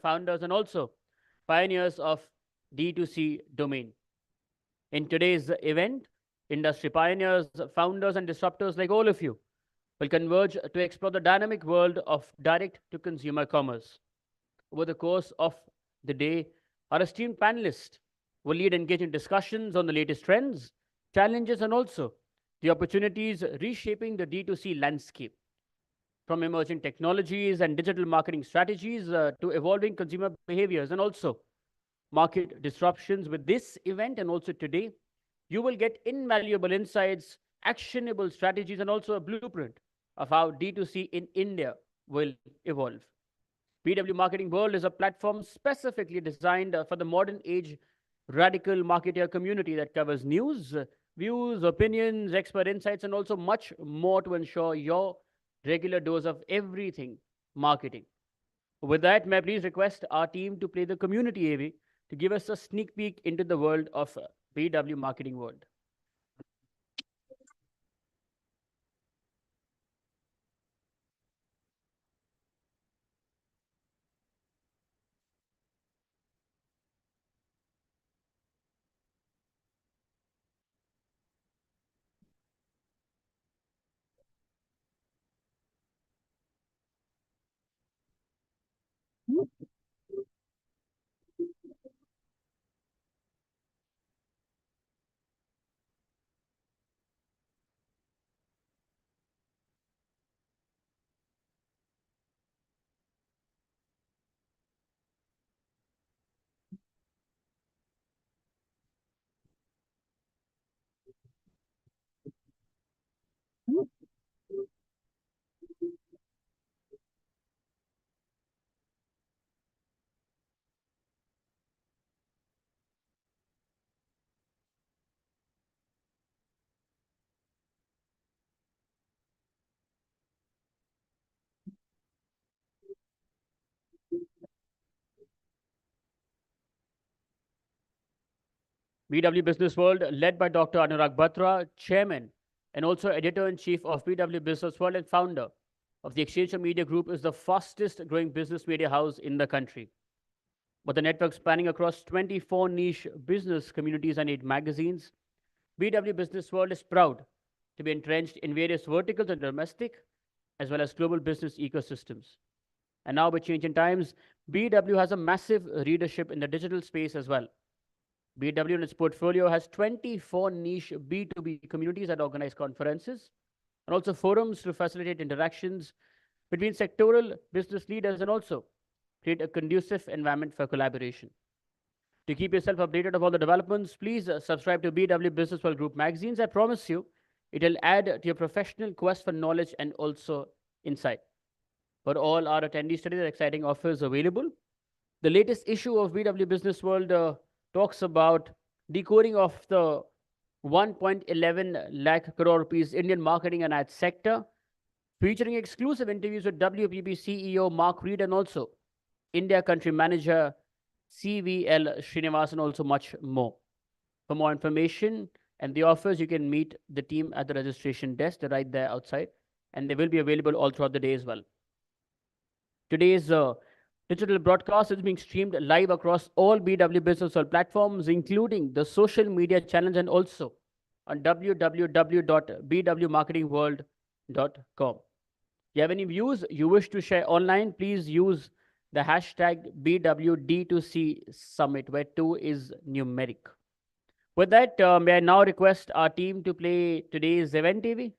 founders and also pioneers of D2C domain. In today's event, industry pioneers, founders, and disruptors like all of you will converge to explore the dynamic world of direct to consumer commerce. Over the course of the day, our esteemed panelists will lead engaging discussions on the latest trends, challenges, and also the opportunities reshaping the D2C landscape. From emerging technologies and digital marketing strategies to evolving consumer behaviors and also market disruptions with this event and also today, you will get invaluable insights, actionable strategies, and also a blueprint of how D2C in India will evolve. BW Marketing World is a platform specifically designed for the modern age radical marketer community that covers news, views, opinions, expert insights, and also much more to ensure your regular dose of everything marketing. With that, may I please request our team to play the community AV to give us a sneak peek into the world of BW Marketing World. BW Business World, led by Dr. Anurag Batra, Chairman and also Editor in Chief of BW Business World and founder of the Exchange Media Group, is the fastest growing business media house in the country. With a network spanning across 24 niche business communities and 8 magazines, BW Business World is proud to be entrenched in various verticals and domestic as well as global business ecosystems. And now, with changing times, BW has a massive readership in the digital space as well. BW in its portfolio has 24 niche B2B communities that organize conferences and also forums to facilitate interactions between sectoral business leaders and also create a conducive environment for collaboration. To keep yourself updated of all the developments, please subscribe to BW Business World Group magazines. I promise you, it'll add to your professional quest for knowledge and also insight. For all our attendees today, there are exciting offers available. The latest issue of BW Business World talks about decoding of the 1.11 lakh crore rupees Indian marketing and ad sector, featuring exclusive interviews with WPP CEO Mark Reed and also India Country Manager CVL Srinivas and also much more. For more information and the offers, you can meet the team at the registration desk. They're right there outside, and they will be available all throughout the day as well. Today's digital broadcast is being streamed live across all BW Business World platforms, including the social media channels and also on www.bwmarketingworld.com. If you have any views you wish to share online, please use the hashtag BWD2C Summit, where 2 is numeric. With that, may I now request our team to play today's event TV?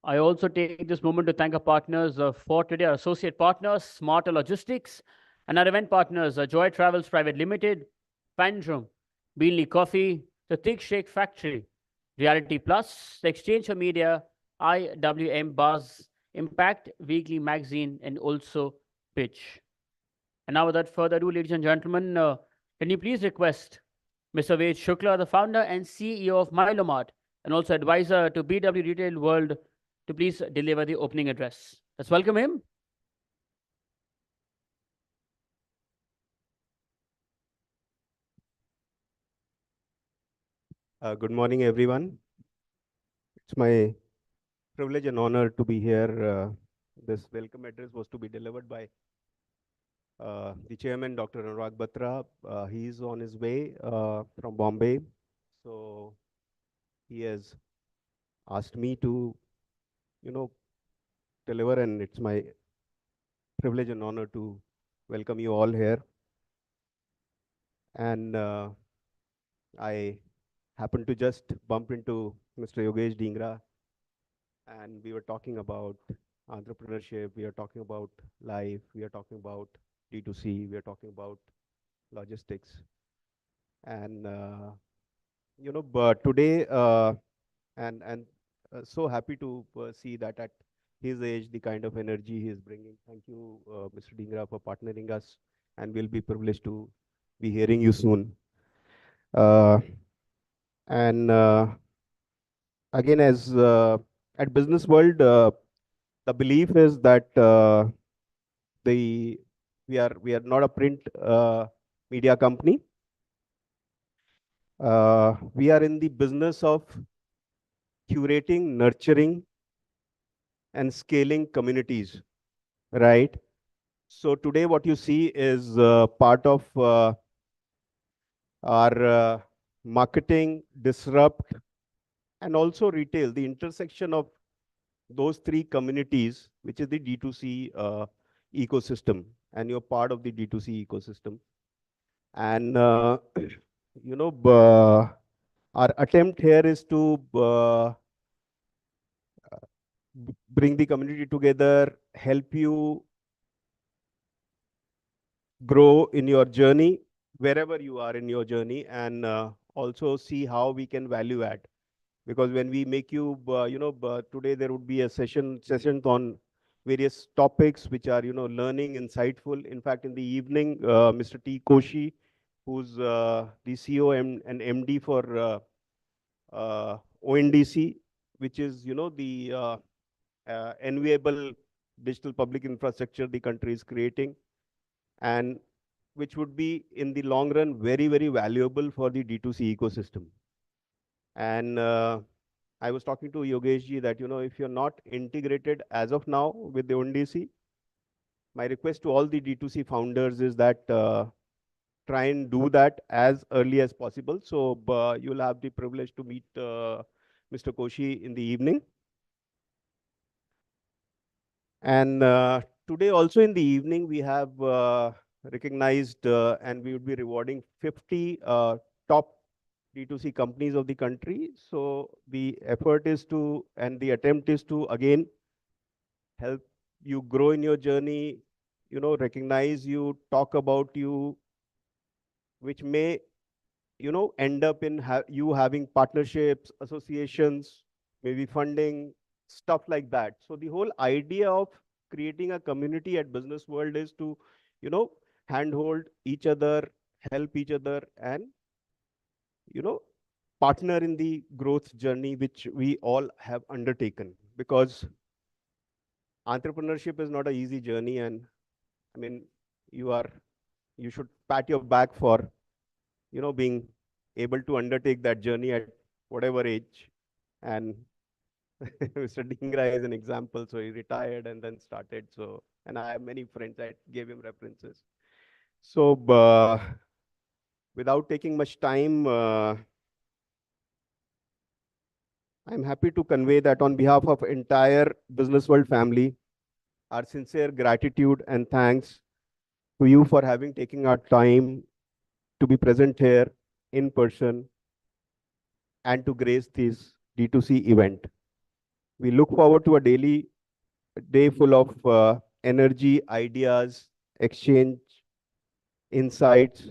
I also take this moment to thank our partners for today, our associate partners, Smarter Logistics, and our event partners, Joy Travels Private Limited, Fandrum, Beanley Coffee, The Thick Shake Factory, Reality Plus, The Exchange for Media, IWM Buzz, Impact Weekly Magazine, and also Pitch. And now, without further ado, ladies and gentlemen, can you please request Mr. Ved Shukla, the founder and CEO of Milomart, and also advisor to BW Retail World, to please deliver the opening address. Let's welcome him. Good morning, everyone. It's my privilege and honor to be here. This welcome address was to be delivered by the chairman, Dr. Anurag Batra. He is on his way from Bombay. So he has asked me to, deliver, and it's my privilege and honor to welcome you all here. And I happened to just bump into Mr. Yogesh Dhingra, and we were talking about entrepreneurship, we are talking about life, we are talking about D2C, we are talking about logistics. And, but today, so happy to see that at his age, the kind of energy he is bringing. Thank you, Mr. Dhingra, for partnering us, and we'll be privileged to be hearing you soon. And again, as at Business World, the belief is that we are not a print media company. We are in the business of curating, nurturing, and scaling communities, right? So today, what you see is part of our marketing, disrupt, and also retail, the intersection of those three communities, which is the D2C ecosystem, and you're part of the D2C ecosystem. And, our attempt here is to bring the community together, help you grow in your journey, wherever you are in your journey, and also see how we can value add. Because when we make you, today there would be a sessions on various topics which are, learning, insightful. In fact, in the evening, Mr. T. Koshi, who's the CEO and MD for ONDC, which is, the enviable digital public infrastructure the country is creating, and which would be in the long run very, very valuable for the D2C ecosystem. And I was talking to Yogesh ji that, if you're not integrated as of now with the ONDC, my request to all the D2C founders is that try and do that as early as possible. So you'll have the privilege to meet Mr. Koshi in the evening. And today also in the evening, we have recognized and we would be rewarding 50 top D2C companies of the country. So the effort is to, and the attempt is to, again, help you grow in your journey, recognize you, talk about you, which may, end up in you having partnerships, associations, maybe funding, stuff like that. So the whole idea of creating a community at Business World is to, handhold each other, help each other, and, partner in the growth journey, which we all have undertaken. Because entrepreneurship is not an easy journey. And I mean, you should pat your back for, being able to undertake that journey at whatever age. And Mr. Dhingra is an example. So he retired and then started. So, and I have many friends that gave him references. So without taking much time, I'm happy to convey that on behalf of entire Business World family, our sincere gratitude and thanks to you for having taken our time to be present here in person and to grace this D2C event. We look forward to a day full of energy, ideas, exchange, insights,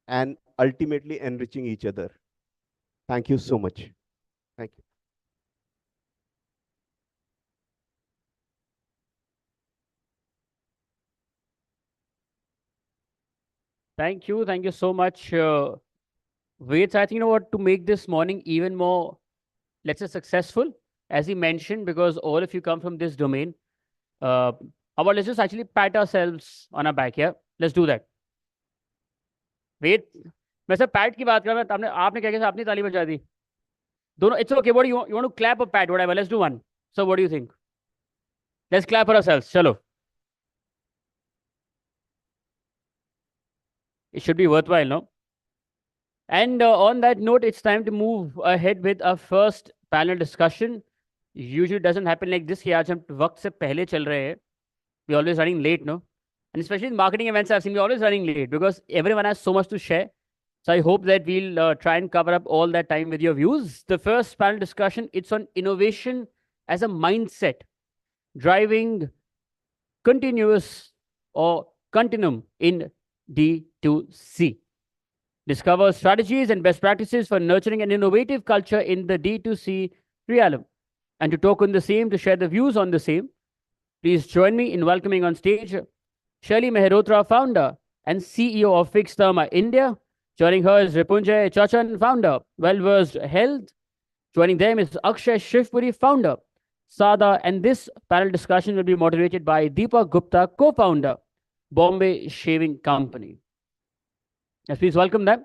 and ultimately enriching each other. Thank you so much. Thank you. Thank you. Thank you so much, Ved. I think, you know what, to make this morning even more, let's say, successful, as he mentioned, because all of you come from this domain. How about let's just actually pat ourselves on our back, yeah? Let's do that. Ved, मैं sir PAT की बात कर रहा हूं, आपने आपने क्या किया, आपने ताली बजा दी दोनों. It's okay. What do you want to clap or pat, whatever. Let's do one. So what do you think? Let's clap for ourselves. Chalo. It should be worthwhile, no? And on that note, it's time to move ahead with our first panel discussion. Usually doesn't happen like this. कि आज हम वक्त से पहले चल रहे हैं. We're always running late, no? And especially in marketing events, I've seen we're always running late because everyone has so much to share. So I hope that we'll try and cover up all that time with your views. The first panel discussion, it's on innovation as a mindset, driving continuous or continuum in D2C. Discover strategies and best practices for nurturing an innovative culture in the D2C realm. And to talk on the same, to share the views on the same, please join me in welcoming on stage Shirley Mehrotra, founder and CEO of Fixed Therma India. Joining her is Ripunjay Chachan, founder, Well-Versed Health. Joining them is Akshay Shivpuri, founder, Sada. And this panel discussion will be moderated by Deepak Gupta, co-founder, Bombay Shaving Company. Yes, please welcome them.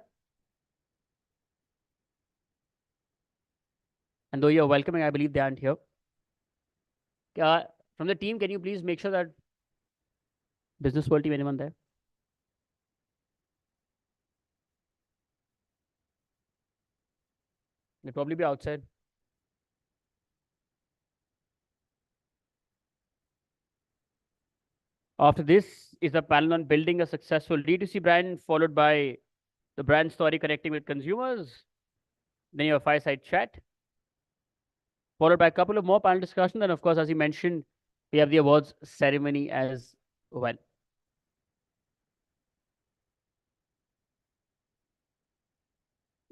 And though you're welcoming, I believe they aren't here. From the team, can you please make sure that business world team, anyone there? They'll probably be outside. After this is a panel on building a successful D2C brand, followed by the brand story connecting with consumers. Then your fireside chat, followed by a couple of more panel discussions. And of course, as you mentioned, we have the awards ceremony as well.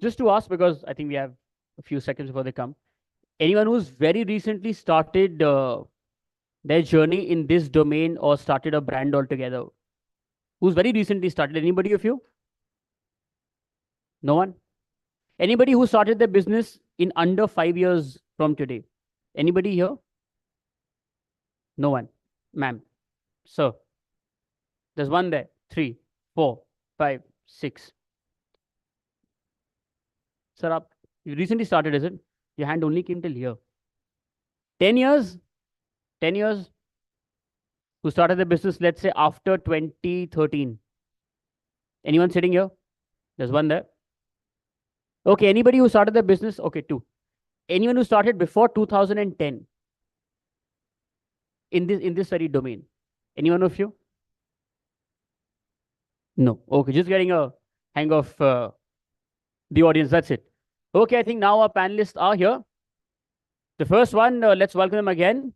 Just to ask, because I think we have a few seconds before they come, anyone who's very recently started their journey in this domain or started a brand altogether? Who's very recently started? Anybody of you? No one? Anybody who started their business in under 5 years from today? Anybody here? No one. Ma'am. Sir. There's one there. 3, 4, 5, 6. Sir, you recently started, is it? Your hand only came till here. 10 years? 10 years? Who started the business, let's say, after 2013? Anyone sitting here? There's one there. Okay, anybody who started the business? Okay, 2. Anyone who started before 2010 in this very domain? Anyone of you? No. Okay, just getting a hang of the audience. That's it. Okay, I think now our panelists are here. The first one, let's welcome them again.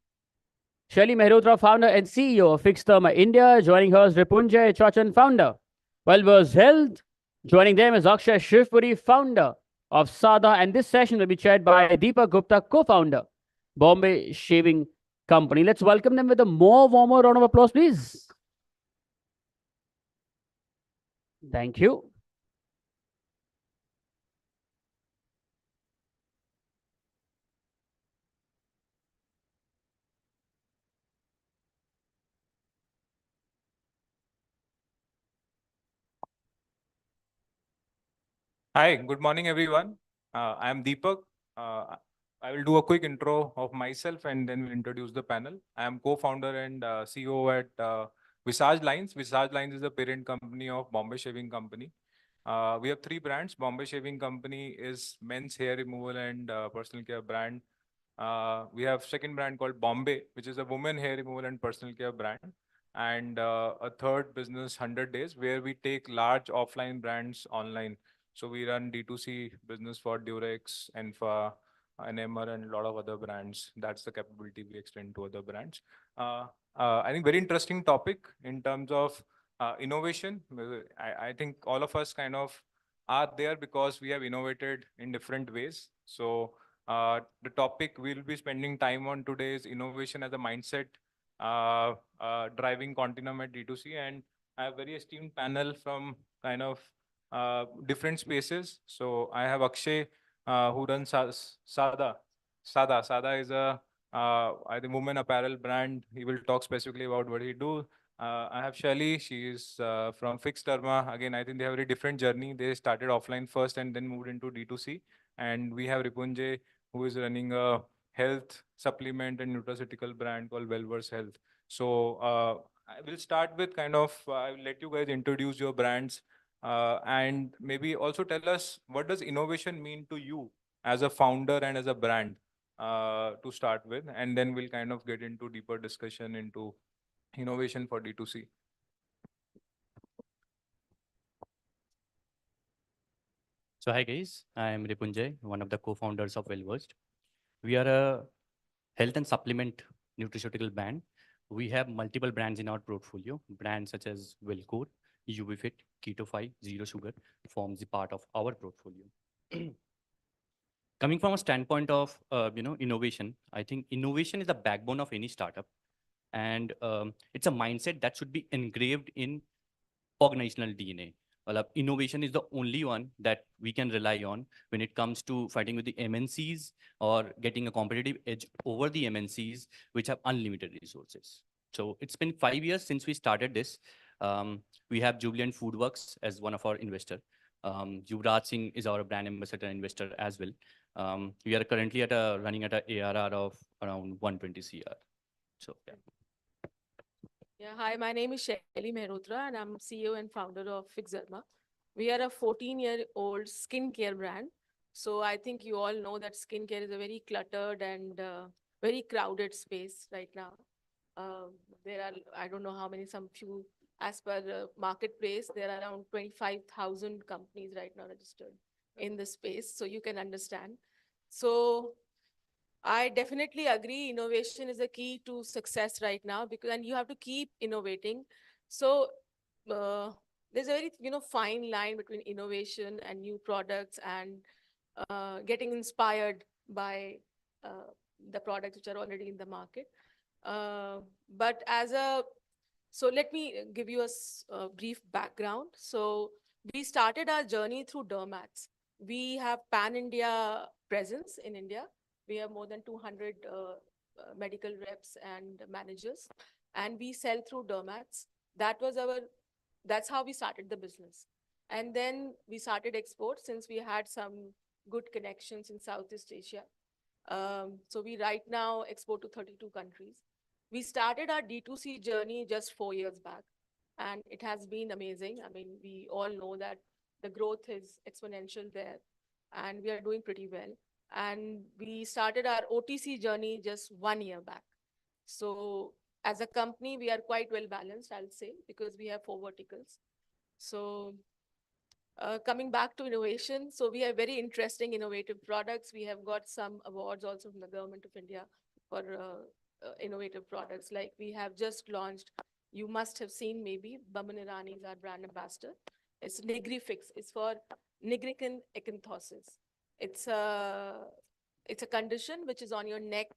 Shirley Mehrotra, founder and CEO of Fixed Therma India. Joining her is Ripunjay Chachan, founder, Well-Versed Health. Joining them is Akshay Shivpuri, founder of Sada. And this session will be chaired by Deepak Gupta, co-founder, Bombay Shaving Company. Let's welcome them with a warmer round of applause, please. Thank you. Hi, good morning, everyone. I am Deepak. I will do a quick intro of myself and then we'll introduce the panel. I am co-founder and CEO at Visage Lines. Visage Lines is the parent company of Bombay Shaving Company. We have 3 brands. Bombay Shaving Company is men's hair removal and personal care brand. We have second brand called Bombay, which is a women hair removal and personal care brand. And a third business, 100 Days, where we take large offline brands online. So we run D2C business for Durex, Enfa, NMR, and a lot of other brands. That's the capability we extend to other brands. I think very interesting topic in terms of innovation. I think all of us kind of are there because we have innovated in different ways. So the topic we'll be spending time on today is innovation as a mindset, driving continuum at D2C. And I have very esteemed panel from kind of different spaces. So I have Akshay, who runs Sada. Sada is a, I think, women apparel brand. He will talk specifically about what he do. I have Shelly. She is from Fixed Dharma. Again, I think they have a very different journey. They started offline first and then moved into D2C. And we have Ripunjay, who is running a health supplement and nutraceutical brand called Wellverse Health. So I will start with kind of, I will let you guys introduce your brands and maybe also tell us what does innovation mean to you as a founder and as a brand to start with, and then we'll kind of get into deeper discussion into innovation for D2C. So hi guys, I am Ripunjay, one of the co-founders of Wellversed. We are a health and supplement nutraceutical brand. We have multiple brands in our portfolio. Brands such as Wellcore, UVFit, Keto5, Zero Sugar forms a part of our portfolio. Coming from a standpoint of innovation, I think innovation is the backbone of any startup, and it's a mindset that should be engraved in organizational DNA. Well, innovation is the only one that we can rely on when it comes to fighting with the MNCs or getting a competitive edge over the MNCs, which have unlimited resources. So it's been 5 years since we started this. We have Jubilant Foodworks as one of our investor. Yuvraj Singh is our brand ambassador investor as well. We are currently running at an ARR of around 120 CR. So yeah. Yeah, hi, my name is Shelly Mehrotra and I'm CEO and founder of Fixed Dharma. We are a 14-year-old skincare brand. So I think you all know that skincare is a very cluttered and very crowded space right now. There are, I don't know how many, some few, as per the marketplace, there are around 25,000 companies right now registered in the space. So you can understand. So I definitely agree. Innovation is a key to success right now because, and you have to keep innovating. So there's a very, fine line between innovation and new products and getting inspired by the products which are already in the market. But so let me give you a brief background. So we started our journey through Dermats. We have pan-India presence in India. We have more than 200 medical reps and managers, and we sell through Dermats. That's how we started the business. And then we started export since we had some good connections in Southeast Asia. So we right now export to 32 countries. We started our D2C journey just 4 years back, and it has been amazing. I mean, we all know that the growth is exponential there, and we are doing pretty well. And we started our OTC journey just 1 year back. So as a company, we are quite well balanced, I'll say, because we have 4 verticals. So coming back to innovation, so we have very interesting innovative products. We have got some awards also from the Government of India for innovative products. Like we have just launched, you must have seen maybe, Baman Irani is our brand ambassador. It's Nigrifix. It's for nigrican acanthosis. It's a condition which is on your neck,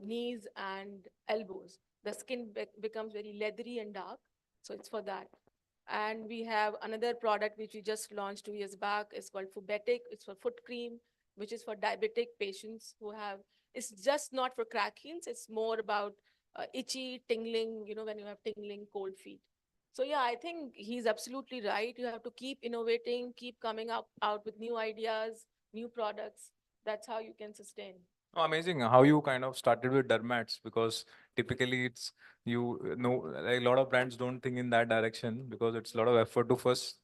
knees, and elbows. The skin becomes very leathery and dark. So it's for that. And we have another product which we just launched 2 years back. It's called Fubetic. It's for foot cream, which is for diabetic patients who have, it's just not for crack heels. It's more about itchy, tingling, when you have tingling cold feet. So yeah, I think he's absolutely right. You have to keep innovating, keep coming out with new ideas, new products. That's how you can sustain. Oh, amazing how you kind of started with Dermats, because typically it's, like a lot of brands don't think in that direction because it's a lot of effort to first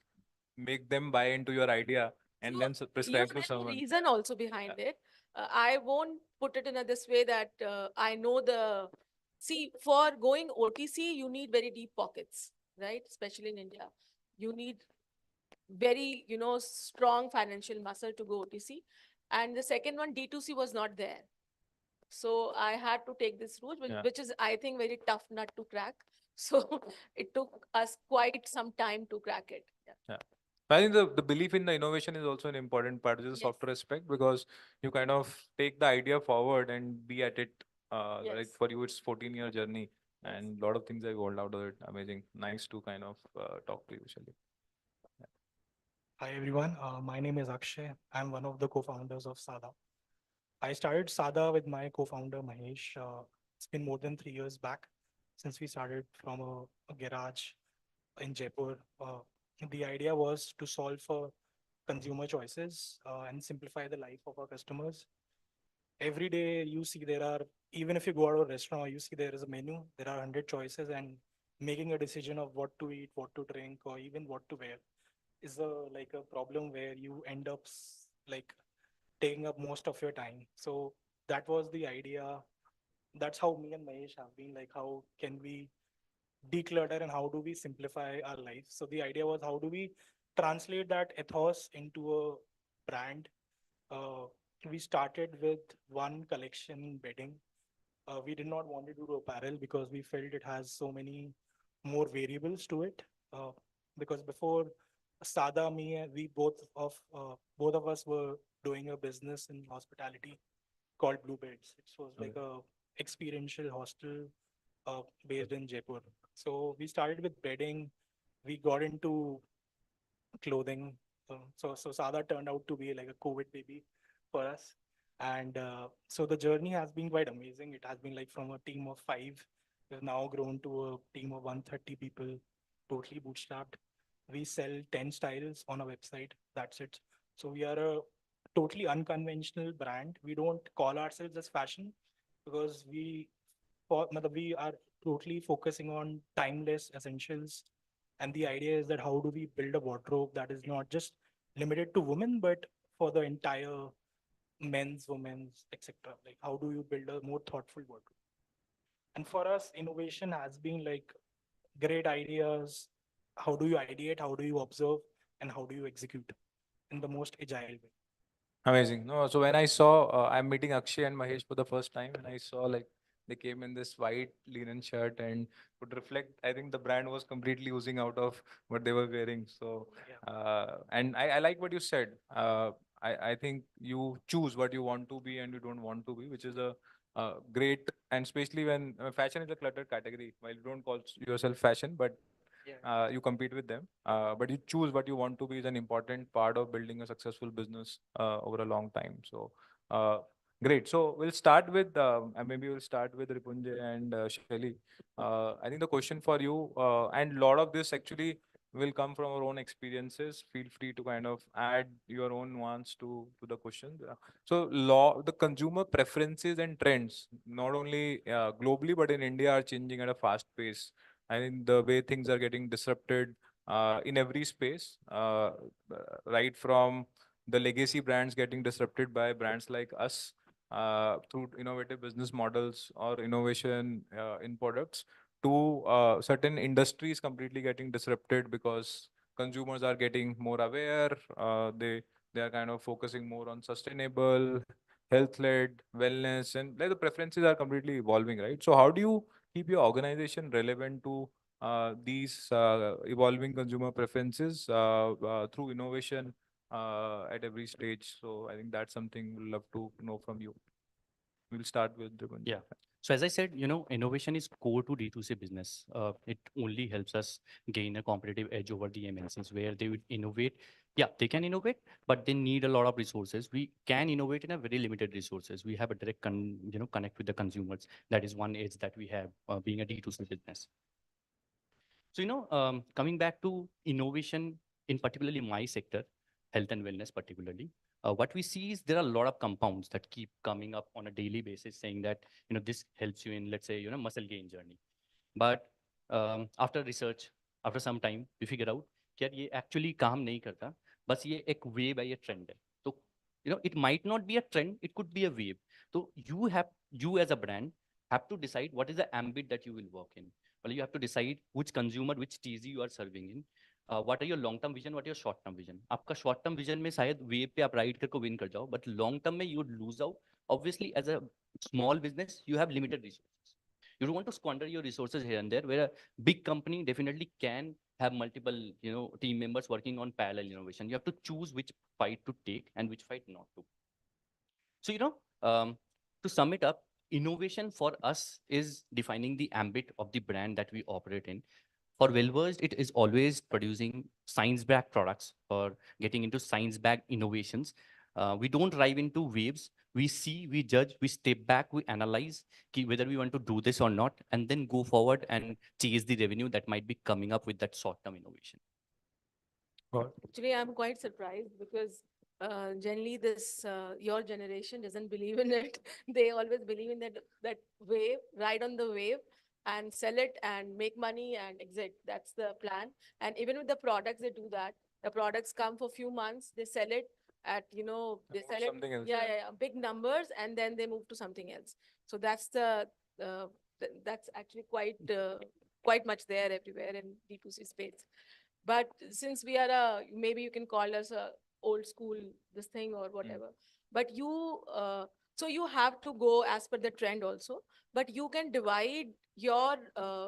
make them buy into your idea and then prescribe to someone. Reason also behind it. I won't put it in this way that I know see, for going OTC, you need very deep pockets, right? Especially in India. You need very, strong financial muscle to go OTC. And the second one, D2C was not there. So I had to take this route, Yeah. which is, I think, very tough nut to crack. So it took us quite some time to crack it. Yeah. Yeah. I think the belief in the innovation is also an important part of the Yes. software aspect, because you kind of take the idea forward and be at it. Like Yes. for you, it's 14-year journey, Yes. and a lot of things have evolved out of it. Amazing. Nice to kind of talk to you, Shelly. Hi everyone, my name is Akshay. I'm one of the co-founders of Sada. I started Sada with my co-founder Mahesh. It's been more than 3 years back since we started from a garage in Jaipur. The idea was to solve for consumer choices and simplify the life of our customers. Every day you see there are, even if you go out of a restaurant, you see there is a menu, there are 100 choices, and making a decision of what to eat, what to drink, or even what to wear is a problem where you end up like taking up most of your time. So that was the idea. That's how me and Mahesh have been like, how can we declutter and how do we simplify our life? So the idea was, how do we translate that ethos into a brand? Uh, we started with one collection in bedding. We did not want to do apparel because we felt it has so many more variables to it. Uh, because before Sada, me, and we both of us were doing a business in hospitality called Blue Beds. It was like a experiential hostel based in Jaipur. So we started with bedding. We got into clothing. So Sada turned out to be like a COVID baby for us. And so the journey has been quite amazing. It has been like from a team of 5, we've now grown to a team of 130 people, totally bootstrapped. We sell 10 styles on a website. That's it. So we are a totally unconventional brand. We don't call ourselves as fashion because we are totally focusing on timeless essentials. And the idea is that how do we build a wardrobe that is not just limited to women, but for the entire men's, women's, etc. Like, how do you build a more thoughtful wardrobe? And for us, innovation has been like great ideas. How do you ideate? How do you observe? And how do you execute in the most agile way? Amazing. No, so when I saw, I'm meeting Akshay and Mahesh for the first time, and I saw like they came in this white linen shirt and would reflect. I think the brand was completely oozing out of what they were wearing. So, and I like what you said. I think you choose what you want to be and you don't want to be, which is a great, and especially when fashion is a cluttered category. While you don't call yourself fashion, but you compete with them, but you choose what you want to be is an important part of building a successful business over a long time. So great. So we'll start with and maybe we'll start with Ripunjay and Shelly. I think the question for you, and a lot of this actually will come from our own experiences. Feel free to kind of add your own nuance to the question. So the consumer preferences and trends, not only globally but in India, are changing at a fast pace. I think the way things are getting disrupted in every space, right from the legacy brands getting disrupted by brands like us through innovative business models or innovation in products, to certain industries completely getting disrupted because consumers are getting more aware. They are kind of focusing more on sustainable, health-led, wellness, and like the preferences are completely evolving, right? So how do you keep your organization relevant to these evolving consumer preferences through innovation at every stage? So I think that's something we'll love to know from you. We'll start with Driven. Yeah. So as I said, innovation is core to D2C business. It only helps us gain a competitive edge over the MNCs where they would innovate. Yeah, they can innovate, but they need a lot of resources. We can innovate in a very limited resources. We have a direct connect with the consumers. That is one edge that we have being a D2C business. So, coming back to innovation in particularly my sector, health and wellness particularly, what we see is there are a lot of compounds that keep coming up on a daily basis saying that, this helps you in, let's say, muscle gain journey. But after research, after some time, we figure out that ये actually काम नहीं करता, बस ये एक wave है, ये trend है. So, it might not be a trend, it could be a wave. So you as a brand have to decide what is the ambit that you will work in. Well, you have to decide which consumer, which TZ you are serving in. what are your long term vision, what are your short term vision. आपका short term vision में शायद wave पे आप ride करके win कर जाओ, but long term में you would lose out. Obviously, as a small business, you have limited resources. You don't want to squander your resources here and there, where a big company definitely can have multiple, team members working on parallel innovation. You have to choose which fight to take and which fight not to. So, to sum it up, innovation for us is defining the ambit of the brand that we operate in. For Wellversed, it is always producing science-backed products or getting into science-backed innovations. We don't drive into waves. We see, we judge, we step back, we analyze whether we want to do this or not, and then go forward and chase the revenue that might be coming up with that short-term innovation. Actually, I'm quite surprised because generally your generation doesn't believe in it. They always believe in that wave, ride on the wave and sell it and make money and exit. That's the plan. And even with the products, they do that. The products come for a few months, they sell it at, they move sell it. something else. Yeah, big numbers, and then they move to something else. So that's that's actually quite much there everywhere in D2C space. But since we are maybe you can call us a old school, this thing or whatever, but so you have to go as per the trend also, but you can divide your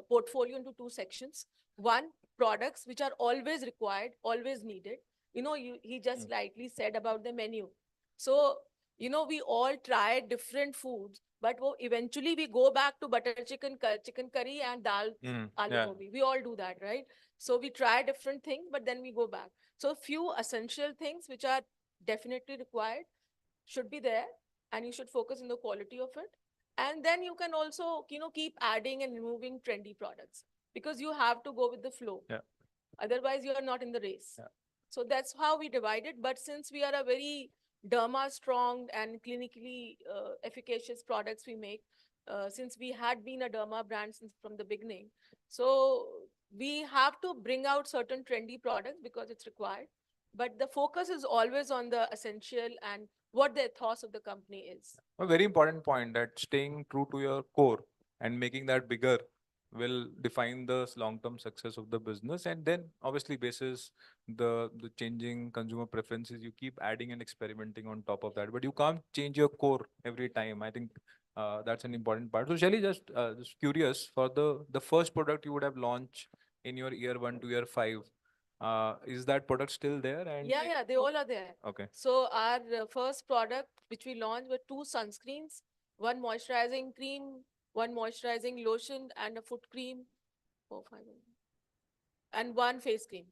portfolio into two sections. One, products which are always required, always needed. He just lightly said about the menu. So, we all try different foods, but eventually we go back to butter chicken, chicken curry and dal aloo gobi. We all do that, right? So we try different things, but then we go back. So few essential things which are definitely required should be there, and you should focus on the quality of it. And then you can also, keep adding and removing trendy products because you have to go with the flow. Yeah. Otherwise, you are not in the race. Yeah. So that's how we divide it. But since we are a very derma strong and clinically efficacious products we make, since we had been a derma brand since from the beginning, so we have to bring out certain trendy products because it's required. But the focus is always on the essential and what the ethos of the company is. A very important point that staying true to your core and making that bigger will define the long-term success of the business. And then obviously basis the changing consumer preferences, you keep adding and experimenting on top of that, but you can't change your core every time. I think that's an important part. So Shelly, just curious, for the first product you would have launched in your year 1 to year 5, is that product still there? And Yeah, they all are there. okay. So our first product which we launched were 2 sunscreens, one moisturizing cream, one moisturizing lotion, and a foot cream, 4, 5, and one face cream.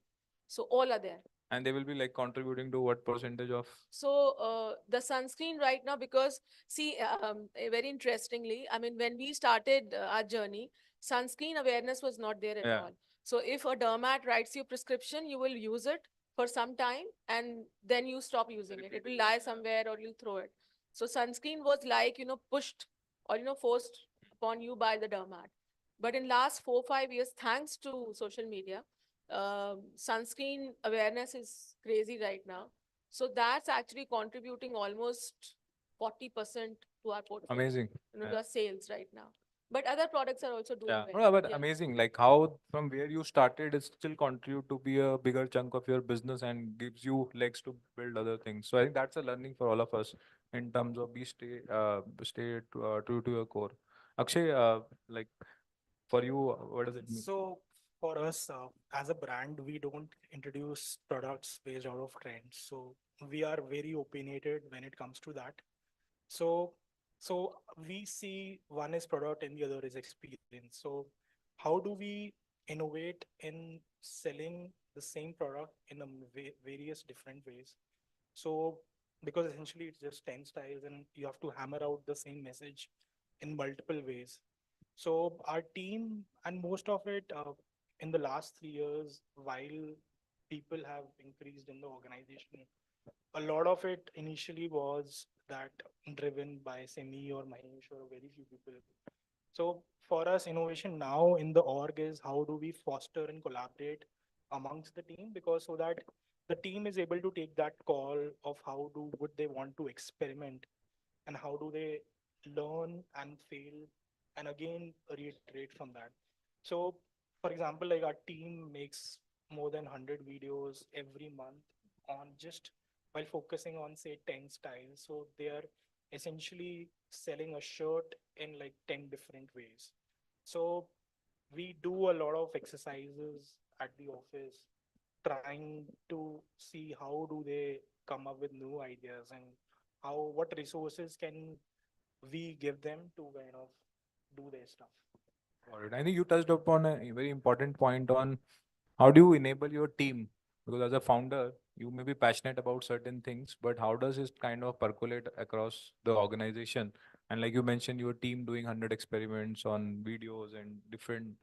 So all are there. And they will be like contributing to what percentage of? So the sunscreen right now, because see, very interestingly, I mean, when we started our journey, sunscreen awareness was not there at all. So if a dermat writes you a prescription, you will use it for some time and then you stop using it. It will lie somewhere or you'll throw it. So sunscreen was like, pushed or, forced upon you by the dermat. But in last 4, 5 years, thanks to social media, sunscreen awareness is crazy right now. So that's actually contributing almost 40% to our portfolio. Amazing. To our sales right now. But other products are also doing well. No, but amazing. Like how from where you started, it still contribute to be a bigger chunk of your business and gives you legs to build other things. So I think that's a learning for all of us in terms of stay true to your core. Akshay, like for you, what does it mean? So for us, as a brand, we don't introduce products based out of trends. So we are very opinionated when it comes to that. So we see one is product and the other is experience. So how do we innovate in selling the same product in various different ways? So because essentially it's just 10 styles and you have to hammer out the same message in multiple ways. So our team and most of it in the last 3 years, while people have increased in the organization, a lot of it initially was that driven by say me or Mahesh or very few people. So for us, innovation now in the org is how do we foster and collaborate amongst the team, because so that the team is able to take that call of how would they want to experiment and how do they learn and fail and again reiterate from that. So for example, like our team makes more than 100 videos every month on just while focusing on say 10 styles. So they are essentially selling a shirt in like 10 different ways. So we do a lot of exercises at the office trying to see how do they come up with new ideas and how what resources can we give them to kind of do their stuff. Got it. I think you touched upon a very important point on how do you enable your team? Because as a founder, you may be passionate about certain things, but how does it kind of percolate across the organization? And like you mentioned, your team doing 100 experiments on videos and different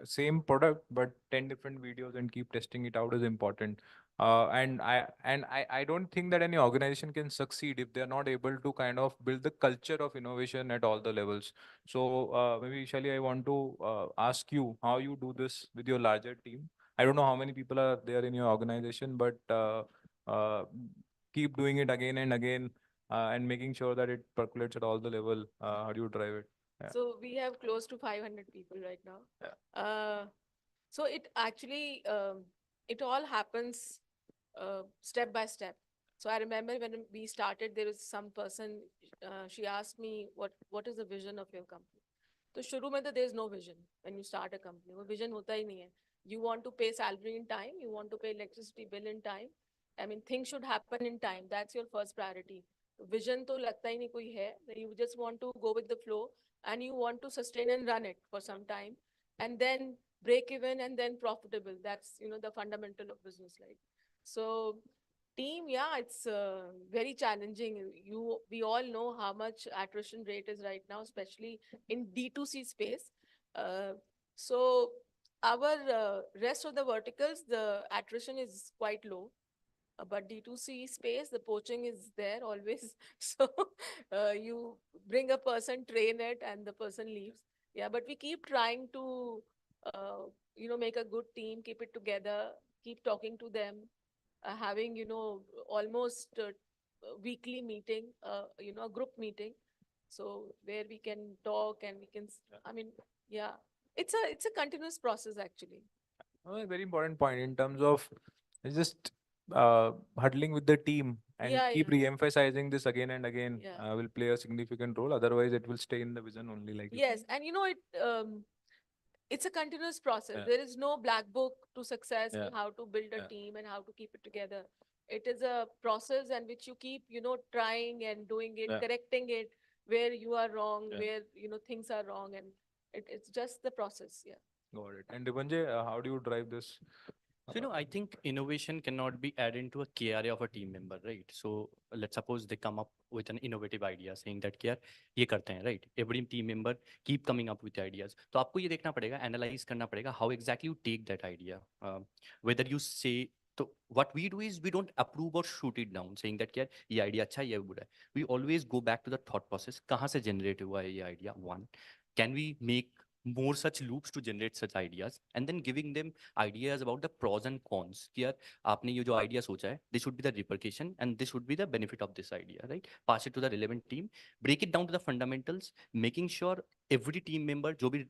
same product, but 10 different videos and keep testing it out is important. And I don't think that any organization can succeed if they're not able to kind of build the culture of innovation at all the levels. So maybe Shali, I want to ask you how you do this with your larger team. I don't know how many people are there in your organization, but uh, keep doing it again and again and making sure that it percolates at all the level. How do you drive it? Yeah. So we have close to 500 people right now. Yeah. So it actually, it all happens step by step. So I remember when we started, there was some person, she asked me, what is the vision of your company? तो शुरू में तो there is no vision when you start a company. वो vision होता ही नहीं है. You want to pay salary in time. You want to pay electricity bill in time. I mean, things should happen in time. That's your first priority. Vision तो लगता ही नहीं कोई है. You just want to go with the flow and you want to sustain and run it for some time and then break even and then profitable. That's, the fundamental of business, right? So team, yeah, it's very challenging. We all know how much attrition rate is right now, especially in D2C space. So our rest of the verticals, the attrition is quite low. But D2C space, the poaching is there always. So you bring a person, train it, and the person leaves. Yeah, but we keep trying to, make a good team, keep it together, keep talking to them, having, almost weekly meeting, a group meeting. So where we can talk and we can, I mean, yeah, it's a continuous process actually. A very important point in terms of just huddling with the team and Yeah, keep yeah. re-emphasizing this again and again Yeah. will play a significant role. Otherwise, it will stay in the vision only, like you said. Yes, and it's a continuous process. Yeah. There is no black book to success Yeah. and how to build a Yeah. team and how to keep it together. It is a process and which you keep, trying and doing it, Yeah. correcting it where you are wrong, Yeah. where, things are wrong, and it's just the process. Yeah. Got it. And Dibanjay, how do you drive this? So, I think innovation cannot be added into a KRA of a team member, right? So let's suppose they come up with an innovative idea saying that यार ये करते हैं, right? Every team member keep coming up with ideas. तो आपको ये देखना पड़ेगा, analyze करना पड़ेगा how exactly you take that idea. Whether you say, so what we do is we don't approve or shoot it down saying that यार ये idea अच्छा है, ये बुरा है. We always go back to the thought process. कहाँ से generate हुआ है ये idea? One, can we make more such loops to generate such ideas and then giving them ideas about the pros and cons कि यार आपने ये जो idea सोचा है this should be the repercussion and this should be the benefit of this idea, right? Pass it to the relevant team, break it down to the fundamentals, making sure every team member जो भी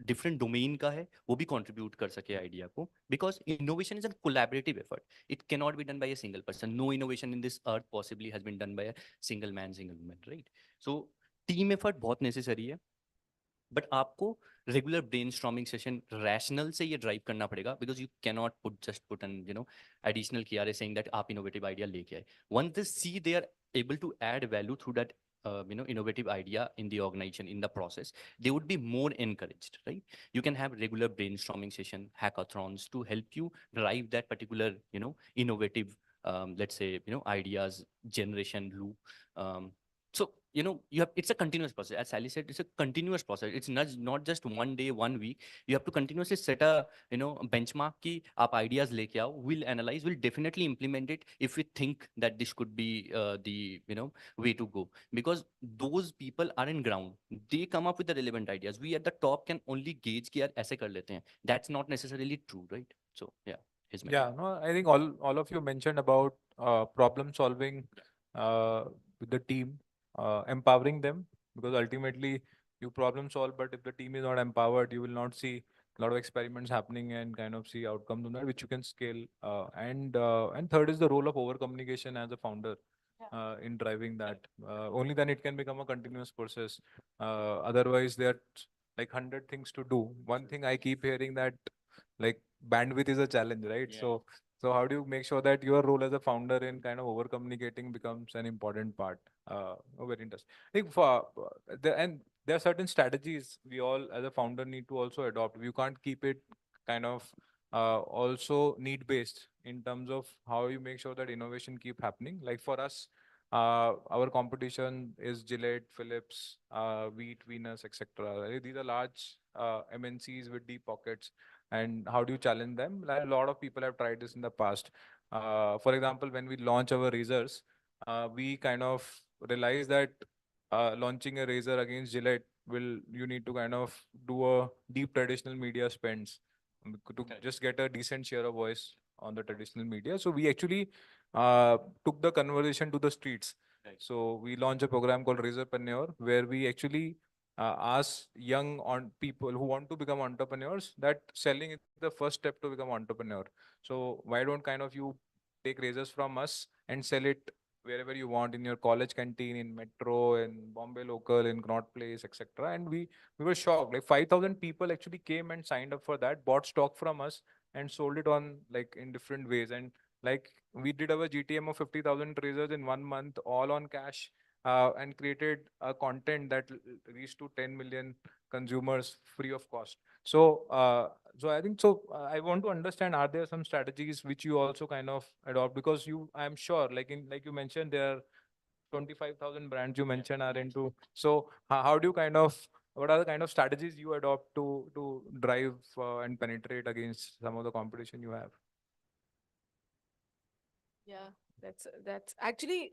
different domain का है वो भी contribute कर सके idea को, because innovation is a collaborative effort. It cannot be done by a single person. No innovation in this earth possibly has been done by a single man, single woman, right? So team effort बहुत necessary है. But आपको regular brainstorming session rational से ये drive करना पड़ेगा, because you can not put an additional KRA saying that आप innovative idea लेके आए. Once they see they are able to add value through that innovative idea in the organization, in the process, they would be more encouraged, right? You can have regular brainstorming session, hackathons to help you drive that particular innovative let's say ideas generation loop. So you have, it's a continuous process. As Sally said, it's a continuous process. It's not just one day, 1 week. You have to continuously set a benchmark ki aap ideas leke aao, we'll analyze, we'll definitely implement it if we think that this could be the way to go, because those people are in ground, they come up with the relevant ideas. We at the top can only gauge ki yaar aise kar lete hain. That's not necessarily true, right? So yeah, his Yeah, no, I think all of you mentioned about problem solving with the team, empowering them, because ultimately you problem solve, but if the team is not empowered, you will not see a lot of experiments happening and kind of see outcomes on that, which you can scale. And third is the role of over communication as a founder in driving that. Only then it can become a continuous process. Otherwise, there are like 100 things to do. One thing I keep hearing that like bandwidth is a challenge, right? Yeah. So how do you make sure that your role as a founder in kind of over communicating becomes an important part? Very interesting. I think and there are certain strategies we all as a founder need to also adopt. You can't keep it kind of also need based in terms of how you make sure that innovation keep happening. Like for us, our competition is Gillette, Philips, Wheat, Venus, etc. These are large MNCs with deep pockets. And how do you challenge them? Like, a lot of people have tried this in the past. For example, when we launch our razors, we kind of realize that launching a razor against Gillette you need to kind of do a deep traditional media spends to just get a decent share of voice on the traditional media. So we actually took the conversation to the streets. Right. So we launched a program called Razorpreneur, where we actually ask young on people who want to become entrepreneurs that selling is the first step to become entrepreneur. So why don't kind of you take razors from us and sell it wherever you want, in your college canteen, in metro, in Bombay local, in Connaught Place, etc. And we were shocked. Like 5,000 people actually came and signed up for that, bought stock from us, and sold it on like in different ways. And like we did our GTM of 50,000 razors in 1 month, all on cash, and created a content that reached to 10 million consumers free of cost. So I think so. I want to understand: are there some strategies which you also kind of adopt? Because I'm sure, like you mentioned, there are 25,000 brands you mentioned are into. So how do you kind of, what are the kind of strategies you adopt to drive and penetrate against some of the competition you have? Yeah, that's actually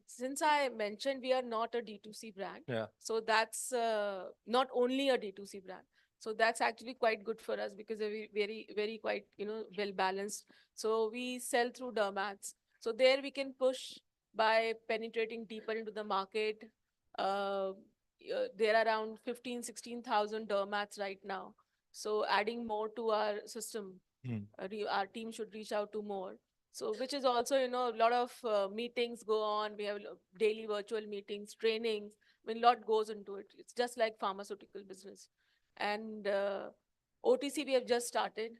since I mentioned we are not a D2C brand. Yeah. So that's not only a D2C brand. So that's actually quite good for us because we very quite well balanced. So we sell through dermats. So there we can push by penetrating deeper into the market. Uh, there are around 16,000 dermats right now. So adding more to our system, our team should reach out to more. So, which is also, a lot of meetings go on. We have daily virtual meetings, trainings. I mean, a lot goes into it. It's just like pharmaceutical business. And OTC, we have just started.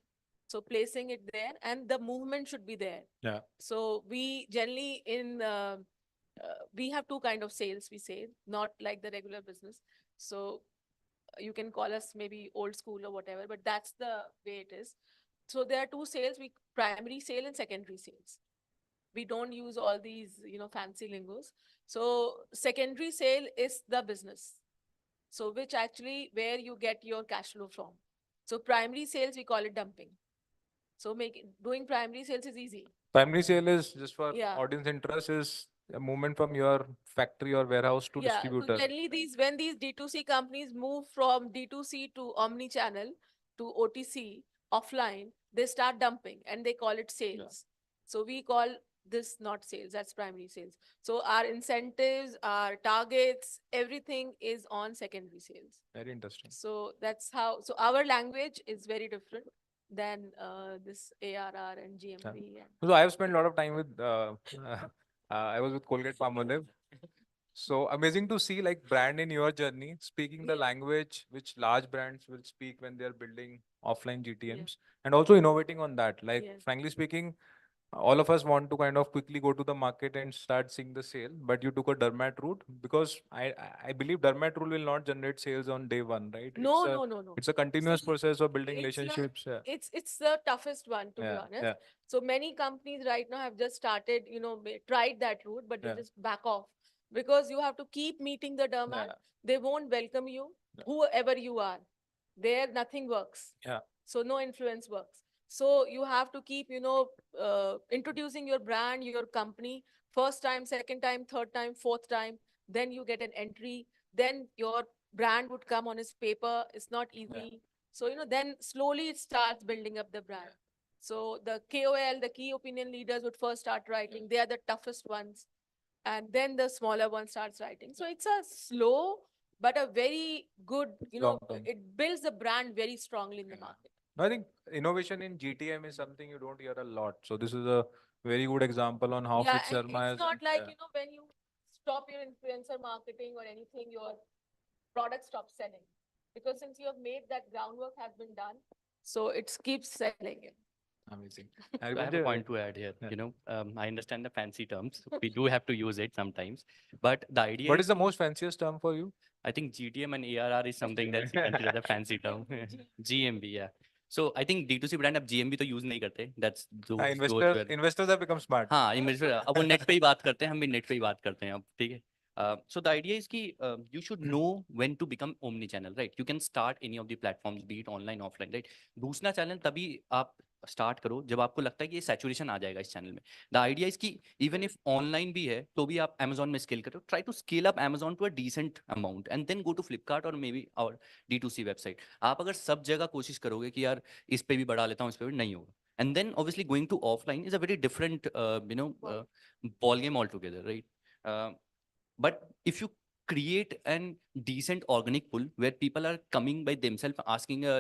So, placing it there, and the movement should be there. Yeah. So, we generally we have two kind of sales, we say, not like the regular business. So, you can call us maybe old school or whatever, but that's the way it is. So there are two sales: primary sale and secondary sales. We don't use all these, fancy lingos. So secondary sale is the business. So which actually where you get your cash flow from. So primary sales, we call it dumping. So doing primary sales is easy. Primary sale is, just for Yeah. audience interest, is a movement from your factory or warehouse to Yeah, distributor. so generally when these D2C companies move from D2C to omni-channel to OTC offline, they start dumping and they call it sales. So we call this not sales, that's primary sales. So our incentives, our targets, everything is on secondary sales. Very interesting. So that's how, so our language is very different than this ARR and GMV. So I have spent a lot of time with, I was with Colgate Palmolive. So amazing to see like brand in your journey, speaking the Yeah. language which large brands will speak when they're building offline GTMs, and also innovating on that. Like, Yeah. frankly speaking, all of us want to kind of quickly go to the market and start seeing the sale, but you took a dermat route, because I believe dermat rule will not generate sales on day one, right? No, It's a, no. It's a continuous See, process of building it's relationships. it's the toughest one, to be Yeah, honest. yeah. So many companies right now have just started, tried that route, but they Yeah. just back off because you have to keep meeting the dermat. Yeah. They won't welcome you, Yeah. whoever you are. There, nothing works. Yeah. So no influence works. So you have to keep, introducing your brand, your company, first time, second time, third time, fourth time. Then you get an entry. Then your brand would come on his paper. It's not easy. So, then slowly it starts building up the brand. So the KOL, the key opinion leaders would first start writing. They are the toughest ones. And then the smaller one starts writing. So it's a slow but a very good, Long term. it builds the brand very strongly in the market. No, I think innovation in GTM is something you don't hear a lot. So this is a very good example on how Yeah, Fix and Sharma it's not like, yeah. when you stop your influencer marketing or anything, your product stops selling. Because since you have made that groundwork has been done, so it keeps selling. Amazing. So I have a point to add here. Yeah. I understand the fancy terms. We do have to use it sometimes, but the idea What is is the most fanciest term for you? I think GTM and ARR is something that's considered a fancy term. GMB, yeah. So I think D2C brand अब GMB तो use नहीं करते. That's those were Investors have become smart. हाँ investor अब वो net पे ही बात करते हैं हम भी नेट पे ही बात करते हैं अब ठीक है so the idea is कि you should know when to become omni channel right you can start any of the platforms be it online offline right दूसरा चैनल तभी आप स्टार्ट करो जब आपको लगता है कि ये सैचुरेशन आ जाएगा इस चैनल में द आइडिया इज कि इवन इफ ऑनलाइन भी है तो भी आप Amazon में स्केल करो try to scale up Amazon to a decent amount and then go to Flipkart और मे बी और D2C वेबसाइट आप अगर सब जगह कोशिश करोगे कि यार इस पे भी बढ़ा लेता हूँ इस पे भी नहीं होगा and then obviously going to offline is a very different ball game altogether right but if you create an decent organic pool where people are coming by themselves asking a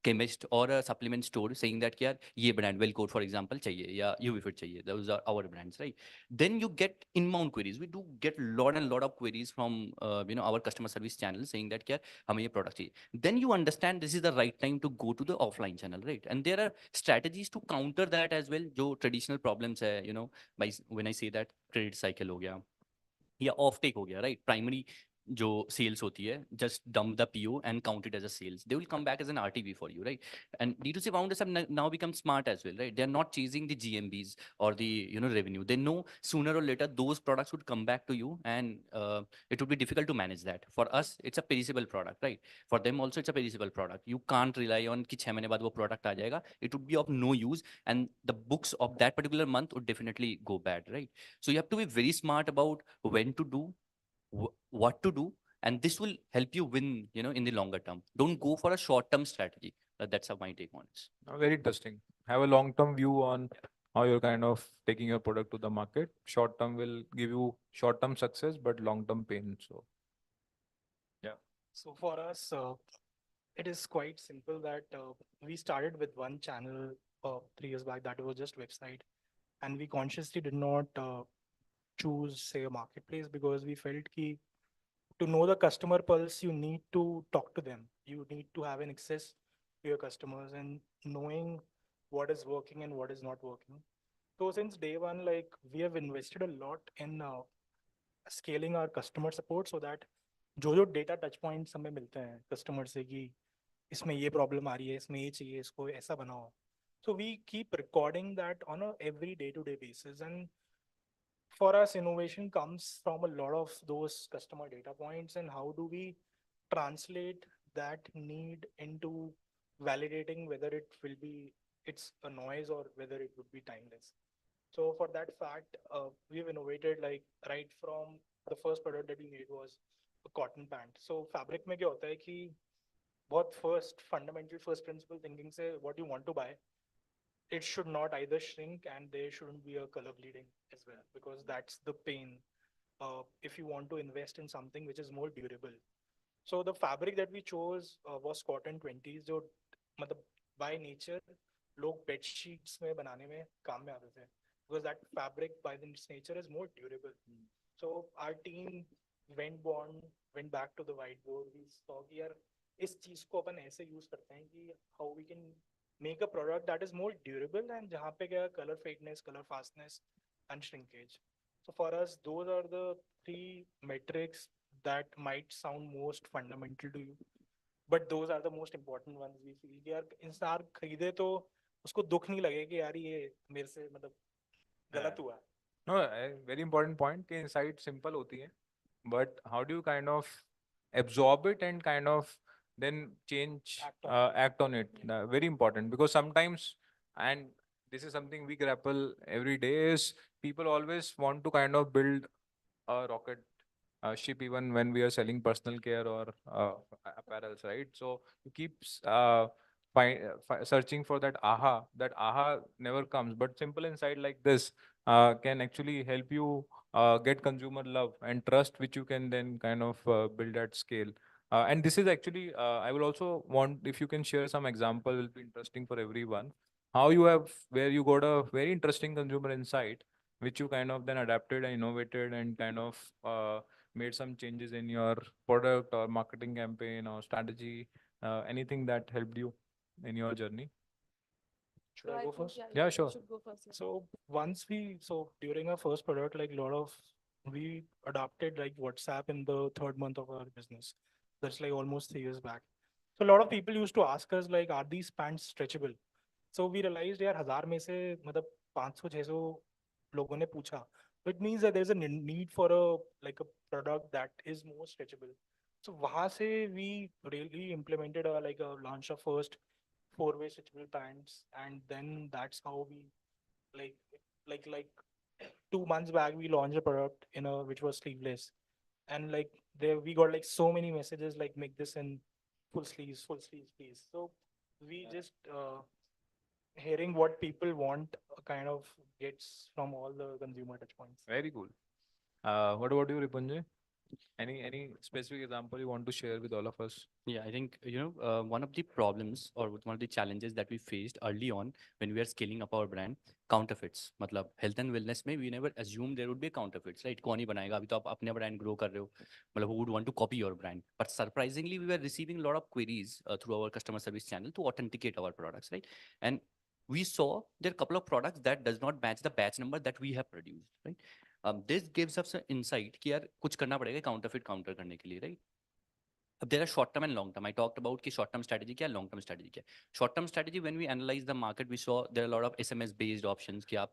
chemist or a supplement store saying that यार ये brand well code for example चाहिए या UV fit चाहिए those are our brands right then you get inbound queries we do get lot and lot of queries from our customer service channel saying that यार हमें ये product चाहिए then you understand this is the right time to go to the offline channel right and there are strategies to counter that as well जो traditional problems है by when I say that credit cycle हो गया या of take हो गया right primary जो sales होती है just dump the PO and count it as a sales they will come back as an RTV for you right and D2C founders have now become smart as well right they are not chasing the GMBs or the revenue they know sooner or later those products would come back to you and it would be difficult to manage that for us it's a perishable product right for them also it's a perishable product you can't rely on कि 6 महीने बाद वो product आ जाएगा it would be of no use and the books of that particular month would definitely go bad right so you have to be very smart about when to do what to do and this will help you win in the longer term don't go for a short term strategy that's how my take on it Very interesting. Have a long term view on how you're kind of taking your product to the market. Short term will give you short term success, but long term pain. So, yeah. So for us, it is quite simple that we started with one channel 3 years back that was just website, and we consciously did not choose say a marketplace because we felt ki to know the customer pulse you need to talk to them. You need to have an access to your customers and knowing what is working and what is not working. So since day one, like we have invested a lot in scaling our customer support so that जो data touch points हमें मिलते हैं customer से कि इसमें ये problem आ रही है इसमें ये चाहिए इसको ऐसा बनाओ so we keep recording that on a every day-to-day basis and for us innovation comes from a lot of those customer data points and how do we translate that need into validating whether it will be it's a noise or whether it would be timeless. So for that fact, we've innovated like right from the first product that we made was a cotton pant. So fabric में क्या होता है कि बहुत first principle thinking से what you want to buy, it should not either shrink and there shouldn't be a color bleeding as well because that's the pain if you want to invest in something which is more durable. So the fabric that we chose was cotton 20s जो मतलब by nature लोग bed sheets में बनाने में काम में आते थे because that fabric by its nature is more durable. So our team went back to the whiteboard. We saw कि यार इस चीज को अपन ऐसे यूज करते हैं कि how we can make a product that is more durable and जहाँ पे क्या color fadeness, color fastness and shrinkage. So for us, those are the 3 metrics that might sound most fundamental to you, but those are the most important ones. We feel कि यार इंसान खरीदे तो उसको दुख नहीं लगे कि यार ये मेरे से मतलब गलत हुआ. No, a very important point. कि insight simple होती है, but how do you kind of absorb it and kind of then change, act on it? Very important because sometimes, and this is something we grapple every day, is people always want to kind of build a rocket ship even when we are selling personal care or apparels, right? So you keep searching for that aha never comes, but simple insight like this can actually help you get consumer love and trust, which you can then kind of build at scale. And this is actually, I will also want, if you can share some example, will be interesting for everyone. How you have, where you got a very interesting consumer insight, which you kind of then adapted and innovated and kind of made some changes in your product or marketing campaign or strategy, anything that helped you in your journey? Should So I go think, first? Yeah, you sure. should go first. Yeah. So during our first product, like a lot of, we adopted like WhatsApp in the third month of our business. That's like almost 3 years back. So a lot of people used to ask us like, are these pants stretchable? So we realized यार 1000 में से मतलब 500-600 लोगों ने पूछा. So it means that there's a need for a product that is more stretchable. So वहाँ से we really implemented a launch of first 4-way stretchable pants, and then that's how we like like 2 months back we launched a product which was sleeveless, and like there we got like so many messages like make this in full sleeves please. So we just hearing what people want kind of gets from all the consumer touch points. Very cool. What about you, Ripunjay? Any specific example you want to share with all of us? Yeah, I think, one of the problems or one of the challenges that we faced early on when we are scaling up our brand, counterfeits. मतलब health and wellness में we never assumed there would be counterfeits, right? कौन ही बनाएगा, अभी तो आप अपने brand grow कर रहे हो, मतलब who would want to copy your brand. But surprisingly, we were receiving a lot of queries through our customer service channel to authenticate our products, right? And we saw there are a couple of products that does not match the batch number that we have produced, right? This gives us an insight कि यार कुछ करना पड़ेगा counterfeit counter करने के लिए, right? There are short term and long term. I talked about ki short term strategy kya, long term strategy kya. Short term strategy, when we analyze the market, we saw there are a lot of SMS based options ki aap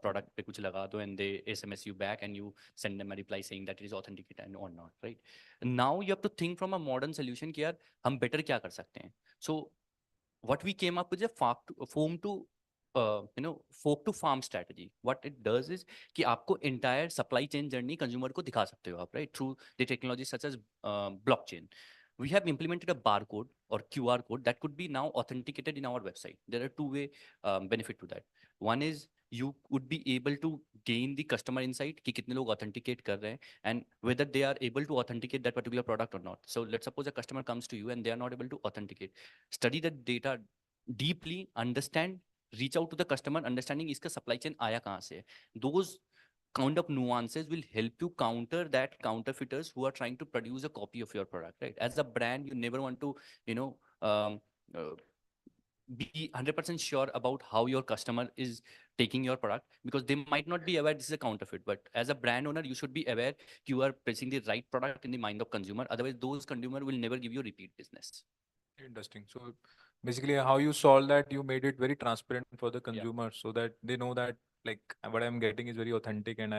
product pe kuch laga do and they SMS you back and you send them a reply saying that it is authenticate and or not, right? Now you have to think from a modern solution ki yaar hum better kya kar sakte hain. So what we came up with is a folk to farm strategy. What it does is कि आपको entire supply chain journey consumer को दिखा सकते हो आप, right, through the technology such as blockchain. We have implemented a barcode or QR code that could be now authenticated in our website. There are two-way benefit to that. One is you would be able to gain the customer insight कि कितने लोग authenticate कर रहे हैं and whether they are able to authenticate that particular product or not. So let's suppose a customer comes to you and they are not able to authenticate. Study the data deeply, understand, reach out to the customer, understanding इसका supply chain आया कहाँ से है. Those kind of nuances will help you counter that counterfeiters who are trying to produce a copy of your product, right? As a brand, you never want to, be 100% sure about how your customer is taking your product because they might not be aware this is a counterfeit. But as a brand owner, you should be aware you are placing the right product in the mind of consumer. Otherwise, those consumer will never give you repeat business. Interesting. So basically how you solve that, you made it very transparent for the consumer so that they know that like what I'm getting is very authentic and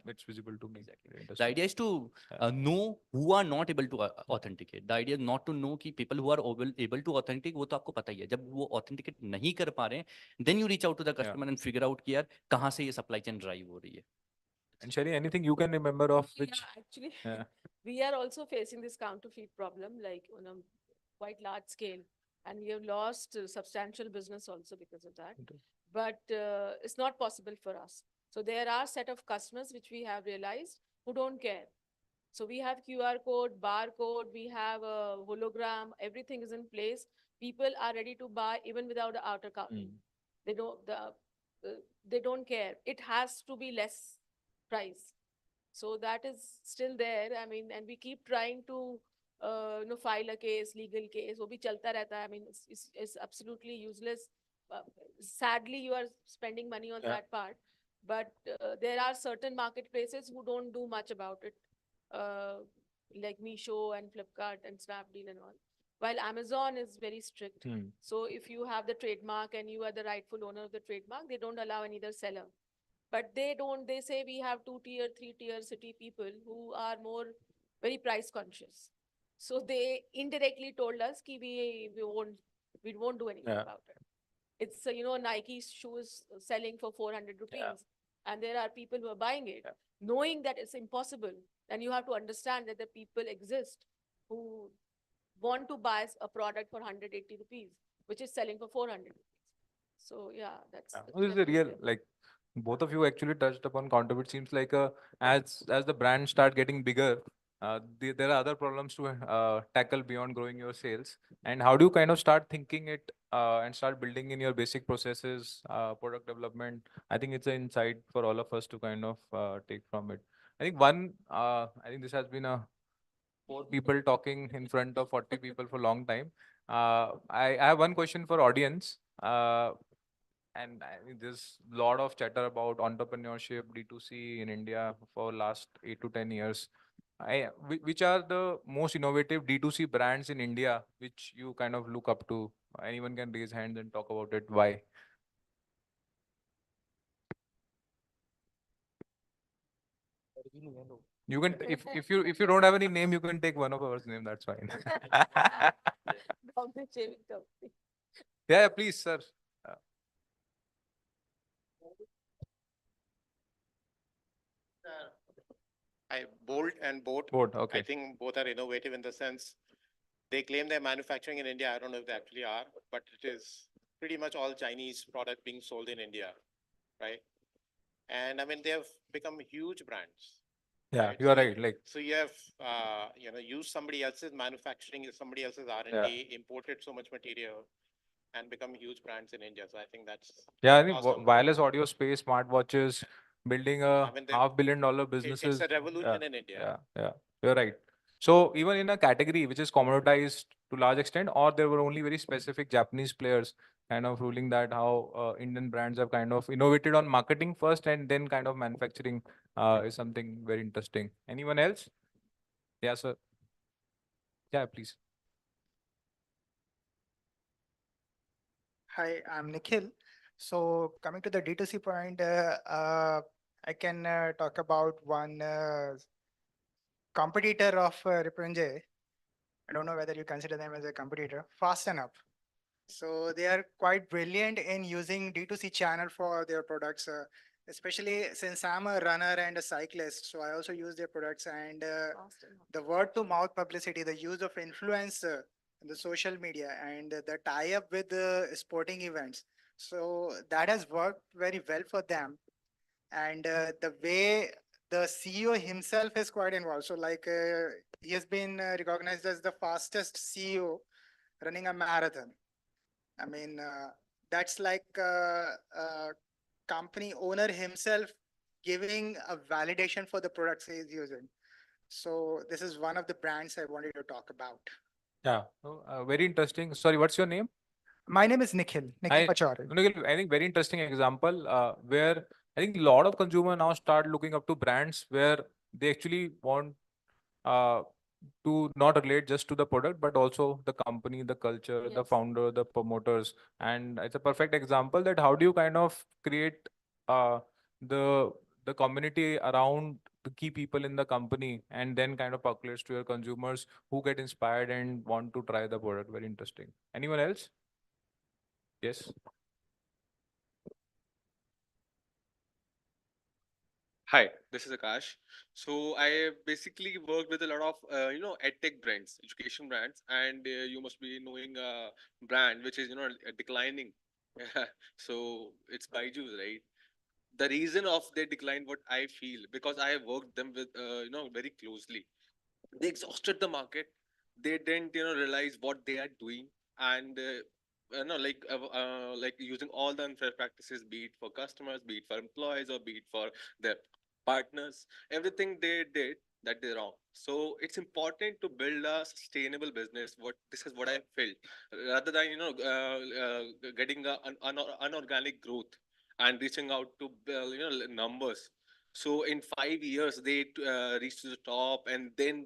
it's visible to me. Exactly. Very The interesting. idea is to know who are not able to authenticate. The idea is not to know कि people who are able to authenticate वो तो आपको पता ही है. जब वो authenticate नहीं कर पा रहे हैं, then you reach out to the customer and figure out कि यार कहाँ से ये supply chain drive हो रही है. And Sherry, anything you can remember of which? Yeah, actually, we are also facing this counterfeit problem, like on a quite large scale, and we have lost substantial business also because of that. But it's not possible for us. So there are set of customers which we have realized who don't care. So we have QR code, barcode, we have a hologram, everything is in place. People are ready to buy even without the outer covering. They don't care. It has to be less price. So that is still there. I mean, and we keep trying to file a case, legal case. वो भी चलता रहता है. I mean, it's absolutely useless. Sadly, you are spending money on that part. But there are certain marketplaces who don't do much about it, like Meesho and Flipkart and Snapdeal and all. While Amazon is very strict. So if you have the trademark and you are the rightful owner of the trademark, they don't allow any other seller. But they say we have 2-tier, 3-tier city people who are more very price conscious. So they indirectly told us ki we won't do anything about it. It's, Nike shoes selling for 400 rupees and there are people who are buying it. Knowing that it's impossible, then you have to understand that the people exist who want to buy a product for 180 rupees, which is selling for 400 rupees. So yeah, that's This is a real, like, both of you actually touched upon Conclave. It seems like as the brand start getting bigger, there are other problems to tackle beyond growing your sales. And how do you kind of start thinking it and start building in your basic processes, product development? I think it's an insight for all of us to kind of take from it. I think I think this has been a 4 people talking in front of 40 people for a long time. I have one question for audience. And I think there's a lot of chatter about entrepreneurship, D2C in India for last 8 to 10 years. Which are the most innovative D2C brands in India which you kind of look up to? Anyone can raise hands and talk about it. Why? You can, if you don't have any name, you can take one of ours name. That's fine. Dr. Shaving Company. Yeah, please, sir. Bolt and Boat. Board. I Okay. think both are innovative in the sense they claim they're manufacturing in India. I don't know if they actually are, but it is pretty much all Chinese product being sold in India, right? And I mean, they have become huge brands. Yeah, Right, you are so right. Like, So you have, used somebody else's manufacturing, somebody else's R&D, imported so much material and become huge brands in India. So I think that's yeah, I think awesome. wireless audio space, smartwatches, building a I mean, they're- $500 million It's businesses. a revolution in India. Yeah, you're right. So even in a category which is commoditized to large extent, or there were only very specific Japanese players kind of ruling that, how Indian brands have kind of innovated on marketing first and then kind of manufacturing is something very interesting. Anyone else? Yeah, sir. Yeah, please. Hi, I'm Nikhil. So coming to the D2C point, I can talk about one competitor of Ripunjay. I don't know whether you consider them as a competitor, Fasten Up. So they are quite brilliant in using D2C channel for their products, especially since I'm a runner and a cyclist. So I also use their products, and the word to mouth publicity, the use of influencer in the social media, and the tie up with the sporting events. So that has worked very well for them. And the way the CEO himself is quite involved. So like he has been recognized as the fastest CEO running a marathon. I mean, that's like company owner himself giving a validation for the products he is using. So this is one of the brands I wanted to talk about. Yeah, very interesting. Sorry, what's your name? My name is Nikhil Pachori. Nikhil, I think very interesting example where I think a lot of consumer now start looking up to brands where they actually want uh, to not relate just to the product, but also the company, the culture, the Yes. founder, the promoters. And it's a perfect example that how do you kind of create uh, the the community around the key people in the company and then kind of percolates to your consumers who get inspired and want to try the product. Very interesting. Anyone else? Yes. Hi, this is Akash. So I basically worked with a lot of edtech brands, education brands, and you must be knowing a brand which is declining. So it's Byju's, right? The reason of their decline, what I feel, because I have worked them with very closely. They exhausted the market. They didn't realize what they are doing, and like using all the unfair practices, be it for customers, be it for employees, or be it for their partners, everything they did that they wrong. So it's important to build a sustainable business. What this is what I felt, rather than getting unorganic growth and reaching out to numbers. So in 5 years, they reached to the top and then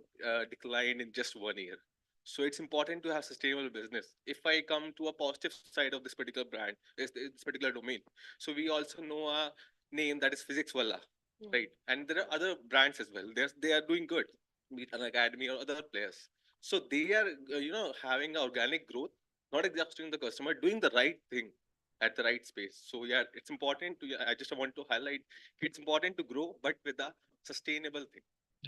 declined in just 1 year. So it's important to have sustainable business. If I come to a positive side of this particular brand, this particular domain, so we also know a name that is Physics Walla, right? And there are other brands as well. They are doing good, be it an academy or other players. So they are having organic growth, not exhausting the customer, doing the right thing at the right space. So yeah, it's important to. I just want to highlight it's important to grow, but with a sustainable thing.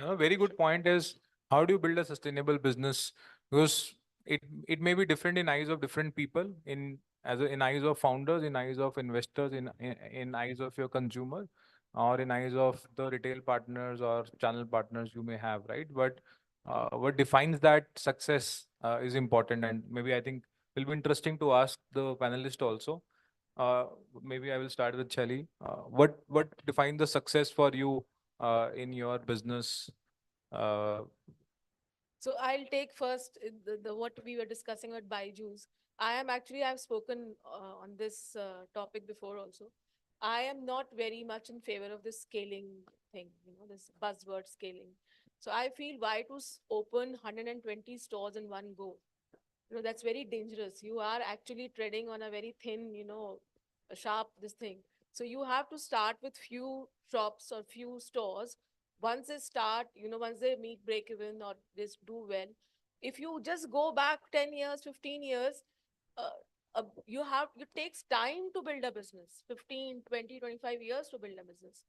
A very good point is how do you build a sustainable business? Because it may be different in eyes of different people, in eyes of founders, in eyes of investors, in eyes of your consumer, or in eyes of the retail partners or channel partners you may have, right? But what defines that success is important, and maybe I think will be interesting to ask the panelist also. Uh, Maybe I will start with Chelly. What defines the success for you in your business? Uh, So I'll take first the what we were discussing about Byju's. I've spoken on this topic before also. I am not very much in favor of this scaling thing, this buzzword scaling. So I feel why to open 120 stores in one go. That's very dangerous. You are actually treading on a very thin, a sharp this thing. So you have to start with few shops or few stores. Once they start, once they meet break even or just do well, if you just go back 10 years, 15 years, uh, it takes time to build a business, 15, 20, 25 years to build a business.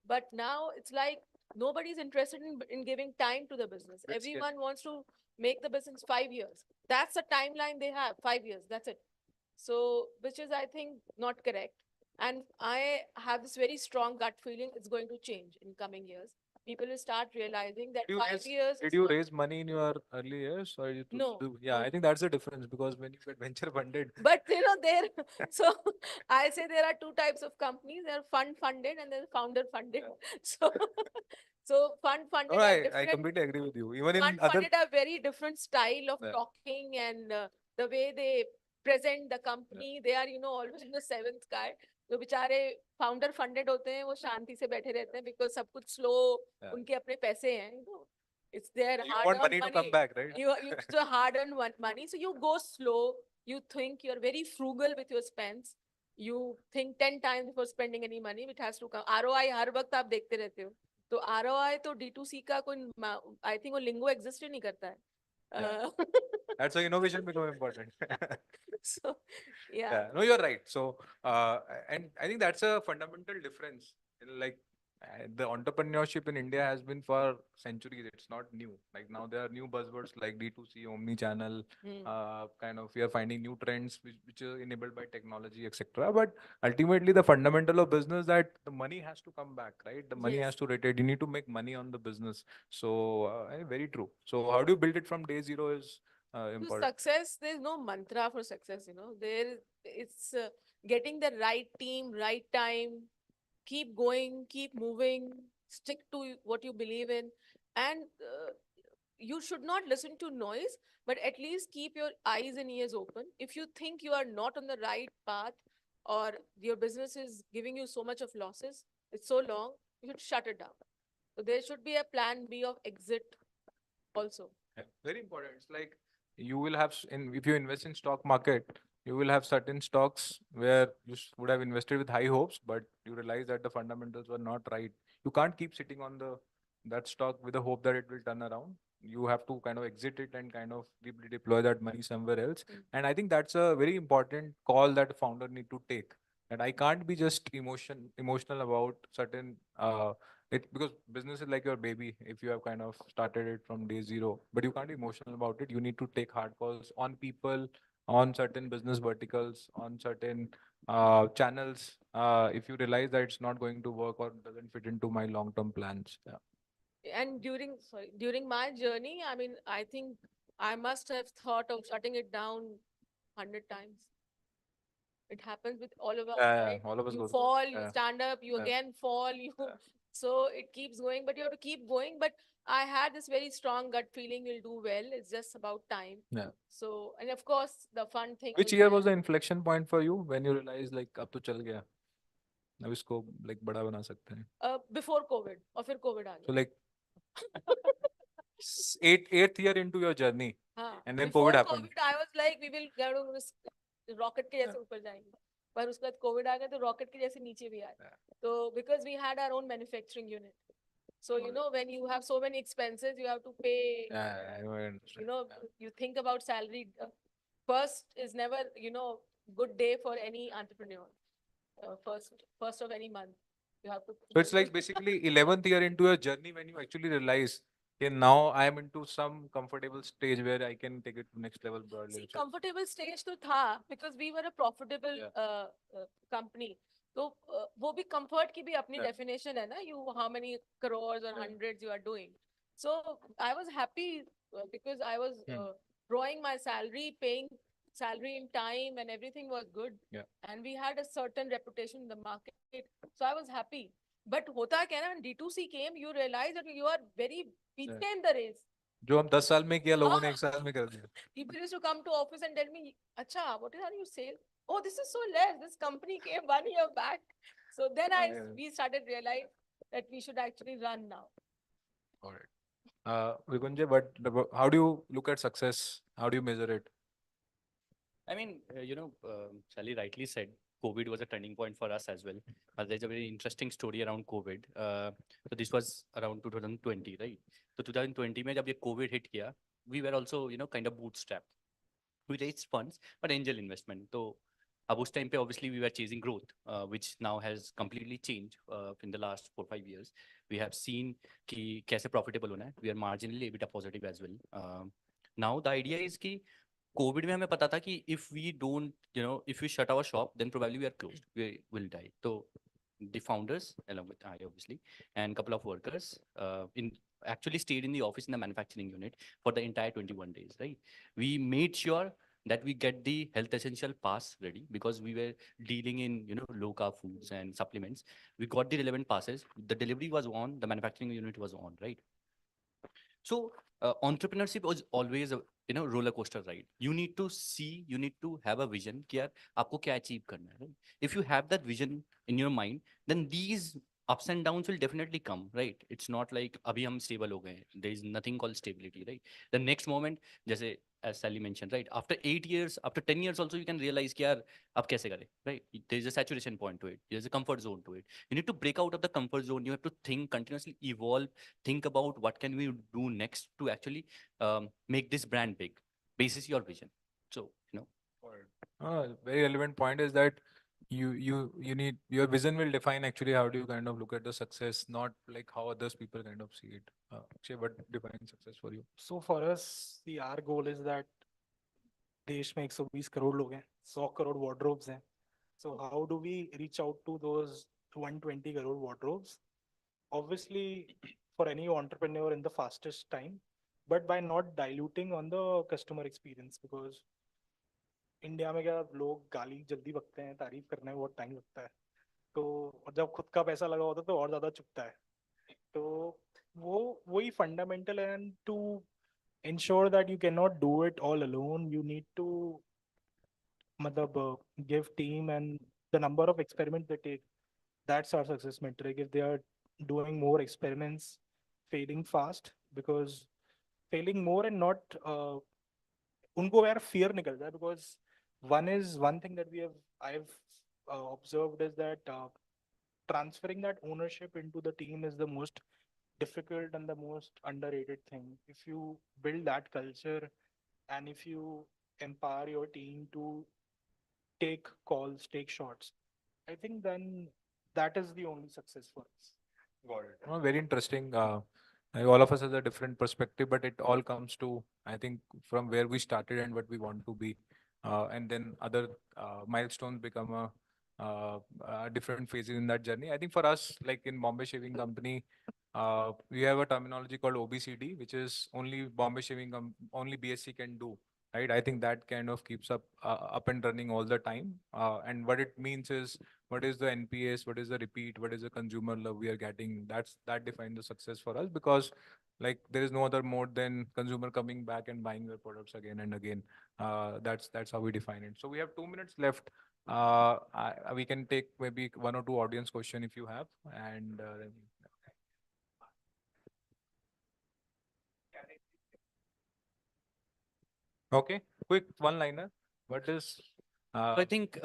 But now it's like nobody's interested in giving time to the business. Everyone wants to make the business 5 years. That's the timeline they have, 5 years. That's it. So, which is, I think, not correct. And I have this very strong gut feeling it's going to change in coming years. People will start realizing that 5 years. Did you raise money in your early years, or you No, yeah, no. I think that's the difference, because when you get venture funded. But there, so I say there are two types of companies. There are fund funded and then founder funded. So, so fund funded No, are I different. completely agree with you. Even in Fund other, funded are very different style of Yeah. talking and the way they present the company. They are, always in the seventh sky. जो बेचारे founder funded होते हैं वो शांति से बैठे रहते हैं because सब कुछ स्लो Yeah. उनके अपने पैसे हैं it's their you hard want earned money to come back, right? you so hard earned money, so you go slow. You think you're very frugal with your spends. You think 10 times before spending any money. It has to come. ROI हर वक्त आप देखते रहते हो. तो ROI तो D2C का कोई I think वो lingo exist ही नहीं करता है. That's why innovation become important. So, yeah. Yeah, no, you're right. So, and I think that's a fundamental difference. Like the entrepreneurship in India has been for centuries. It's not new. Like now there are new buzzwords like D2C, omni-channel. Kind of we are finding new trends which are enabled by technology, etc. But ultimately, the fundamental of business that the money has to come back, right? The money has Yes. to rotate. You need to make money on the business. So, very true. So, how do you build it from day zero is So important. success, there's no mantra for success, it's getting the right team, right time, keep going, keep moving, stick to what you believe in. And you should not listen to noise, but at least keep your eyes and ears open. If you think you are not on the right path or your business is giving you so much of losses, it's so long, you should shut it down. So there should be a plan B of exit also. Yeah, very important. It's like you will have if you invest in stock market, you will have certain stocks where you would have invested with high hopes, but you realize that the fundamentals were not right. You can't keep sitting on that stock with the hope that it will turn around. You have to kind of exit it and kind of deploy that money somewhere else. And I think that's a very important call that a founder need to take. And I can't be just emotional about certain because business is like your baby. If you have kind of started it from day zero, but you can't be emotional about it. You need to take hard calls on people, on certain business verticals, on certain channels. If you realize that it's not going to work or doesn't fit into my long-term plans. Yeah. And during my journey, I mean, I think I must have thought of shutting it down 100 times. It happens with all of us, right? All of us You go. fall, you stand up, you Yeah. again fall, so it keeps going, but you have to keep going. But I had this very strong gut feeling you'll do well. It's just about time. Yeah. So, and of course, the fun thing. Which year was the inflection point for you when you realized like अब तो चल गया, अब इसको like बड़ा बना सकते हैं? Before COVID, or फिर COVID आ So गया. like eighth year into your journey, and then Before COVID happened. COVID, I was like, we will get on this rocket के जैसे ऊपर जाएंगे. पर उसके बाद COVID आ गया तो rocket के जैसे नीचे भी आए. So because we had our own manufacturing unit. So, when you have so many expenses, you have to pay, I understand. you think about salary. First is never, good day for any entrepreneur. First of any month, you have to. So it's like basically 11th year into your journey when you actually realize Okay, now I am into some comfortable stage where I can take it to next level broadly. See, comfortable stage to tha because we were a profitable company. तो वो भी comfort की भी अपनी Yeah. definition है ना, you how many crores or hundreds you are doing. So I was happy because I was drawing my salary, paying salary in time, and everything was good. Yeah. And we had a certain reputation in the market, so I was happy. But होता क्या है ना, when D2C came, you realize that you are very pीछे in the race. जो हम 10 साल में किया लोगों ने 1 साल में कर दिया. People used to come to office and tell me, "Acha, what are you sale? Oh, this is so less. This company came 1 year back." So then we started realize that we should actually run now. All right. Vikunja, but how do you look at success? How do you measure it? I mean, Sally rightly said, COVID was a turning point for us as well. There's a very interesting story around COVID. So this was around 2020, right? So 2020 में जब ये COVID hit किया, we were also, kind of bootstrapped. We raised funds, but angel investment. So अब उस time पे obviously we were chasing growth, which now has completely changed in the last 4-5 years. We have seen कि कैसे profitable होना है. We are marginally EBITDA positive as well. Now the idea is कि COVID में हमें पता था कि if we don't, if we shut our shop, then probably we are closed. We will die. So the founders, along with I obviously, and couple of workers, actually stayed in the office in the manufacturing unit for the entire 21 days, right? We made sure that we get the health essential pass ready because we were dealing in, low carb foods and supplements. We got the relevant passes. The delivery was on, the manufacturing unit was on, right? So entrepreneurship was always a roller coaster ride. You need to see, you need to have a vision कि यार आपको क्या achieve करना है, right? If you have that vision in your mind, then these ups and downs will definitely come, right? It's not like अभी हम stable हो गए. There is nothing called stability, right? The next moment, जैसे as Sally mentioned, right? After 8 years, after 10 years also, you can realize कि यार अब कैसे करें, right? There is a saturation point to it. There is a comfort zone to it. You need to break out of the comfort zone. You have to think, continuously evolve, think about what can we do next to actually make this brand big. Basis your vision. So, Very relevant point is that you need your vision will define actually how do you kind of look at the success, not like how others people kind of see it. Akshay, what defines success for you? So for us, our goal is that देश में 120 करोड़ लोग हैं, 100 crore wardrobes हैं. So how do we reach out to those 120 crore wardrobes? Obviously, for any entrepreneur in the fastest time, but by not diluting on the customer experience, because India में क्या लोग गाली जल्दी बकते हैं, तारीफ करने में बहुत टाइम लगता है, तो और जब खुद का पैसा लगा होता है तो और ज्यादा चुभता है. तो वही फंडामेंटल है. And to ensure that you cannot do it all alone, you need to give team and the number of experiments they take. That's our success metric. If they are doing more experiments, failing fast, because failing more and not unko where fear nikal jai, because one thing that I've observed is that transferring that ownership into the team is the most difficult and the most underrated thing. If you build that culture and if you empower your team to take calls, take shots, I think then that is the only success for us. Got it. Very interesting. All of us has a different perspective, but it all comes to, I think, from where we started and what we want to be. And then other milestones become a different phases in that journey. I think for us, like in Bombay Shaving Company, we have a terminology called OBCD, which is only Bombay Shaving, only BSC can do. Right, I think that kind of keeps up and running all the time. And what it means is, what is the NPS, what is the repeat, what is the consumer love we are getting. That defines the success for us, because like there is no other mode than consumer coming back and buying your products again and again. That's how we define it. So we have 2 minutes left. We can take maybe 1 or 2 audience question if you have, and okay, quick one-liner. What is? So I think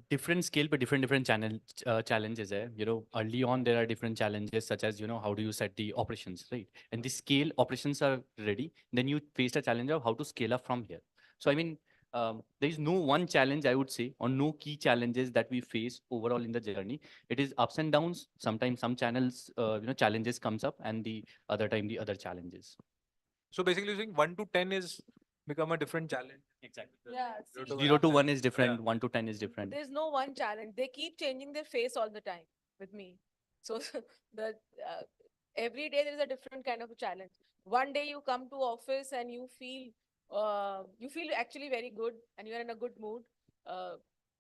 different scale, but different challenges. Early on there are different challenges, such as how do you set the operations, right? And the scale operations are ready. Then you face the challenge of how to scale up from here. So I mean, there is no one challenge, I would say, or no key challenges that we face overall in the journey. It is ups and downs. Sometimes some channels, challenges comes up, and the other time the other challenges. So basically, using 1 to 10 is become a different challenge. Exactly. Yeah, Zero see, to 0 to 1 Yeah. is different. 1 to 10 is different. there's no one challenge. They keep changing their face all the time with me. So the every day there is a different kind of a challenge. One day you come to office and you feel actually very good and you are in a good mood.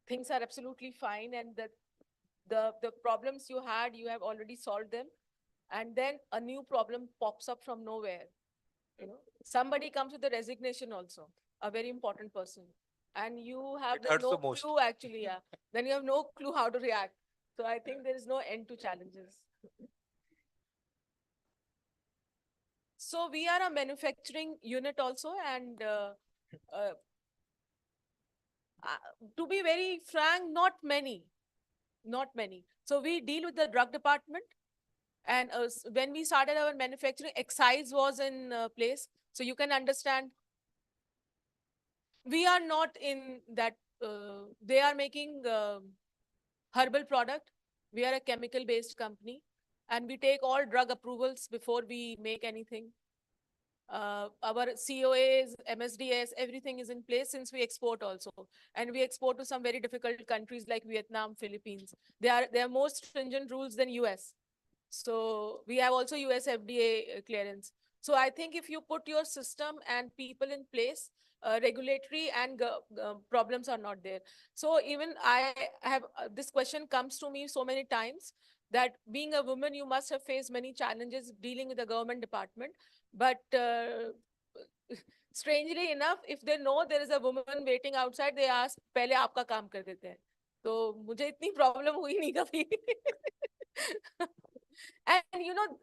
Things are absolutely fine, and the problems you had, you have already solved them, and then a new problem pops up from nowhere. You know, somebody comes with a resignation also, a very important person, and you have It hurts no the most. clue actually. Yeah, then you have no clue how to react. So I think there is no end to challenges. So we are a manufacturing unit also, and uh, to be very frank, not many. So we deal with the drug department, and when we started our manufacturing, excise was in place. So you can understand, we are not in that. They are making herbal product. We are a chemical based company, and we take all drug approvals before we make anything. Our COAs, MSDS, everything is in place since we export also. And we export to some very difficult countries like Vietnam, Philippines. They are more stringent rules than US. So we have also US FDA clearance. So I think if you put your system and people in place, regulatory and problems are not there. So even I have, this question comes to me so many times, that being a woman, you must have faced many challenges dealing with the government department. But strangely enough, if they know there is a woman waiting outside, they ask, "पहले आपका काम कर देते हैं." तो मुझे इतनी problem हुई नहीं कभी. And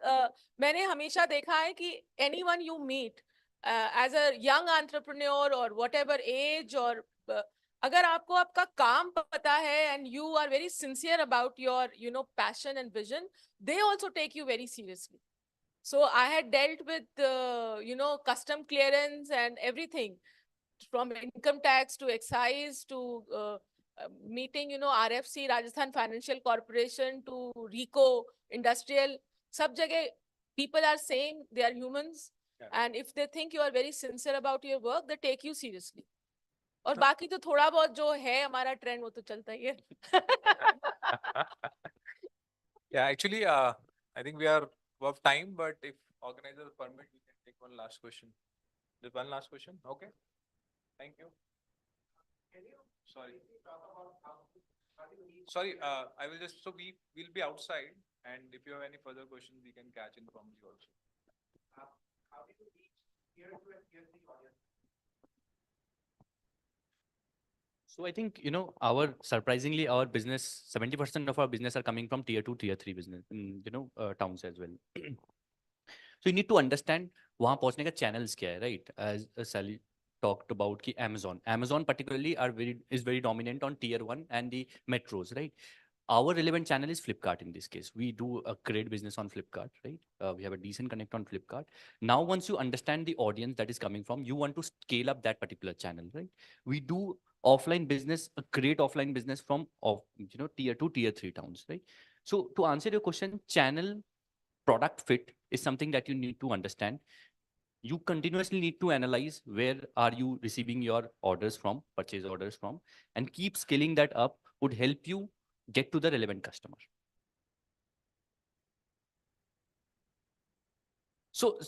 मैंने हमेशा देखा है कि anyone you meet as a young entrepreneur or whatever age, or अगर आपको आपका काम पता है and you are very sincere about your passion and vision, they also take you very seriously. So I had dealt with custom clearance and everything, from income tax to excise to meeting RFC, Rajasthan Financial Corporation, to RICO, industrial, sab jagah people are saying they are humans. Yeah. And if they think you are very sincere about your work, they take you seriously. और बाकी तो थोड़ा बहुत जो है हमारा trend वो तो चलता ही है. Yeah, actually, I think we are above time, but if organizers permit, we can take one last question. There's one last question. Okay. Thank you. Sorry. Sorry, I will just, so we will be outside, and if you have any further questions, we can catch informally also. How do you reach tier 2 and tier 3 audience? So I think, our surprisingly, our business, 70% of our business are coming from tier 2, tier 3 business, towns as well. So you need to understand वहाँ पहुँचने का channels क्या है, right? As Sally talked about कि Amazon particularly is very dominant on tier 1 and the metros, right? Our relevant channel is Flipkart in this case. We do a great business on Flipkart, right? We have a decent connect on Flipkart. Now, once you understand the audience that is coming from, you want to scale up that particular channel, right? We do offline business, a great offline business from tier 2, tier 3 towns, right? So to answer your question, channel product fit is something that you need to understand. You continuously need to analyze where are you receiving your orders from, purchase orders from, and keep scaling that up would help you get to the relevant customer. So,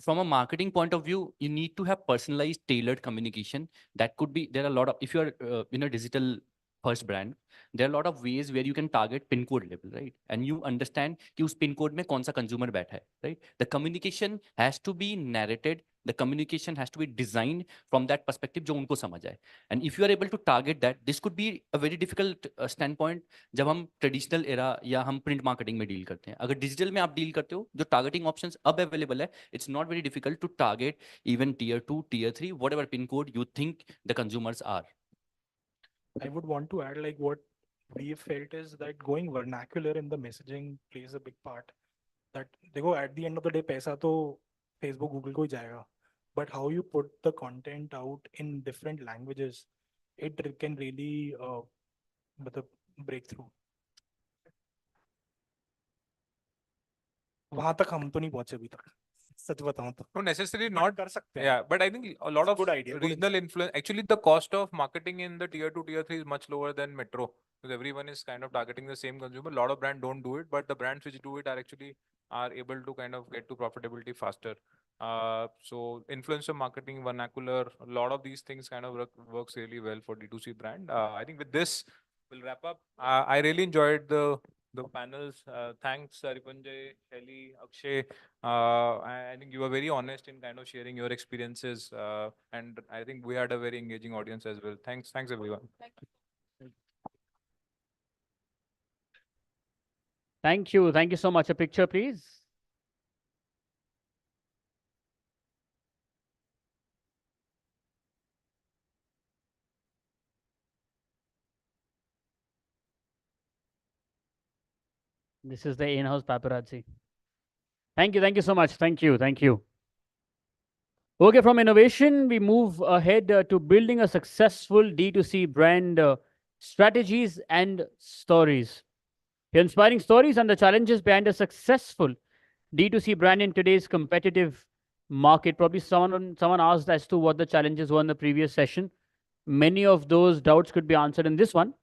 from a marketing point of view, you need to have personalized, tailored communication. That could be, there are a lot of, if you're in a digital first brand, there are a lot of ways where you can target pin code level, right? And you understand कि उस pin code में कौन सा consumer बैठा है, right? The communication has to be narrated. The communication has to be designed from that perspective जो उनको समझ आए. And if you are able to target that, this could be a very difficult standpoint जब हम traditional era या हम print marketing में deal करते हैं. अगर digital में आप deal करते हो, जो targeting options अब available है, it's not very difficult to target even tier 2, tier 3, whatever pin code you think the consumers are. I would want to add, like, what we felt is that going vernacular in the messaging plays a big part. That देखो, at the end of the day, पैसा तो Facebook, Google को ही जाएगा. but how you put the content out in different languages, can really break through. वहां तक हम तो नहीं पहुंचे अभी तक, सच बताऊं तो। No, necessarily But not. कर सकते हैं। Yeah, but I think a lot It's a of good idea, good regional influence. Actually, the cost of marketing in the tier 2, tier 3 is much lower than metro because everyone is kind of targeting the same consumer. A lot of brands don't do it, but the brands which do it are actually are able to kind of get to profitability faster. So influencer marketing, vernacular, a lot of these things kind of works really well for D2C brand. I think with this, we'll wrap up. I really enjoyed the panels. Thanks, Ripunjay, Shelly, Akshay. I think you were very honest in kind of sharing your experiences, and I think we had a very engaging audience as well. Thanks, everyone. Thank you. Thank you so much. A picture, please. This is the in-house paparazzi. Thank you. Thank you so much. Thank you. Thank you. Okay, from innovation, we move ahead to building a successful D2C brand strategies and stories. Inspiring stories and the challenges behind a successful D2C brand in today's competitive market. Probably someone asked as to what the challenges were in the previous session. Many of those doubts could be answered in this one.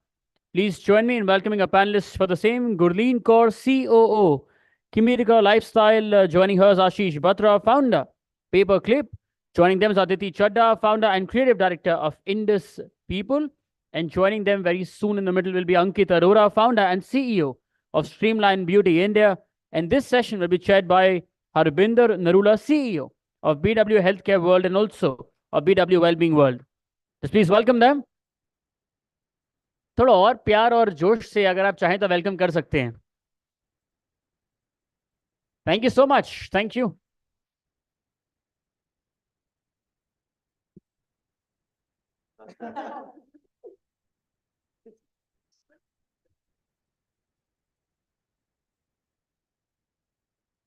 Please join me in welcoming our panelists for the same. Gurleen Kaur, COO, Kimirica Lifestyle. Joining her is Ashish Batra, founder, Paperclip. Joining them is Aditi Chadda, founder and creative director of Indus People. And joining them very soon in the middle will be Ankit Arora, founder and CEO of Streamline Beauty India. And this session will be chaired by Harbinder Narula, CEO of BW Healthcare World and also of BW Wellbeing World. Just please welcome them. थोड़ा और प्यार और जोश से अगर आप चाहें तो वेलकम कर सकते हैं. Thank you so much. Thank you.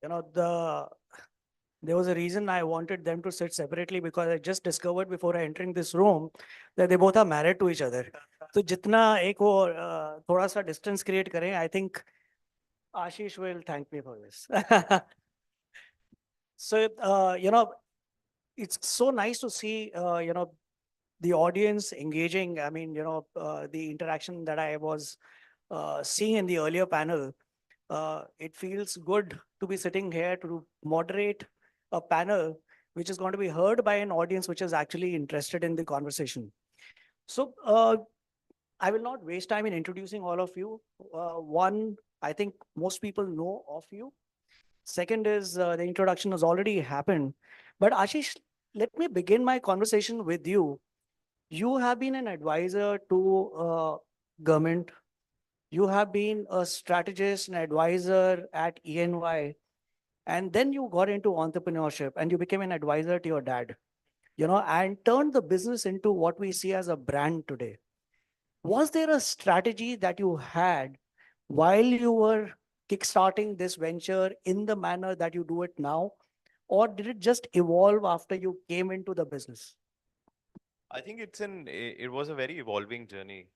You know, there was a reason I wanted them to sit separately because I just discovered before I entering this room that they both are married to each other. So जितना एक वो थोड़ा सा distance create करें, I think Ashish will thank me for this. So you know, it's so nice to see you know, the audience engaging. I mean, you know, the interaction that I was seeing in the earlier panel. It feels good to be sitting here to moderate a panel which is going to be heard by an audience which is actually interested in the conversation. So I will not waste time in introducing all of you. One, I think most people know of you. Second is the introduction has already happened. But Ashish, let me begin my conversation with you. You have been an advisor to government. You have been a strategist and advisor at ENY, and then you got into entrepreneurship and you became an advisor to your dad, you know, and turned the business into what we see as a brand today. Was there a strategy that you had while you were kickstarting this venture in the manner that you do it now, or did it just evolve after you came into the business? I think it was a very evolving journey,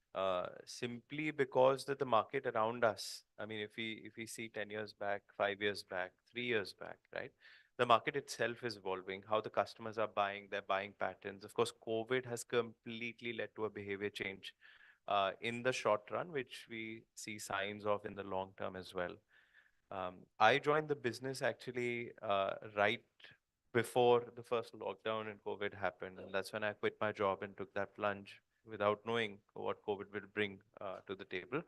simply because that the market around us, I mean, if we see 10 years back, 5 years back, 3 years back, right? The market itself is evolving, how the customers are buying, their buying patterns. Of course, COVID has completely led to a behavior change in the short run, which we see signs of in the long term as well. I joined the business actually right before the first lockdown and COVID happened. And that's when I quit my job and took that plunge without knowing what COVID will bring to the table.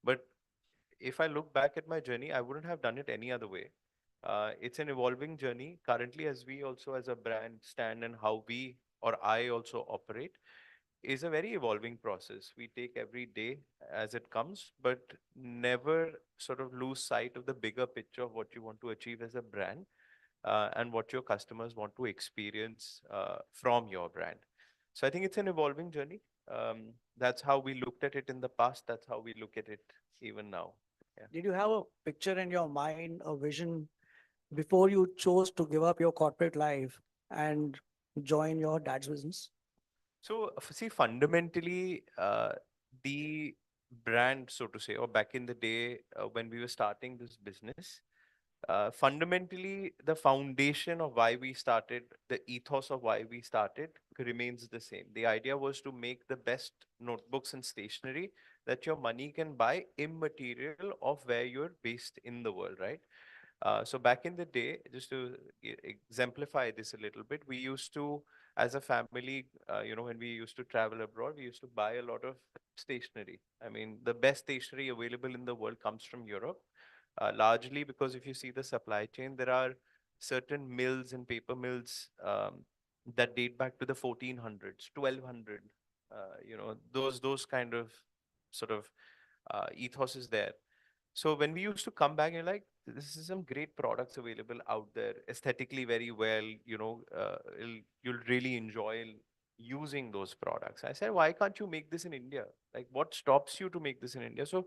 But if I look back at my journey, I wouldn't have done it any other way. It's an evolving journey. Currently, as we also as a brand stand and how we or I also operate is a very evolving process. We take every day as it comes, but never sort of lose sight of the bigger picture of what you want to achieve as a brand. And what your customers want to experience from your brand. So I think it's an evolving journey. That's how we looked at it in the past. That's how we look at it even now. Yeah. Did you have a picture in your mind, a vision, before you chose to give up your corporate life and join your dad's business? So, see, fundamentally, the brand, so to say, or back in the day when we were starting this business, fundamentally, the foundation of why we started, the ethos of why we started remains the same. The idea was to make the best notebooks and stationery that your money can buy immaterial of where you're based in the world, right? So back in the day, just to exemplify this a little bit, we used to, as a family, when we used to travel abroad, we used to buy a lot of stationery. I mean, the best stationery available in the world comes from Europe, largely because if you see the supply chain, there are certain mills and paper mills that date back to the 1400s, 1200. Those kind of sort of ethos is there. So when we used to come back, you're like, this is some great products available out there, aesthetically very well, you'll really enjoy using those products. I said, why can't you make this in India? Like, what stops you to make this in India? So,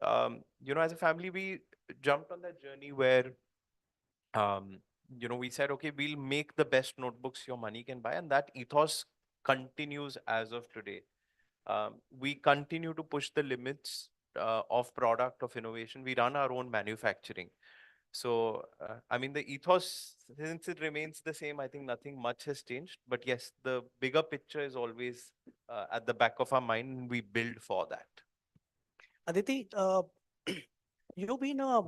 as a family, we jumped on that journey where, we said, okay, we'll make the best notebooks your money can buy. And that ethos continues as of today. We continue to push the limits of product, of innovation. We run our own manufacturing. So, I mean, the ethos, since it remains the same, I think nothing much has changed. But yes, the bigger picture is always at the back of our mind, and we build for that. Aditi, you've been a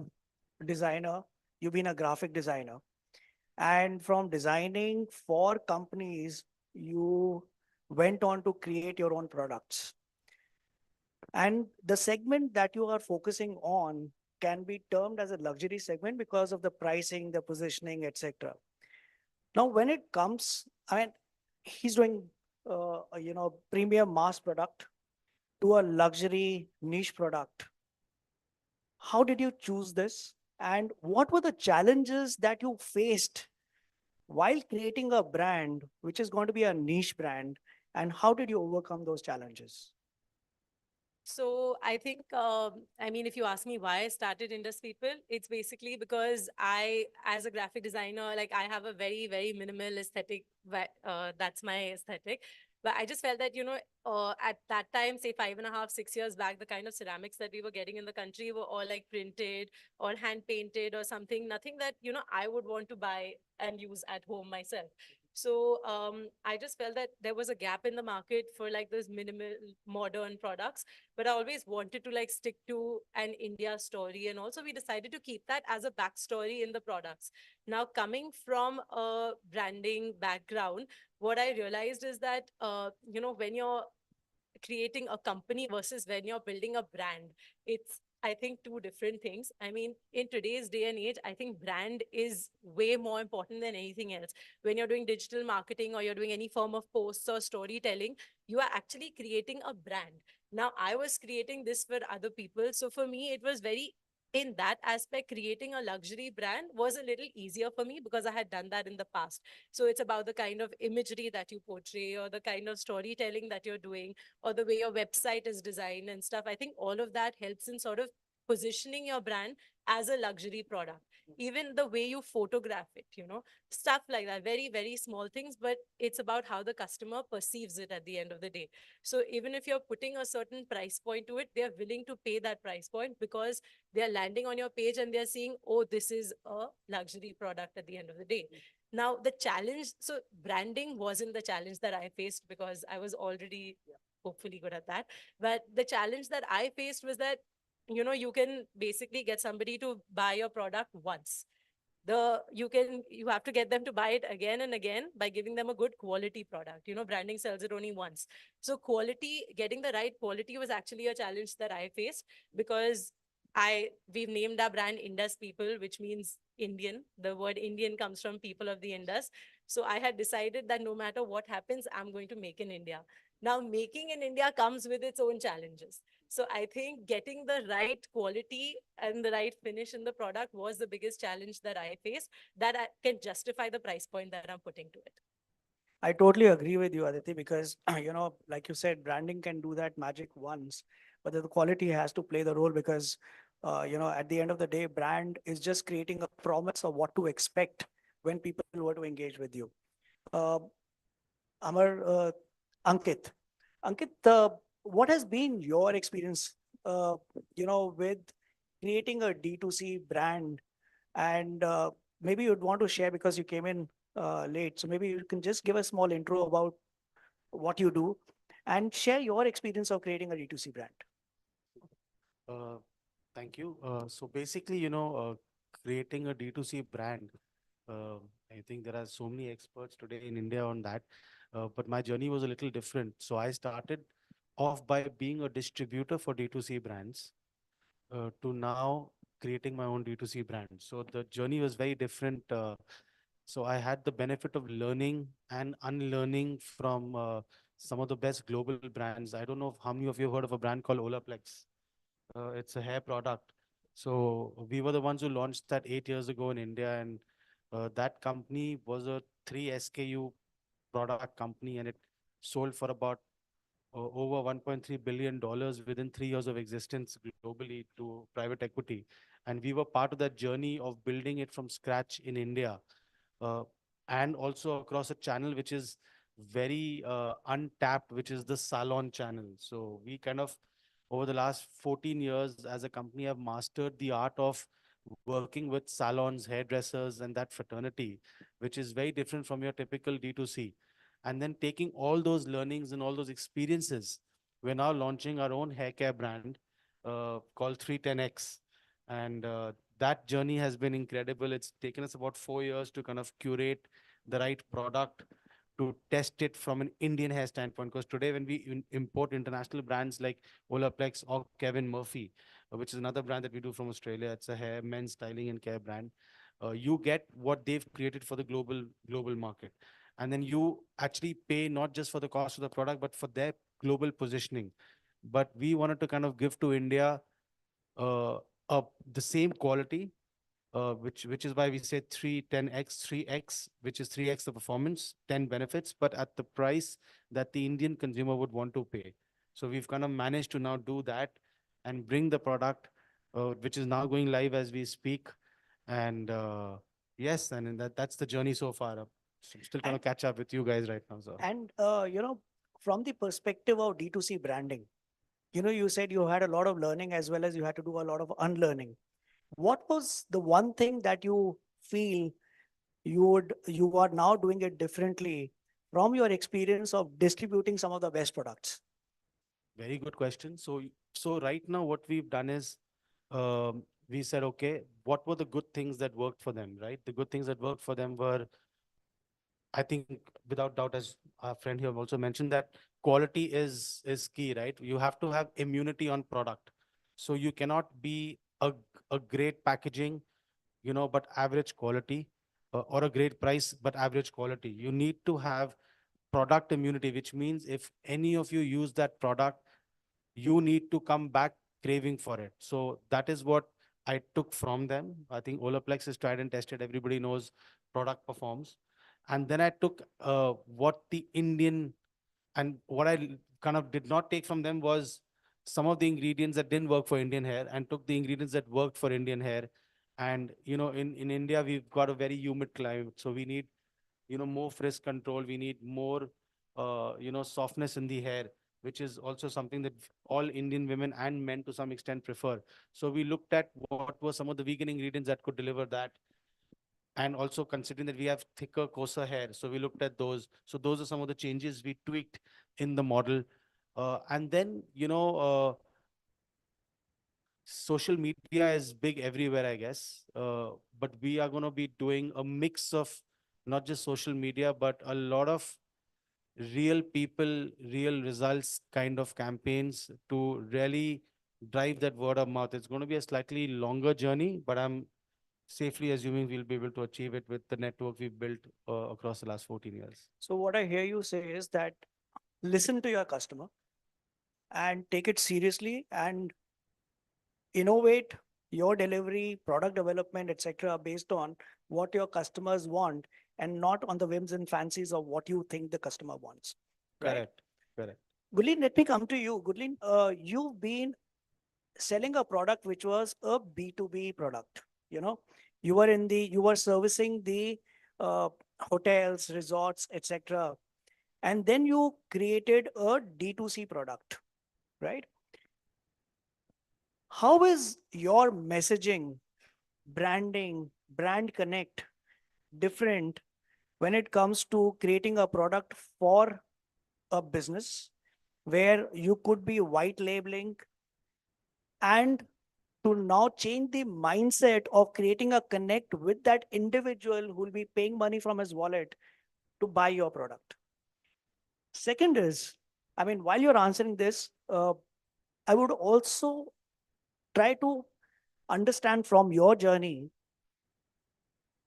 designer, you've been a graphic designer, and from designing for companies, you went on to create your own products. And the segment that you are focusing on can be termed as a luxury segment because of the pricing, the positioning, etc. Now, when it comes, I mean, he's doing, premium mass product to a luxury niche product. How did you choose this? And what were the challenges that you faced while creating a brand, which is going to be a niche brand? And how did you overcome those challenges? So I think, if you ask me why I started Indus People, it's basically because as a graphic designer, like I have a very, very minimal aesthetic. That's my aesthetic. But I just felt that, at that time, say 5.5, 6 years back, the kind of ceramics that we were getting in the country were all like printed or hand painted or something, nothing that, I would want to buy and use at home myself. So I just felt that there was a gap in the market for like those minimal modern products, but I always wanted to like stick to an India story. And also we decided to keep that as a backstory in the products. Now, coming from a branding background, what I realized is that, when you're creating a company versus when you're building a brand, it's, I think, two different things. I mean, in today's day and age, I think brand is way more important than anything else. When you're doing digital marketing or you're doing any form of posts or storytelling, you are actually creating a brand. Now, I was creating this for other people. So for me, it was very, in that aspect, creating a luxury brand was a little easier for me because I had done that in the past. So it's about the kind of imagery that you portray or the kind of storytelling that you're doing or the way your website is designed and stuff. I think all of that helps in sort of positioning your brand as a luxury product. Even the way you photograph it, stuff like that, very, very small things, but it's about how the customer perceives it at the end of the day. So even if you're putting a certain price point to it, they're willing to pay that price point because they're landing on your page and they're seeing, oh, this is a luxury product at the end of the day. Now, the challenge, so branding wasn't the challenge that I faced because I was already hopefully good at that. But the challenge that I faced was that, you can basically get somebody to buy your product once. You have to get them to buy it again and again by giving them a good quality product. Branding sells it only once. So getting the right quality was actually a challenge that I faced because we've named our brand Indus People, which means Indian. The word Indian comes from people of the Indus. So I had decided that no matter what happens, I'm going to make in India. Now, making in India comes with its own challenges. So I think getting the right quality and the right finish in the product was the biggest challenge that I faced, that I can justify the price point that I'm putting to it. I totally agree with you, Aditi, because, like you said, branding can do that magic once, but the quality has to play the role because, at the end of the day, brand is just creating a promise of what to expect when people were to engage with you. Amar, Ankit. Ankit, what has been your experience, with creating a D2C brand? And maybe you'd want to share because you came in late. So maybe you can just give a small intro about what you do and share your experience of creating a D2C brand. Uh, Thank you. So basically, creating a D2C brand, uh, I think there are so many experts today in India on that. But my journey was a little different. So I started off by being a distributor for D2C brands to now creating my own D2C brand. So the journey was very different. So I had the benefit of learning and unlearning from some of the best global brands. I don't know how many of you have heard of a brand called Olaplex. It's a hair product. So we were the ones who launched that 8 years ago in India, and that company was a 3 SKU product company, and it sold for about over $1.3 billion within 3 years of existence globally to private equity. And we were part of that journey of building it from scratch in India, uh, and also across a channel which is very untapped, which is the salon channel. So we kind of, over the last 14 years as a company, have mastered the art of working with salons, hairdressers, and that fraternity, which is very different from your typical D2C. And then taking all those learnings and all those experiences, we're now launching our own hair care brand called 310X. And that journey has been incredible. It's taken us about 4 years to kind of curate the right product, to test it from an Indian hair standpoint. Because today, when we import international brands like Olaplex or Kevin Murphy, which is another brand that we do from Australia, it's a hair, men's styling and care brand. You get what they've created for the global market, and then you actually pay not just for the cost of the product, but for their global positioning. But we wanted to kind of give to India uh, the same quality, which is why we say 310X, 3X, which is 3X the performance, 10 benefits, but at the price that the Indian consumer would want to pay. So we've kind of managed to now do that and bring the product, which is now going live as we speak. And yes, and that's the journey so far. So I'm still trying to catch up with you guys right now. So. And, from the perspective of D2C branding, you said you had a lot of learning as well as you had to do a lot of unlearning. What was the one thing that you feel you are now doing it differently from your experience of distributing some of the best products? Very good question. So right now what we've done is we said, okay, what were the good things that worked for them, right? The good things that worked for them were, I think, without doubt, as our friend here also mentioned, that quality is key, right? You have to have immunity on product. So you cannot be a great packaging, but average quality, or a great price, but average quality. You need to have product immunity, which means if any of you use that product, you need to come back craving for it. So that is what I took from them. I think Olaplex is tried and tested. Everybody knows product performs. And then I took what the Indian, and what I kind of did not take from them was some of the ingredients that didn't work for Indian hair, and took the ingredients that worked for Indian hair. And, in India, we've got a very humid climate. So we need, more frizz control. We need more, softness in the hair, which is also something that all Indian women and men to some extent prefer. So we looked at what were some of the vegan ingredients that could deliver that. And also considering that we have thicker, coarser hair. So we looked at those. So those are some of the changes we tweaked in the model. And then, social media is big everywhere, I guess. But we are going to be doing a mix of not just social media, but a lot of real people, real results kind of campaigns to really drive that word of mouth. It's going to be a slightly longer journey, but I'm safely assuming we'll be able to achieve it with the network we've built across the last 14 years. So what I hear you say is that listen to your customer and take it seriously and innovate your delivery, product development, etc., based on what your customers want and not on the whims and fancies of what you think the customer wants. Right? Correct. Correct. Gurleen, let me come to you. Gurleen, you've been selling a product which was a B2B product. You were servicing the hotels, resorts, etc. And then you created a D2C product, right? How is your messaging, branding, brand connect different when it comes to creating a product for a business where you could be white labeling and to now change the mindset of creating a connect with that individual who will be paying money from his wallet to buy your product? Second is, I mean, while you're answering this, I would also try to understand from your journey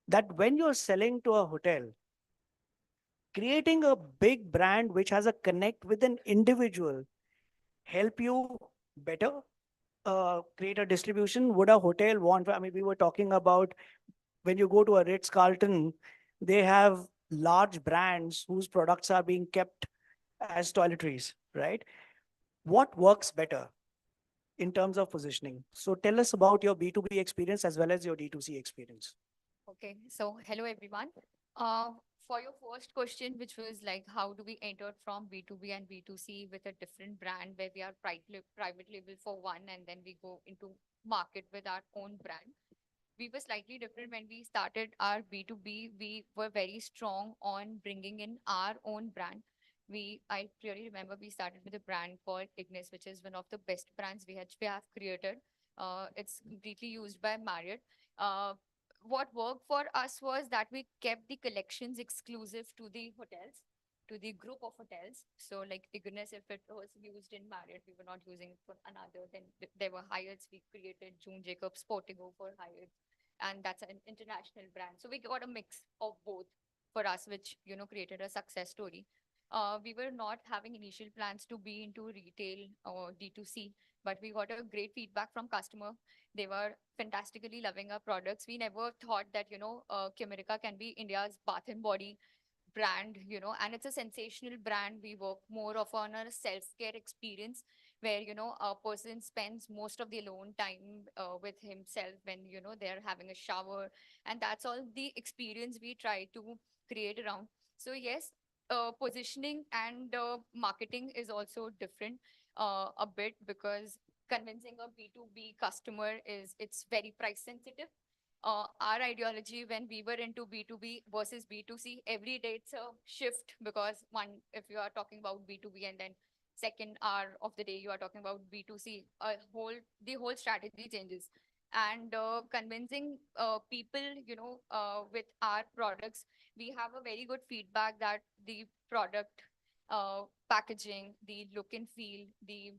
that when you're selling to a hotel, creating a big brand which has a connect with an individual help you better create a distribution? Would a hotel want, I mean, we were talking about when you go to a Ritz-Carlton, they have large brands whose products are being kept as toiletries, right? What works better in terms of positioning? So tell us about your B2B experience as well as your D2C experience. Okay, so hello everyone. Uh, for your first question, which was like, how do we enter from B2B and B2C with a different brand where we are private label for one and then we go into market with our own brand? We were slightly different when we started our B2B. We were very strong on bringing in our own brand. I clearly remember we started with a brand called Ignis, which is one of the best brands we have created. It's completely used by Marriott. What worked for us was that we kept the collections exclusive to the hotels, to the group of hotels. So like Ignis, if it was used in Marriott, we were not using it for another. Then there were Hyatts. We created June Jacobs Portigo for Hyatt, and that's an international brand. So we got a mix of both for us, which created a success story. We were not having initial plans to be into retail or D2C, but we got a great feedback from customer. They were fantastically loving our products. We never thought that, Kimerica can be India's bath and body brand, and it's a sensational brand. We work more of on a self-care experience where, a person spends most of the alone time with himself when, they're having a shower. And that's all the experience we try to create around. So yes, positioning and marketing is also different a bit because convincing a B2B customer it's very price sensitive. Our ideology when we were into B2B versus B2C, every day it's a shift because one, if you are talking about B2B and then second hour of the day you are talking about B2C, the whole strategy changes. And convincing people, with our products, we have a very good feedback that the product packaging, the look and feel, the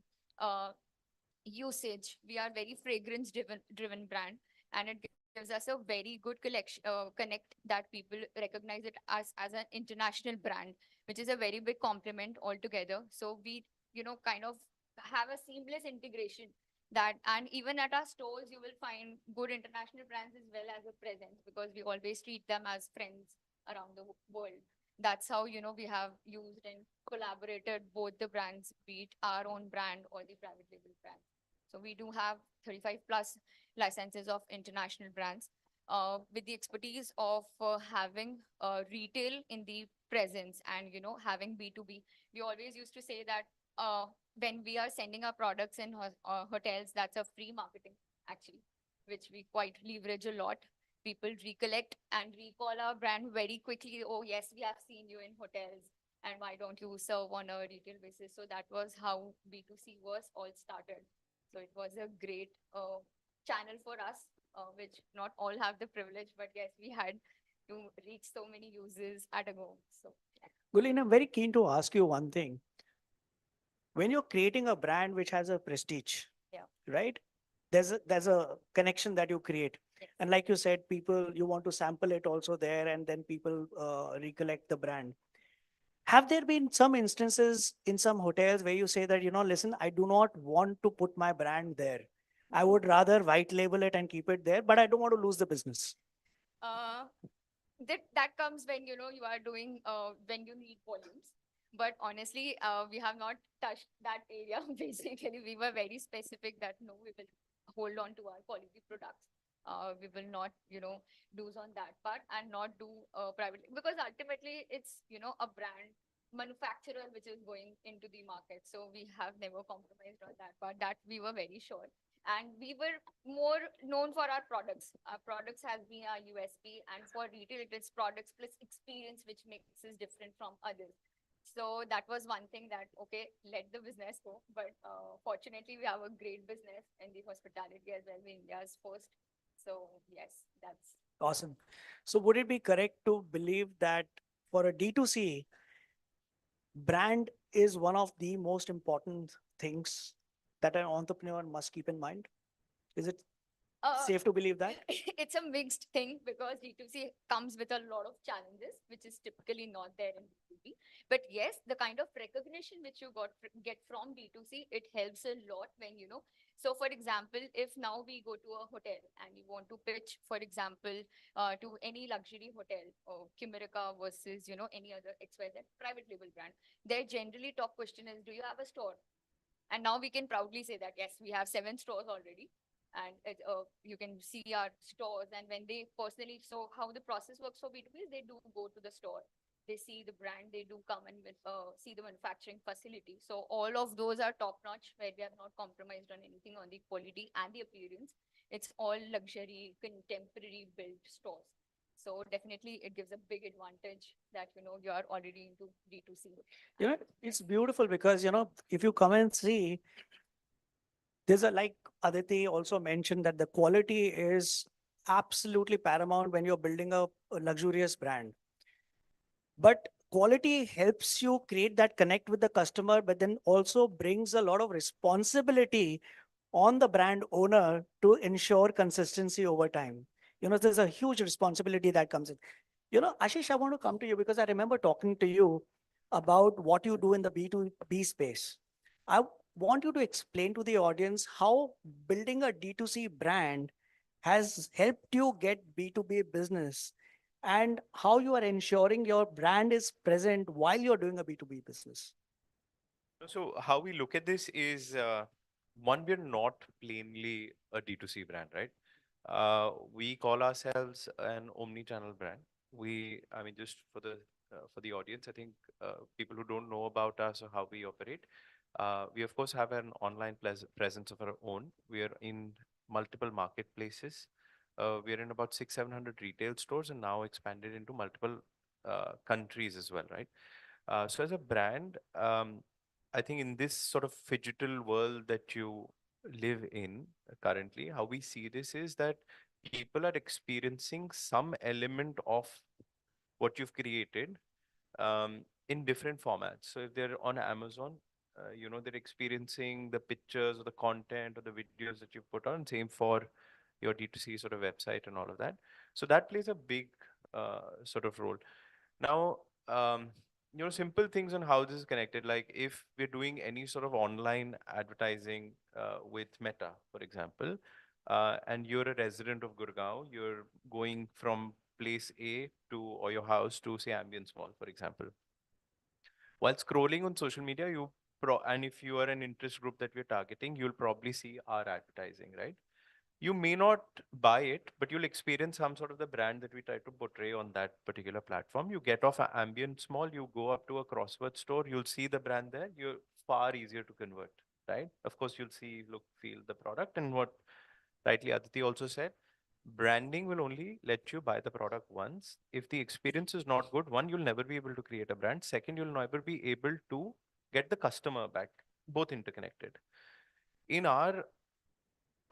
usage, we are very fragrance driven brand, and it gives us a very good collection connect that people recognize it as an international brand, which is a very big compliment altogether. So we kind of have a seamless integration that, and even at our stores you will find good international brands as well as a presence because we always treat them as friends around the world. That's how we have used and collaborated both the brands, be it our own brand or the private label brand. So we do have 35 plus licenses of international brands. With the expertise of having retail in the presence and having B2B, we always used to say that when we are sending our products in hotels, that's a free marketing actually, which we quite leverage a lot. People recollect and recall our brand very quickly. Oh yes, we have seen you in hotels, and why don't you serve on a retail basis? So that was how B2C was all started. So it was a great channel for us, which not all have the privilege, but yes, we had to reach so many users at a go. So Gulin, I'm very keen to ask you one thing. When you're creating a brand which has a prestige, yeah, right? There's a connection that you create. yes. And like you said, people, you want to sample it also there and then people recollect the brand. Have there been some instances in some hotels where you say that, listen, I do not want to put my brand there. I would rather white label it and keep it there, but I don't want to lose the business. That comes when you are doing when you need volumes. But honestly, we have not touched that area. Basically, we were very specific that no, we will hold on to our quality products. We will not, lose on that part and not do private because ultimately it's a brand manufacturer which is going into the market. So we have never compromised on that part. That we were very sure. And we were more known for our products. Our products has been our USP, and for retail, it is products plus experience, which makes us different from others. So that was one thing that, okay, let the business go. But fortunately, we have a great business in the hospitality as well. We're India's first. So yes, that's Awesome. So would it be correct to believe that for a D2C, brand is one of the most important things that an entrepreneur must keep in mind? Is it safe to believe that? it's a mixed thing because D2C comes with a lot of challenges, which is typically not there in B2B. But yes, the kind of recognition which you get from D2C, it helps a lot when, so for example, if now we go to a hotel and we want to pitch, for example, to any luxury hotel or Kimerica versus, any other XYZ private label brand, their generally top question is, do you have a store? And now we can proudly say that, yes, we have 7 stores already. And you can see our stores. And when they personally, so how the process works for B2B is they do go to the store. They see the brand, they do come and see the manufacturing facility. So all of those are top notch, where we have not compromised on anything on the quality and the appearance. It's all luxury, contemporary built stores. So definitely it gives a big advantage that, you are already into D2C. It's beautiful because, if you come and see, there's like Aditi also mentioned that the quality is absolutely paramount when you're building a luxurious brand. But quality helps you create that connect with the customer, but then also brings a lot of responsibility on the brand owner to ensure consistency over time. There's a huge responsibility that comes in. Ashish, I want to come to you because I remember talking to you about what you do in the B2B space. I want you to explain to the audience how building a D2C brand has helped you get B2B business and how you are ensuring your brand is present while you're doing a B2B business. So how we look at this is, one, we're not plainly a D2C brand, right? We call ourselves an omni-channel brand. I mean, just for the audience, I think people who don't know about us or how we operate, we of course have an online presence of our own. We are in multiple marketplaces. We are in about 600-700 retail stores and now expanded into multiple countries as well, right? So as a brand, I think in this sort of phygital world that you live in currently, how we see this is that people are experiencing some element of what you've created in different formats. So if they're on Amazon, they're experiencing the pictures or the content or the videos that you put on. Same for your D2C sort of website and all of that. So that plays a big sort of role. Now, simple things on how this is connected. Like if we're doing any sort of online advertising with Meta, for example, and you're a resident of Gurgaon, you're going from place A or your house to say Ambience Mall, for example. While scrolling on social media, and if you are an interest group that we're targeting, you'll probably see our advertising, right? You may not buy it, but you'll experience some sort of the brand that we try to portray on that particular platform. You get off an Ambience Mall, you go up to a Crossword store, you'll see the brand there. You're far easier to convert, right? Of course, you'll see, look, feel the product. And what rightly Aditi also said, branding will only let you buy the product once. If the experience is not good, one, you'll never be able to create a brand. Second, you'll never be able to get the customer back, both interconnected. In our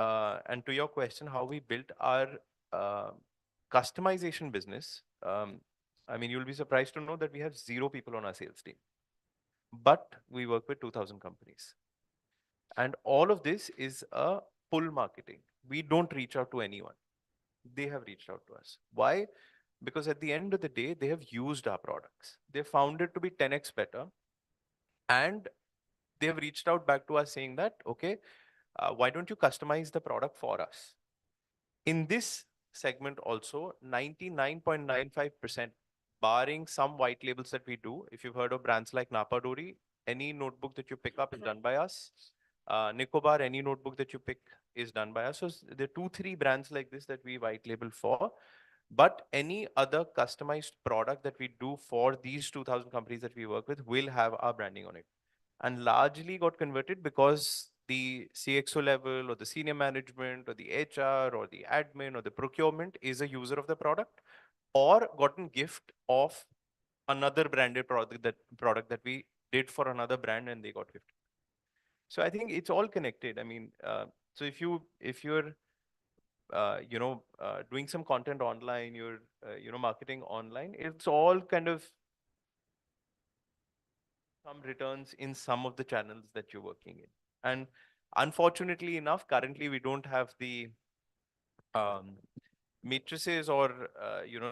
and to your question, how we built our customization business, I mean, you'll be surprised to know that we have 0 people on our sales team, but we work with 2,000 companies. And all of this is a pull marketing. We don't reach out to anyone. They have reached out to us. Why? Because at the end of the day, they have used our products. They found it to be 10x better. And they have reached out back to us saying that, okay, why don't you customize the product for us? In this segment also, 99.95%, barring some white labels that we do, if you've heard of brands like Napa Dori, any notebook that you pick up is done by us. Nicobar, any notebook that you pick is done by us. So there are 2-3 brands like this that we white label for. But any other customized product that we do for these 2000 companies that we work with will have our branding on it. And largely got converted because the CXO level or the senior management or the HR or the admin or the procurement is a user of the product or gotten gift of another branded product that we did for another brand and they got gifted. So I think it's all connected. I mean, so if you're doing some content online, you're marketing online, it's all kind of some returns in some of the channels that you're working in. And unfortunately enough, currently we don't have the matrices or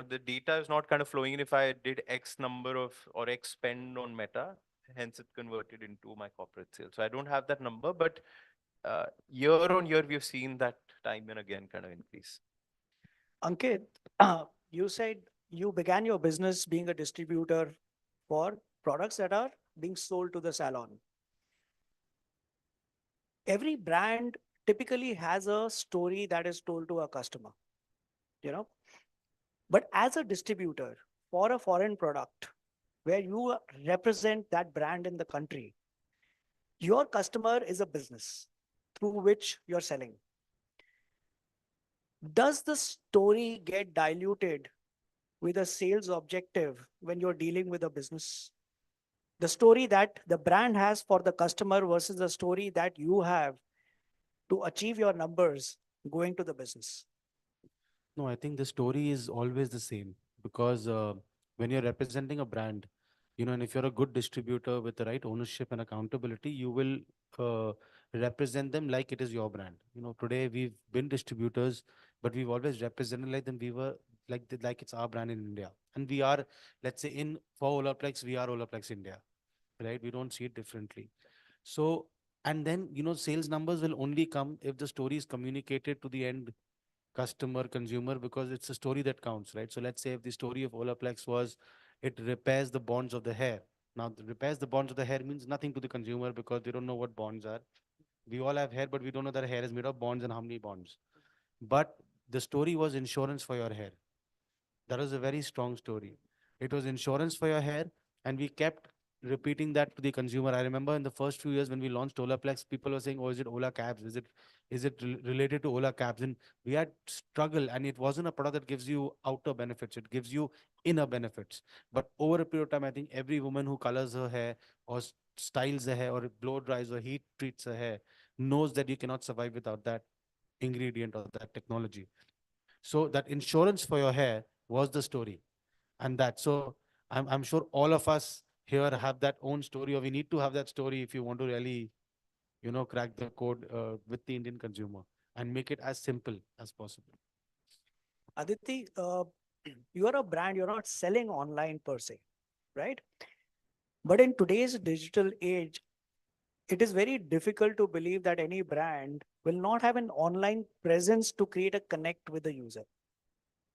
the data is not kind of flowing in. If I did X number of or X spend on Meta, hence it converted into my corporate sales. So I don't have that number, but year on year we've seen that time and again kind of increase. Ankit, you said you began your business being a distributor for products that are being sold to the salon. Every brand typically has a story that is told to a customer, you know. But as a distributor for a foreign product where you represent that brand in the country, your customer is a business through which you're selling. Does the story get diluted with a sales objective when you're dealing with a business? The story that the brand has for the customer versus the story that you have to achieve your numbers going to the business. No, I think the story is always the same because when you're representing a brand, and if you're a good distributor with the right ownership and accountability, you will represent them like it is your brand. Today we've been distributors, but we've always represented like them. We were like it's our brand in India, and we are, let's say, for Olaplex, we are Olaplex India, right? We don't see it differently. So, and then sales numbers will only come if the story is communicated to the end customer, consumer, because it's a story that counts, right? So let's say if the story of Olaplex was it repairs the bonds of the hair. Now, repairs the bonds of the hair means nothing to the consumer because they don't know what bonds are. We all have hair, but we don't know that hair is made of bonds and how many bonds. But the story was insurance for your hair. That was a very strong story. It was insurance for your hair, and we kept repeating that to the consumer. I remember in the first few years when we launched Olaplex, people were saying, "Oh, is it Ola Cabs? Is it related to Ola Cabs?" And we had struggle, and it wasn't a product that gives you outer benefits; it gives you inner benefits. But over a period of time, I think every woman who colors her hair or styles her hair or blow dries or heat treats her hair knows that you cannot survive without that ingredient or that technology. So that insurance for your hair was the story. And that, so I'm sure all of us here have that own story, or we need to have that story if you want to really, crack the code with the Indian consumer and make it as simple as possible. Aditi, you are a brand, you're not selling online per se, right? But in today's digital age, it is very difficult to believe that any brand will not have an online presence to create a connect with the user,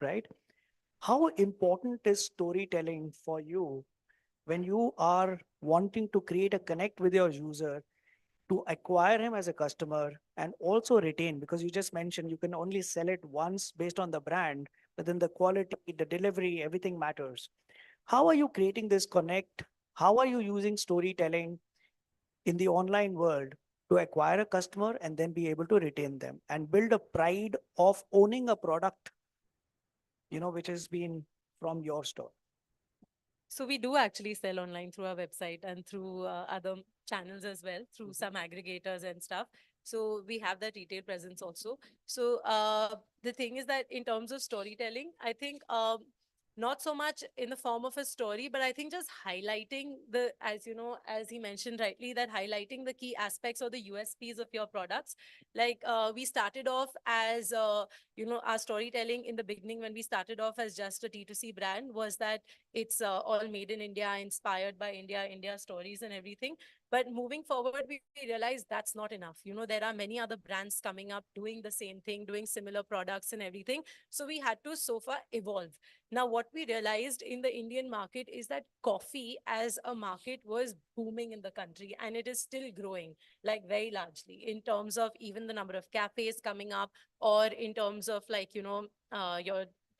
right? How important is storytelling for you when you are wanting to create a connect with your user to acquire him as a customer and also retain? Because you just mentioned you can only sell it once based on the brand, but then the quality, the delivery, everything matters. How are you creating this connect? How are you using storytelling in the online world to acquire a customer and then be able to retain them and build a pride of owning a product, which has been from your store? So we do actually sell online through our website and through other channels as well, through some aggregators and stuff. So we have that retail presence also. So the thing is that in terms of storytelling, I think not so much in the form of a story, but I think just highlighting as you know, as he mentioned rightly, that highlighting the key aspects or the USPs of your products. Like we started off as, our storytelling in the beginning when we started off as just a D2C brand was that it's all made in India, inspired by India stories and everything. But moving forward, we realized that's not enough. There are many other brands coming up doing the same thing, doing similar products and everything. So we had to so far evolve. Now, what we realized in the Indian market is that coffee as a market was booming in the country, and it is still growing, like very largely in terms of even the number of cafes coming up, or in terms of like, your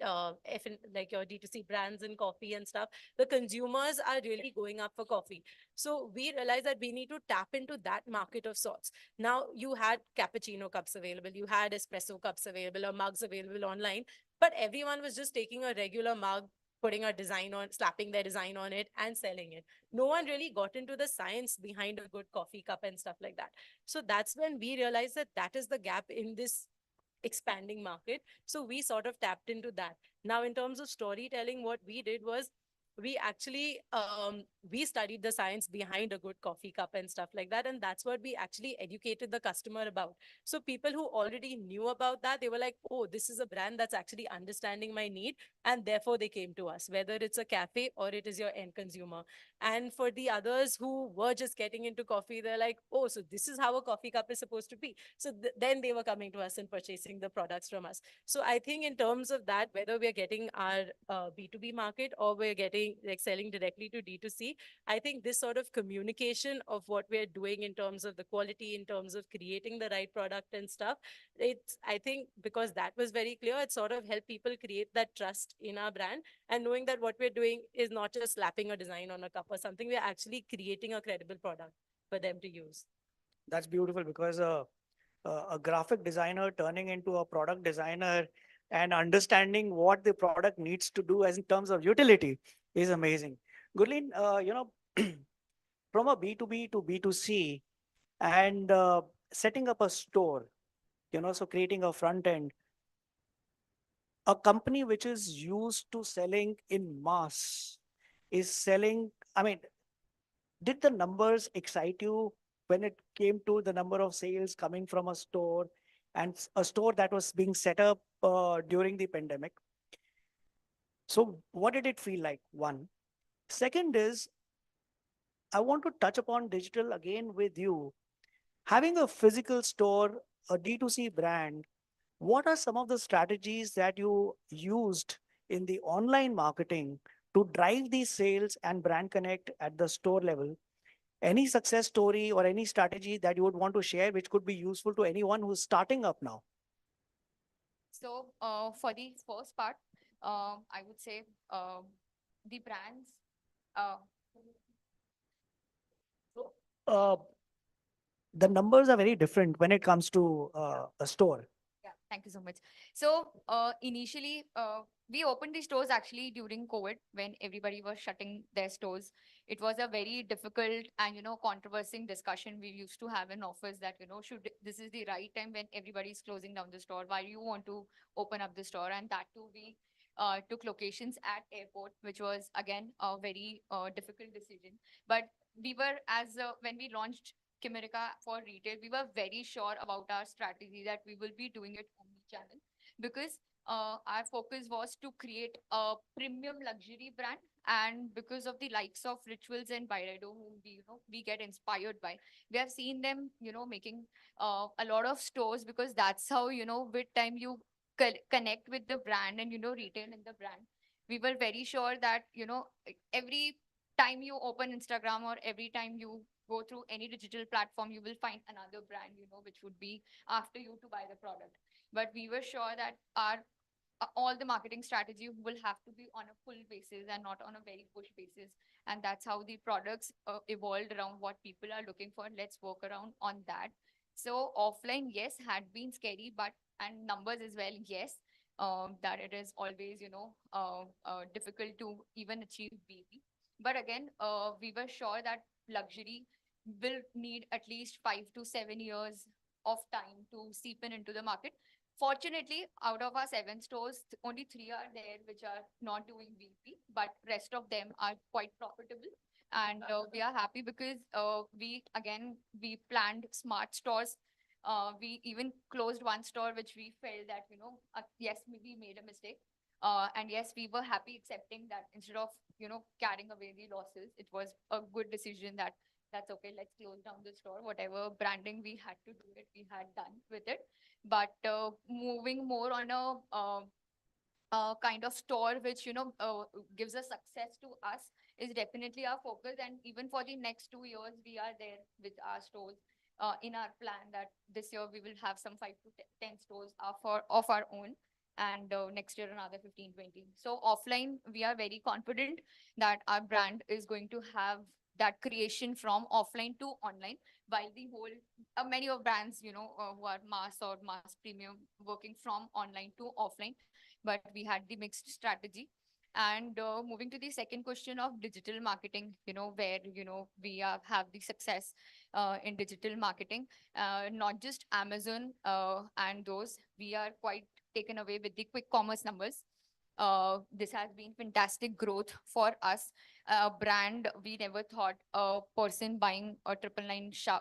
like your D2C brands in coffee and stuff, the consumers are really going up for coffee. So we realized that we need to tap into that market of sorts. Now you had cappuccino cups available, you had espresso cups available or mugs available online, but everyone was just taking a regular mug, putting a design on, slapping their design on it and selling it. No one really got into the science behind a good coffee cup and stuff like that. So that's when we realized that that is the gap in this expanding market. So we sort of tapped into that. Now, in terms of storytelling, what we did was we actually we studied the science behind a good coffee cup and stuff like that, and that's what we actually educated the customer about. So people who already knew about that, they were like, oh, this is a brand that's actually understanding my need, and therefore they came to us, whether it's a cafe or it is your end consumer. And for the others who were just getting into coffee, they're like, oh, so this is how a coffee cup is supposed to be. So then they were coming to us and purchasing the products from us. So I think in terms of that, whether we're getting our B2B market or we're getting like selling directly to D2C, I think this sort of communication of what we're doing in terms of the quality, in terms of creating the right product and stuff, it's, I think because that was very clear, it sort of helped people create that trust in our brand, and knowing that what we're doing is not just slapping a design on a cup or something, we're actually creating a credible product for them to use. That's beautiful, because a graphic designer turning into a product designer and understanding what the product needs to do as in terms of utility is amazing. Gurleen, from a B2B to B2C and setting up a store, so creating a front end, a company which is used to selling in mass is selling, I mean, did the numbers excite you when it came to the number of sales coming from a store, and a store that was being set up during the pandemic? So what did it feel like? One. Second is, I want to touch upon digital again with you. Having a physical store, a D2C brand, what are some of the strategies that you used in the online marketing to drive these sales and brand connect at the store level? Any success story or any strategy that you would want to share, which could be useful to anyone who's starting up now? So for the first part, I would say the brands. Uh, Uh, the numbers are very different when it comes to a store. Yeah, thank you so much. So initially, we opened the stores actually during COVID when everybody was shutting their stores. It was a very difficult and controversial discussion we used to have in office that should this is the right time when everybody is closing down the store? Why you want to open up the store? And that too we took locations at airport, which was again a very difficult decision. But we were when we launched Kimerica for retail, we were very sure about our strategy that we will be doing it omni-channel, because our focus was to create a premium luxury brand. And because of the likes of Rituals and Byredo, whom we get inspired by, we have seen them, making a lot of stores, because that's how, with time you connect with the brand and, retail in the brand. We were very sure that, every time you open Instagram or every time you go through any digital platform, you will find another brand, which would be after you to buy the product. But we were sure that our all the marketing strategy will have to be on a full basis and not on a very push basis. And that's how the products evolved around what people are looking for. Let's work around on that. So offline, yes, had been scary, but and numbers as well, yes. That it is always, difficult to even achieve BP. But again, we were sure that luxury will need at least 5 to 7 years of time to seep into the market. Fortunately, out of our 7 stores, only 3 are there which are not doing VP, but rest of them are quite profitable. And we are happy because we planned smart stores. We even closed one store which we felt that yes, we made a mistake. And yes, we were happy accepting that instead of carrying away the losses. It was a good decision that that's okay. Let's close down the store. Whatever branding we had to do it, we had done with it. But moving more on a kind of store which gives a success to us is definitely our focus. And even for the next 2 years, we are there with our stores. In our plan that this year we will have some 5 to 10 stores of our own. and next year another 15, 20. So offline, we are very confident that our brand is going to have that creation from offline to online, while the whole many of brands, who are mass or mass premium working from online to offline, but we had the mixed strategy. And moving to the second question of digital marketing, where, we have the success in digital marketing, not just Amazon and those, we are quite taken away with the quick commerce numbers. This has been fantastic growth for us. Brand, we never thought a person buying a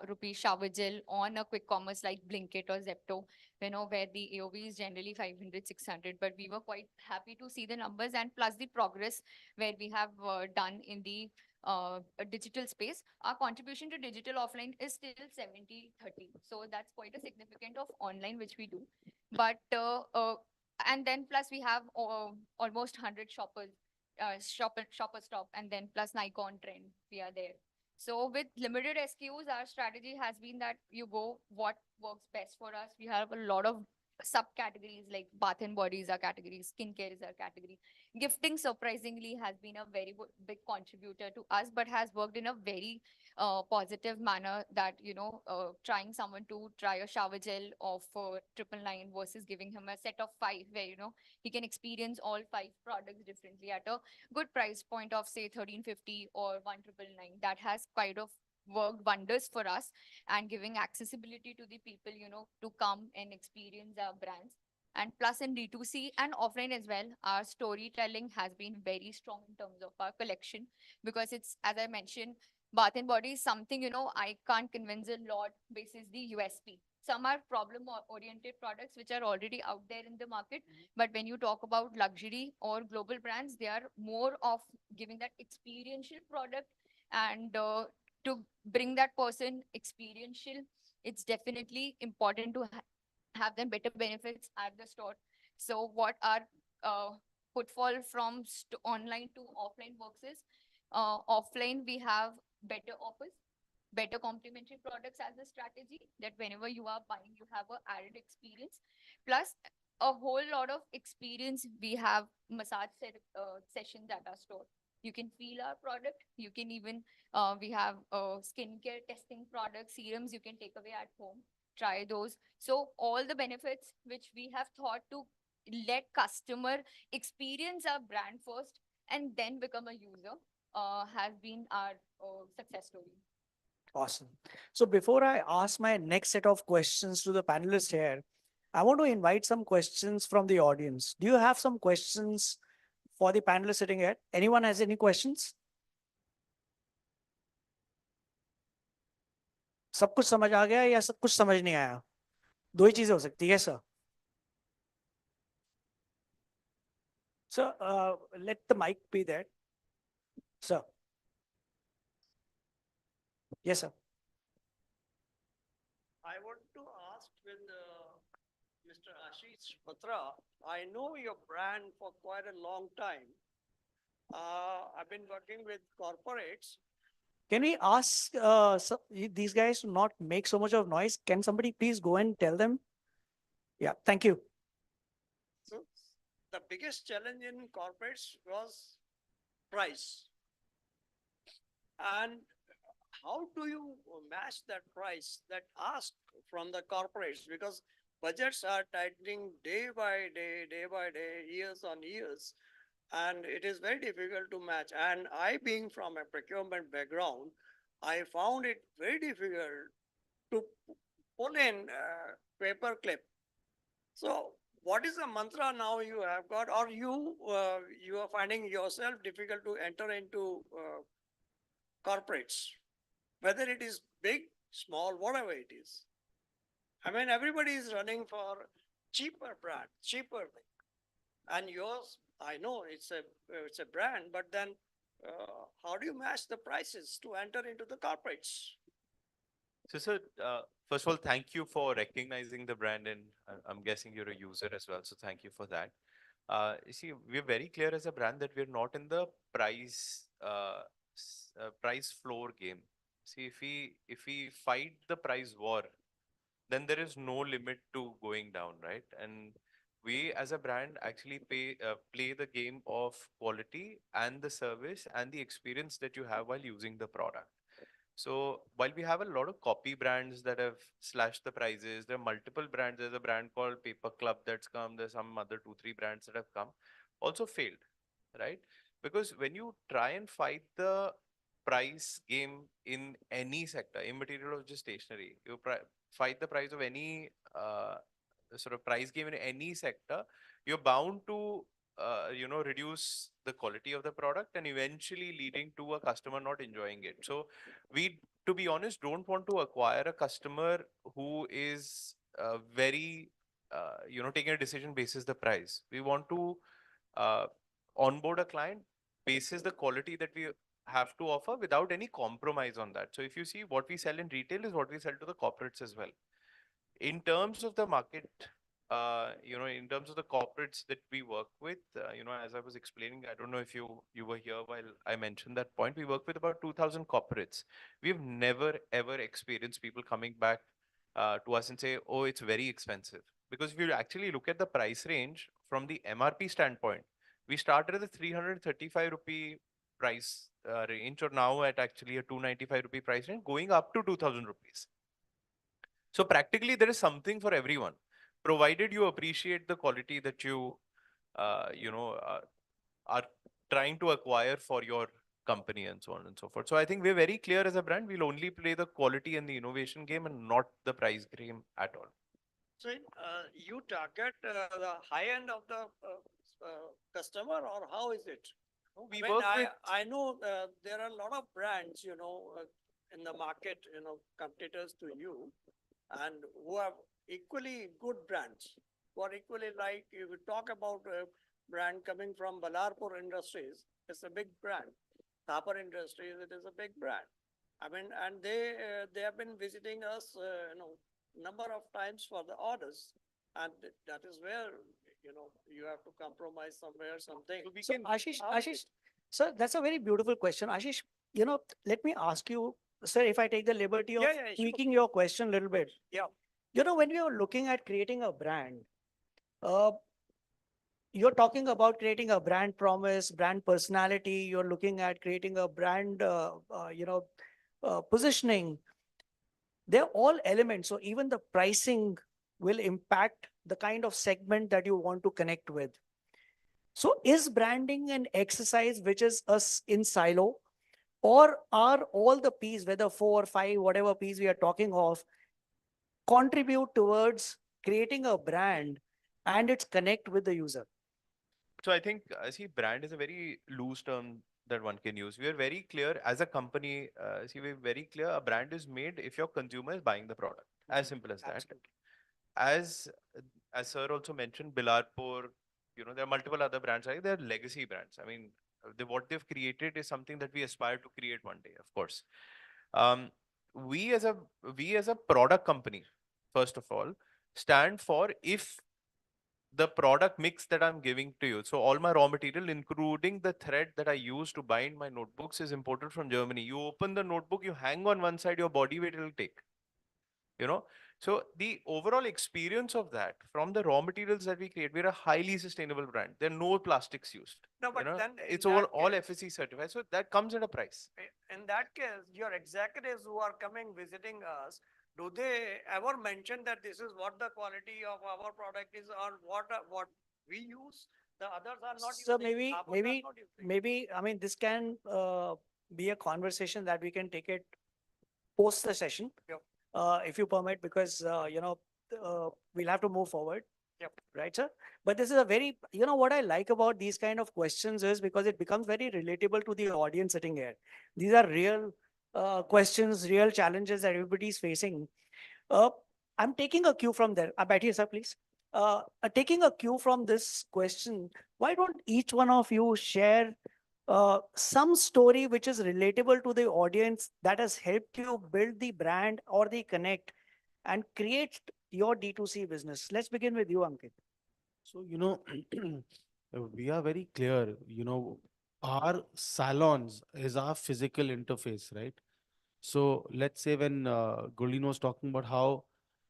rupee shower gel on a quick commerce like Blinkit or Zepto, where the AOV is generally 500, 600. But we were quite happy to see the numbers and plus the progress where we have done in the digital space. Our contribution to digital offline is still 70-30. So that's quite a significant of online, which we do. But and then plus we have almost 100 shoppers, shopper stop, and then plus Nikon trend, we are there. So with limited SKUs, our strategy has been that you go what works best for us. We have a lot of subcategories like bath and body is our category, skincare is our category. Gifting surprisingly has been a very big contributor to us, but has worked in a very positive manner that, trying someone to try a shower gel of 999 versus giving him a set of 5 where, he can experience all 5 products differently at a good price point of say 1350 or 1999. That has kind of worked wonders for us and giving accessibility to the people, to come and experience our brands. And plus in D2C and offline as well, our storytelling has been very strong in terms of our collection, because it's, as I mentioned, bath and body is something, I can't convince a lot basis the USP. Some are problem oriented products which are already out there in the market. But when you talk about luxury or global brands, they are more of giving that experiential product, and to bring that person experiential, it's definitely important to have them better benefits at the store. So what our footfall from online to offline works is, offline we have better offers, better complementary products as a strategy, that whenever you are buying, you have a added experience. Plus a whole lot of experience. We have massage sessions at our store. You can feel our product. You can even, we have skincare testing products, serums you can take away at home, try those. So all the benefits which we have thought to let customer experience our brand first and then become a user has been our success story. Awesome. So before I ask my next set of questions to the panelists here, I want to invite some questions from the audience. Do you have some questions for the panelists sitting here? Anyone has any questions? सब कुछ समझ आ गया या सब कुछ समझ नहीं आया? दो ही चीजें हो सकती है sir. So let the mic be there. Sir. Yes, sir. I want to ask with Mr. Ashish Batra. I know your brand for quite a long time. I've been working with corporates. Can we ask these guys to not make so much of noise? Can somebody please go and tell them? Yeah, thank you. So the biggest challenge in corporates was price. And how do you match that price, that ask from the corporates? Because budgets are tightening day by day, years on years. And it is very difficult to match. And I, being from a procurement background, I found it very difficult to pull in paper clip. So what is the mantra now you have got, or you are finding yourself difficult to enter into corporates, whether it is big, small, whatever it is? I mean, everybody is running for cheaper brand, cheaper thing. And yours, I know it's a brand, but then how do you match the prices to enter into the corporates? So, sir, first of all, thank you for recognizing the brand, and I'm guessing you're a user as well. So thank you for that. You see, we're very clear as a brand that we're not in the price floor game. See, if we fight the price war, then there is no limit to going down, right? And We as a brand actually play the game of quality and the service and the experience that you have while using the product. So while we have a lot of copy brands that have slashed the prices, there are multiple brands. There's a brand called Paper Club that's come. There's some other 2, 3 brands that have come, also failed, right? Because when you try and fight the price game in any sector, immaterial or just stationery, you fight the price of any sort of price game in any sector, you're bound to reduce the quality of the product and eventually leading to a customer not enjoying it. So we, to be honest, don't want to acquire a customer who is very taking a decision basis the price. We want to onboard a client basis the quality that we have to offer without any compromise on that. So if you see, what we sell in retail is what we sell to the corporates as well. In terms of the market, in terms of the corporates that we work with, as I was explaining, I don't know if you were here while I mentioned that point. We work with about 2,000 corporates. We've never ever experienced people coming back to us and say, "Oh, it's very expensive." Because if you actually look at the price range from the MRP standpoint, we started at the 335 rupee price range, or now at actually a 295 rupee price range, going up to 2,000 rupees. So practically there is something for everyone, provided you appreciate the quality that you, are trying to acquire for your company and so on and so forth. So I think we're very clear as a brand, we'll only play the quality and the innovation game and not the price game at all. So you target the high end of the customer, or how is it? We When work with. I know there are a lot of brands, in the market, competitors to you, and who have equally good brands, who are equally, like you would talk about a brand coming from Balarpur Industries, it's a big brand. Thapar Industries, it is a big brand. I mean, and they have been visiting us, number of times for the orders, and that is where you have to compromise somewhere, something. So Ashish, sir, that's a very beautiful question. Ashish, let me ask you, sir, if I take the liberty of Yeah, yeah, sure. tweaking your question a little bit. Yeah. When we are looking at creating a brand, you're talking about creating a brand promise, brand personality. You're looking at creating a brand, positioning. They're all elements. So even the pricing will impact the kind of segment that you want to connect with. So is branding an exercise which is us in silo, or are all the P's, whether 4 or 5, whatever P's we are talking of, contribute towards creating a brand and its connect with the user? So I think, see, brand is a very loose term that one can use. We are very clear as a company. We're very clear. A brand is made if your consumer is buying the product. As simple as that. Absolutely. As sir also mentioned, Bilarpur, there are multiple other brands. Right? They're legacy brands. I mean, what they've created is something that we aspire to create one day, of course. We as a product company, first of all, stand for if the product mix that I'm giving to you. So all my raw material, including the thread that I use to bind my notebooks, is imported from Germany. You open the notebook, you hang on one side, your body weight will take. So the overall experience of that from the raw materials that we create, we're a highly sustainable brand. There are no plastics used. No, but then it's in all that case- FSC certified. So that comes at a price. In that case, your executives who are coming visiting us, do they ever mention that this is what the quality of our product is, or what we use? The others are not So using. others are not using. maybe, I mean, this can be a conversation that we can take it post the session, Yep. If you permit, because, we'll have to move forward. Yep. Right, sir? But this is a very, what I like about these kind of questions is because it becomes very relatable to the audience sitting here. These are real questions, real challenges that everybody is facing. I'm taking a cue from there. Baithiye, sir, please. Taking a cue from this question, why don't each one of you share some story which is relatable to the audience that has helped you build the brand or the connect and create your D2C business? Let's begin with you, Ankit. So, we are very clear, our salons is our physical interface, right? So let's say when Gulin was talking about how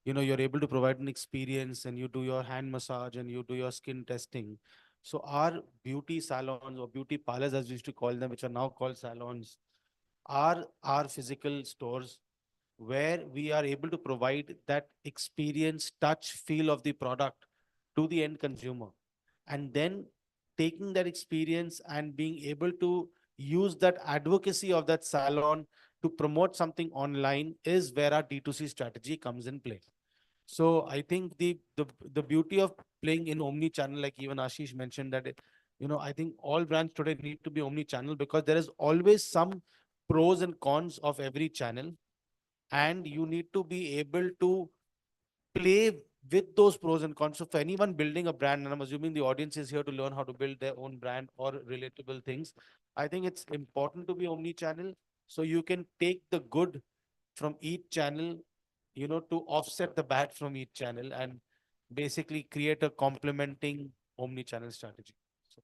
you're able to provide an experience and you do your hand massage and you do your skin testing. So our beauty salons or beauty parlors, as we used to call them, which are now called salons, are our physical stores where we are able to provide that experience, touch, feel of the product to the end consumer. And then taking that experience and being able to use that advocacy of that salon to promote something online is where our D2C strategy comes in play. So I think the beauty of playing in omni-channel, like even Ashish mentioned that, I think all brands today need to be omni-channel because there is always some pros and cons of every channel, and you need to be able to play with those pros and cons. So for anyone building a brand, and I'm assuming the audience is here to learn how to build their own brand or relatable things, I think it's important to be omni-channel so you can take the good from each channel, to offset the bad from each channel and basically create a complementing omni-channel strategy. So,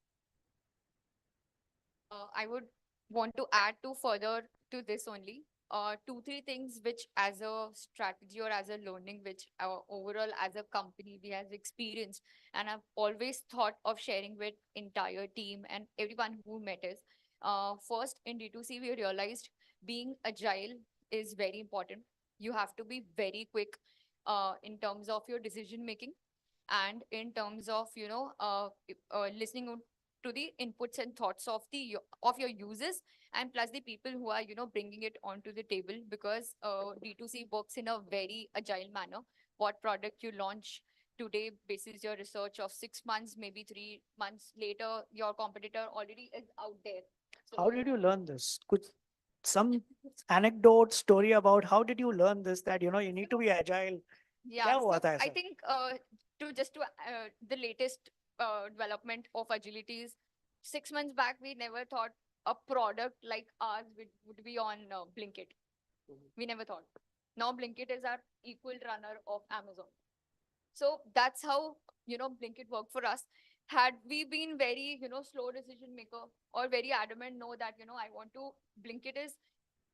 I would want to add to further to this only. Two, three things which as a strategy or as a learning, which overall as a company we have experienced and I've always thought of sharing with entire team and everyone who met us. First in D2C, we realized being agile is very important. You have to be very quick in terms of your decision making and in terms of listening to the inputs and thoughts of of your users, and plus the people who are bringing it onto the table, because D2C works in a very agile manner. What product you launch today basis your research of 6 months, maybe 3 months later your competitor already is out there. How did you learn this? Could some anecdote story about how did you learn this, that you need to be agile? Yeah, क्या so हुआ था I ऐसा? think to the latest development of agility is 6 months back we never thought a product like ours would be on Blinkit. We never thought. Now Blinkit is our equal runner of Amazon. So that's how Blinkit worked for us. Had we been very slow decision maker or very adamant, no, that I want to Blinkit is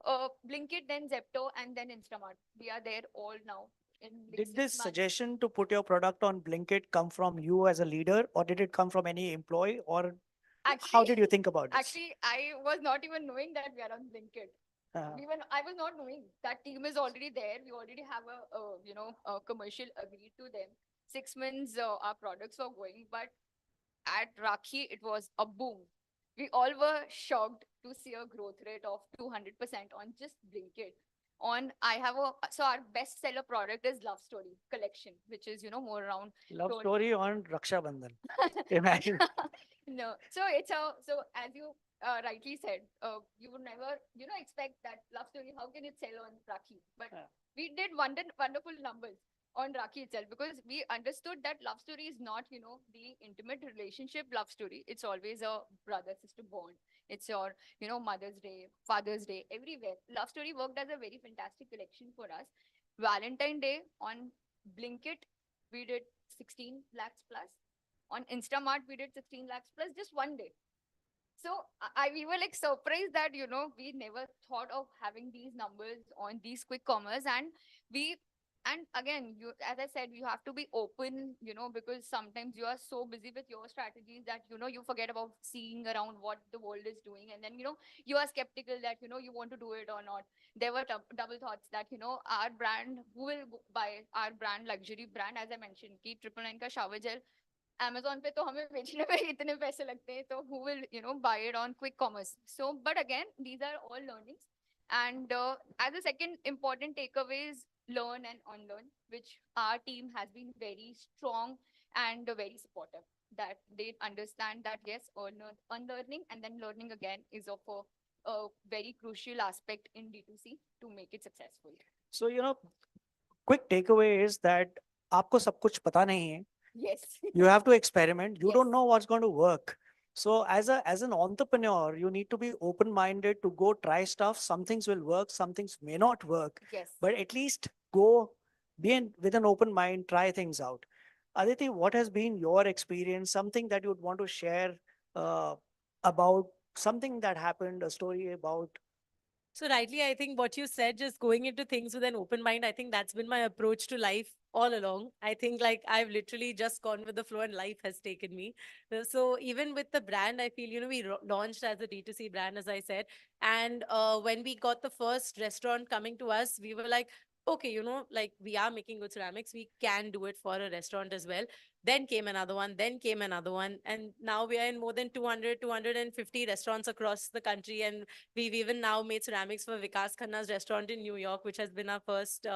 Blinkit, then Zepto, and then Instamart. We are there all now. In like Did 6 this months. suggestion to put your product on Blinkit come from you as a leader, or did it come from any employee, or how did you think about this? Actually, I was not even knowing that we are on Blinkit. Uh-huh. Even I was not knowing that team is already there. We already have a commercial agreed to them. 6 months our products were going, but at Rakhi it was a boom. We all were shocked to see a growth rate of 200% on just Blinkit. So our best seller product is Love Story collection, which is more around Love story. story on Raksha Bandhan. Imagine. No, so so as you rightly said, you would never expect that Love Story. How can it sell on Rakhi? But we did wonderful numbers on Rakhi itself, because we understood that Love Story is not the intimate relationship love story. It's always a brother sister bond. It's your Mother's Day, Father's Day, everywhere. Love Story worked as a very fantastic collection for us. Valentine Day on Blinkit we did 16 lakhs plus. On Instamart, we did 16 lakhs plus just one day. So we were like surprised that, we never thought of having these numbers on these quick commerce. And again, as I said, you have to be open, because sometimes you are so busy with your strategies that, you forget about seeing around what the world is doing. And then, you are skeptical that, you want to do it or not. There were double thoughts that, our brand, who will buy our brand, luxury brand, as I mentioned, ki 999 ka shower gel, Amazon पे तो हमें बेचने में इतने पैसे लगते हैं, तो who will buy it on quick commerce? So but again, these are all learnings, and as a second important takeaway is learn and unlearn, which our team has been very strong and very supportive, that they understand that yes, unlearning and then learning again is of a very crucial aspect in D2C to make it successful. So quick takeaway is that आपको सब कुछ पता नहीं है. Yes. You have to experiment. You Yes. don't know what's going to work. So as an entrepreneur, you need to be open-minded to go try stuff. Some things will work, some things may not work. Yes. But at least go with an open mind, try things out. Aditi, what has been your experience? Something that you would want to share about something that happened, a story about So rightly, I think what you said, just going into things with an open mind, I think that's been my approach to life all along. I think like I've literally just gone with the flow and life has taken me. So even with the brand, I feel, we launched as a D2C brand, as I said. And when we got the first restaurant coming to us, we were like, okay, like we are making good ceramics. We can do it for a restaurant as well. Then came another one, then came another one. And now we are in more than 200, 250 restaurants across the country. And we've even now made ceramics for Vikas Khanna's restaurant in New York, which has been our first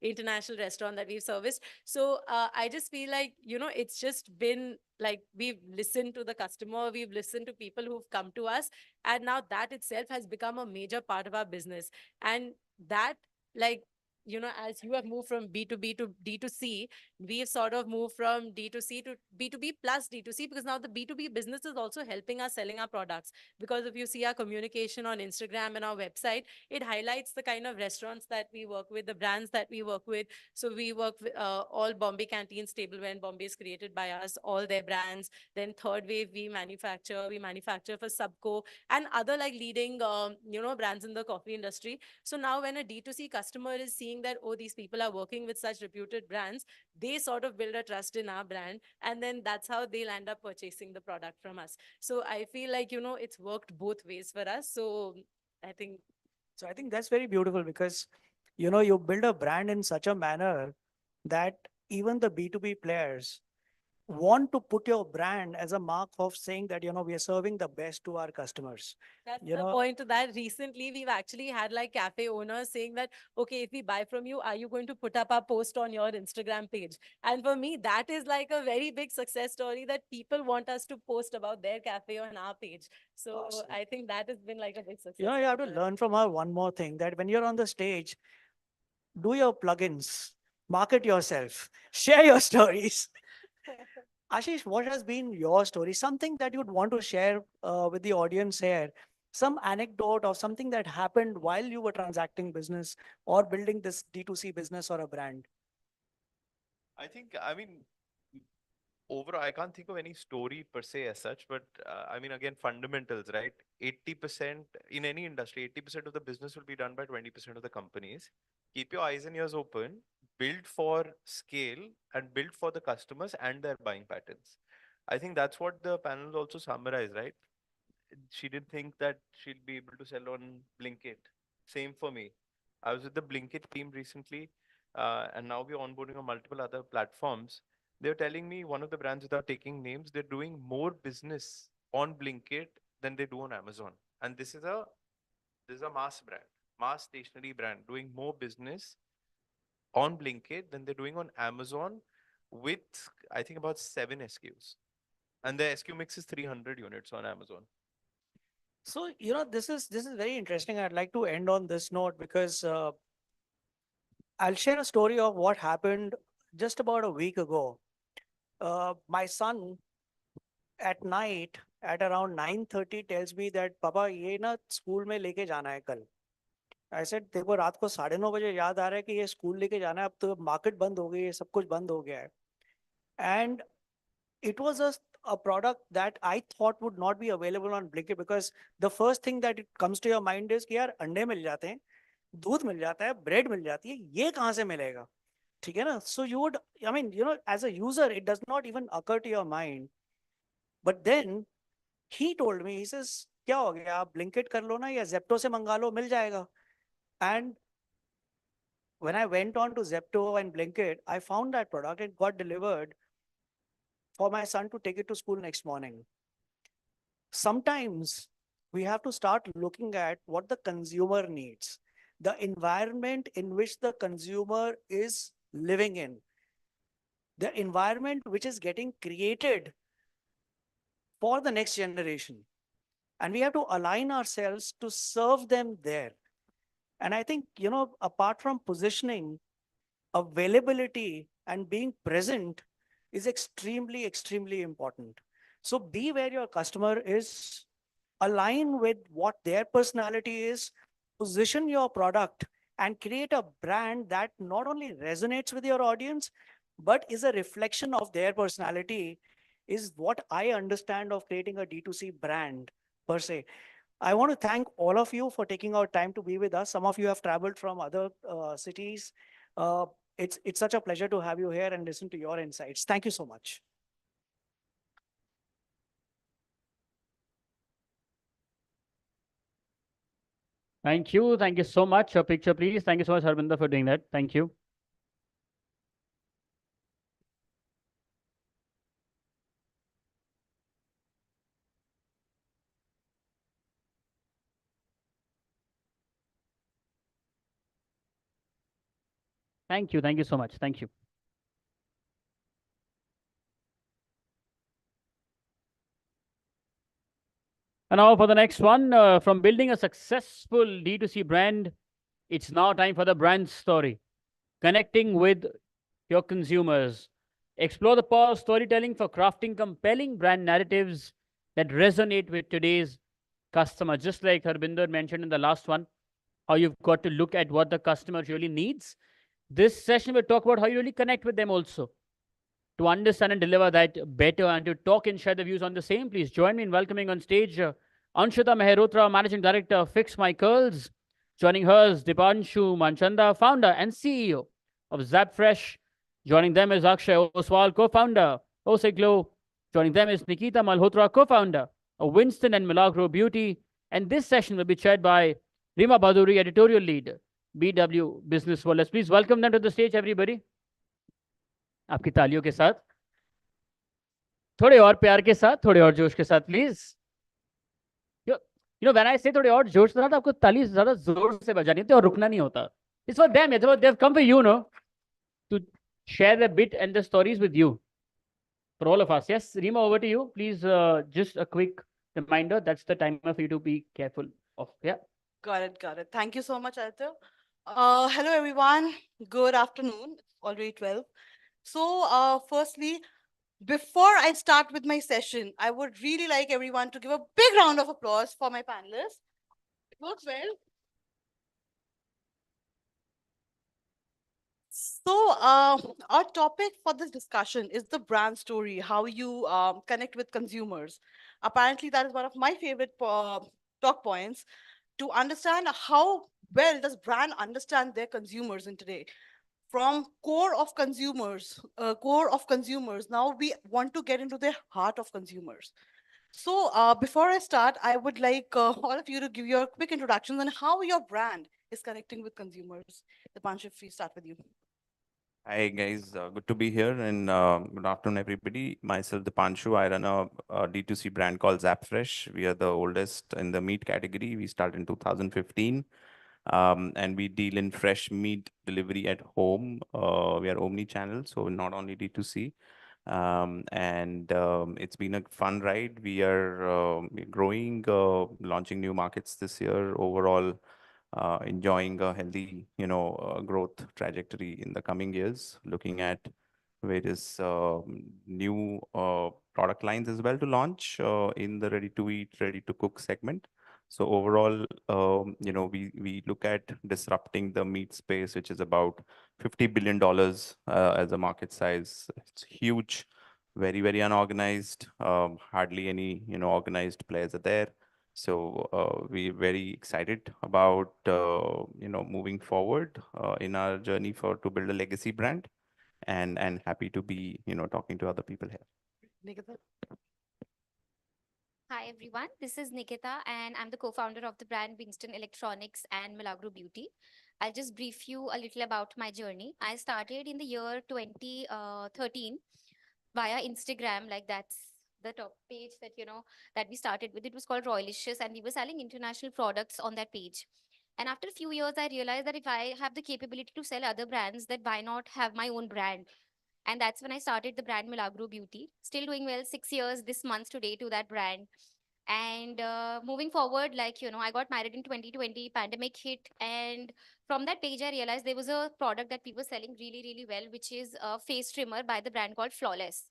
international restaurant that we've serviced. So I just feel like, it's just been like we've listened to the customer, we've listened to people who've come to us. And now that itself has become a major part of our business. And that, like, as you have moved from B2B to D2C, we've sort of moved from D2C to B2B plus D2C, because now the B2B business is also helping us selling our products. Because if you see our communication on Instagram and our website, it highlights the kind of restaurants that we work with, the brands that we work with. So we work with all Bombay Canteens tableware in Bombay is created by us, all their brands. Then Third Wave, we manufacture for Subco and other like leading, brands in the coffee industry. So now when a D2C customer is seeing that, oh, these people are working with such reputed brands, they sort of build a trust in our brand. And then that's how they'll end up purchasing the product from us. So I feel like, it's worked both ways for us. So I think. So I think that's very beautiful because, you build a brand in such a manner that even the B2B players want to put your brand as a mark of saying that, we are serving the best to our customers. That's the point to that. Recently, we've actually had like cafe owners saying that, okay, if we buy from you, are you going to put up our post on your Instagram page? And for me, that is like a very big success story that people want us to post about their cafe on our page. So Awesome. I think that has been like a big success. You have to learn from her one more thing, that when you're on the stage, do your plugins, market yourself, share your stories. Ashish, what has been your story? Something that you'd want to share with the audience here? Some anecdote of something that happened while you were transacting business or building this D2C business or a brand? I mean, overall, I can't think of any story per se as such, but I mean, again, fundamentals, right? 80% in any industry, 80% of the business will be done by 20% of the companies. Keep your eyes and ears open, build for scale and build for the customers and their buying patterns. I think that's what the panel also summarized, right? She didn't think that she'll be able to sell on Blinkit. Same for me. I was with the Blinkit team recently, and now we're onboarding on multiple other platforms. They're telling me one of the brands, without taking names, they're doing more business on Blinkit than they do on Amazon. And this is a mass brand, mass stationery brand, doing more business on Blinkit than they're doing on Amazon with, I think, about 7 SKUs. And the SKU mix is 300 units on Amazon. So, this is very interesting. I'd like to end on this note because I'll share a story of what happened just about a week ago. My son at night at around 9:30 tells me that, Papa, ये ना school में लेके जाना है कल. I said, देखो रात को 9:30 बजे याद आ रहा है कि ये स्कूल लेके जाना है, अब तो मार्केट बंद हो गई है, सब कुछ बंद हो गया है. And it was a product that I thought would not be available on Blinkit because the first thing that it comes to your mind is कि यार अंडे मिल जाते हैं, दूध मिल जाता है, bread मिल जाती है, ये कहाँ से मिलेगा? ठीक है ना? So you would, I mean, as a user, it does not even occur to your mind. But then he told me, he says, क्या हो गया? आप Blinkit कर लो ना या Zepto से मंगा लो, मिल जाएगा. And when I went on to Zepto and Blinkit, I found that product. It got delivered for my son to take it to school next morning. Sometimes we have to start looking at what the consumer needs, the environment in which the consumer is living in, the environment which is getting created for the next generation. And we have to align ourselves to serve them there. And I think, apart from positioning, availability and being present is extremely, extremely important. So be where your customer is, align with what their personality is, position your product and create a brand that not only resonates with your audience, but is a reflection of their personality, is what I understand of creating a D2C brand per se. I want to thank all of you for taking out time to be with us. Some of you have traveled from other cities. It's such a pleasure to have you here and listen to your insights. Thank you so much. Thank you. Thank you so much. A picture, please. Thank you so much, Harbinder, for doing that. Thank you. Thank you. Thank you so much. Thank you. And now for the next one, from building a successful D2C brand, it's now time for the brand story. Connecting with your consumers. Explore the power of storytelling for crafting compelling brand narratives that resonate with today's customer. Just like Harbinder mentioned in the last one, how you've got to look at what the customer really needs. This session will talk about how you really connect with them also to understand and deliver that better. And to talk and share the views on the same, please join me in welcoming on stage Anshita Mehrotra, Managing Director of Fix My Curls. Joining her is Dipanshu Manchanda, Founder and CEO of Zapfresh. Joining them is Akshay Oswal, Co-Founder, Oseglo. Joining them is Nikita Malhotra, Co-Founder of Winston and Milagro Beauty. And this session will be chaired by Rima Baduri, Editorial Lead, BW Business World. Let's please welcome them to the stage, everybody. आपकी तालियों के साथ, थोड़े और प्यार के साथ, थोड़े और जोश के साथ, please. You know, when I say थोड़े और जोश के साथ, आपको ताली ज्यादा जोर से बजानी होती है और रुकना नहीं होता. It's for them. They've come for you, no, to share the bit and the stories with you, for all of us. Yes, Rima, over to you. Please, just a quick reminder. That's the timer for you to be careful of. Yeah. Got it. Got it. Thank you so much, Aditya. Hello, everyone. Good afternoon. It's already 12. So, firstly, before I start with my session, I would really like everyone to give a big round of applause for my panelists. It works well. So, our topic for this discussion is the brand story, how you connect with consumers. Apparently, that is one of my favorite talk points, to understand how well does brand understand their consumers in today. From core of consumers, now we want to get into the heart of consumers. So before I start, I would like all of you to give your quick introductions on how your brand is connecting with consumers. Dipanshu, if we start with you. Hi guys, good to be here, and good afternoon everybody. Myself Dipanshu, I run a D2C brand called Zapfresh. We are the oldest in the meat category. We started in 2015. And we deal in fresh meat delivery at home. We are omni-channel, so not only D2C. It's been a fun ride. We are we're growing, launching new markets this year. Overall, enjoying a healthy, growth trajectory in the coming years. Looking at various new product lines as well to launch in the ready-to-eat, ready-to-cook segment. So overall, we look at disrupting the meat space, which is about $50 billion as a market size. It's huge, very, very unorganized. Hardly any, organized players are there. So we're very excited about, moving forward in our journey to build a legacy brand, and happy to be, talking to other people here. Nikita. Hi everyone, this is Nikita and I'm the co-founder of the brand Winston Electronics and Milagro Beauty. I'll just brief you a little about my journey. I started in the year 2013 via Instagram, like that's the top page that, that we started with. It was called Royalicious and we were selling international products on that page. And after a few years, I realized that if I have the capability to sell other brands, then why not have my own brand? And that's when I started the brand Milagro Beauty. Still doing well, 6 years this month today to that brand. And moving forward, I got married in 2020, pandemic hit. And from that page, I realized there was a product that we were selling really, really well, which is a face trimmer by the brand called Flawless.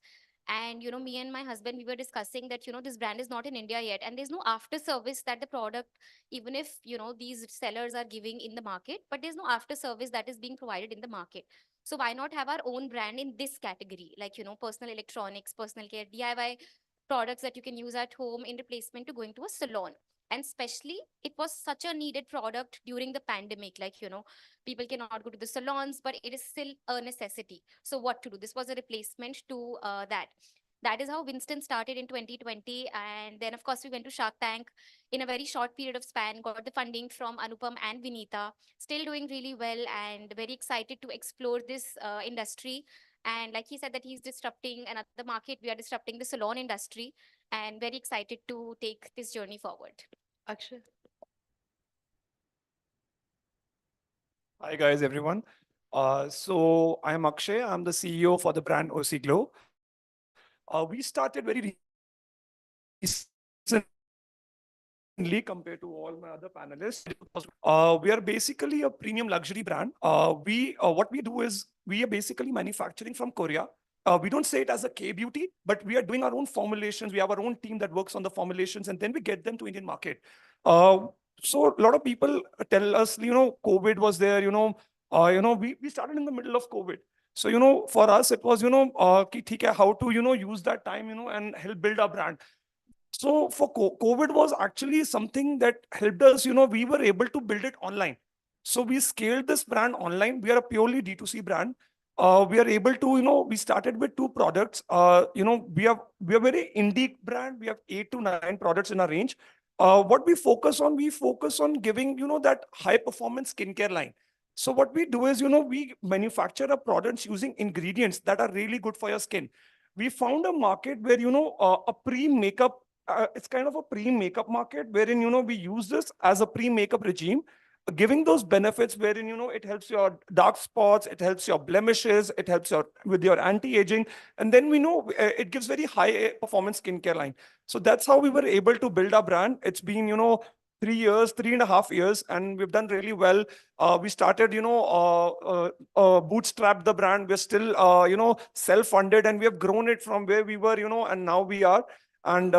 And, me and my husband, we were discussing that, this brand is not in India yet. And there's no after service that the product, even if, these sellers are giving in the market, but there's no after service that is being provided in the market. So why not have our own brand in this category? Like, personal electronics, personal care, DIY products that you can use at home in replacement to going to a salon. And especially, it was such a needed product during the pandemic. Like, people cannot go to the salons, but it is still a necessity. So what to do? This was a replacement to that. That is how Winston started in 2020. And then, of course, we went to Shark Tank in a very short period of span, got the funding from Anupam and Vinita, still doing really well and very excited to explore this industry. And like he said, that he's disrupting another market, we are disrupting the salon industry, and very excited to take this journey forward. Akshay. Hi guys, everyone. So I'm Akshay. I'm the CEO for the brand OC Glow. We started very recently compared to all my other panelists. We are basically a premium luxury brand. What we do is we are basically manufacturing from Korea. We don't say it as a K-beauty, but we are doing our own formulations. We have our own team that works on the formulations, and then we get them to Indian market. So a lot of people tell us, COVID was there, we started in the middle of COVID. So, for us, it was, how to, use that time, and help build our brand. So for COVID was actually something that helped us, we were able to build it online. So we scaled this brand online. We are a purely D2C brand. We are able to, we started with 2 products. We are very indie brand. We have 8 to 9 products in our range. What we focus on giving, that high performance skincare line. So what we do is, we manufacture our products using ingredients that are really good for your skin. We found a market where, a pre-makeup, it's kind of a pre-makeup market wherein, we use this as a pre-makeup regime, giving those benefits wherein, it helps your dark spots, it helps your blemishes, it helps with your anti-aging. And then we know it gives very high performance skincare line. So that's how we were able to build our brand. It's been, 3.5 years, and we've done really well. We started, bootstrapped the brand. We're still, self-funded, and we have grown it from where we were, and now we are. And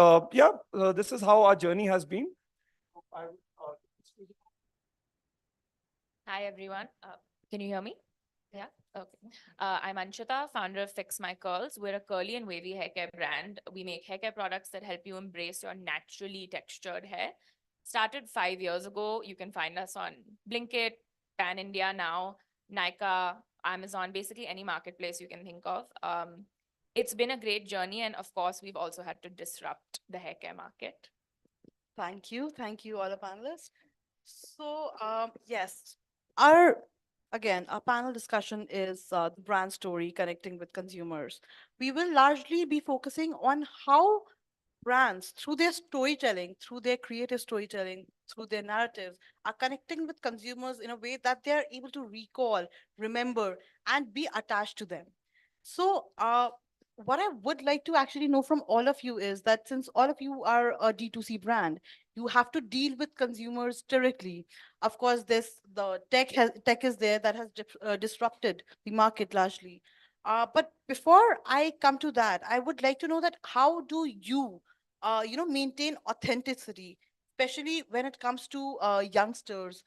this is how our journey has been. Hi, everyone. Can you hear me? Yeah. Okay. I'm Anshita, founder of Fix My Curls. We're a curly and wavy hair care brand. We make hair care products that help you embrace your naturally textured hair. Started 5 years ago. You can find us on Blinkit, Pan India now, Nykaa, Amazon, basically any marketplace you can think of. It's been a great journey. And of course, we've also had to disrupt the hair care market. Thank you. Thank you, all the panelists. So, yes, our panel discussion is the brand story connecting with consumers. We will largely be focusing on how brands, through their storytelling, through their creative storytelling, through their narratives, are connecting with consumers in a way that they are able to recall, remember, and be attached to them. So, what I would like to actually know from all of you is that since all of you are a D2C brand, you have to deal with consumers directly. Of course, the tech is there that has disrupted the market largely. But before I come to that, I would like to know that how do you, maintain authenticity, especially when it comes to youngsters.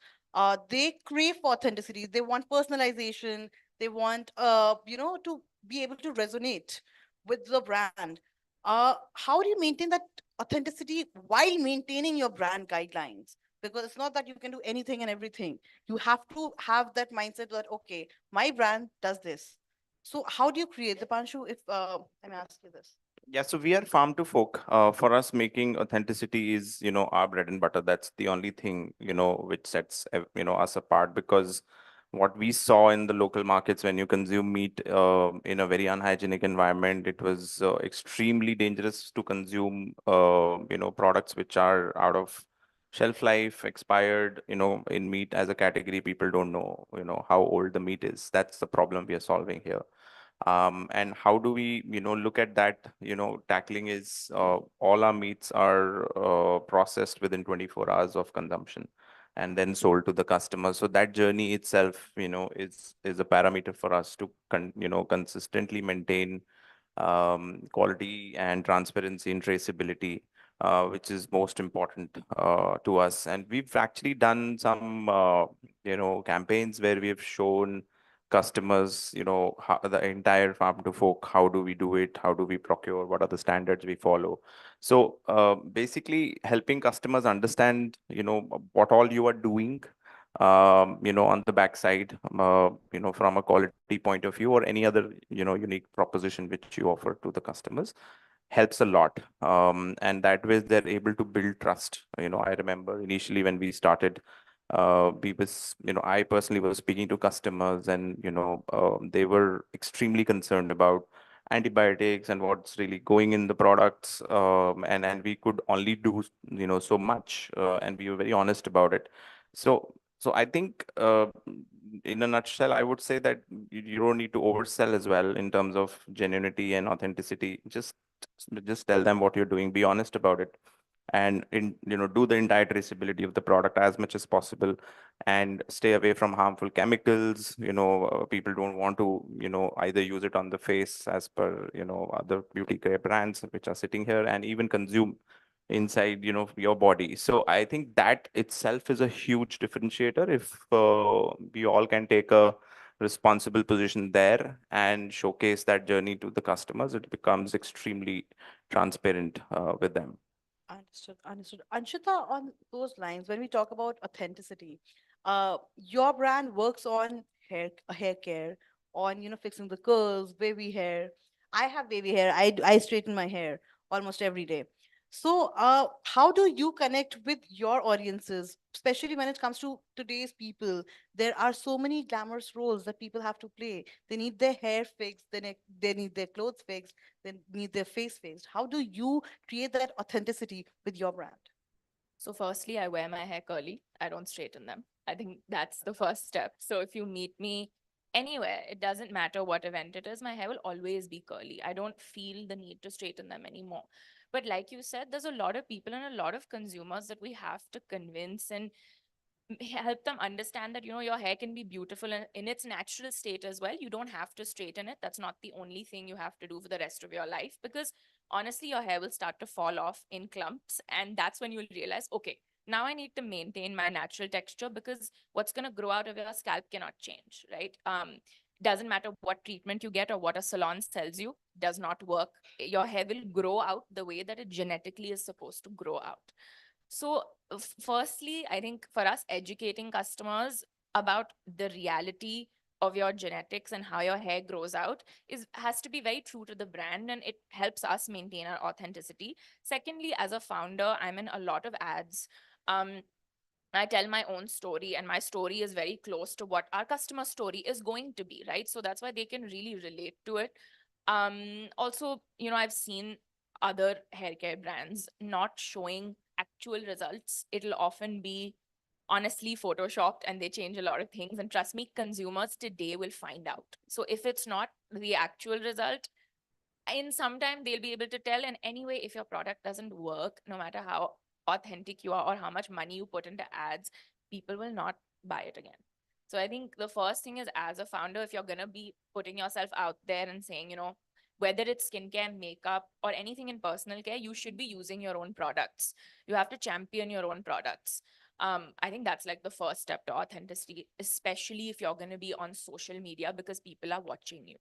They crave for authenticity. They want personalization. They want, to be able to resonate with the brand. How do you maintain that authenticity while maintaining your brand guidelines? Because it's not that you can do anything and everything. You have to have that mindset that, okay, my brand does this. So how do you create the Panshu, if I may ask you this? Yeah, so we are farm to folk. For us, making authenticity is, our bread and butter. That's the only thing, which sets, us apart, because what we saw in the local markets when you consume meat in a very unhygienic environment, it was extremely dangerous to consume, products which are out of shelf life, expired, in meat as a category. People don't know, how old the meat is. That's the problem we are solving here. And how do we, look at that, tackling is all our meats are processed within 24 hours of consumption and then sold to the customer. So that journey itself, is a parameter for us to, consistently maintain quality and transparency and traceability, which is most important to us. And we've actually done some, campaigns where we have shown customers, how, the entire farm to fork, how do we do it? How do we procure? What are the standards we follow? So basically helping customers understand, what all you are doing, on the backside, from a quality point of view or any other, unique proposition which you offer to the customers helps a lot. And that way they're able to build trust. I remember initially when we started, I personally was speaking to customers and, they were extremely concerned about antibiotics and what's really going in the products. And we could only do, so much, and we were very honest about it. So I think, in a nutshell, I would say that you don't need to oversell as well in terms of genuinity and authenticity. Just tell them what you're doing, be honest about it, and do the entire traceability of the product as much as possible, and stay away from harmful chemicals. People don't want to, either use it on the face as per, other beauty care brands which are sitting here, and even consume inside, your body. So I think that itself is a huge differentiator. If we all can take a responsible position there and showcase that journey to the customers, it becomes extremely transparent with them. Understood, understood. Anshita, on those lines, when we talk about authenticity, your brand works on hair care, on fixing the curls, wavy hair. I have wavy hair. I straighten my hair almost every day. So, how do you connect with your audiences, especially when it comes to today's people? There are so many glamorous roles that people have to play. They need their hair fixed, they need their clothes fixed, they need their face fixed. How do you create that authenticity with your brand? So firstly, I wear my hair curly. I don't straighten them. I think that's the first step. So if you meet me anywhere, it doesn't matter what event it is, my hair will always be curly. I don't feel the need to straighten them anymore. But like you said, there's a lot of people and a lot of consumers that we have to convince and help them understand that, your hair can be beautiful in its natural state as well. You don't have to straighten it. That's not the only thing you have to do for the rest of your life, because honestly, your hair will start to fall off in clumps. And that's when you'll realize, okay, now I need to maintain my natural texture, because what's going to grow out of your scalp cannot change, right? Doesn't matter what treatment you get or what a salon sells you, does not work. Your hair will grow out the way that it genetically is supposed to grow out. So, firstly, I think for us, educating customers about the reality of your genetics and how your hair grows out has to be very true to the brand, and it helps us maintain our authenticity. Secondly, as a founder, I'm in a lot of ads. I tell my own story, and my story is very close to what our customer story is going to be, right? So that's why they can really relate to it. Also, I've seen other hair care brands not showing actual results. It'll often be honestly photoshopped, and they change a lot of things. And trust me, consumers today will find out. So if it's not the actual result, in some time they'll be able to tell. And anyway, if your product doesn't work, no matter how authentic you are or how much money you put into ads, people will not buy it again. So I think the first thing is, as a founder, if you're going to be putting yourself out there and saying, whether it's skincare, makeup, or anything in personal care, you should be using your own products. You have to champion your own products. I think that's like the first step to authenticity, especially if you're going to be on social media, because people are watching you.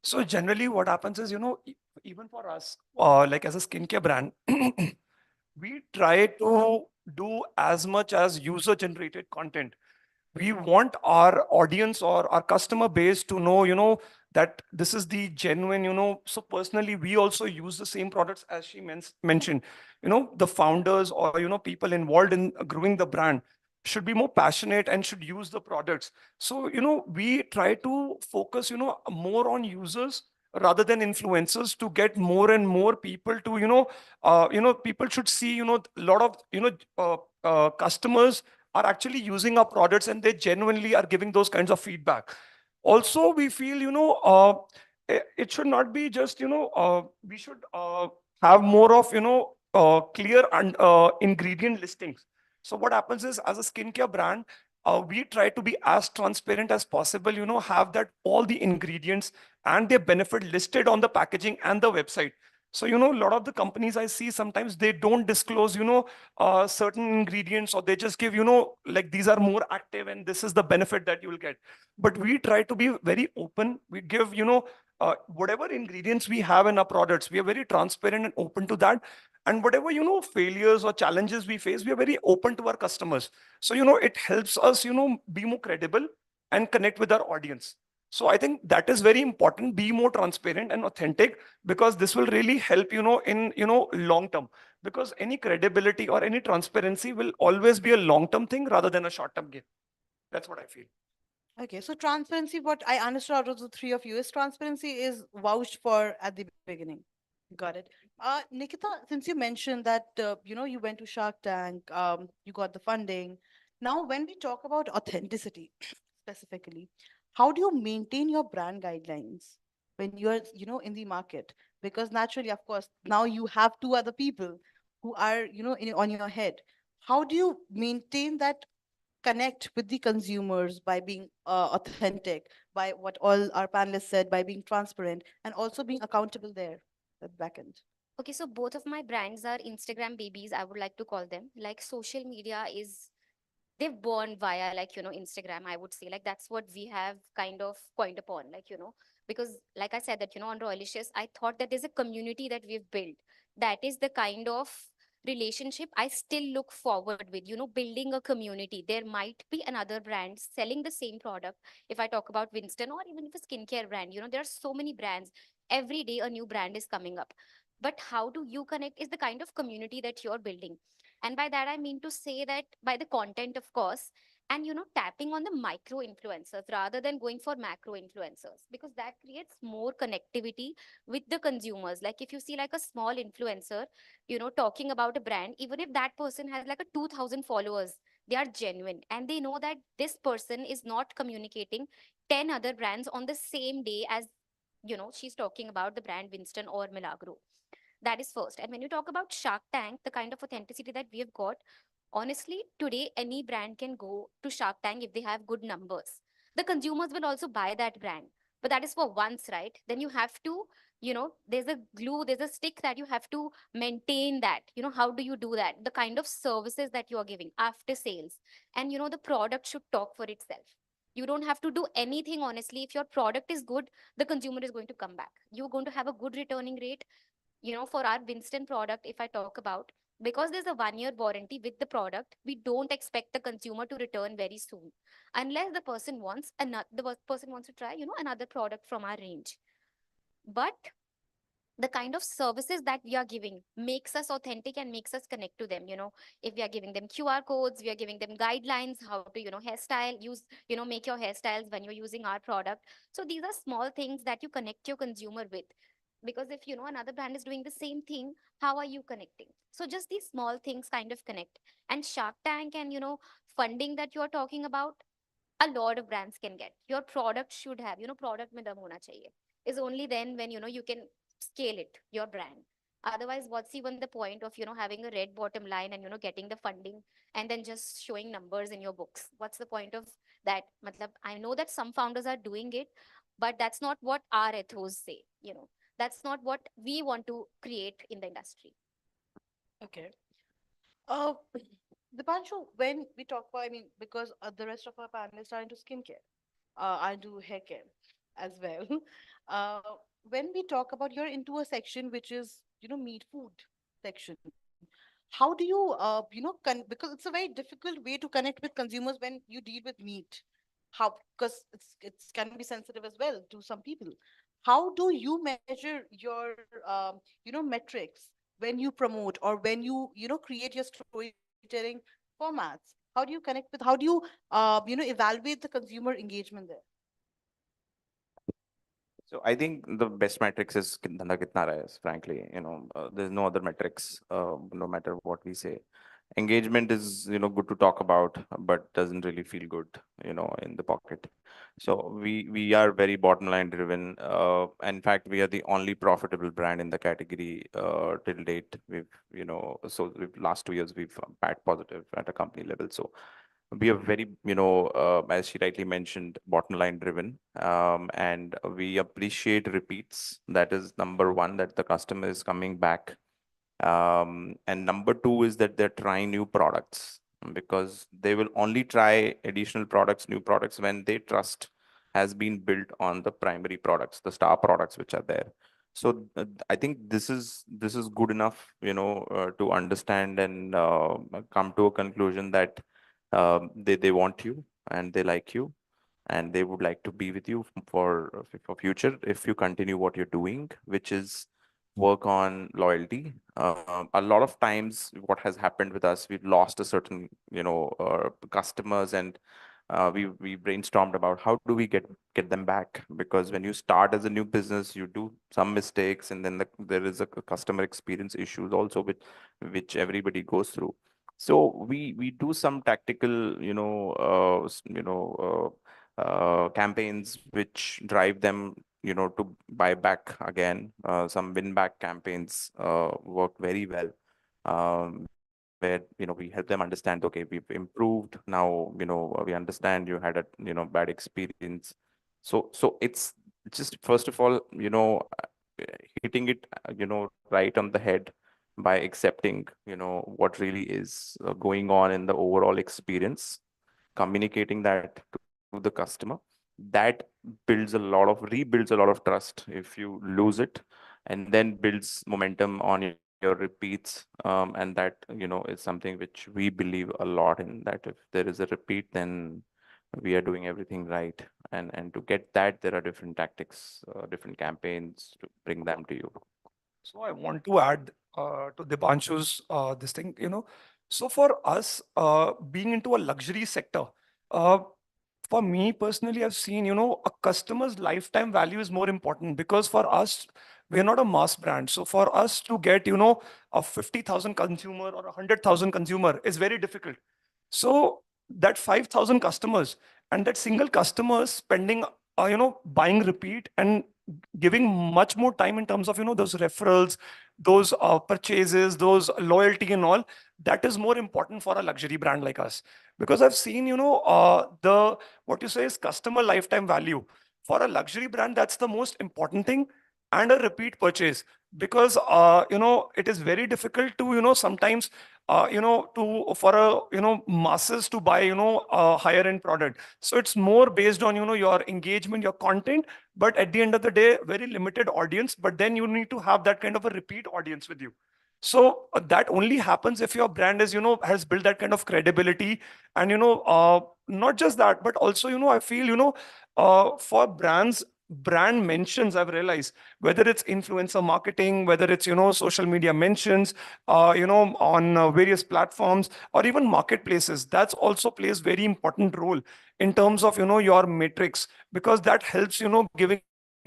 So generally what happens is, even for us, like as a skincare brand, we try to do as much as user generated content. We want our audience or our customer base to know, that this is the genuine, so personally, we also use the same products as she mentioned, the founders or, people involved in growing the brand should be more passionate and should use the products. So, we try to focus, more on users rather than influencers to get more and more people to, people should see, a lot of, customers are actually using our products and they genuinely are giving those kinds of feedback. Also, we feel, it should not be just, we should have more of, clear and ingredient listings. So what happens is, as a skincare brand, we try to be as transparent as possible, have that all the ingredients and their benefit listed on the packaging and the website. So, a lot of the companies I see sometimes they don't disclose, certain ingredients, or they just give, like these are more active and this is the benefit that you will get. But we try to be very open. We give, whatever ingredients we have in our products, we are very transparent and open to that. And whatever, failures or challenges we face, we are very open to our customers. So, it helps us, be more credible and connect with our audience. So I think that is very important. Be more transparent and authentic, because this will really help, in, long term, because any credibility or any transparency will always be a long-term thing rather than a short-term gain. That's what I feel. Okay, so transparency, what I understood out of the three of you is transparency is vouched for at the beginning. Got it. Nikita, since you mentioned that, you went to Shark Tank, you got the funding. Now, when we talk about authenticity specifically, how do you maintain your brand guidelines when you're, in the market? Because naturally, of course, now you have two other people who are, on your head. How do you maintain that connect with the consumers by being authentic, by what all our panelists said, by being transparent, and also being accountable there at the back end? Okay, so both of my brands are Instagram babies, I would like to call them. Like social media is, they've born via Instagram, I would say. Like that's what we have kind of coined upon, because like I said that, on Royalicious, I thought that there's a community that we've built. That is the kind of relationship I still look forward with, building a community. There might be another brand selling the same product. If I talk about Winston, or even if a skincare brand, there are so many brands. Every day a new brand is coming up. But how do you connect is the kind of community that you're building. And by that, I mean to say that by the content, of course, and tapping on the micro influencers rather than going for macro influencers, because that creates more connectivity with the consumers. Like if you see like a small influencer, talking about a brand, even if that person has like a 2,000 followers, they are genuine and they know that this person is not communicating 10 other brands on the same day as, she's talking about the brand Winston or Milagro. That is first. And when you talk about Shark Tank, the kind of authenticity that we have got, honestly, today any brand can go to Shark Tank if they have good numbers. The consumers will also buy that brand. But that is for once, right? Then you have to, there's a glue, there's a stick that you have to maintain that. How do you do that? The kind of services that you are giving after sales. And, the product should talk for itself. You don't have to do anything, honestly. If your product is good, the consumer is going to come back. You're going to have a good returning rate. For our Winston product, if I talk about, because there's a 1-year warranty with the product, we don't expect the consumer to return very soon, unless the person wants to try, another product from our range. But the kind of services that we are giving makes us authentic and makes us connect to them. If we are giving them QR codes, we are giving them guidelines, how to, hairstyle, use, make your hairstyles when you're using our product. So these are small things that you connect your consumer with. Because if another brand is doing the same thing, how are you connecting? So just these small things kind of connect. And Shark Tank and funding that you're talking about, a lot of brands can get. Your product should have, product mein dam hona chahiye. Is only then when you can scale it, your brand. Otherwise, what's even the point of having a red bottom line and getting the funding and then just showing numbers in your books? What's the point of that? Matlab, I know that some founders are doing it, but that's not what our ethos say. That's not what we want to create in the industry. Okay. Uh, Dipanshu, when we talk about, because the rest of our panelists are into skincare, I do hair care as well. When we talk about, you're into a section which is, meat food section. How do you, because it's a very difficult way to connect with consumers when you deal with meat. How, because it's can be sensitive as well to some people. How do you measure your, metrics when you promote or when you create your storytelling formats? How do you connect with, how do you, evaluate the consumer engagement there? So I think the best metrics is dhanda kitna raha hai, frankly. There's no other metrics, no matter what we say. Engagement is, good to talk about, but doesn't really feel good, in the pocket. So we are very bottom line driven. In fact, we are the only profitable brand in the category till date. We've, last 2 years we've PAT positive at a company level. So we are very, as she rightly mentioned, bottom line driven. And we appreciate repeats. That is number one, that the customer is coming back. And number two is that they're trying new products, because they will only try additional products, new products, when they trust has been built on the primary products, the star products which are there. So I think this is good enough, to understand and come to a conclusion that they want you and they like you, and they would like to be with you for future if you continue what you're doing, which is work on loyalty. A lot of times, what has happened with us, we've lost a certain, customers, and we brainstormed about how do we get them back, because when you start as a new business, you do some mistakes, and then there is a customer experience issues also, which everybody goes through. So we do some tactical, campaigns which drive them, to buy back again. Some win back campaigns work very well, where, we help them understand, okay, we've improved now, we understand you had a, bad experience. So it's just, first of all, hitting it, right on the head by accepting, what really is going on in the overall experience, communicating that to the customer. That rebuilds a lot of trust if you lose it, and then builds momentum on your repeats. And that, is something which we believe a lot in, that if there is a repeat, then we are doing everything right. And to get that, there are different tactics, different campaigns to bring them to you. So I want to add to Dipanshu's this thing, So for us, being into a luxury sector, for me personally, I've seen, a customer's lifetime value is more important, because for us, we're not a mass brand. So for us to get, a 50,000 consumer or 100,000 consumer is very difficult. So that 5,000 customers and that single customer spending, buying repeat and giving much more time in terms of, those referrals, those purchases, those loyalty and all, that is more important for a luxury brand like us. Because I've seen, what you say is customer lifetime value. For a luxury brand, that's the most important thing, and a repeat purchase. Because, it is very difficult to, sometimes, for a, masses to buy, a higher end product. So it's more based on, your engagement, your content, but at the end of the day, very limited audience. But then you need to have that kind of a repeat audience with you. So that only happens if your brand is, has built that kind of credibility. And, not just that, but also, I feel, for brands, brand mentions, I've realized, whether it's influencer marketing, whether it's, social media mentions, on various platforms, or even marketplaces, that's also plays very important role in terms of, your metrics, because that helps, giving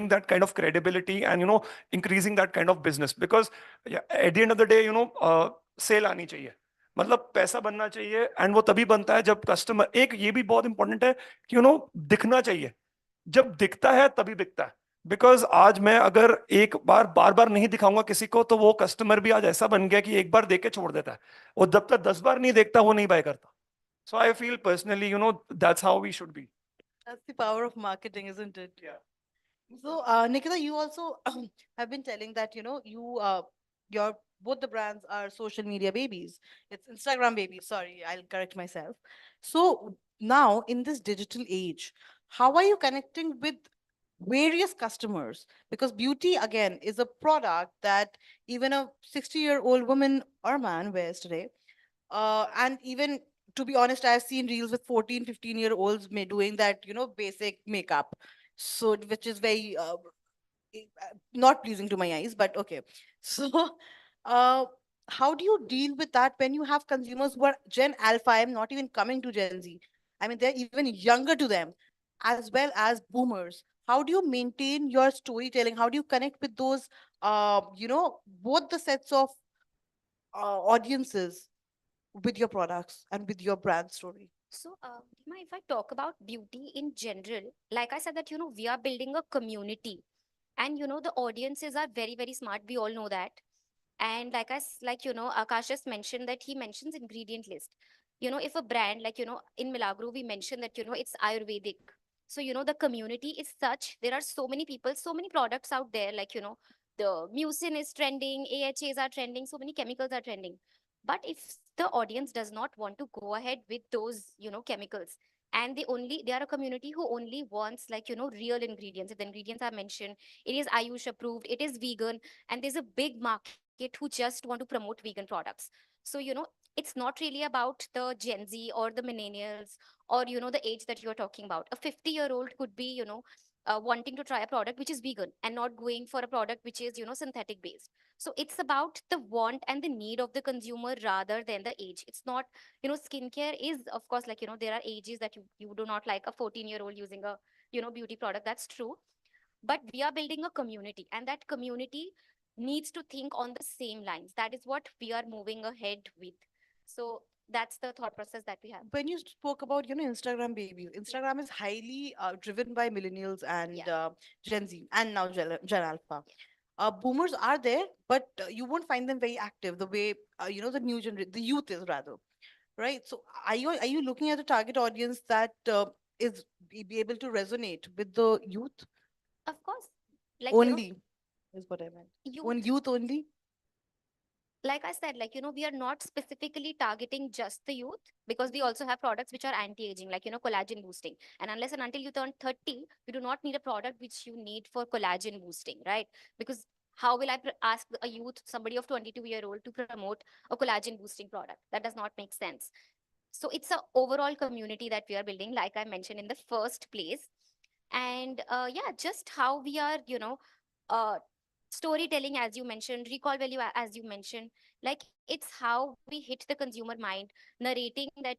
that kind of credibility and, increasing that kind of business. Because yeah, at the end of the day, sale आनी चाहिए, मतलब पैसा बनना चाहिए, and वो तभी बनता है जब customer, एक ये भी बहुत important है कि, दिखना चाहिए, जब दिखता है तभी बिकता है. Because आज मैं अगर एक बार बार नहीं दिखाऊंगा किसी को, तो वो कस्टमर भी आज ऐसा बन गया कि एक बार देख के छोड़ देता है, और जब तक 10 बार नहीं देखता वो नहीं बाय करता. So I feel personally, that's how we should be. That's the power of marketing, isn't it? Yeah. So, Nikita, you also have been telling that, your both the brands are social media babies. It's Instagram babies. Sorry, I'll correct myself. So now in this digital age, how are you connecting with various customers? Because beauty, again, is a product that even a 60-year-old woman or man wears today. And even, to be honest, I've seen reels with 14, 15-year-olds doing that, basic makeup. So, which is very not pleasing to my eyes, but okay. So, uh, how do you deal with that when you have consumers who are Gen Alpha? I'm not even coming to Gen Z. I mean, they're even younger to them, as well as boomers. How do you maintain your storytelling? How do you connect with those, both the sets of audiences with your products and with your brand story? So, Hima, if I talk about beauty in general, like I said that, we are building a community, and, the audiences are very, very smart. We all know that. And like Akash just mentioned that he mentions ingredient list. if a brand like, in Milagro, we mentioned that, it's Ayurvedic. So, the community is such, there are so many people, so many products out there, like, the mucin is trending, AHAs are trending, so many chemicals are trending. But if the audience does not want to go ahead with those, chemicals, and they are a community who only wants like, real ingredients. If the ingredients are mentioned, it is Ayush approved, it is vegan, and there's a big market who just want to promote vegan products. So, it's not really about the Gen Z or the millennials or, the age that you're talking about. A 50-year-old could be, wanting to try a product which is vegan and not going for a product which is, synthetic based. So it's about the want and the need of the consumer rather than the age. It's not, skincare is, of course, like, there are ages that you do not like a 14-year-old using a, beauty product. That's true. But we are building a community, and that community needs to think on the same lines. That is what we are moving ahead with. So that's the thought process that we have. When you spoke about, Instagram babies, Instagram is highly driven by millennials and Gen Z and now Gen Alpha. Boomers are there, but you won't find them very active the way, the new generation, the youth is rather, right? So are you looking at a target audience that is be able to resonate with the youth Of course, like, only, is what I meant. youth. Youth only? Like I said, like, we are not specifically targeting just the youth, because we also have products which are anti-aging, like, collagen boosting. And unless and until you turn 30, you do not need a product which you need for collagen boosting, right? Because how will I ask a youth, somebody of 22-year-old, to promote a collagen boosting product? That does not make sense. So it's a overall community that we are building, like I mentioned in the first place. And yeah, just how we are, uh, storytelling, as you mentioned, recall value, as you mentioned, like, it's how we hit the consumer mind, narrating that,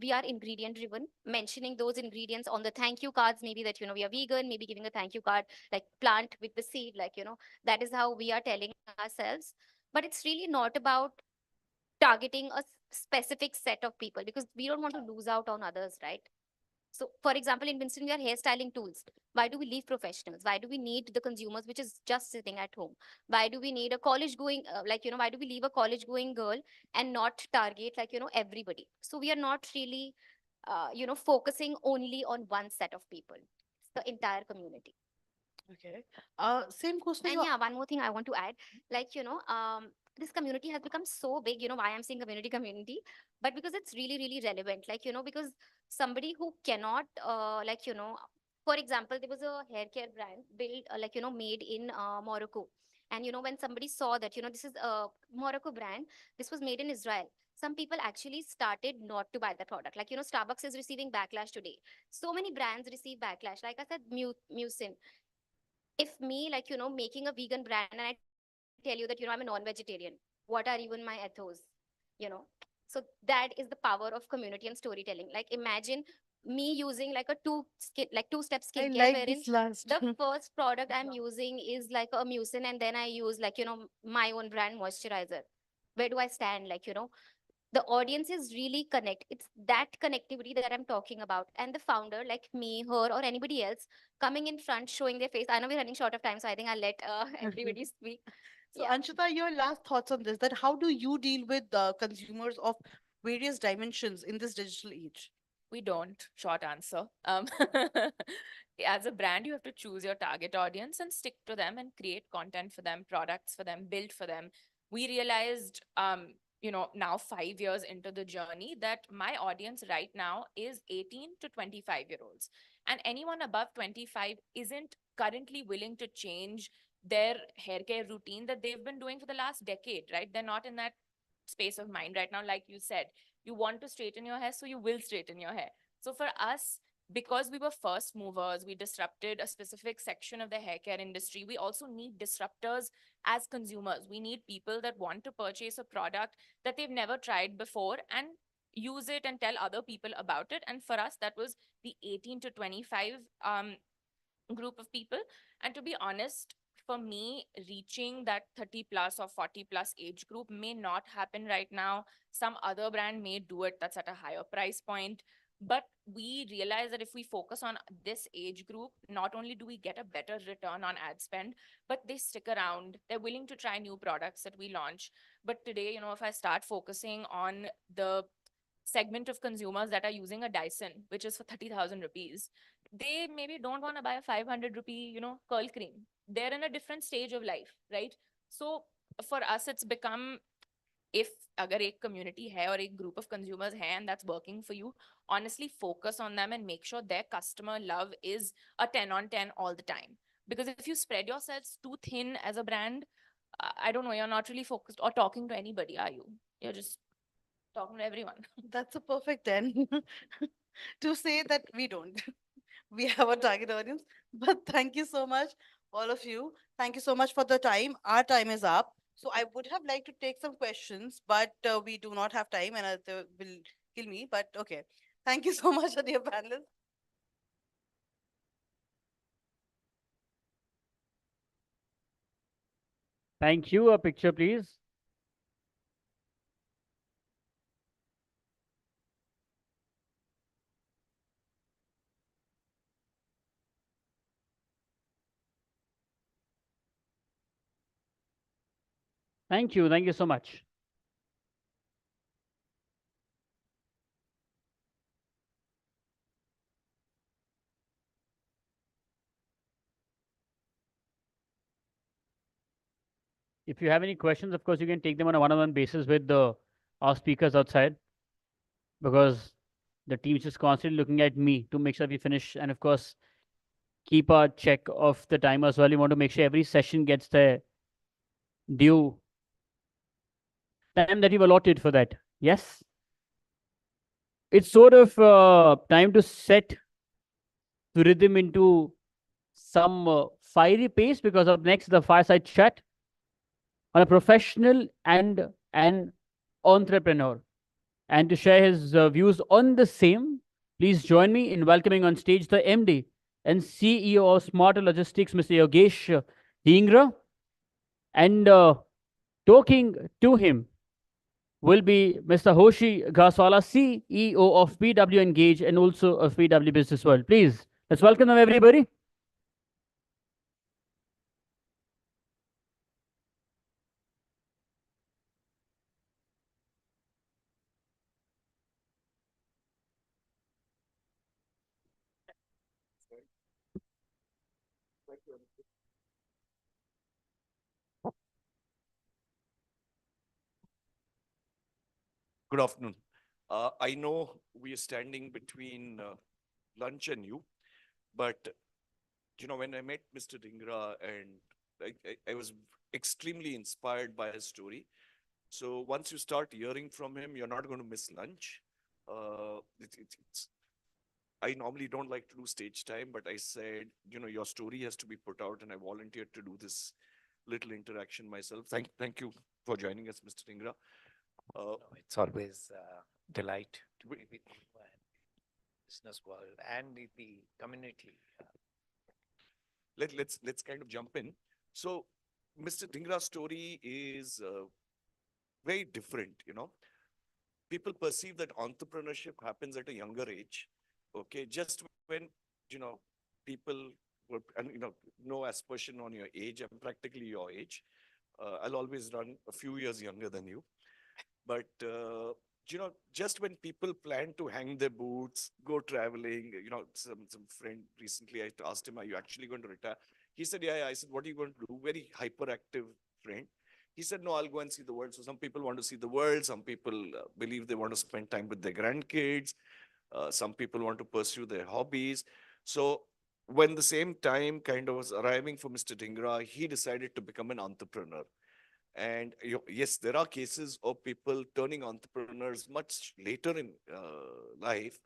we are ingredient driven, mentioning those ingredients on the thank you cards, maybe that, we are vegan, maybe giving a thank you card like plant with the seed, like, that is how we are telling ourselves. But it's really not about targeting a specific set of people, because we don't want to lose out on others, right? So, for example, in Winston, we are hairstyling tools. Why do we leave professionals? Why do we need the consumers, which is just sitting at home? Why do we need a college going, like, why do we leave a college going girl and not target, like, everybody? So we are not really, focusing only on one set of people. It's the entire community. Okay. Same goes for And you. yeah, one more thing I want to add, like, this community has become so big, why I'm saying community, but because it's really, really relevant, like, because somebody who cannot, like, for example, there was a hair care brand built, like, made in Morocco. And, when somebody saw that, this is a Morocco brand, this was made in Israel. Some people actually started not to buy the product. Like, Starbucks is receiving backlash today. So many brands receive backlash. Like I said, Mucin, if me, like, making a vegan brand and I tell you that, I'm a non-vegetarian, what are even my ethos, you know? So that is the power of community and storytelling. Like, imagine me using like two-step I skincare, like wherein this last. the first product I'm using is like a mucin, and then I use, like, my own brand moisturizer. Where do I stand? Like, the audiences really connect. It's that connectivity that I'm talking about. And the founder, like me, her, or anybody else, coming in front, showing their face. I know we're running short of time, so I think I'll let everybody speak. So, Anshita, your last thoughts on this, that how do you deal with consumers of various dimensions in this digital age? We don't. Short answer. As a brand, you have to choose your target audience and stick to them and create content for them, products for them, build for them. We realized, now 5 years into the journey, that my audience right now is 18 to 25-year-olds. And anyone above 25 isn't currently willing to change their hair care routine that they've been doing for the last decade, right? They're not in that space of mind right now. Like you said, you want to straighten your hair, so you will straighten your hair. So for us, because we were first movers, we disrupted a specific section of the hair care industry. We also need disruptors as consumers. We need people that want to purchase a product that they've never tried before and use it and tell other people about it. And for us, that was the 18 to 25 group of people. And to be honest, for me, reaching that 30 plus or 40 plus age group may not happen right now. Some other brand may do it that's at a higher price point. But we realize that if we focus on this age group, not only do we get a better return on ad spend, but they stick around. They're willing to try new products that we launch. But today, if I start focusing on the segment of consumers that are using a Dyson, which is for 30,000 rupees, they maybe don't want to buy a 500 rupee, curl cream. They're in a different stage of life, right? So for us, it's become, if agar ek community hai or ek group of consumers hai and that's working for you, honestly focus on them and make sure their customer love is a 10 on 10 all the time. Because if you spread yourselves too thin as a brand, I don't know, you're not really focused or talking to anybody, are you? You're just talking to everyone. That's a perfect end to say that we don't. We have a target audience. But thank you so much, all of you. Thank you so much for the time. Our time is up. So I would have liked to take some questions, but we do not have time and it will kill me. But okay. Thank you so much, dear panelists. Thank you. A picture, please. Thank you. Thank you so much. If you have any questions, of course, you can take them on a one-on-one basis with our speakers outside, because the team's just constantly looking at me to make sure we finish, and of course, keep a check of the time as well. You want to make sure every session gets the due time that you've allotted for that. Yes. It's sort of time to set the rhythm into some fiery pace, because up next, the fireside chat on a professional and an entrepreneur. And to share his views on the same, please join me in welcoming on stage the MD and CEO of Smarter Logistics, Mr. Yogesh Dhingra. And talking to him will be Mr. Hoshi Ghaswala, CEO of PW Engage and also of PW Business World. Please, let's welcome them, everybody. Good afternoon. I know we are standing between lunch and you, but when I met Mr. Dhingra, and I was extremely inspired by his story. So once you start hearing from him, you're not going to miss lunch. I normally don't like to do stage time, but I said, your story has to be put out, and I volunteered to do this little interaction myself. Thank you for joining us, Mr. Dhingra. It's always a delight to be with you and business world and with the community. Let's kind of jump in. So, Mr. Dhingra's story is very different. People perceive that entrepreneurship happens at a younger age. Okay, just when people were, and no aspersion on your age. I'm practically your age. I'll always run a few years younger than you. But, just when people plan to hang their boots, go traveling, some friend recently, I asked him, are you actually going to retire? He said, yeah. I said, what are you going to do? Very hyperactive friend. He said, no, I'll go and see the world. So some people want to see the world. Some people believe they want to spend time with their grandkids. Some people want to pursue their hobbies. So when the same time kind of was arriving for Mr. Dhingra, he decided to become an entrepreneur. And yes, there are cases of people turning entrepreneurs much later in life,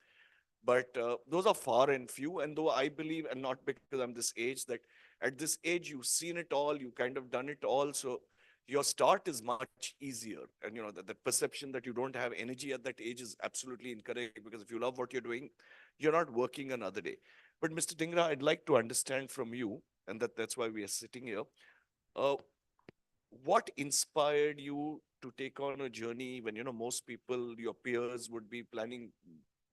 but those are far and few. And though I believe, and not because I'm this age, that at this age, you've seen it all, you kind of done it all. So your start is much easier. And that perception that you don't have energy at that age is absolutely incorrect, because if you love what you're doing, you're not working another day. But Mr. Dhingra, I'd like to understand from you, and that's why we are sitting here. What inspired you to take on a journey when, most people, your peers, would be planning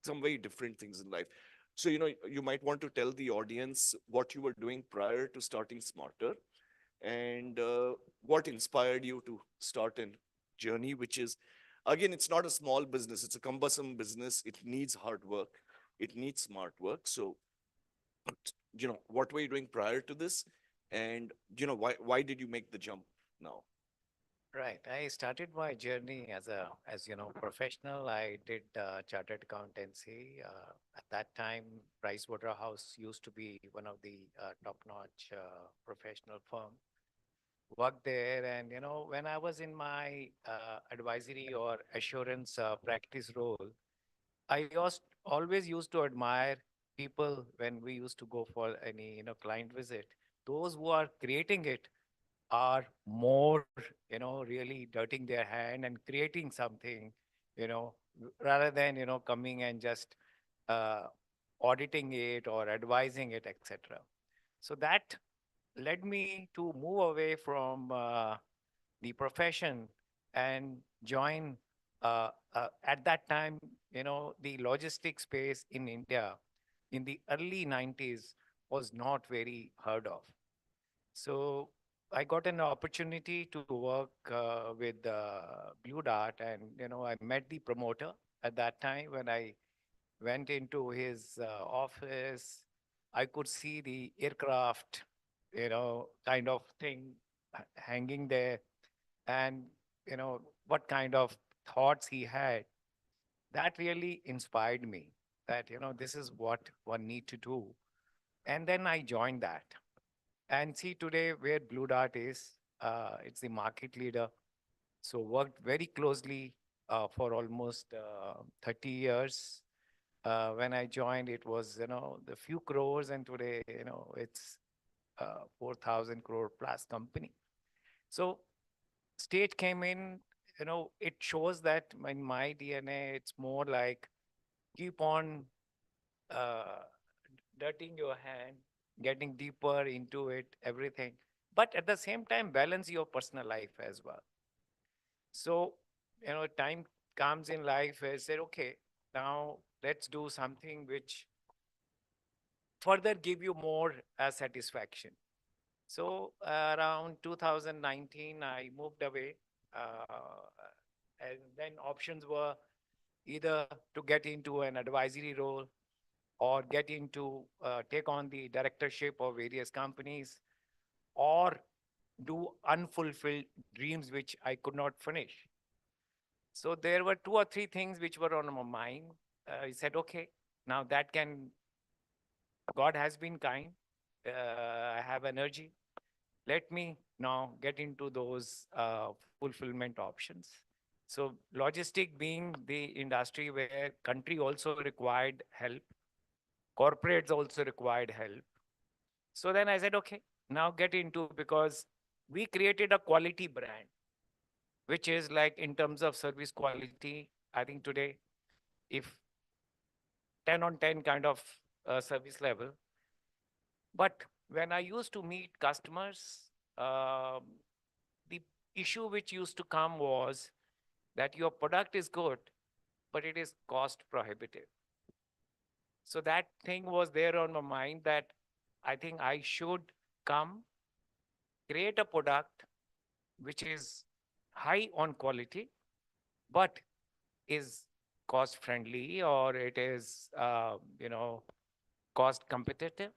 some very different things in life? So, you might want to tell the audience what you were doing prior to starting Smarter, and what inspired you to start a journey which is Again, it's not a small business. It's a cumbersome business. It needs hard work. It needs smart work. So, what were you doing prior to this? And, why did you make the jump now? Right. I started my journey as professional. I did chartered accountancy. At that time, Pricewaterhouse used to be one of the top-notch professional firm. Worked there, and when I was in my advisory or assurance practice role, always used to admire people when we used to go for any client visit. Those who are creating it are more, really dirtying their hand and creating something, rather than, coming and just uh, auditing it or advising it, etc. So that led me to move away from the profession and join, at that time, the logistics space in India in the early 90s was not very heard of. So I got an opportunity to work with Blue Dart, and I met the promoter at that time. When I went into his office, I could see the aircraft, kind of thing hanging there, and what kind of thoughts he had. That really inspired me. That this is what one need to do, and then I joined that. And see today where Blue Dart is, it's the market leader. So worked very closely for almost 30 years. When I joined, it was, the few crores, and today, it's 4,000 crore plus company. So stage came in, it shows that in my DNA, it's more like keep on dirtying your hand, getting deeper into it, everything. But at the same time, balance your personal life as well. So, time comes in life where I said, okay, now let's do something which further give you more satisfaction. So around 2019, I moved away. And then options were either to get into an advisory role or get into take on the directorship of various companies, or do unfulfilled dreams which I could not finish. So there were 2 or 3 things which were on my mind. I said, okay, now God has been kind. I have energy. Let me now get into those fulfillment options. So logistic being the industry where country also required help, corporates also required help. So then I said, okay, now get into, because we created a quality brand, which is like in terms of service quality, I think today, if 10 on 10 kind of service level. But when I used to meet customers, the issue which used to come was that your product is good, but it is cost prohibitive. So that thing was there on my mind, that I think I should come, create a product which is high on quality, but is cost friendly, or it is, cost competitive.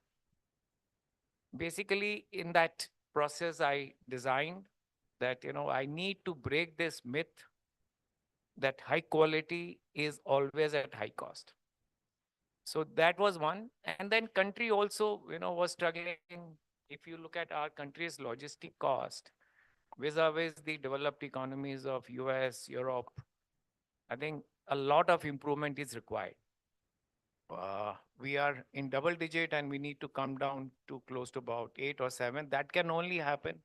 Basically, in that process, I designed that, I need to break this myth that high quality is always at high cost. So that was one. And then country also, was struggling. If you look at our country's logistic cost vis-a-vis the developed economies of US, Europe, I think a lot of improvement is required. We are in double digit and we need to come down to close to about 8 or 7. That can only happen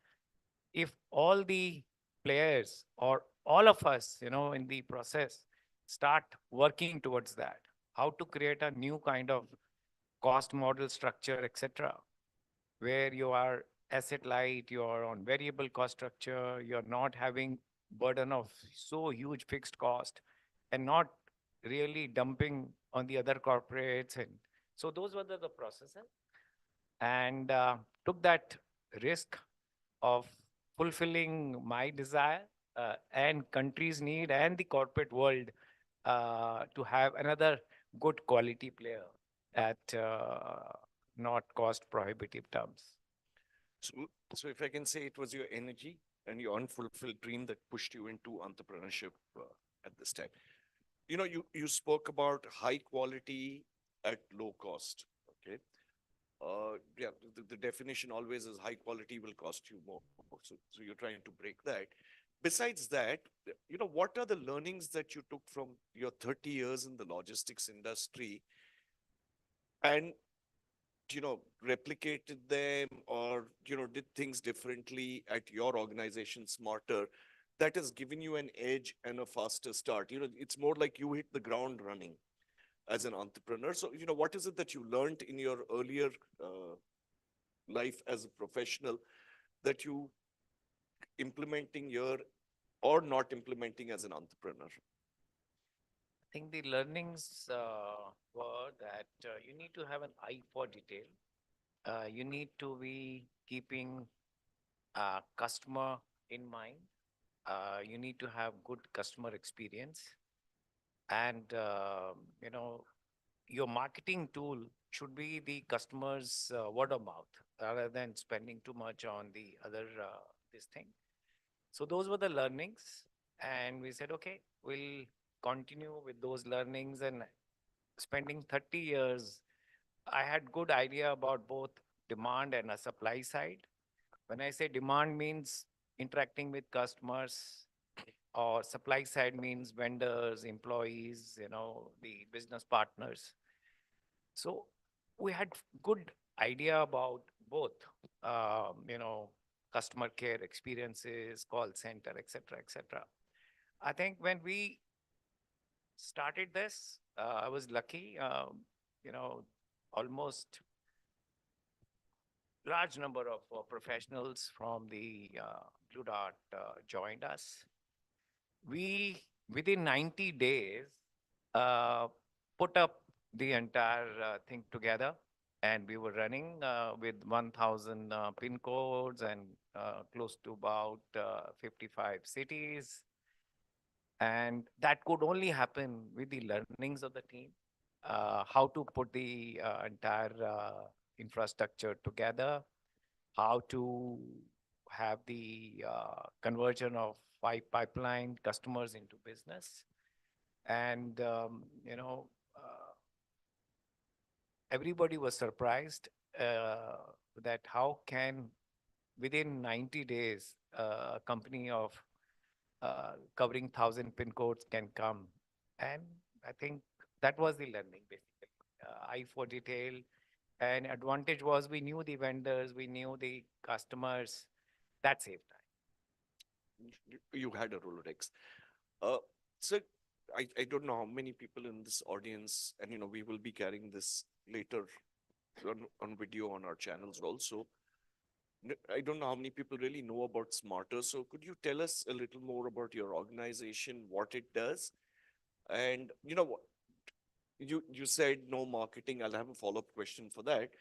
if all the players or all of us, in the process, start working towards that. How to create a new kind of cost model structure, etc., where you are asset light, you are on variable cost structure, you're not having burden of so huge fixed cost, and not really dumping on the other corporates. And so those were the processes, and took that risk of fulfilling my desire and countries need and the corporate world to have another good quality player at not cost prohibitive terms. So if I can say, it was your energy and your unfulfilled dream that pushed you into entrepreneurship at this time. You know, you spoke about high quality at low cost. Okay. Yeah, the definition always is high quality will cost you more. So you're trying to break that. Besides that, you know, what are the learnings that you took from your 30 years in the logistics industry and, you know, replicated them, or, you know, did things differently at your organization smarter, that has given you an edge and a faster start? You know, it's more like you hit the ground running as an entrepreneur. So, you know, what is it that you learned in your earlier life as a professional that you implementing here or not implementing as an entrepreneur? I think the learnings were that you need to have an eye for detail. You need to be keeping customer in mind. You need to have good customer experience. And, you know, your marketing tool should be the customer's word of mouth rather than spending too much on the other this thing. So those were the learnings. And we said, okay, we'll continue with those learnings. And spending 30 years, I had good idea about both demand and a supply side. When I say demand means interacting with customers, or supply side means vendors, employees, you know, the business partners. So we had good idea about both, you know, customer care experiences, call center, etc., etc. I think when we started this, I was lucky, you know, almost large number of professionals from the Blue Dart joined us. We, within 90 days, put up the entire thing together, and we were running with 1,000 pin codes and close to about 55 cities. And that could only happen with the learnings of the team, how to put the entire infrastructure together, how to have the conversion of pipeline customers into business. And, you know, everybody was surprised that how can within 90 days a company of covering 1,000 pin codes can come. And I think that was the learning, basically. Eye for detail. And advantage was we knew the vendors, we knew the customers. That saved time. You had a Rolodex. So I don't know how many people in this audience, and you know, we will be carrying this later on video on our channels also. I don't know how many people really know about Smarter. So could you tell us a little more about your organization, what it does? And you know, you said no marketing. I'll have a follow-up question for that.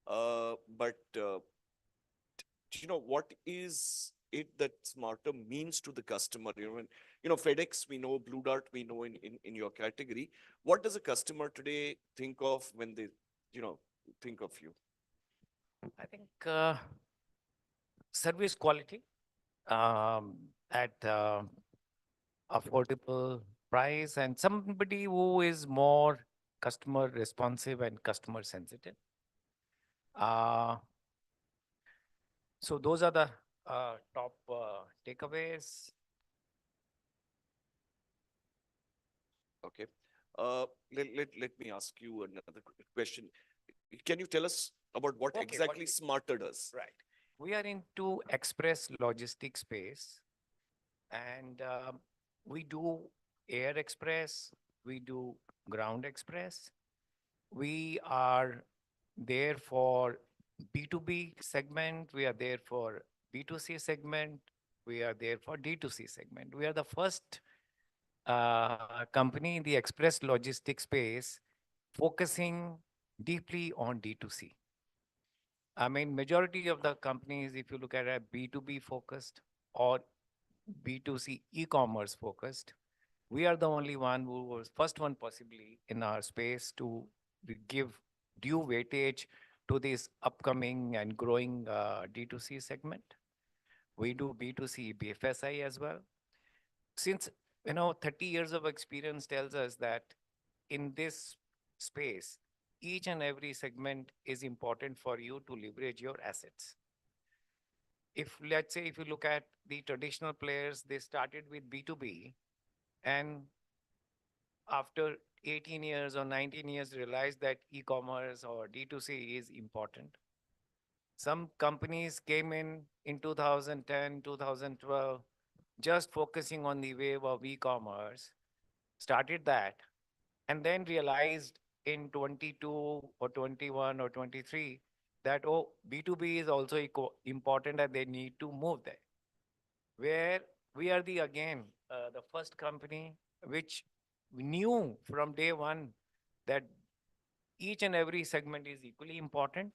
But you know, what is it that Smarter means to the customer? You know, when, you know, FedEx, we know, Blue Dart, we know in your category. What does a customer today think of when they, you know, think of you? I think service quality at affordable price, and somebody who is more customer responsive and customer sensitive. So those are the top takeaways. Okay. Let me ask you another question. Can you tell us about what Okay, exactly Smarter does? Right. We are into express logistics space, and we do air express, we do ground express. We are there for B2B segment, we are there for B2C segment, we are there for D2C segment. We are the first company in the express logistics space focusing deeply on D2C. I mean, majority of the companies, if you look at it, B2B focused or B2C e-commerce focused. We are the only one who was first one possibly in our space to give due weightage to this upcoming and growing D2C segment. We do B2C BFSI as well. Since 30 years of experience tells us that in this space, each and every segment is important for you to leverage your assets. If let's say if you look at the traditional players, they started with B2B and after 18 years or 19 years realized that e-commerce or D2C is important. Some companies came in 2010, 2012, just focusing on the wave of e-commerce, started that, and then realized in 22 or 21 or 23 that, oh, B2B is also important and they need to move there. Where we are the first company which we knew from day one that each and every segment is equally important.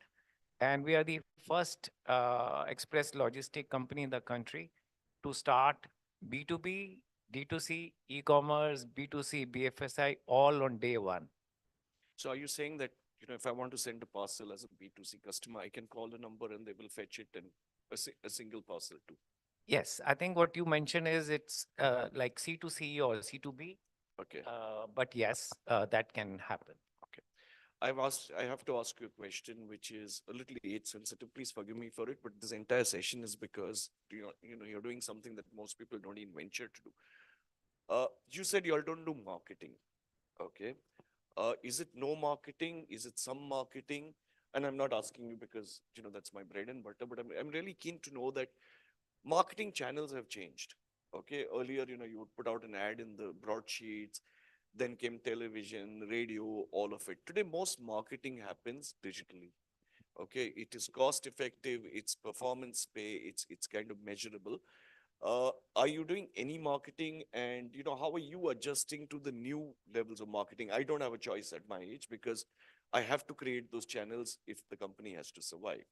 And we are the first express logistic company in the country to start B2B, D2C, e-commerce, B2C, BFSI, all on day one. So are you saying that, if I want to send a parcel as a B2C customer, I can call a number and they will fetch it and a single parcel too? Yes, I think what you mentioned is it's like C2C or C2B. Okay. But yes, that can happen. Okay. I have to ask you a question, which is a little age sensitive. Please forgive me for it, but this entire session is because you're doing something that most people don't even venture to do. You said you all don't do marketing. Okay. Is it no marketing? Is it some marketing? And I'm not asking you because, that's my bread and butter, but I'm really keen to know that marketing channels have changed. Okay. Earlier, you would put out an ad in the broadsheets, then came television, radio, all of it. Today, most marketing happens digitally. Okay. It is cost effective. It's performance pay. It's kind of measurable. Are you doing any marketing, and how are you adjusting to the new levels of marketing? I don't have a choice at my age because I have to create those channels if the company has to survive.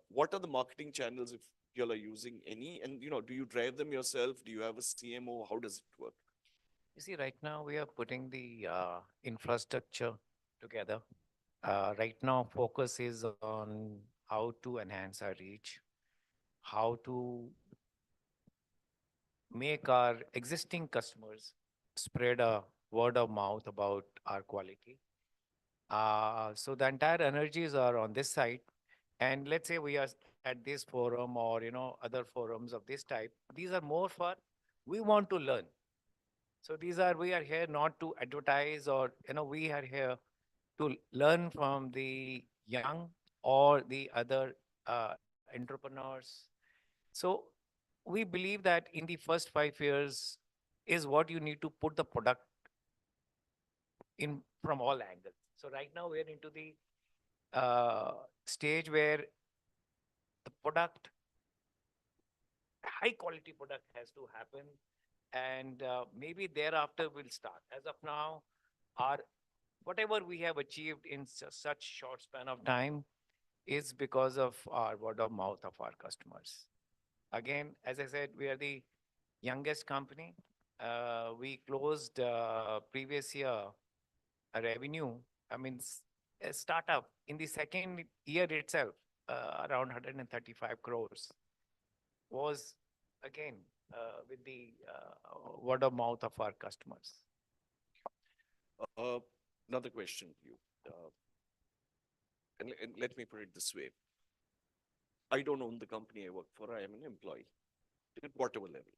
What are the marketing channels if you all are using any? And do you drive them yourself? Do you have a CMO? How does it work? You see, right now we are putting the infrastructure together. Right now, focus is on how to enhance our reach, how to make our existing customers spread a word of mouth about our quality. So the entire energies are on this side. And let's say we are at this forum or, other forums of this type. These are more for, we want to learn. So we are here not to advertise or, we are here to learn from the young or the other entrepreneurs. So we believe that in the first 5 years is what you need to put the product in from all angles. So right now we're into the stage where the product, high quality product has to happen. And maybe thereafter we'll start. As of now, whatever we have achieved in such short span of time is because of our word of mouth of our customers. Again, as I said, we are the youngest company. We closed previous year a revenue, a startup in the second year itself, around 135 crores was again with the word of mouth of our customers. Another question to you. And let me put it this way. I don't own the company I work for. I am an employee at whatever level.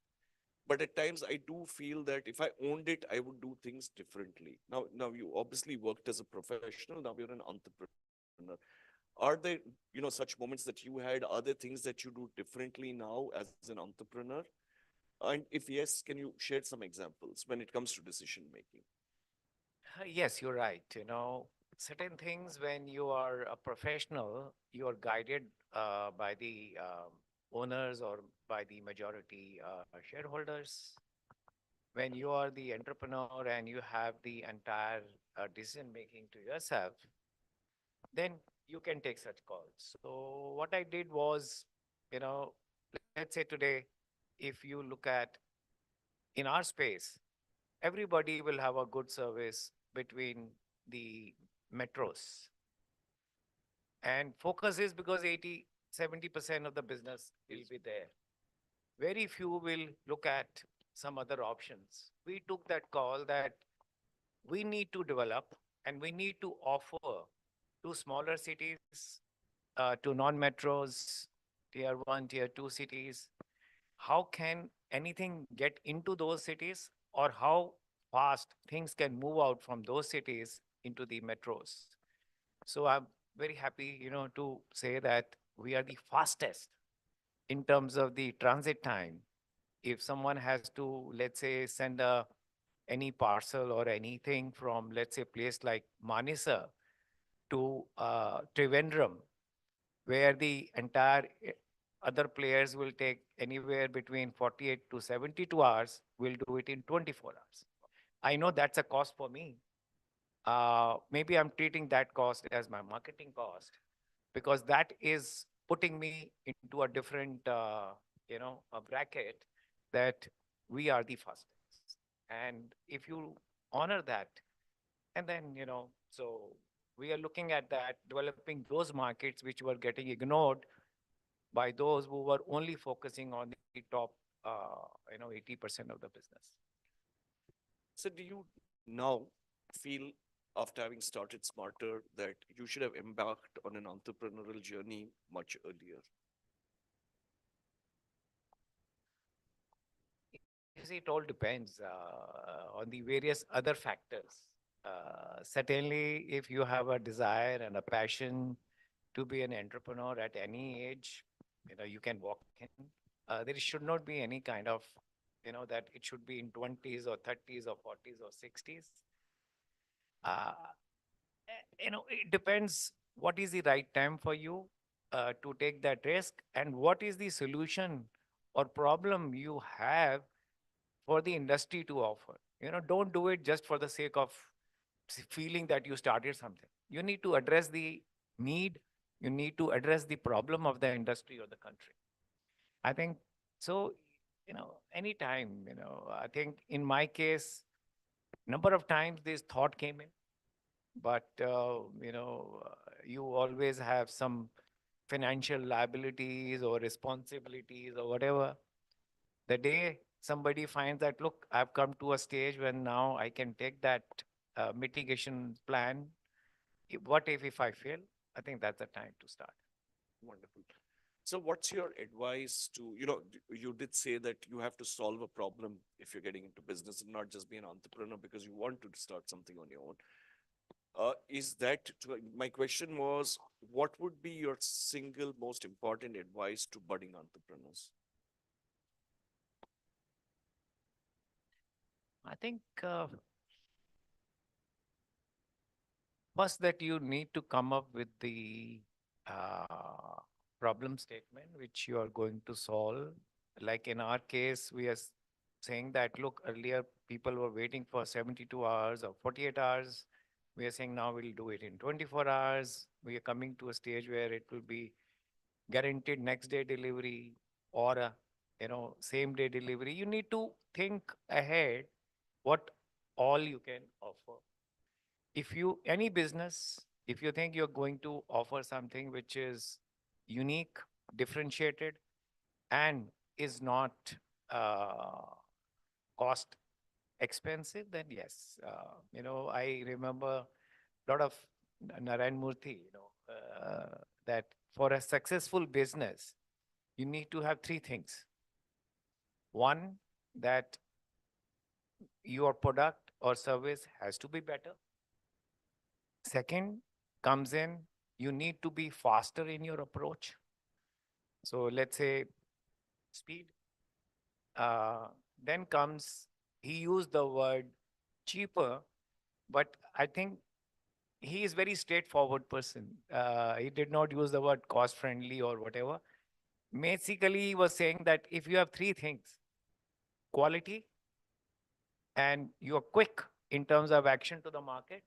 But at times I do feel that if I owned it, I would do things differently. Now you obviously worked as a professional. Now you're an entrepreneur. Are there, such moments that you had? Are there things that you do differently now as an entrepreneur? And if yes, can you share some examples when it comes to decision making? Yes, you're right. Certain things when you are a professional, you are guided by the owners or by the majority shareholders. When you are the entrepreneur and you have the entire decision making to yourself, then you can take such calls. So what I did was, let's say today, if you look at in our space, everybody will have a good service between the metros. And focus is because 70% of the business will be there. Very few will look at some other options. We took that call that we need to develop and we need to offer to smaller cities, to non-metros, tier 1, tier 2 cities. How can anything get into those cities, or how fast things can move out from those cities into the metros? So I'm very happy, to say that we are the fastest in terms of the transit time. If someone has to, let's say, send any parcel or anything from, let's say, place like Manisa to Trivandrum, where the entire other players will take anywhere between 48 to 72 hours, we'll do it in 24 hours. I know that's a cost for me. Maybe I'm treating that cost as my marketing cost, because that is putting me into a different, a bracket, that we are the fastest. And if you honor that, and then, so we are looking at that, developing those markets which were getting ignored by those who were only focusing on the top, 80% of the business. So do you now feel, after having started Smarter, that you should have embarked on an entrepreneurial journey much earlier? You see, it all depends on the various other factors. Certainly, if you have a desire and a passion to be an entrepreneur at any age, you can walk in. There should not be any kind of, that it should be in 20s or 30s or 40s or 60s. It depends what is the right time for you to take that risk, and what is the solution or problem you have for the industry to offer. Don't do it just for the sake of feeling that you started something. You need to address the need. You need to address the problem of the industry or the country. I think so, anytime, I think in my case, number of times this thought came in, but, you always have some financial liabilities or responsibilities or whatever. The day somebody finds that, look, I've come to a stage when now I can take that mitigation plan. What if I fail? I think that's the time to start. Wonderful. So what's your advice to, you did say that you have to solve a problem if you're getting into business and not just be an entrepreneur because you want to start something on your own. My question was, what would be your single most important advice to budding entrepreneurs? I think first that you need to come up with the problem statement which you are going to solve. Like in our case, we are saying that, look, earlier people were waiting for 72 hours or 48 hours. We are saying now we'll do it in 24 hours. We are coming to a stage where it will be guaranteed next day delivery or a, same day delivery. You need to think ahead what all you can offer. Any business, if you think you're going to offer something which is unique, differentiated, and is not cost expensive, then yes. I remember a lot of Narayan Murthy, that for a successful business, you need to have three things. One, that your product or service has to be better. Second comes in, you need to be faster in your approach. So let's say speed. Then comes, he used the word cheaper, but I think he is very straightforward person. He did not use the word cost friendly or whatever. Basically, he was saying that if you have three things, quality, and you're quick in terms of action to the market.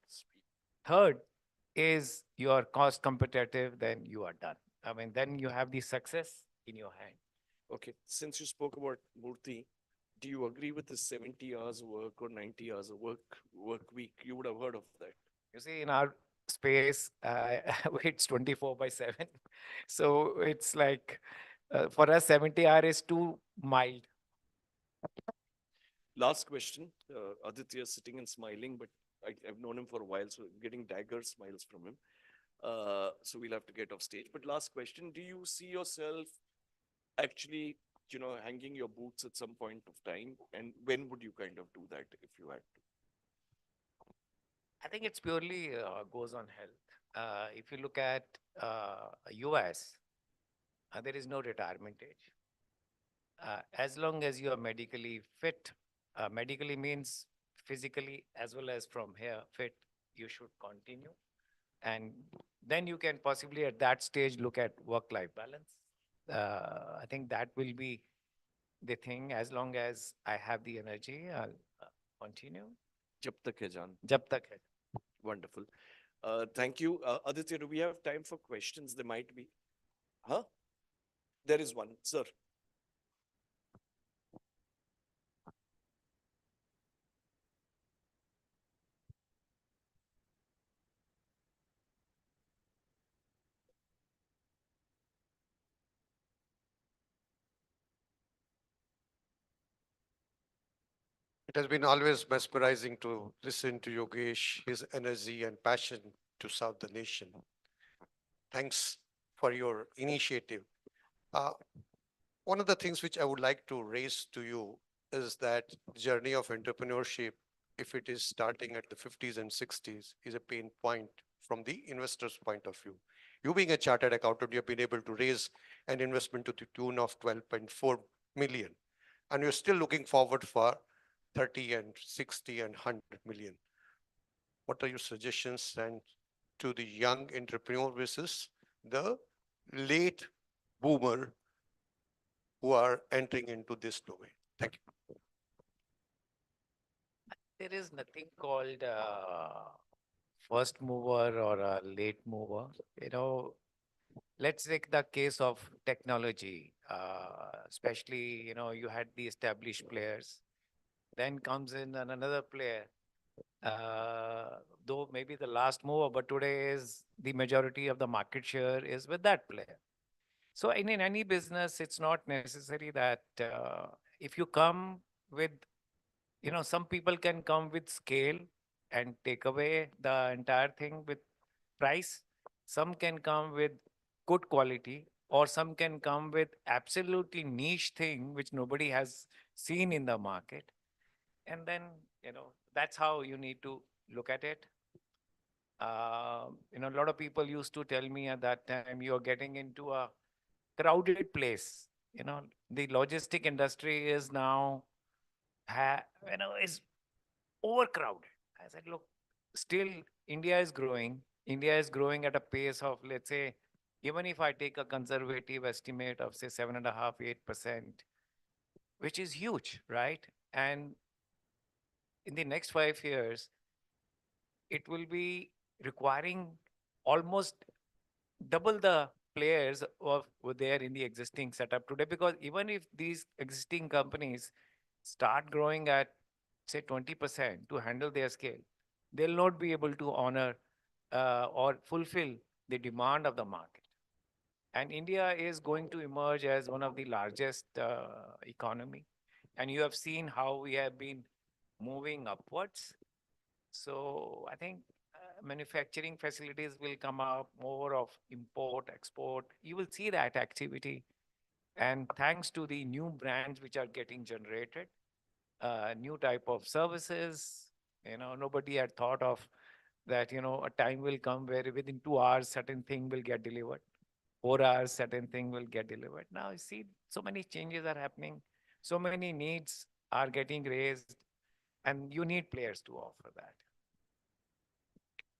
Third is your cost competitive, then you are done. I mean, then you have the success in your hand. Okay, since you spoke about Murthy, do you agree with the 70 hours work or 90 hours of work week? You would have heard of that. You see, in our space, it's 24/7. So it's like, for us, 70 hour is too mild. Last question. Aditya is sitting and smiling, but I've known him for a while, so getting dagger smiles from him. So we'll have to get off stage. But last question, do you see yourself actually, hanging your boots at some point of time? And when would you kind of do that if you had to? I think it's purely goes on health. If you look at US, there is no retirement age. As long as you are medically fit, medically means physically as well as from here fit, you should continue. And then you can possibly at that stage look at work-life balance. I think that will be the thing. As long as I have the energy, I'll continue. Jab tak hai jaan. Jab tak hai. Wonderful. Thank you. Aditya, do we have time for questions? There might be. Huh? There is one, sir. It has been always mesmerizing to listen to Yogesh, his energy and passion to serve the nation. Thanks for your initiative. One of the things which I would like to raise to you is that journey of entrepreneurship, if it is starting at the 50s and 60s, is a pain point from the investor's point of view. You being a chartered accountant, you have been able to raise an investment to the tune of 12.4 million. And you're still looking forward for 30 and 60 and 100 million. What are your suggestions and to the young entrepreneur versus the late boomer who are entering into this domain? Thank you. There is nothing called first mover or a late mover. Let's take the case of technology, especially, you had the established players. Then comes in another player, though maybe the last mover, but today is the majority of the market share is with that player. So in any business, it's not necessary that if you come with, some people can come with scale and take away the entire thing with price. Some can come with good quality, or some can come with absolutely niche thing which nobody has seen in the market. And then, that's how you need to look at it. A lot of people used to tell me at that time, you're getting into a crowded place. The logistic industry is now, is overcrowded. I said, look, still India is growing. India is growing at a pace of, let's say, even if I take a conservative estimate of say 7.5%, 8%, which is huge, right? And in the next 5 years, it will be requiring almost double the players of were there in the existing setup today. Because even if these existing companies start growing at say 20% to handle their scale, they'll not be able to honor or fulfill the demand of the market. And India is going to emerge as one of the largest economy. And you have seen how we have been moving upwards. So I think manufacturing facilities will come up, more of import, export. You will see that activity. And thanks to the new brands which are getting generated, new type of services, nobody had thought of that, a time will come where within 2 hours, certain thing will get delivered. 4 hours, certain thing will get delivered. Now you see so many changes are happening. So many needs are getting raised, and you need players to offer that.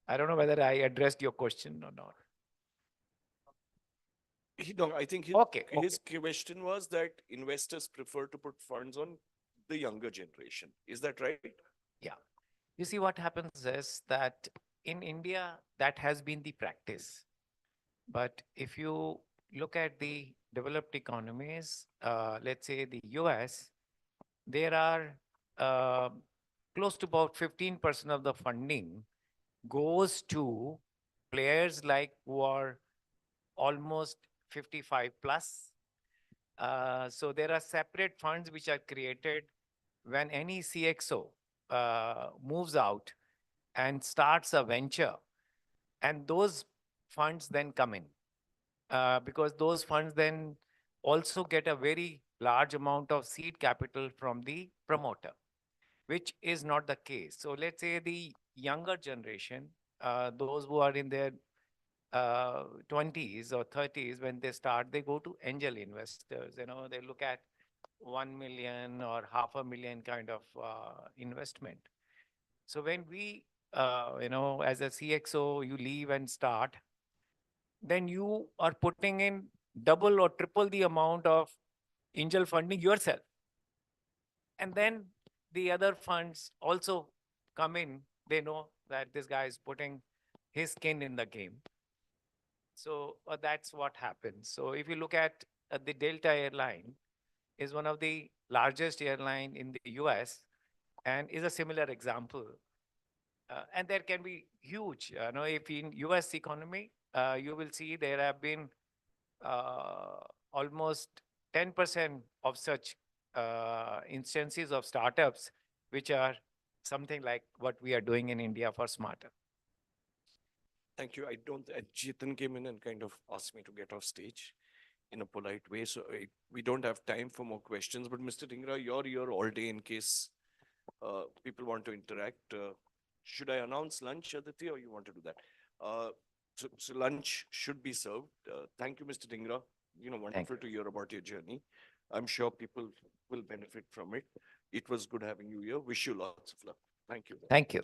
I don't know whether I addressed your question or not. No, I think his question was that investors prefer to put funds on the younger generation. Is that right? Yeah. You see, what happens is that in India, that has been the practice. But if you look at the developed economies, let's say the US, there are close to about 15% of the funding goes to players like who are almost 55 plus. So there are separate funds which are created when any CXO moves out and starts a venture, and those funds then come in because those funds then also get a very large amount of seed capital from the promoter, which is not the case. So let's say the younger generation, those who are in their 20s or 30s, when they start, they go to angel investors. They look at 1 million or half a million kind of investment. So when we, as a CXO, you leave and start, then you are putting in double or triple the amount of angel funding yourself. And then the other funds also come in. They know that this guy is putting his skin in the game. So that's what happens. So if you look at the Delta airline, is one of the largest airline in the US and is a similar example. And there can be huge, if in US economy, you will see there have been almost 10% of such instances of startups, which are something like what we are doing in India for Smarter. Thank you. I don't, Chetan came in and kind of asked me to get off stage in a polite way. So we don't have time for more questions, but Mr. Dhingra, you're here all day in case people want to interact. Should I announce lunch, Aditi, or you want to do that? So lunch should be served. Thank you, Mr. Dhingra. Wonderful to hear about your journey. I'm sure people will benefit from it. It was good having you here. Wish you lots of luck. Thank you. Thank you.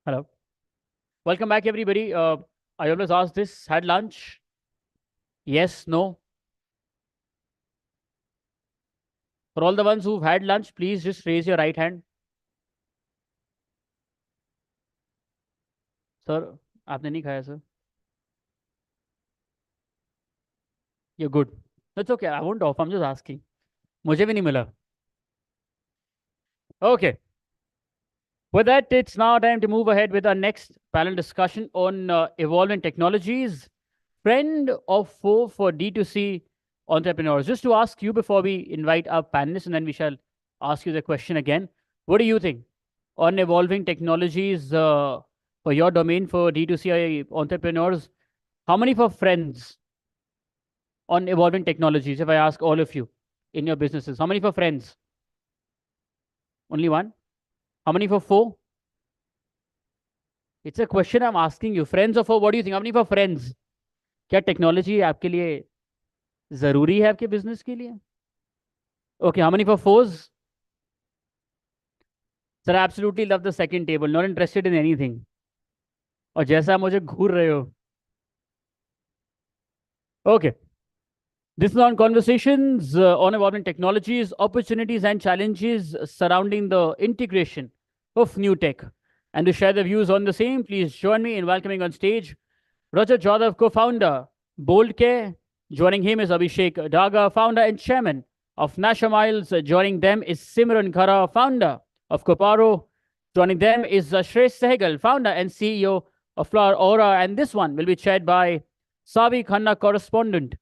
Hello. Welcome back, everybody. I always ask this: had lunch? Yes, no. For all the ones who've had lunch, please just raise your right hand. Sir, आपने नहीं खाया, sir? You're good. That's okay. I won't off. I'm just asking. मुझे भी नहीं मिला. Okay. With that, it's now time to move ahead with our next panel discussion on evolving technologies, friend or foe for D2C entrepreneurs. Just to ask you before we invite our panelists, and then we shall ask you the question again. What do you think on evolving technologies for your domain for D2C entrepreneurs? How many for friends on evolving technologies? If I ask all of you in your businesses, how many for friends? Only one? How many for foe? It's a question I'm asking you. Friends or foe? What do you think? How many for friends? क्या technology आपके लिए जरूरी है आपके business के लिए? Okay, how many for foes? Sir, I absolutely love the second table. Not interested in anything. और जैसा आप मुझे घूर रहे हो. Okay. This is on conversations on evolving technologies, opportunities and challenges surrounding the integration of new tech. And to share the views on the same, please join me in welcoming on stage Roger Jadhav, co-founder, Bold Care. Joining him is Abhishek Daga, founder and chairman of Nasha Miles. Joining them is Simran Khara, founder of Coparo. Joining them is Shresh Sehgal, founder and CEO of Flower Aura. And this one will be chaired by Savi Khanna, correspondent,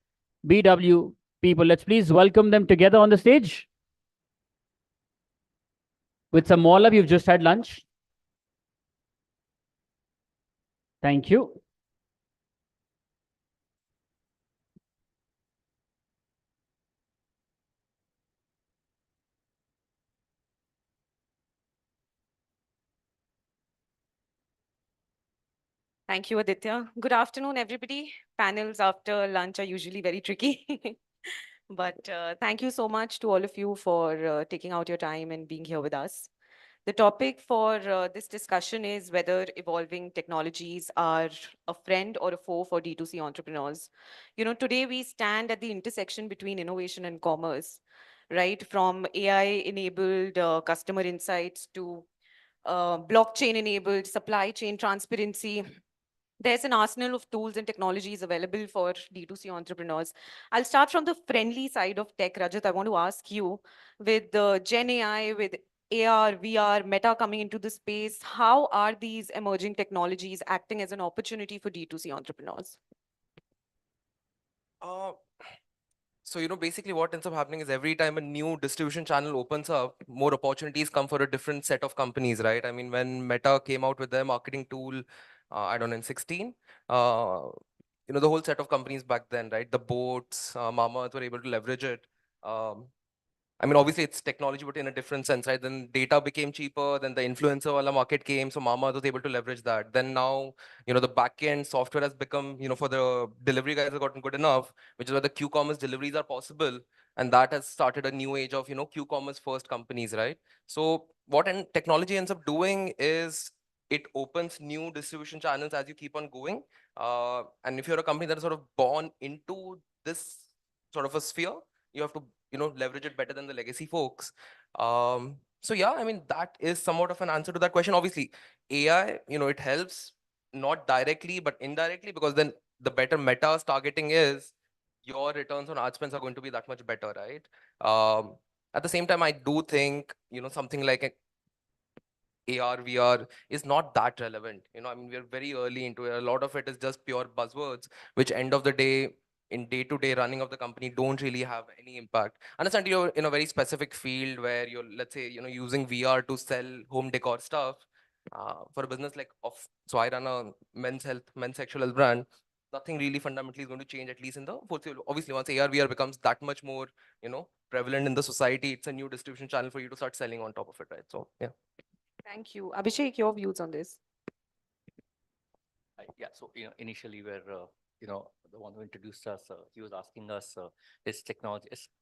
BW people. Let's please welcome them together on the stage. With some more love, you've just had lunch. Thank you. Thank you, Aditya. Good afternoon, everybody. Panels after lunch are usually very tricky. But thank you so much to all of you for taking out your time and being here with us. The topic for this discussion is whether evolving technologies are a friend or a foe for D2C entrepreneurs. You know, today we stand at the intersection between innovation and commerce, right? From AI-enabled customer insights to blockchain-enabled supply chain transparency. There's an arsenal of tools and technologies available for D2C entrepreneurs. I'll start from the friendly side of tech. Rajat, I want to ask you, with Gen AI, with AR, VR, Meta coming into the space, how are these emerging technologies acting as an opportunity for D2C entrepreneurs? So, basically what ends up happening is every time a new distribution channel opens up, more opportunities come for a different set of companies, right? I mean, when Meta came out with their marketing tool, I don't know, in 16, the whole set of companies back then, right? The boats, Mamaearth were able to leverage it. I mean, obviously it's technology, but in a different sense, right? Then data became cheaper, then the influencer wala market came, so Mamaearth was able to leverage that. Then now, the back-end software has become, for the delivery guys have gotten good enough, which is where the Q-commerce deliveries are possible. And that has started a new age of, Q-commerce first companies, right? So what technology ends up doing is it opens new distribution channels as you keep on going. And if you're a company that is sort of born into this sort of a sphere, you have to leverage it better than the legacy folks. So yeah, I mean, that is somewhat of an answer to that question. Obviously, AI, it helps not directly, but indirectly, because then the better Meta's targeting is, your returns on ad spends are going to be that much better, right? At the same time, I do think, something like AR, VR is not that relevant. I mean, we're very early into it. A lot of it is just pure buzzwords, which end of the day, in day-to-day running of the company, don't really have any impact. Understand you're in a very specific field where you're, let's say, using VR to sell home decor stuff. For a business so I run a men's sexual health brand. Nothing really fundamentally is going to change, at least in the foreseeable. Obviously, once AR, VR becomes that much more, prevalent in the society, it's a new distribution channel for you to start selling on top of it, right? So, yeah. Thank you. Abhishek, your views on this? Yeah, so initially where the one who introduced us, he was asking us, is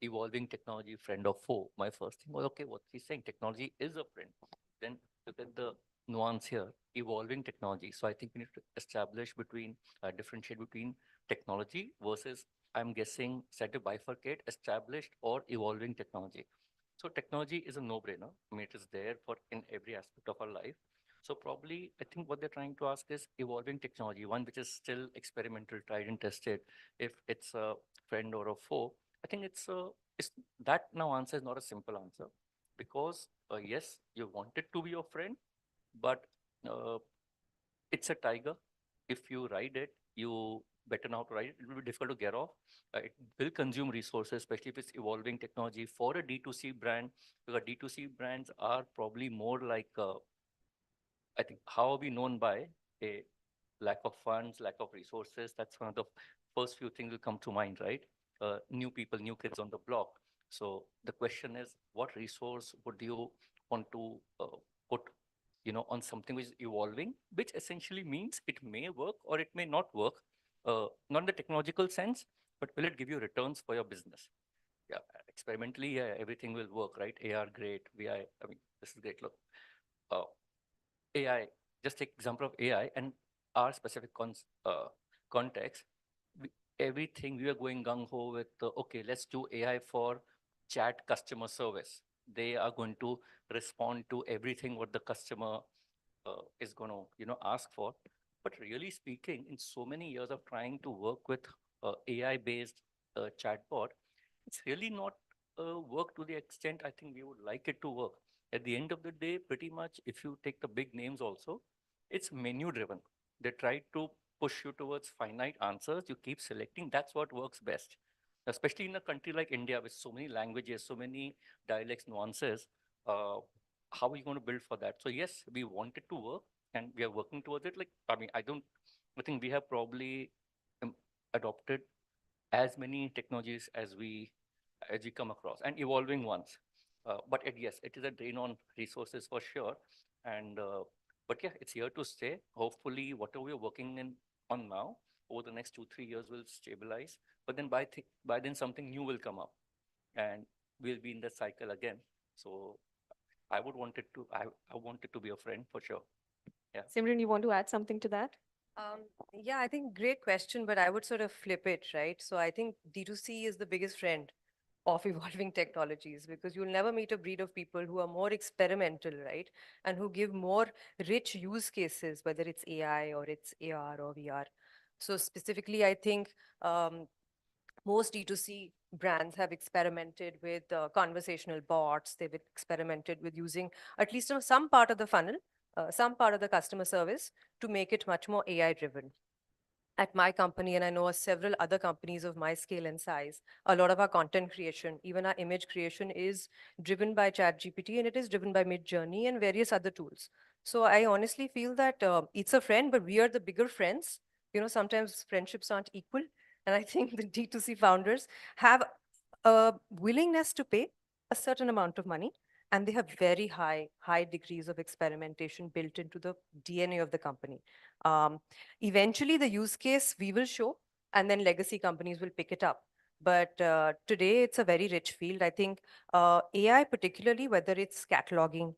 evolving technology friend or foe? My first thing was, okay, what he's saying, technology is a friend. Then look at the nuance here, evolving technology. So I think we need to establish between, differentiate between technology versus, I'm guessing, set to bifurcate established or evolving technology. So technology is a no-brainer. I mean, it is there for in every aspect of our life. So probably, I think what they're trying to ask is evolving technology, one which is still experimental, tried and tested. If it's a friend or a foe, I think it's that now answer is not a simple answer, because yes, you want it to be your friend, but uh, it's a tiger. If you ride it, you better not ride it. It will be difficult to get off. It will consume resources, especially if it's evolving technology for a D2C brand, because D2C brands are probably more like, I think, how are we known by a lack of funds, lack of resources? That's one of the first few things will come to mind, right? New people, new kids on the block. So the question is, what resource would you want to put, on something which is evolving, which essentially means it may work or it may not work, not in the technological sense, but will it give you returns for your business? Yeah, experimentally, yeah, everything will work, right? AR, great. VI, I mean, this is great. Look, AI, just take example of AI and our specific context. Everything we were going gung-ho with, okay, let's do AI for chat customer service. They are going to respond to everything what the customer is going to, ask for. But really speaking, in so many years of trying to work with AI-based chatbot, it's really not work to the extent I think we would like it to work. At the end of the day, pretty much, if you take the big names also, it's menu driven. They try to push you towards finite answers. You keep selecting. That's what works best, especially in a country like India with so many languages, so many dialects, nuances. How are you going to build for that? So yes, we want it to work and we are working towards it. Like, I mean, I think we have probably adopted as many technologies as we come across, and evolving ones. But yes, it is a drain on resources for sure. And but yeah, it's here to stay. Hopefully, whatever we're working on now, over the next 2-3 years will stabilize. But then by then something new will come up, and we'll be in the cycle again. So I would want it to. I want it to be a friend for sure. Yeah. Simran, you want to add something to that? Yeah, I think great question, but I would sort of flip it, right? So I think D2C is the biggest friend of evolving technologies, because you'll never meet a breed of people who are more experimental, right? And who give more rich use cases, whether it's AI or it's AR or VR. So specifically, I think most D2C brands have experimented with conversational bots. They've experimented with using at least some part of the funnel, some part of the customer service to make it much more AI driven. At my company, and I know several other companies of my scale and size, a lot of our content creation, even our image creation, is driven by ChatGPT, and it is driven by Midjourney and various other tools. So I honestly feel that it's a friend, but we are the bigger friends. Sometimes friendships aren't equal. And I think the D2C founders have a willingness to pay a certain amount of money, and they have very high degrees of experimentation built into the DNA of the company. Eventually, the use case we will show, and then legacy companies will pick it up. But today, it's a very rich field. I think AI, particularly, whether it's cataloging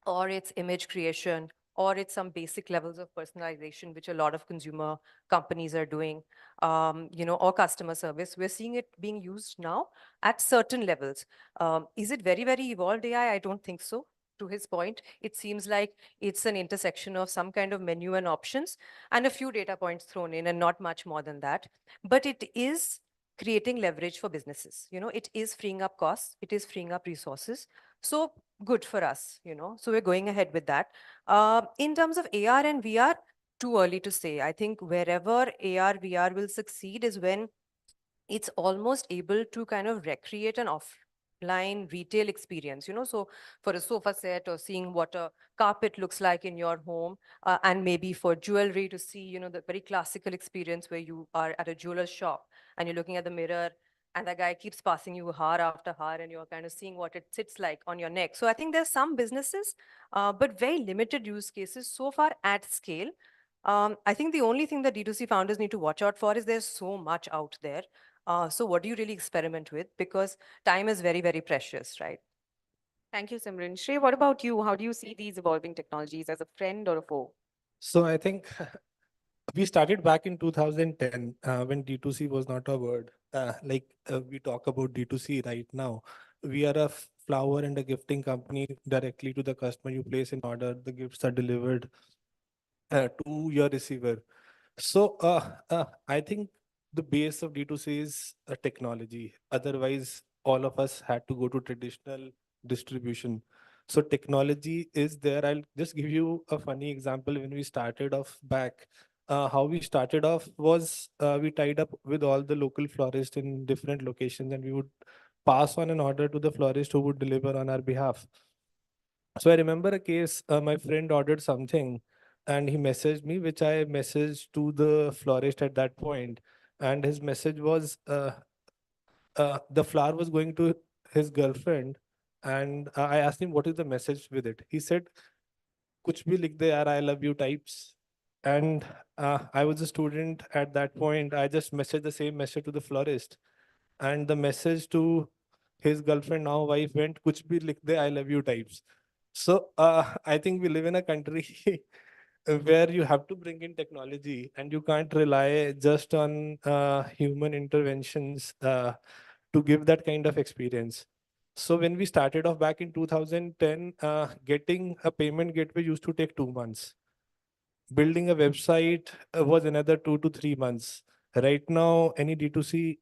or it's image creation, or it's some basic levels of personalization, which a lot of consumer companies are doing, or customer service, we're seeing it being used now at certain levels. Is it very, very evolved AI? I don't think so. To his point, it seems like it's an intersection of some kind of menu and options and a few data points thrown in, and not much more than that. But it is creating leverage for businesses. It is freeing up costs, it is freeing up resources. So good for us, so we're going ahead with that. In terms of AR and VR, too early to say. I think wherever AR, VR will succeed is when it's almost able to kind of recreate an offline retail experience, so for a sofa set, or seeing what a carpet looks like in your home, and maybe for jewelry to see, the very classical experience where you are at a jeweler's shop and you're looking at the mirror, and that guy keeps passing you hour after hour, and you're kind of seeing what it sits like on your neck. So I think there's some businesses, but very limited use cases so far at scale. I think the only thing that D2C founders need to watch out for is there's so much out there. So what do you really experiment with? Because time is very, very precious, right? Thank you, Simran. Shrey, what about you? How do you see these evolving technologies as a friend or a foe? So I think we started back in 2010 when D2C was not a word. We talk about D2C right now. We are a flower and a gifting company directly to the customer. You place an order, the gifts are delivered to your receiver. I think the base of D2C is a technology. Otherwise, all of us had to go to traditional distribution. So technology is there. I'll just give you a funny example. When we started off back, how we started off was we tied up with all the local florists in different locations, and we would pass on an order to the florist who would deliver on our behalf. So I remember a case, my friend ordered something and he messaged me, which I messaged to the florist at that point. And his message was the flower was going to his girlfriend. And I asked him, what is the message with it? He said, Kuch bhi likh de yaar, I love you types. And I was a student at that point. I just messaged the same message to the florist. And the message to his girlfriend, now wife, went, Kuch bhi likh de, I love you types. So I think we live in a country where you have to bring in technology and you can't rely just on human interventions to give that kind of experience. So when we started off back in 2010, getting a payment gateway used to take 2 months. Building a website was another 2 to 3 months. Right now, any D2C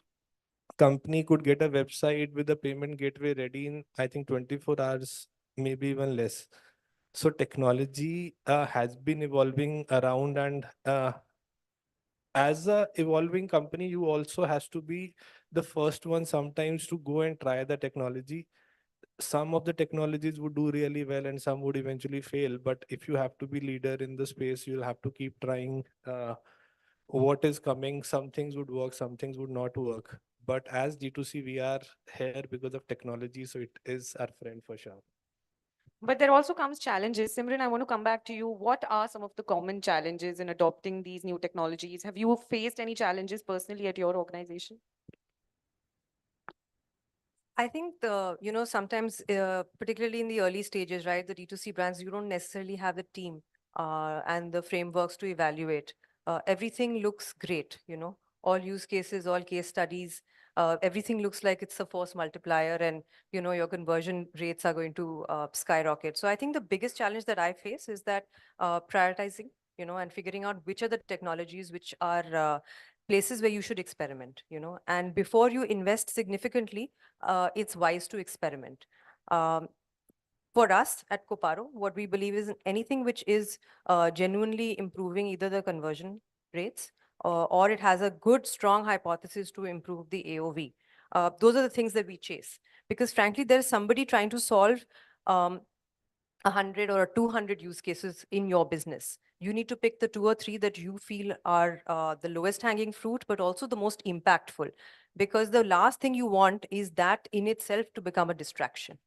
company could get a website with a payment gateway ready in, I think, 24 hours, maybe even less. So technology has been evolving around, and as a evolving company, you also has to be the first one sometimes to go and try the technology. Some of the technologies would do really well and some would eventually fail. But if you have to be leader in the space, you'll have to keep trying what is coming. Some things would work, some things would not work. But as D2C, we are here because of technology. So it is our friend for sure. But there also comes challenges. Simran, I want to come back to you. What are some of the common challenges in adopting these new technologies? Have you faced any challenges personally at your organization? I think sometimes, particularly in the early stages, right, the D2C brands, you don't necessarily have the team and the frameworks to evaluate. Everything looks great, all use cases, all case studies, everything looks like it's a force multiplier and, your conversion rates are going to skyrocket. So I think the biggest challenge that I face is that prioritizing, and figuring out which are the technologies which are places where you should experiment, and before you invest significantly, it's wise to experiment. For us at Coparo, what we believe is anything which is genuinely improving either the conversion rates or it has a good, strong hypothesis to improve the AOV. Those are the things that we chase. Because frankly, there is somebody trying to solve 100 or 200 use cases in your business. You need to pick the 2 or 3 that you feel are the lowest hanging fruit, but also the most impactful. Because the last thing you want is that in itself to become a distraction.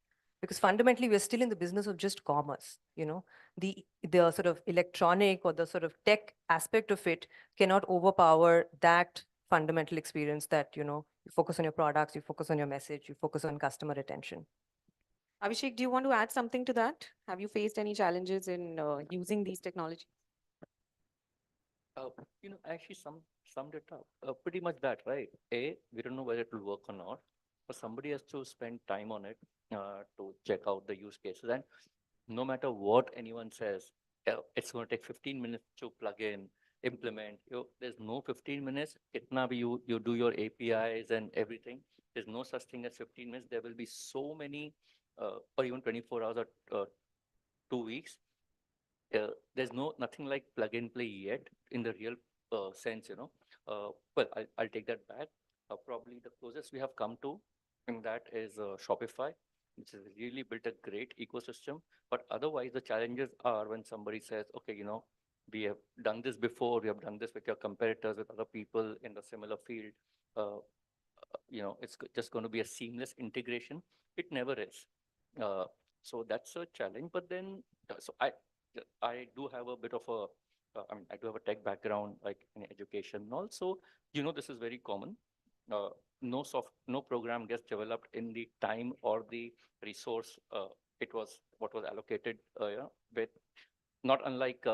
Because fundamentally, we're still in the business of just commerce. The sort of electronic or the sort of tech aspect of it cannot overpower that fundamental experience that, you focus on your products, you focus on your message, you focus on customer retention. Abhishek, do you want to add something to that? Have you faced any challenges in using these technologies? Actually, summed it up. Pretty much that, right? We don't know whether it will work or not, but somebody has to spend time on it to check out the use cases. And no matter what anyone says, it's going to take 15 minutes to plug in, implement. There's no 15 minutes. Itna bhi you do your APIs and everything. There's no such thing as 15 minutes. There will be so many, or even 24 hours or 2 weeks. There's nothing like plug and play yet in the real sense, well, I'll take that back. Probably the closest we have come to in that is Shopify, which has really built a great ecosystem. But otherwise, the challenges are when somebody says, okay, we have done this before, we have done this with your competitors, with other people in the similar field. It's just going to be a seamless integration. It never is. So that's a challenge. But then, so I do have a bit of a, I do have a tech background, like in education. Also, this is very common. No program gets developed in the time or the resource it was what was allocated, with not unlike,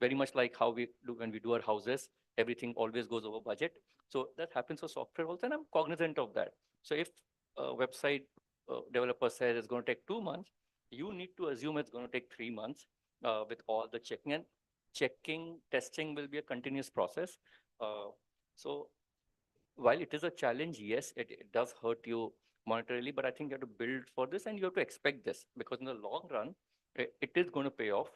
very much like how we do when we do our houses, everything always goes over budget. So that happens for software also, and I'm cognizant of that. So if a website developer says it's going to take 2 months, you need to assume it's going to take 3 months, with all the checking, and testing will be a continuous process. So while it is a challenge, yes, it does hurt you monetarily, but I think you have to build for this and you have to expect this, because in the long run, it is going to pay off.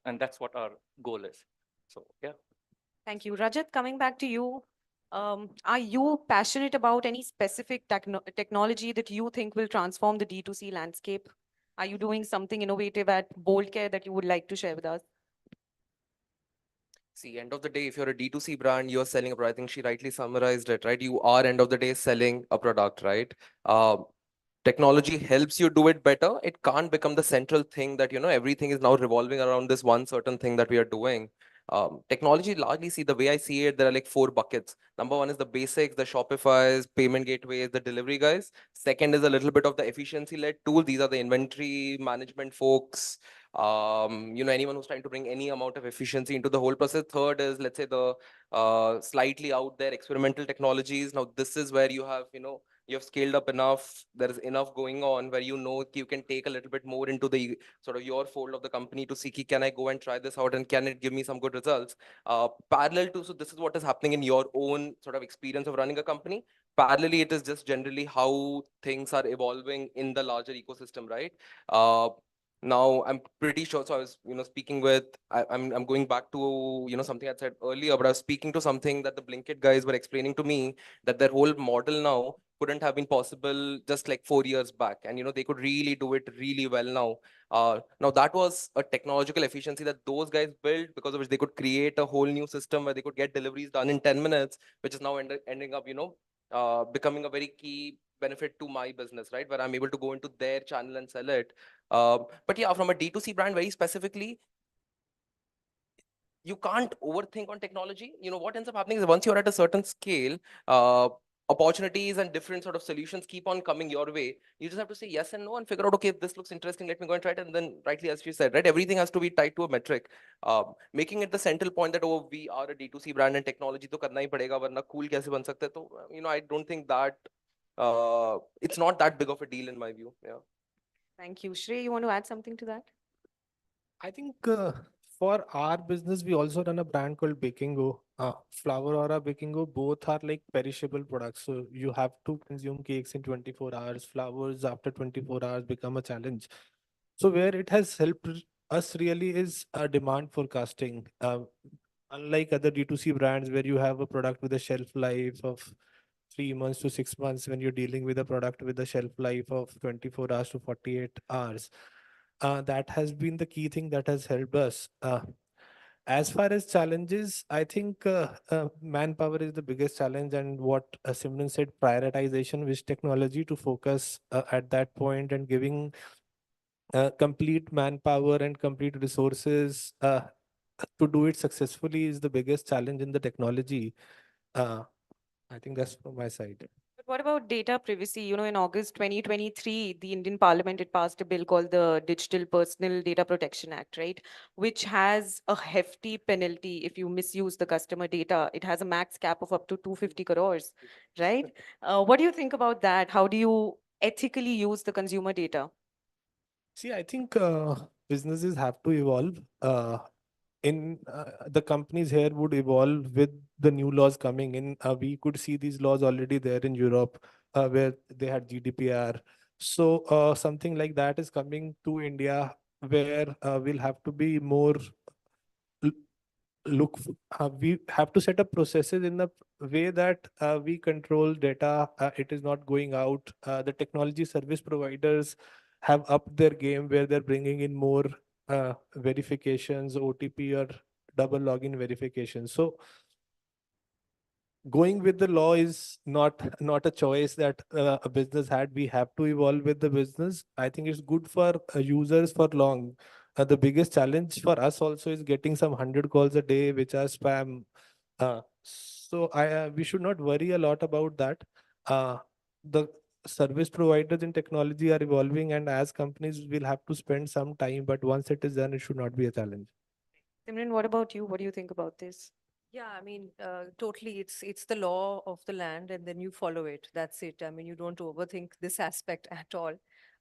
And that's what our goal is. So, yeah. Thank you. Rajat, coming back to you, are you passionate about any specific technology that you think will transform the D2C landscape? Are you doing something innovative at Bold Care that you would like to share with us? See, end of the day, if you're a D2C brand, you're selling a product. I think she rightly summarized it, right? You are, end of the day, selling a product, right? Technology helps you do it better. It can't become the central thing that, everything is now revolving around this one certain thing that we are doing. Technology largely, see, the way I see it, there are like 4 buckets. Number one is the basics, the Shopify's, payment gateways, the delivery guys. Second is a little bit of the efficiency-led tool. These are the inventory management folks. Anyone who's trying to bring any amount of efficiency into the whole process. Third is, let's say, the slightly out there experimental technologies. Now, this is where you have, you have scaled up enough, there is enough going on where you can take a little bit more into the sort of your fold of the company to see, can I go and try this out and can it give me some good results? Parallel to, so this is what is happening in your own sort of experience of running a company. Parallelly, it is just generally how things are evolving in the larger ecosystem, right? Now I'm pretty sure. So I was, speaking with, I'm going back to, something I said earlier, but I was speaking to something that the Blinkit guys were explaining to me, that their whole model now couldn't have been possible just like 4 years back. And, they could really do it really well now. Now that was a technological efficiency that those guys built, because of which they could create a whole new system where they could get deliveries done in 10 minutes, which is now ending up, becoming a very key benefit to my business, right? Where I'm able to go into their channel and sell it. But yeah, from a D2C brand, very specifically, you can't overthink on technology. What ends up happening is once you're at a certain scale, opportunities and different sort of solutions keep on coming your way. You just have to say yes and no and figure out, okay, this looks interesting, let me go and try it. And then rightly, as you said, right, everything has to be tied to a metric. Making it the central point that, oh, we are a D2C brand and technology to karna hi padega, varna cool kaise ban sakta hai? So, I don't think that it's not that big of a deal in my view. Yeah. Thank you. Shrey, you want to add something to that? I think for our business, we also run a brand called Bakingo. Flour or Bakingo, both are like perishable products. So you have to consume cakes in 24 hours. Flours after 24 hours become a challenge. So where it has helped us really is demand forecasting. Unlike other D2C brands where you have a product with a shelf life of 3 months to 6 months, when you're dealing with a product with a shelf life of 24 hours to 48 hours. That has been the key thing that has helped us. As far as challenges, I think manpower is the biggest challenge, and what Simran said, prioritization with technology to focus at that point, and giving complete manpower and complete resources to do it successfully is the biggest challenge in the technology. I think that's from my side. But what about data privacy? In August 2023, the Indian Parliament, it passed a bill called the Digital Personal Data Protection Act, right? Which has a hefty penalty if you misuse the customer data. It has a max cap of up to 250 crores, right? What do you think about that? How do you ethically use the consumer data? See, I think businesses have to evolve. The companies here would evolve with the new laws coming in. We could see these laws already there in Europe, where they had GDPR. So something like that is coming to India, where we'll have to be more we have to set up processes in the way that we control data. It is not going out. The technology service providers have upped their game, where they're bringing in more verifications, OTP or double login verifications. So going with the law is not a choice that a business had. We have to evolve with the business. I think it's good for users for long. The biggest challenge for us also is getting some 100 calls a day which are spam. So we should not worry a lot about that. The service providers in technology are evolving, and as companies will have to spend some time, but once it is done, it should not be a challenge. Simran, what about you? What do you think about this? Yeah, I mean, totally. It's the law of the land, and then you follow it. That's it. I mean, you don't overthink this aspect at all.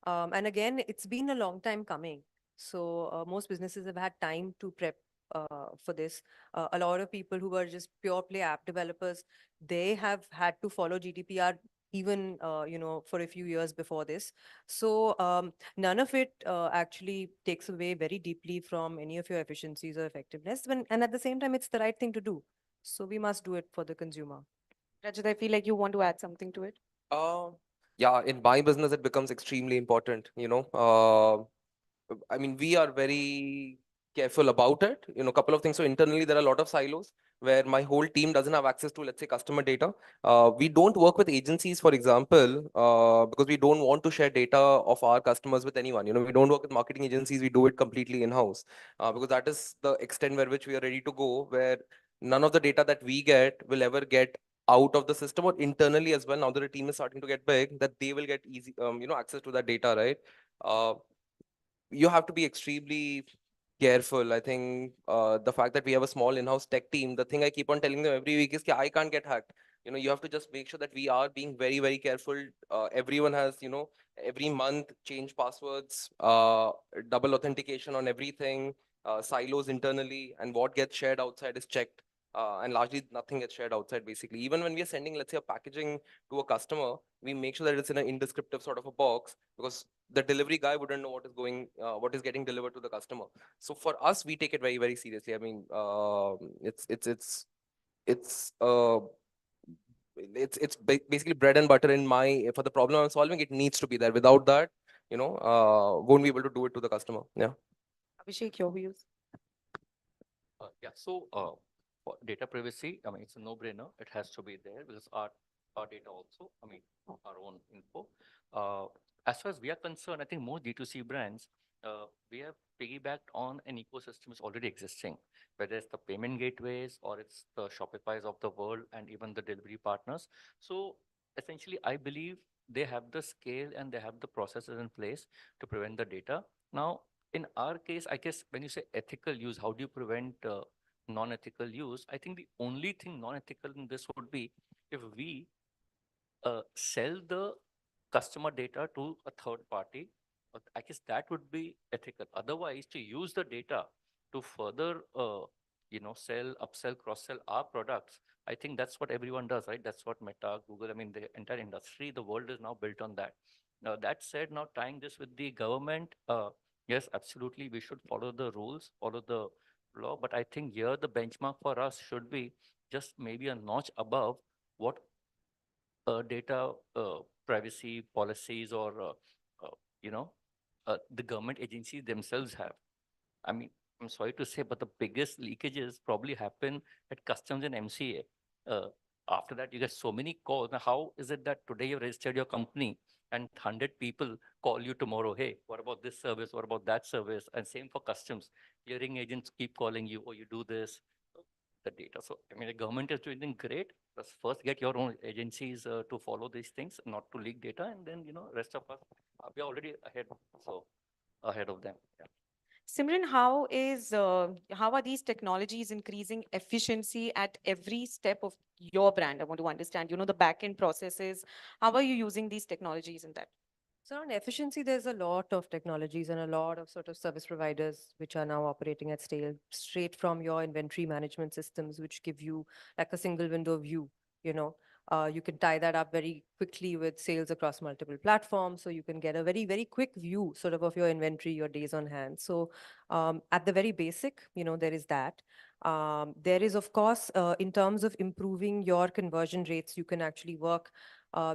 And again, it's been a long time coming. So most businesses have had time to prep for this. A lot of people who were just pure play app developers, they have had to follow GDPR even for a few years before this. So none of it actually takes away very deeply from any of your efficiencies or effectiveness. And at the same time, it's the right thing to do. So we must do it for the consumer. Rajat, I feel like you want to add something to it. Yeah, in my business, it becomes extremely important, I mean, we are very careful about it. Couple of things. So internally, there are a lot of silos where my whole team doesn't have access to, let's say, customer data. We don't work with agencies, for example, because we don't want to share data of our customers with anyone. We don't work with marketing agencies. We do it completely in-house because that is the extent where which we are ready to go, where none of the data that we get will ever get out of the system or internally as well. Now that the team is starting to get big, that they will get easy, access to that data, right? You have to be extremely careful. I think the fact that we have a small in-house tech team, the thing I keep on telling them every week is that I can't get hacked. You have to just make sure that we are being very, very careful. Everyone has, every month change passwords, double authentication on everything, silos internally, and what gets shared outside is checked. And largely nothing gets shared outside, basically. Even when we are sending, let's say, a packaging to a customer, we make sure that it's in an indescriptive sort of a box because the delivery guy wouldn't know what is getting delivered to the customer. So for us, we take it very, very seriously. I mean, basically bread and butter for the problem I'm solving. It needs to be there. Without that, won't be able to do it to the customer. Yeah. Abhishek, your views? Yeah. So for data privacy, I mean, it's a no-brainer. It has to be there because our data also, I mean, our own info. As far as we are concerned, I think most D2C brands, we have piggybacked on an ecosystem that's already existing, whether it's the payment gateways or it's the Shopify's of the world and even the delivery partners. So essentially, I believe they have the scale and they have the processes in place to prevent the data. Now, in our case, I guess when you say ethical use, how do you prevent non-ethical use? I think the only thing non-ethical in this would be if we sell the customer data to a third party. I guess that would be ethical. Otherwise, to use the data to further, sell, upsell, cross-sell our products, I think that's what everyone does, right? That's what Meta, Google, I mean, the entire industry, the world is now built on that. Now, that said, now tying this with the government, yes, absolutely, we should follow the rules, follow the law. But I think here the benchmark for us should be just maybe a notch above what data privacy policies or the government agencies themselves have. I mean, I'm sorry to say, but the biggest leakages probably happen at customs and MCA. After that, you get so many calls. Now, how is it that today you registered your company and 100 people call you tomorrow? Hey, what about this service? What about that service? And same for customs. Clearing agents keep calling you, oh, you do this, the data. So, I mean, the government is doing great. Let's first get your own agencies to follow these things, not to leak data. And then, rest of us, we're already ahead. So, ahead of them. Yeah. Simran, how are these technologies increasing efficiency at every step of your brand? I want to understand, the back-end processes. How are you using these technologies in that? So on efficiency, there's a lot of technologies and a lot of sort of service providers which are now operating at scale straight from your inventory management systems, which give you like a single window view, you know. You can tie that up very quickly with sales across multiple platforms. So you can get a very, very quick view sort of your inventory, your days on hand. So at the very basic, there is that. There is, of course, in terms of improving your conversion rates, you can actually work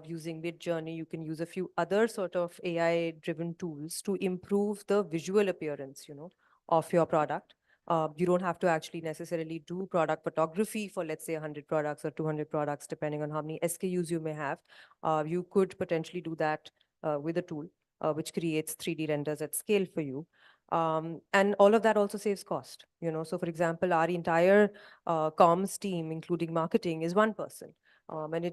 using Midjourney. You can use a few other sort of AI-driven tools to improve the visual appearance, of your product. You don't have to actually necessarily do product photography for, let's say, 100 products or 200 products, depending on how many SKUs you may have. You could potentially do that with a tool which creates 3D renders at scale for you. And all of that also saves cost. So for example, our entire comms team, including marketing, is one person. And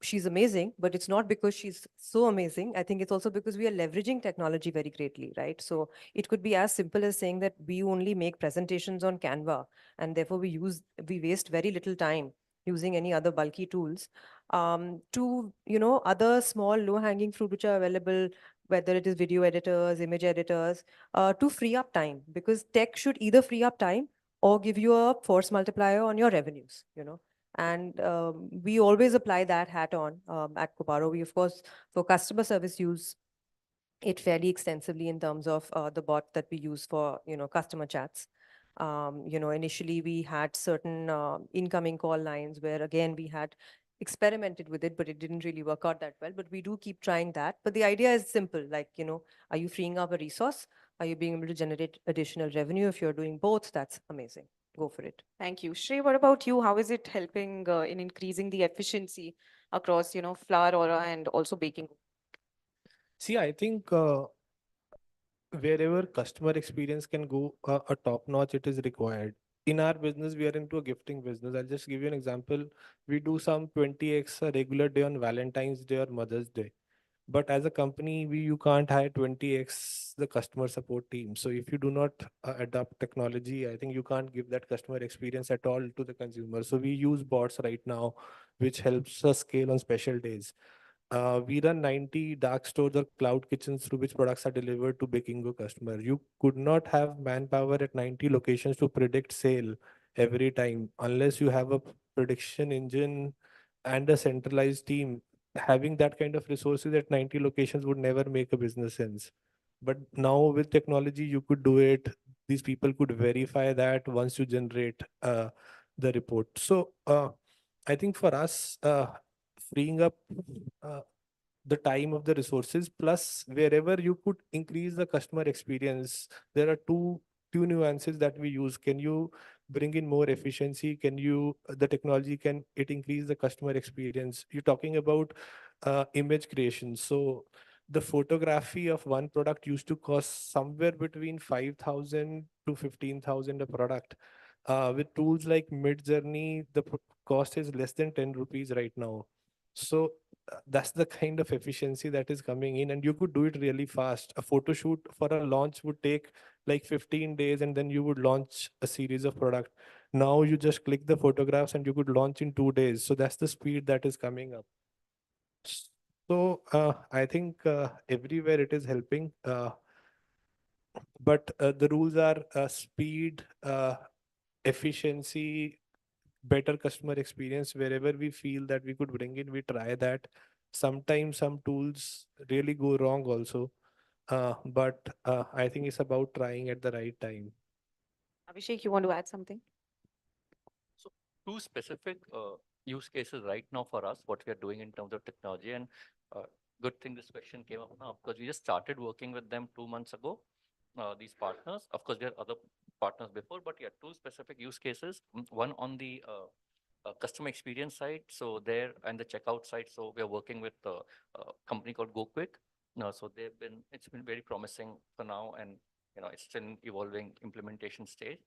she's amazing, but it's not because she's so amazing. I think it's also because we are leveraging technology very greatly, right? So it could be as simple as saying that we only make presentations on Canva, and therefore we waste very little time using any other bulky tools, to, other small low hanging fruit which are available, whether it is video editors, image editors, to free up time, because tech should either free up time or give you a force multiplier on your revenues. And we always apply that hat on at Coparo. We, of course, for customer service, use it fairly extensively in terms of the bot that we use for, customer chats. Initially we had certain incoming call lines where, again, we had experimented with it, but it didn't really work out that well. But we do keep trying that. But the idea is simple, like, are you freeing up a resource? Are you being able to generate additional revenue? If you're doing both, that's amazing. Go for it. Thank you. Shrey, what about you? How is it helping in increasing the efficiency across, Flour Aura and also baking? See, I think wherever customer experience can go a top notch, it is required. In our business, we are into a gifting business. I'll just give you an example. We do some 20x a regular day on Valentine's Day or Mother's Day. But as a company, you can't hire 20x the customer support team. So if you do not adopt technology, I think you can't give that customer experience at all to the consumer. So we use bots right now, which helps us scale on special days. We run 90 dark stores or cloud kitchens through which products are delivered to Bakingo customer. You could not have manpower at 90 locations to predict sale every time unless you have a prediction engine and a centralized team. Having that kind of resources at 90 locations would never make a business sense. But now with technology, you could do it. These people could verify that once you generate the report. So I think for us, freeing up uh, the time of the resources, plus wherever you could increase the customer experience, there are two nuances that we use. Can you bring in more efficiency? Can you the technology, can it increase the customer experience? You're talking about image creation. So the photography of one product used to cost somewhere between 5,000 to 15,000 a product. With tools like Mid Journey, the cost is less than 10 rupees right now. So that's the kind of efficiency that is coming in, and you could do it really fast. A photo shoot for a launch would take like 15 days, and then you would launch a series of product. Now you just click the photographs and you could launch in 2 days. So that's the speed that is coming up. So I think everywhere it is helping. But the rules are speed, efficiency, better customer experience. Wherever we feel that we could bring it, we try that. Sometimes some tools really go wrong also. But I think it's about trying at the right time. Abhishek, you want to add something? So two specific use cases right now for us, what we are doing in terms of technology. And good thing this question came up now because we just started working with them 2 months ago. These partners, of course, there are other partners before, but yeah, two specific use cases. One on the customer experience side, so there, and the checkout side. So we are working with a company called GoQuick. So it's been very promising for now, and it's still in evolving implementation stage.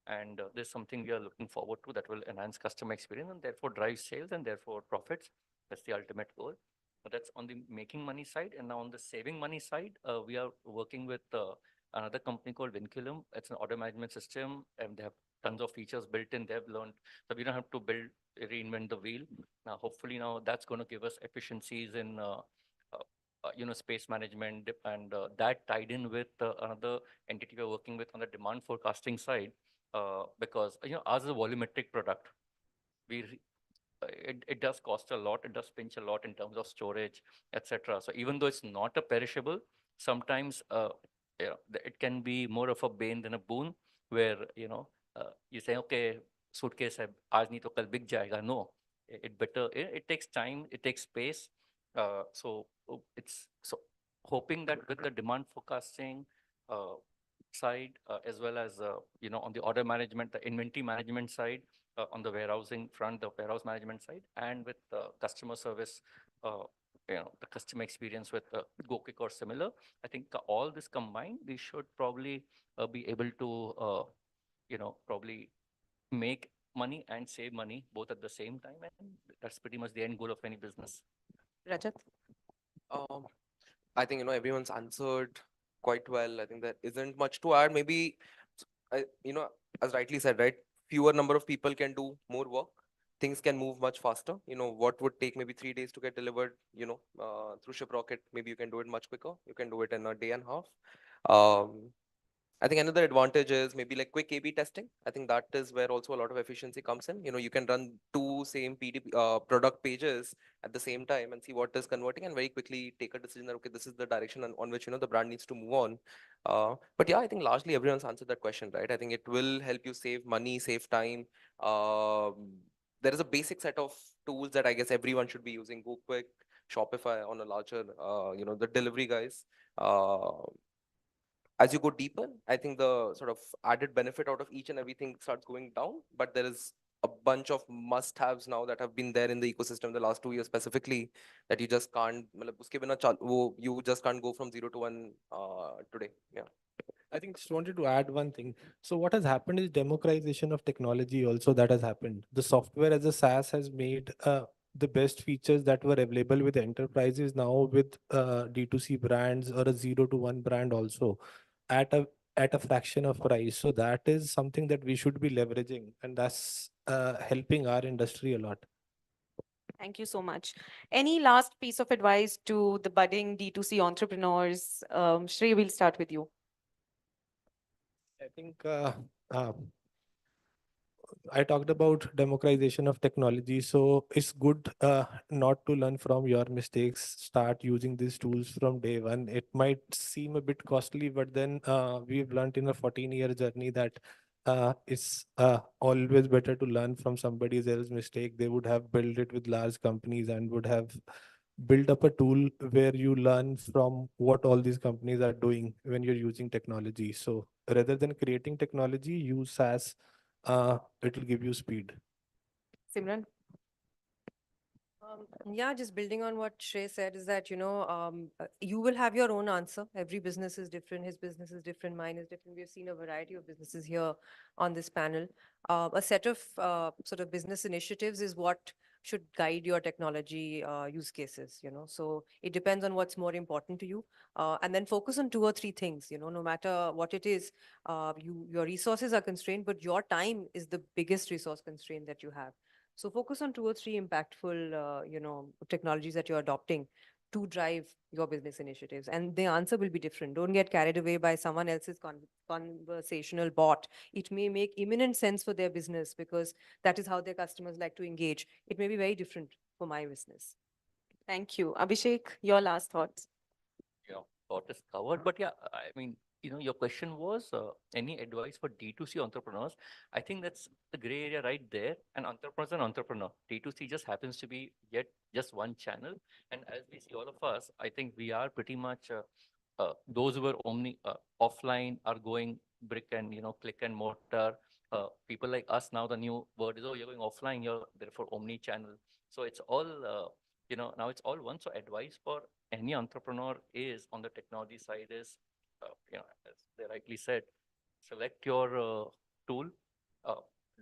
And there's something we are looking forward to that will enhance customer experience and therefore drive sales and therefore profits. That's the ultimate goal. But that's on the making money side. And now on the saving money side, we are working with another company called Vinculum. It's an order management system, and they have tons of features built in. They've learned, so we don't have to reinvent the wheel. Now, hopefully now that's going to give us efficiencies in space management, and that tied in with another entity we're working with on the demand forecasting side, because ours is a volumetric product. It does cost a lot, it does pinch a lot in terms of storage, etc. So even though it's not a perishable, sometimes it can be more of a bane than a boon, where you say, okay, suitcase hai, aaj nahi to kal bik jayega. No, it takes time, it takes space. So it's hoping that with the demand forecasting side, as well as on the order management, the inventory management side, on the warehousing front, the warehouse management side, and with the customer service, the customer experience with GoQuick or similar. I think all this combined, we should probably be able to, probably make money and save money both at the same time, and that's pretty much the end goal of any business. Rajat? Um, I think, everyone's answered quite well. I think there isn't much to add. Maybe, as rightly said, right? Fewer number of people can do more work. Things can move much faster. What would take maybe 3 days to get delivered, through ShipRocket, maybe you can do it much quicker. You can do it in a day and a half. Um, I think another advantage is maybe like quick A/B testing. I think that is where also a lot of efficiency comes in. You can run two same product pages at the same time and see what is converting, and very quickly take a decision that, okay, this is the direction on which the brand needs to move on. But yeah, I think largely everyone's answered that question, right? I think it will help you save money, save time. There is a basic set of tools that I guess everyone should be using. Go Quick, Shopify on a larger, the delivery guys. As you go deeper, I think the sort of added benefit out of each and everything starts going down, but there is a bunch of must-haves now that have been there in the ecosystem the last 2 years specifically, that you just can't, you just can't go from 0 to 1 today. Yeah. I think just wanted to add one thing. So what has happened is democratization of technology also that has happened. The software as a SaaS has made the best features that were available with enterprises now with D2C brands or a 0 to 1 brand also at a fraction of price. So that is something that we should be leveraging, and that's helping our industry a lot. Thank you so much. Any last piece of advice to the budding D2C entrepreneurs? Shrey, we'll start with you. I think I talked about democratization of technology. So it's good not to learn from your mistakes. Start using these tools from day one. It might seem a bit costly, but then we've learned in a 14-year journey that it's always better to learn from somebody else's mistake. They would have built it with large companies and would have built up a tool where you learn from what all these companies are doing when you're using technology. So rather than creating technology, use SaaS. It will give you speed. Simran? Yeah, just building on what Shrey said is that, you will have your own answer. Every business is different. His business is different. Mine is different. We've seen a variety of businesses here on this panel. A set of sort of business initiatives is what should guide your technology use cases, So it depends on what's more important to you. And then focus on 2 or 3 things, no matter what it is, your resources are constrained, but your time is the biggest resource constraint that you have. So focus on 2 or 3 impactful, technologies that you're adopting to drive your business initiatives. And the answer will be different. Don't get carried away by someone else's conversational bot. It may make imminent sense for their business because that is how their customers like to engage. It may be very different for my business. Thank you. Abhishek, your last thoughts. Thought is covered, but yeah, I mean, your question was any advice for D2C entrepreneurs. I think that's the gray area right there. An entrepreneur is an entrepreneur. D2C just happens to be yet just one channel. And as we see all of us, I think we are pretty much those who were only offline are going brick and click and mortar. People like us now, the new word is, oh, you're going offline, you're therefore omni-channel. So it's all now it's all one. So advice for any entrepreneur is on the technology side is, as they rightly said, select your tool,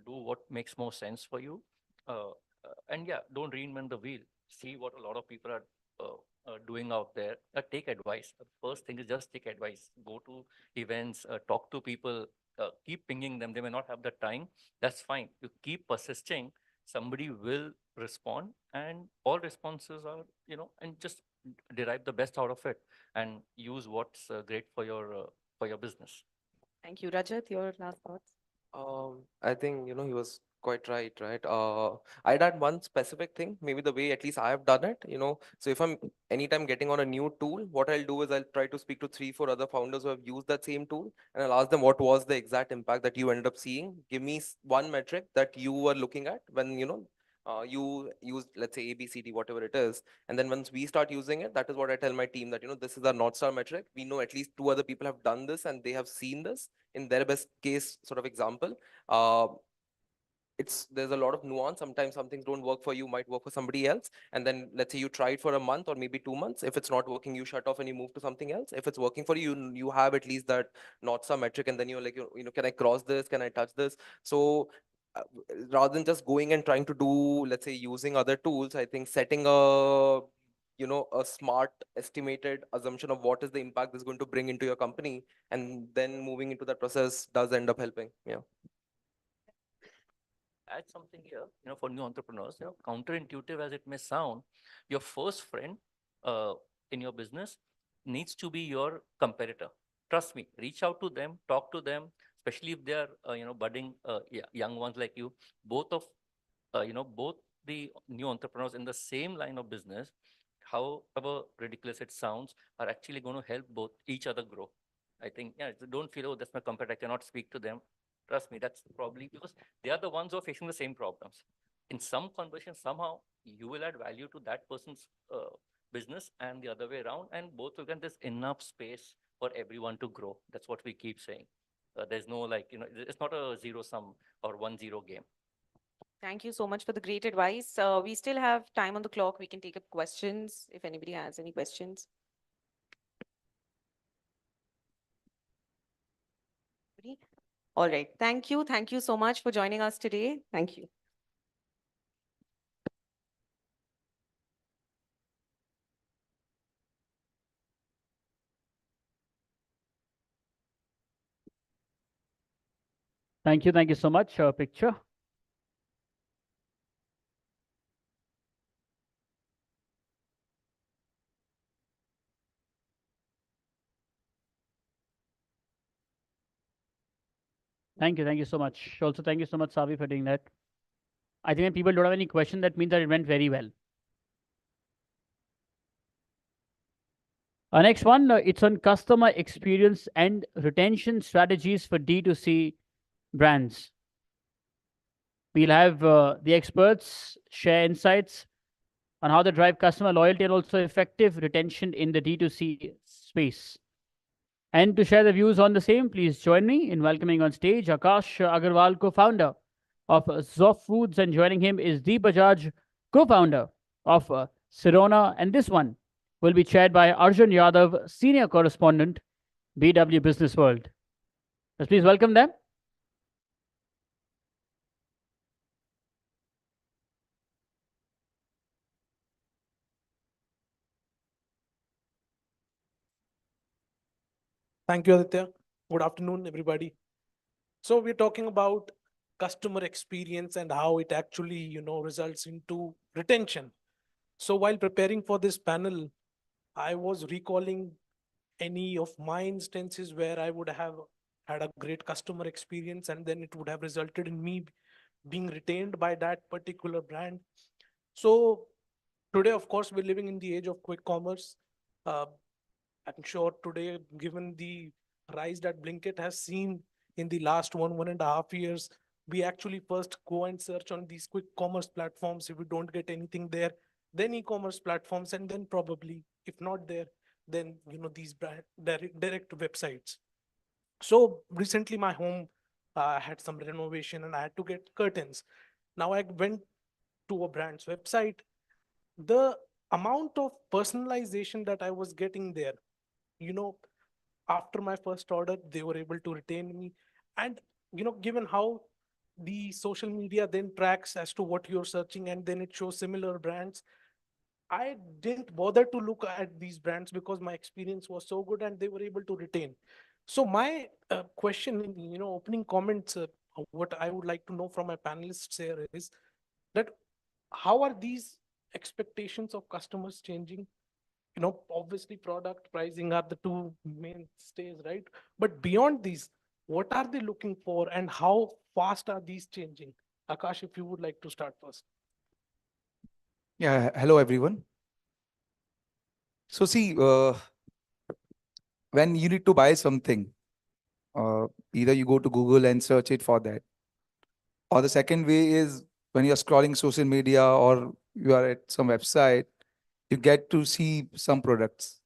do what makes more sense for you, and yeah, don't reinvent the wheel. See what a lot of people are doing out there. Take advice. The first thing is just take advice. Go to events, talk to people, keep pinging them. They may not have the time. That's fine. You keep persisting. Somebody will respond, and all responses are, and just derive the best out of it and use what's great for your business. Thank you. Rajat, your last thoughts. I think, he was quite right, right? I'd add one specific thing, maybe the way at least I have done it, So if I'm anytime getting on a new tool, what I'll do is I'll try to speak to 3, 4 other founders who have used that same tool, and I'll ask them what was the exact impact that you ended up seeing. Give me one metric that you were looking at when, you use, let's say, ABCD, whatever it is. And then once we start using it, that is what I tell my team that, this is our North Star metric. We know at least 2 other people have done this and they have seen this in their best case sort of example. There's a lot of nuance. Sometimes some things don't work for you, might work for somebody else. And then let's say you try it for a month or maybe 2 months. If it's not working, you shut off and you move to something else. If it's working for you, you have at least that North Star metric, and then you're like, can I cross this? Can I touch this? So rather than just going and trying to do, let's say, using other tools, I think setting a, a smart estimated assumption of what is the impact this is going to bring into your company, and then moving into that process does end up helping. Yeah. Add something here, for new entrepreneurs, counterintuitive as it may sound, your first friend in your business needs to be your competitor. Trust me, reach out to them, talk to them, especially if they are, budding young ones like you. Both the new entrepreneurs in the same line of business, however ridiculous it sounds, are actually going to help both each other grow. I think, yeah, don't feel, oh, that's my competitor, I cannot speak to them. Trust me, that's probably because they are the ones who are facing the same problems. In some conversation, somehow you will add value to that person's business and the other way around, and both will get this enough space for everyone to grow. That's what we keep saying. There's no it's not a zero sum or 1-0 game. Thank you so much for the great advice. We still have time on the clock. We can take up questions if anybody has any questions. All right. Thank you. Thank you so much for joining us today. Thank you. Thank you. Thank you so much. Picture. Thank you. Thank you so much. Also, thank you so much, Savi, for doing that. I think when people don't have any question, that means that it went very well. Our next one, it's on customer experience and retention strategies for D2C brands. We'll have the experts share insights on how to drive customer loyalty and also effective retention in the D2C space. And to share the views on the same, please join me in welcoming on stage Akash Agarwal, co-founder of Zoff Foods, and joining him is Deep Bajaj, co-founder of Sirona, and this one will be chaired by Arjun Yadav, senior correspondent, BW Business World. Let's please welcome them. Thank you, Aditya. Good afternoon, everybody. So we're talking about customer experience and how it actually, results into retention. So while preparing for this panel, I was recalling any of my instances where I would have had a great customer experience and then it would have resulted in me being retained by that particular brand. So today, of course, we're living in the age of quick commerce. I'm sure today, given the rise that Blinkit has seen in the last 1.5 years, we actually first go and search on these quick commerce platforms. If we don't get anything there, then e-commerce platforms, and then probably, if not there, then these direct websites. So recently, my home had some renovation, and I had to get curtains. Now I went to a brand's website. The amount of personalization that I was getting there, after my first order, they were able to retain me. And, given how the social media then tracks as to what you're searching and then it shows similar brands, I didn't bother to look at these brands because my experience was so good and they were able to retain. So my question in, opening comments, what I would like to know from my panelists here is that how are these expectations of customers changing? Obviously product pricing are the two mainstays, right? But beyond these, what are they looking for and how fast are these changing? Akash, if you would like to start first. Yeah, hello everyone. So see, when you need to buy something, either you go to Google and search it for that, or the second way is when you're scrolling social media or you are at some website, you get to see some products.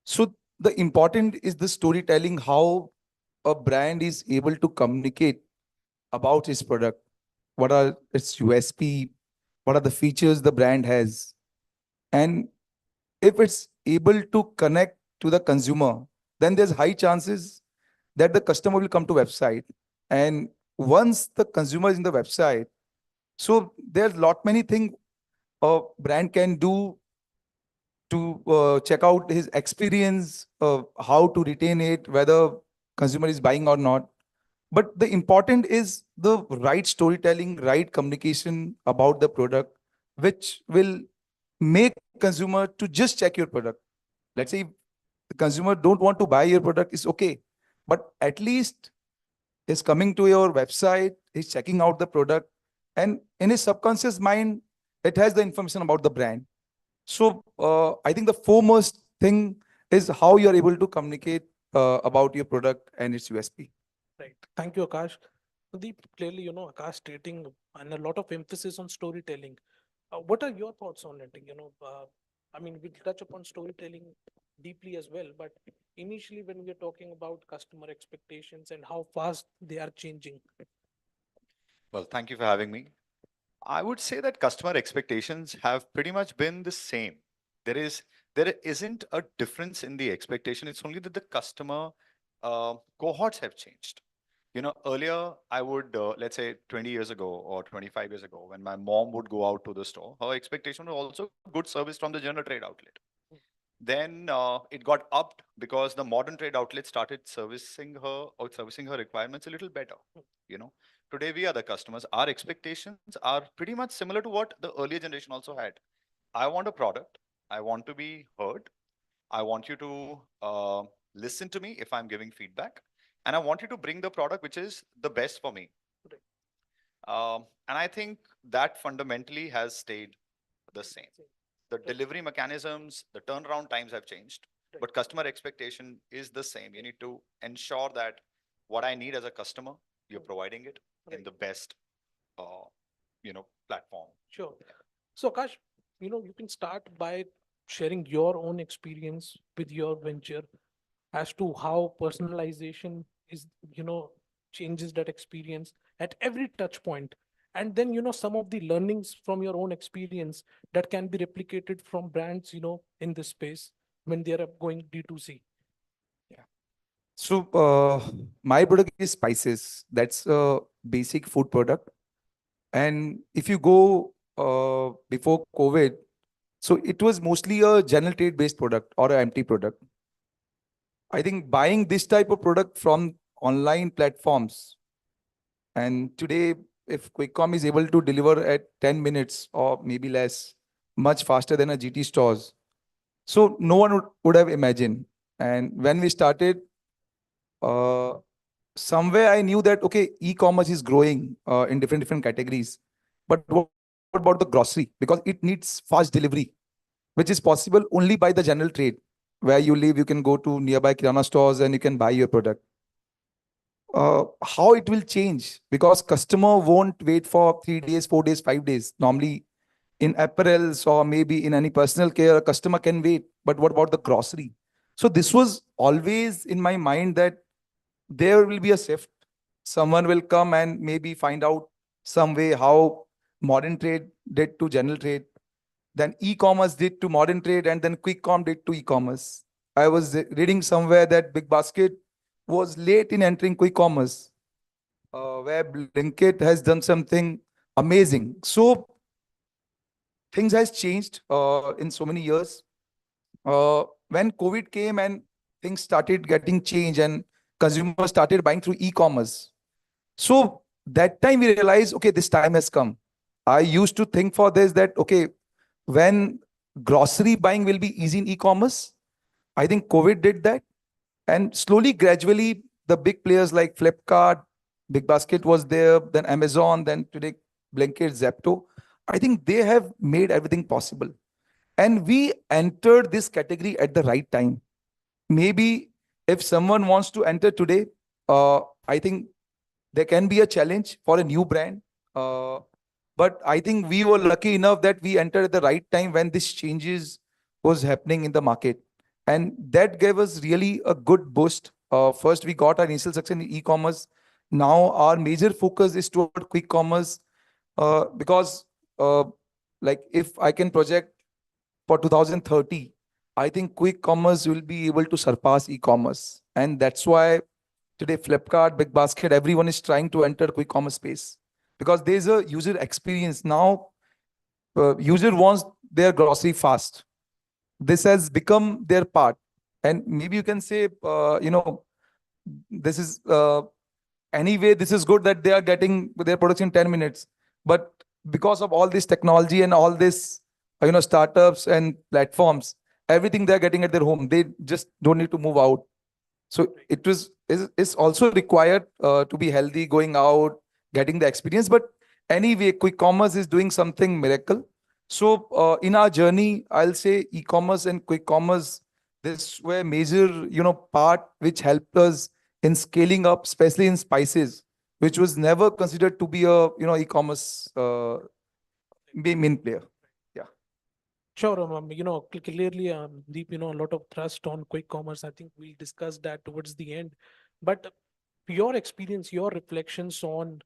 So the important is the storytelling, how a brand is able to communicate about its product. What are its USP? What are the features the brand has? And if it's able to connect to the consumer, then there's high chances that the customer will come to website. And once the consumer is in the website, so there's lot many things a brand can do to check out his experience, how to retain it, whether consumer is buying or not. But the important is the right storytelling, right communication about the product, which will make consumer to just check your product. Let's say if the consumer don't want to buy your product, it's okay. But at least is coming to your website, he's checking out the product, and in his subconscious mind, it has the information about the brand. So I think the foremost thing is how you are able to communicate about your product and its USP. Right. Thank you, Akash. Deep, clearly, Akash stating and a lot of emphasis on storytelling. What are your thoughts on it? I mean, we'll touch upon storytelling deeply as well, but initially when we're talking about customer expectations and how fast they are changing. Well, thank you for having me. I would say that customer expectations have pretty much been the same. There isn't a difference in the expectation. It's only that the customer cohorts have changed. Earlier I would, let's say 20 years ago or 25 years ago, when my mom would go out to the store, her expectation was also good service from the general trade outlet. Then it got upped because the modern trade outlet started servicing her requirements a little better. Today we are the customers. Our expectations are pretty much similar to what the earlier generation also had. I want a product. I want to be heard. I want you to listen to me if I'm giving feedback. And I want you to bring the product which is the best for me. And I think that fundamentally has stayed the same. The delivery mechanisms, the turnaround times have changed, but customer expectation is the same. You need to ensure that what I need as a customer, you're providing it in the best, platform. Sure. So Akash, you can start by sharing your own experience with your venture as to how personalization is, changes that experience at every touch point. And then, some of the learnings from your own experience that can be replicated from brands, in this space when they are going D2C. So my product is spices. That's a basic food product. And if you go before COVID, so it was mostly a general trade based product or an empty product. I think buying this type of product from online platforms, and today if Quickcom is able to deliver at 10 minutes or maybe less, much faster than a GT stores. So no one would have imagined. And when we started, somewhere I knew that, okay, e-commerce is growing in different categories. But what about the grocery? Because it needs fast delivery, which is possible only by the general trade. Where you live, you can go to nearby Kirana stores and you can buy your product. How it will change? Because customer won't wait for 3 days, 4 days, 5 days. Normally in apparels or maybe in any personal care, a customer can wait. But what about the grocery? So this was always in my mind that there will be a shift. Someone will come and maybe find out some way how modern trade did to general trade. Then e-commerce did to modern trade, and then Quickcom did to e-commerce. I was reading somewhere that Big Basket was late in entering quick commerce, where Blinkit has done something amazing. So things has changed in so many years. When COVID came and things started getting changed and consumers started buying through e-commerce. So that time we realized, okay, this time has come. I used to think for this that, okay, when grocery buying will be easy in e-commerce, I think COVID did that. And slowly, gradually, the big players like Flipkart, Big Basket was there, then Amazon, then today Blinkit, Zepto. I think they have made everything possible. And we entered this category at the right time. Maybe if someone wants to enter today, I think there can be a challenge for a new brand. But I think we were lucky enough that we entered at the right time when this changes was happening in the market. And that gave us really a good boost. First, we got our initial success in e-commerce. Now our major focus is toward quick commerce because like if I can project for 2030, I think quick commerce will be able to surpass e-commerce. And that's why Today, Flipkart, Big Basket, everyone is trying to enter quick commerce space because there's a user experience. Now, user wants their grocery fast. This has become their part. And maybe you can say, this is anyway, this is good that they are getting their products in 10 minutes. But because of all this technology and all this, startups and platforms, everything they're getting at their home, they just don't need to move out. So it's also required to be healthy, going out, getting the experience. But anyway, quick commerce is doing something miracle. So in our journey, I'll say e-commerce and quick commerce, this were major, part which helped us in scaling up, especially in spices, which was never considered to be a, e-commerce main player. Yeah. Sure, clearly, Deep, a lot of thrust on quick commerce. I think we'll discuss that towards the end. But your experience, your reflections on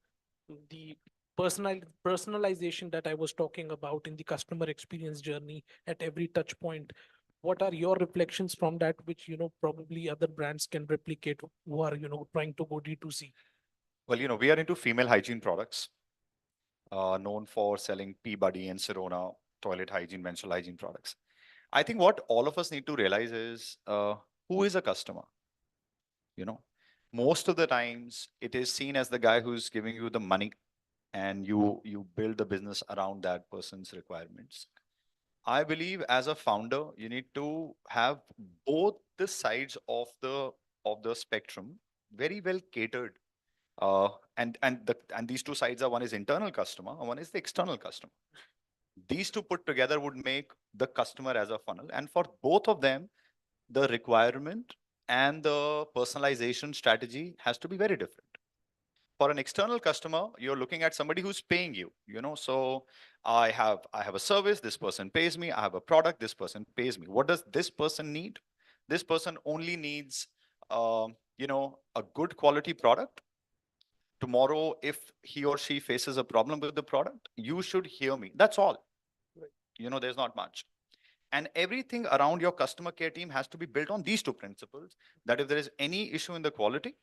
the personalization that I was talking about in the customer experience journey at every touch point. What are your reflections from that, which, probably other brands can replicate who are, trying to go D2C? Well, we are into female hygiene products, known for selling Peabody and Sirona toilet hygiene, menstrual hygiene products. I think what all of us need to realize is who is a customer? Most of the times it is seen as the guy who's giving you the money and you build the business around that person's requirements. I believe as a founder, you need to have both the sides of the spectrum very well catered. And these two sides are, one is internal customer and one is the external customer. These two put together would make the customer as a funnel. And for both of them, the requirement and the personalization strategy has to be very different. For an external customer, you're looking at somebody who's paying you, so I have a service, this person pays me, I have a product, this person pays me. What does this person need? This person only needs, a good quality product. Tomorrow, if he or she faces a problem with the product, you should hear me. That's all. Right. There's not much. And everything around your customer care team has to be built on these two principles, that if there is any issue in the quality,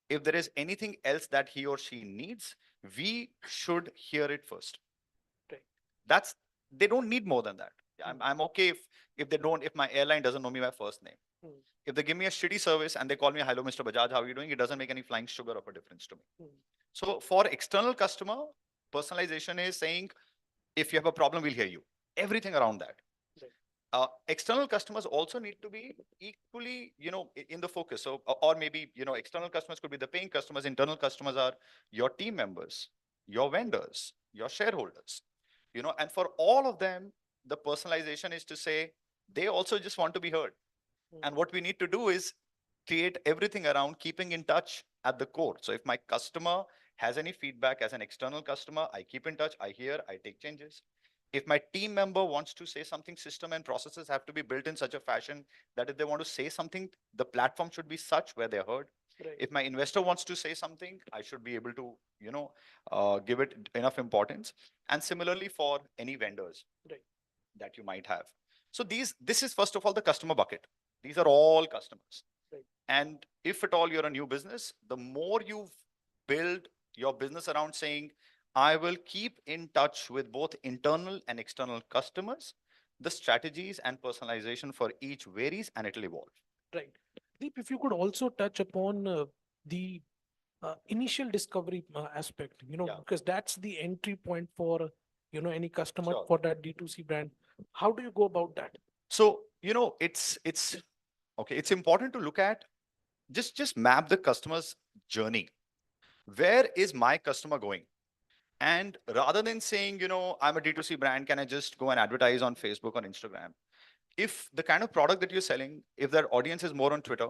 if there is anything else that he or she needs, we should hear it first. Right. They don't need more than that. I'm okay if my airline doesn't know me by first name. If they give me a shitty service and they call me, hello, Mr. Bajaj, how are you doing? It doesn't make any flying sugar of a difference to me. So for external customer, personalization is saying, if you have a problem, we'll hear you. Everything around that. External customers also need to be equally, in the focus. So, or maybe, external customers could be the paying customers. Internal customers are your team members, your vendors, your shareholders, and for all of them, the personalization is to say, they also just want to be heard. And what we need to do is create everything around keeping in touch at the core. So if my customer has any feedback as an external customer, I keep in touch, I hear, I take changes. If my team member wants to say something, system and processes have to be built in such a fashion that if they want to say something, the platform should be such where they're heard. Right. If my investor wants to say something, I should be able to, give it enough importance. And similarly for any vendors that you might have. So this is first of all the customer bucket. These are all customers. Right. And if at all you're a new business, the more you build your business around saying, I will keep in touch with both internal and external customers, the strategies and personalization for each varies and it'll evolve. Right. Deep, if you could also touch upon the initial discovery aspect, because that's the entry point for, any customer for that D2C brand. How do you go about that? So, it's important to look at, just map the customer's journey. Where is my customer going? And rather than saying, I'm a D2C brand, can I just go and advertise on Facebook or Instagram? If the kind of product that you're selling, if their audience is more on Twitter,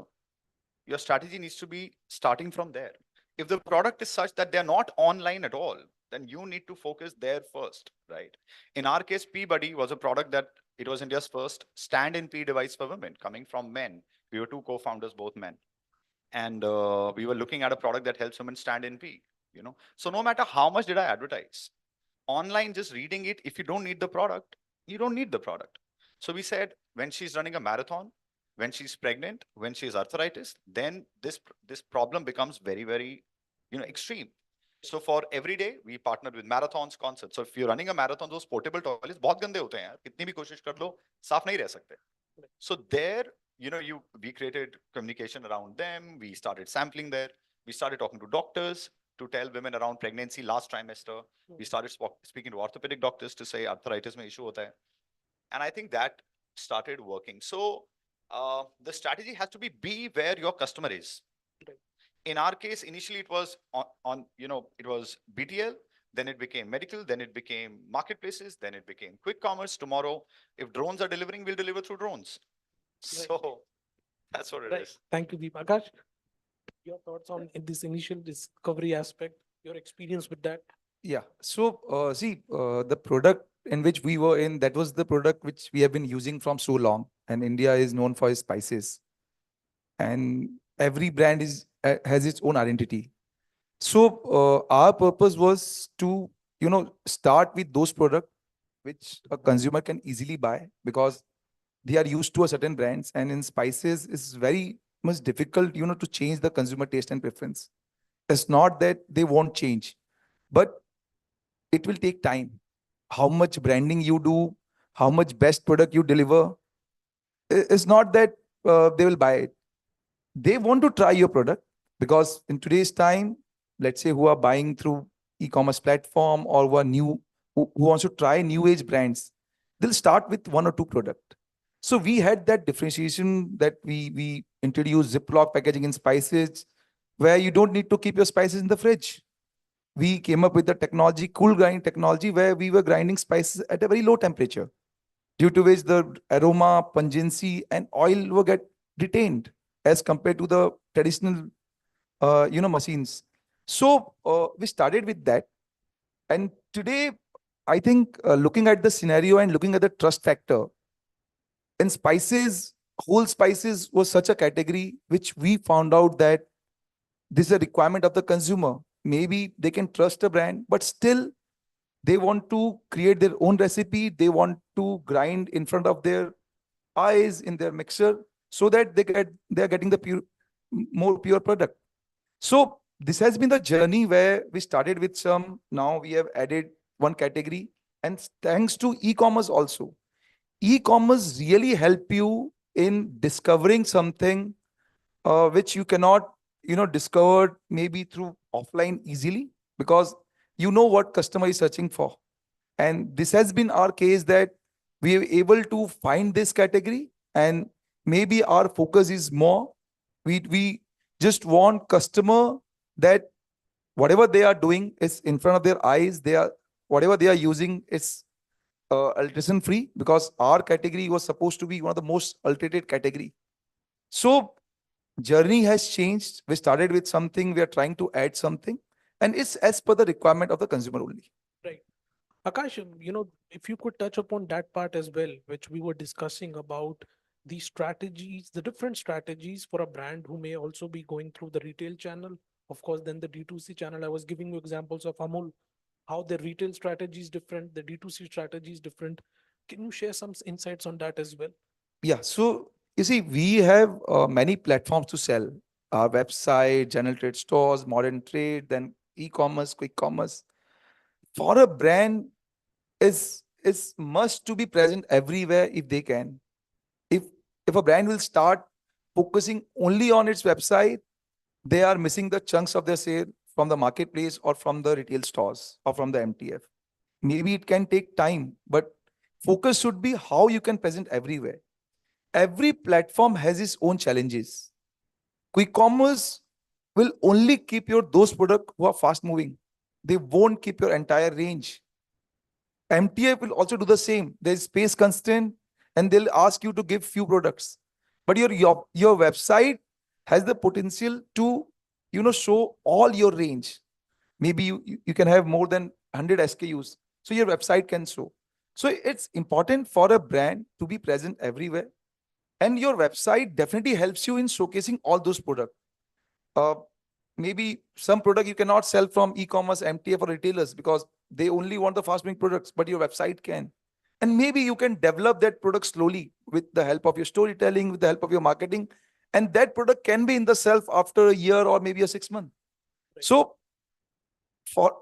your strategy needs to be starting from there. If the product is such that they're not online at all, then you need to focus there first, right? In our case, Peabody was a product that it was India's first stand-in-pee device for women, coming from men. We were two co-founders, both men. And we were looking at a product that helps women stand in pee, So no matter how much did I advertise, online, just reading it, if you don't need the product, you don't need the product. So we said, when she's running a marathon, when she's pregnant, when she has arthritis, then this problem becomes very, very, extreme. So for every day, we partner with marathons, concerts. So if you're running a marathon, those portable toilets बहुत गंदे होते हैं यार. कितनी भी कोशिश कर लो, साफ नहीं रह सकते. So there, we created communication around them. We started sampling there. We started talking to doctors to tell women around pregnancy last trimester. We started speaking to orthopedic doctors to say arthritis mein issue hota hai. And I think that started working. So the strategy has to be where your customer is. In our case, initially it was it was BTL, then it became medical, then it became marketplaces, then it became quick commerce. Tomorrow, if drones are delivering, we'll deliver through drones. So that's what it is. Thank you, Deep. Akash, your thoughts on this initial discovery aspect, your experience with that? Yeah. So, the product in which we were in, that was the product which we have been using from so long. And India is known for its spices. And every brand has its own identity. So, our purpose was to, start with those products which a consumer can easily buy because they are used to a certain brands. And in spices, it's very much difficult, to change the consumer taste and preference. It's not that they won't change, but it will take time. How much branding you do, how much best product you deliver, it's not that they will buy it. They want to try your product because in today's time, let's say who are buying through e-commerce platform or who wants to try new age brands, they'll start with one or two product. So we had that differentiation that we introduced Ziploc packaging in spices, where you don't need to keep your spices in the fridge. We came up with the technology, cool grinding technology, where we were grinding spices at a very low temperature, due to which the aroma, pungency, and oil will get retained as compared to the traditional, machines. So we started with that. And today, I think looking at the scenario and looking at the trust factor, in spices, whole spices was such a category which we found out that this is a requirement of the consumer. Maybe they can trust a brand, but still they want to create their own recipe. They want to grind in front of their eyes in their mixer so that they are getting the more pure product. So this has been the journey where we started with some. Now we have added one category, and thanks to e-commerce also. E-commerce really help you in discovering something which you cannot, discover maybe through offline easily, because you know what customer is searching for. And this has been our case, that we are able to find this category, and maybe our focus is more. We just want customer that whatever they are doing is in front of their eyes. Whatever they are using is alteration free, because our category was supposed to be one of the most altered category. So journey has changed. We started with something, we are trying to add something, and it's as per the requirement of the consumer only. Right. Akash, if you could touch upon that part as well, which we were discussing about the strategies, the different strategies for a brand who may also be going through the retail channel. Of course, then the D2C channel. I was giving you examples of Amul, how the retail strategy is different, the D2C strategy is different. Can you share some insights on that as well? Yeah. So you see, we have many platforms to sell. Our website, general trade stores, modern trade, then e-commerce, quick commerce. For a brand, is must to be present everywhere if they can. If a brand will start focusing only on its website, they are missing the chunks of their sale from the marketplace or from the retail stores or from the MTF. Maybe it can take time, but focus should be how you can present everywhere. Every platform has its own challenges. Quick commerce will only keep those products who are fast moving. They won't keep your entire range. MTF will also do the same. There's space constraint, and they'll ask you to give few products. But your website has the potential to, show all your range. Maybe you can have more than 100 SKUs. So your website can show. So it's important for a brand to be present everywhere. And your website definitely helps you in showcasing all those products. Maybe some product you cannot sell from e-commerce, MTF or retailers because they only want the fast moving products, but your website can. And maybe you can develop that product slowly with the help of your storytelling, with the help of your marketing. And that product can be in the shelf after a year or maybe a 6 month. So for,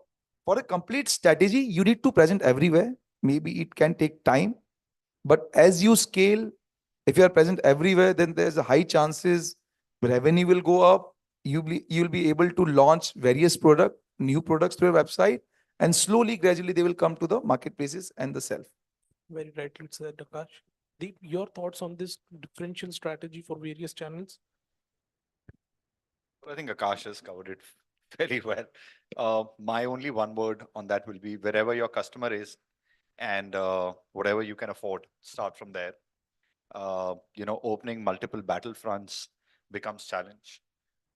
for a complete strategy, you need to present everywhere. Maybe it can take time, but as you scale, if you are present everywhere, then there's a high chances revenue will go up. You'll be able to launch various new products to your website, and slowly, gradually, they will come to the marketplaces and the shelf. Very rightly said, Akash. Deep, your thoughts on this differential strategy for various channels? I think Akash has covered it very well. My only one word on that will be wherever your customer is and whatever you can afford, start from there. Opening multiple battlefronts becomes challenge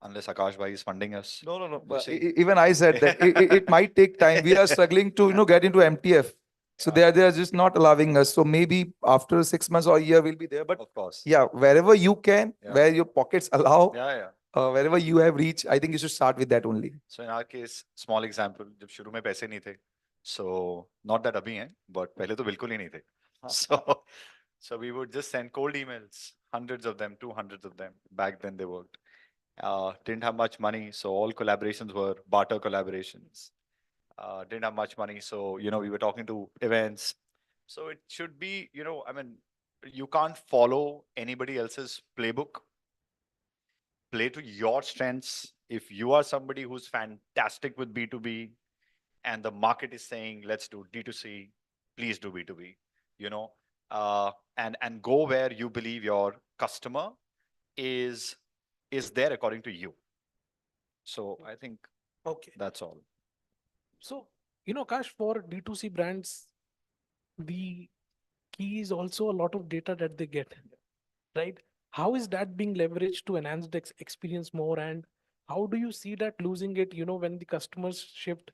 unless Akash bhai is funding us. No, no, no. You But see. even I said that it might take time. We are struggling to, get into MTF. So they are just not allowing us. So maybe after 6 months or a year, we'll be there. But Of course. yeah, wherever you can, where your pockets allow, Yeah. wherever you have reached, I think you should start with that only. So in our case, small example, जब शुरू में पैसे नहीं थे, so not that अभी हैं, but पहले तो बिल्कुल ही नहीं थे. So we would just send cold emails, hundreds of them, 200 of them. Back then they worked. Didn't have much money, so all collaborations were barter collaborations. Didn't have much money, so we were talking to events. So it should be, you can't follow anybody else's playbook. Play to your strengths. If you are somebody who's fantastic with B2B and the market is saying, let's do D2C, please do B2B, and go where you believe your customer is there according to you. So I think that's all. So, Akash, for D2C brands, the key is also a lot of data that they get, right? How is that being leveraged to enhance the experience more? And how do you see that losing it, when the customers shift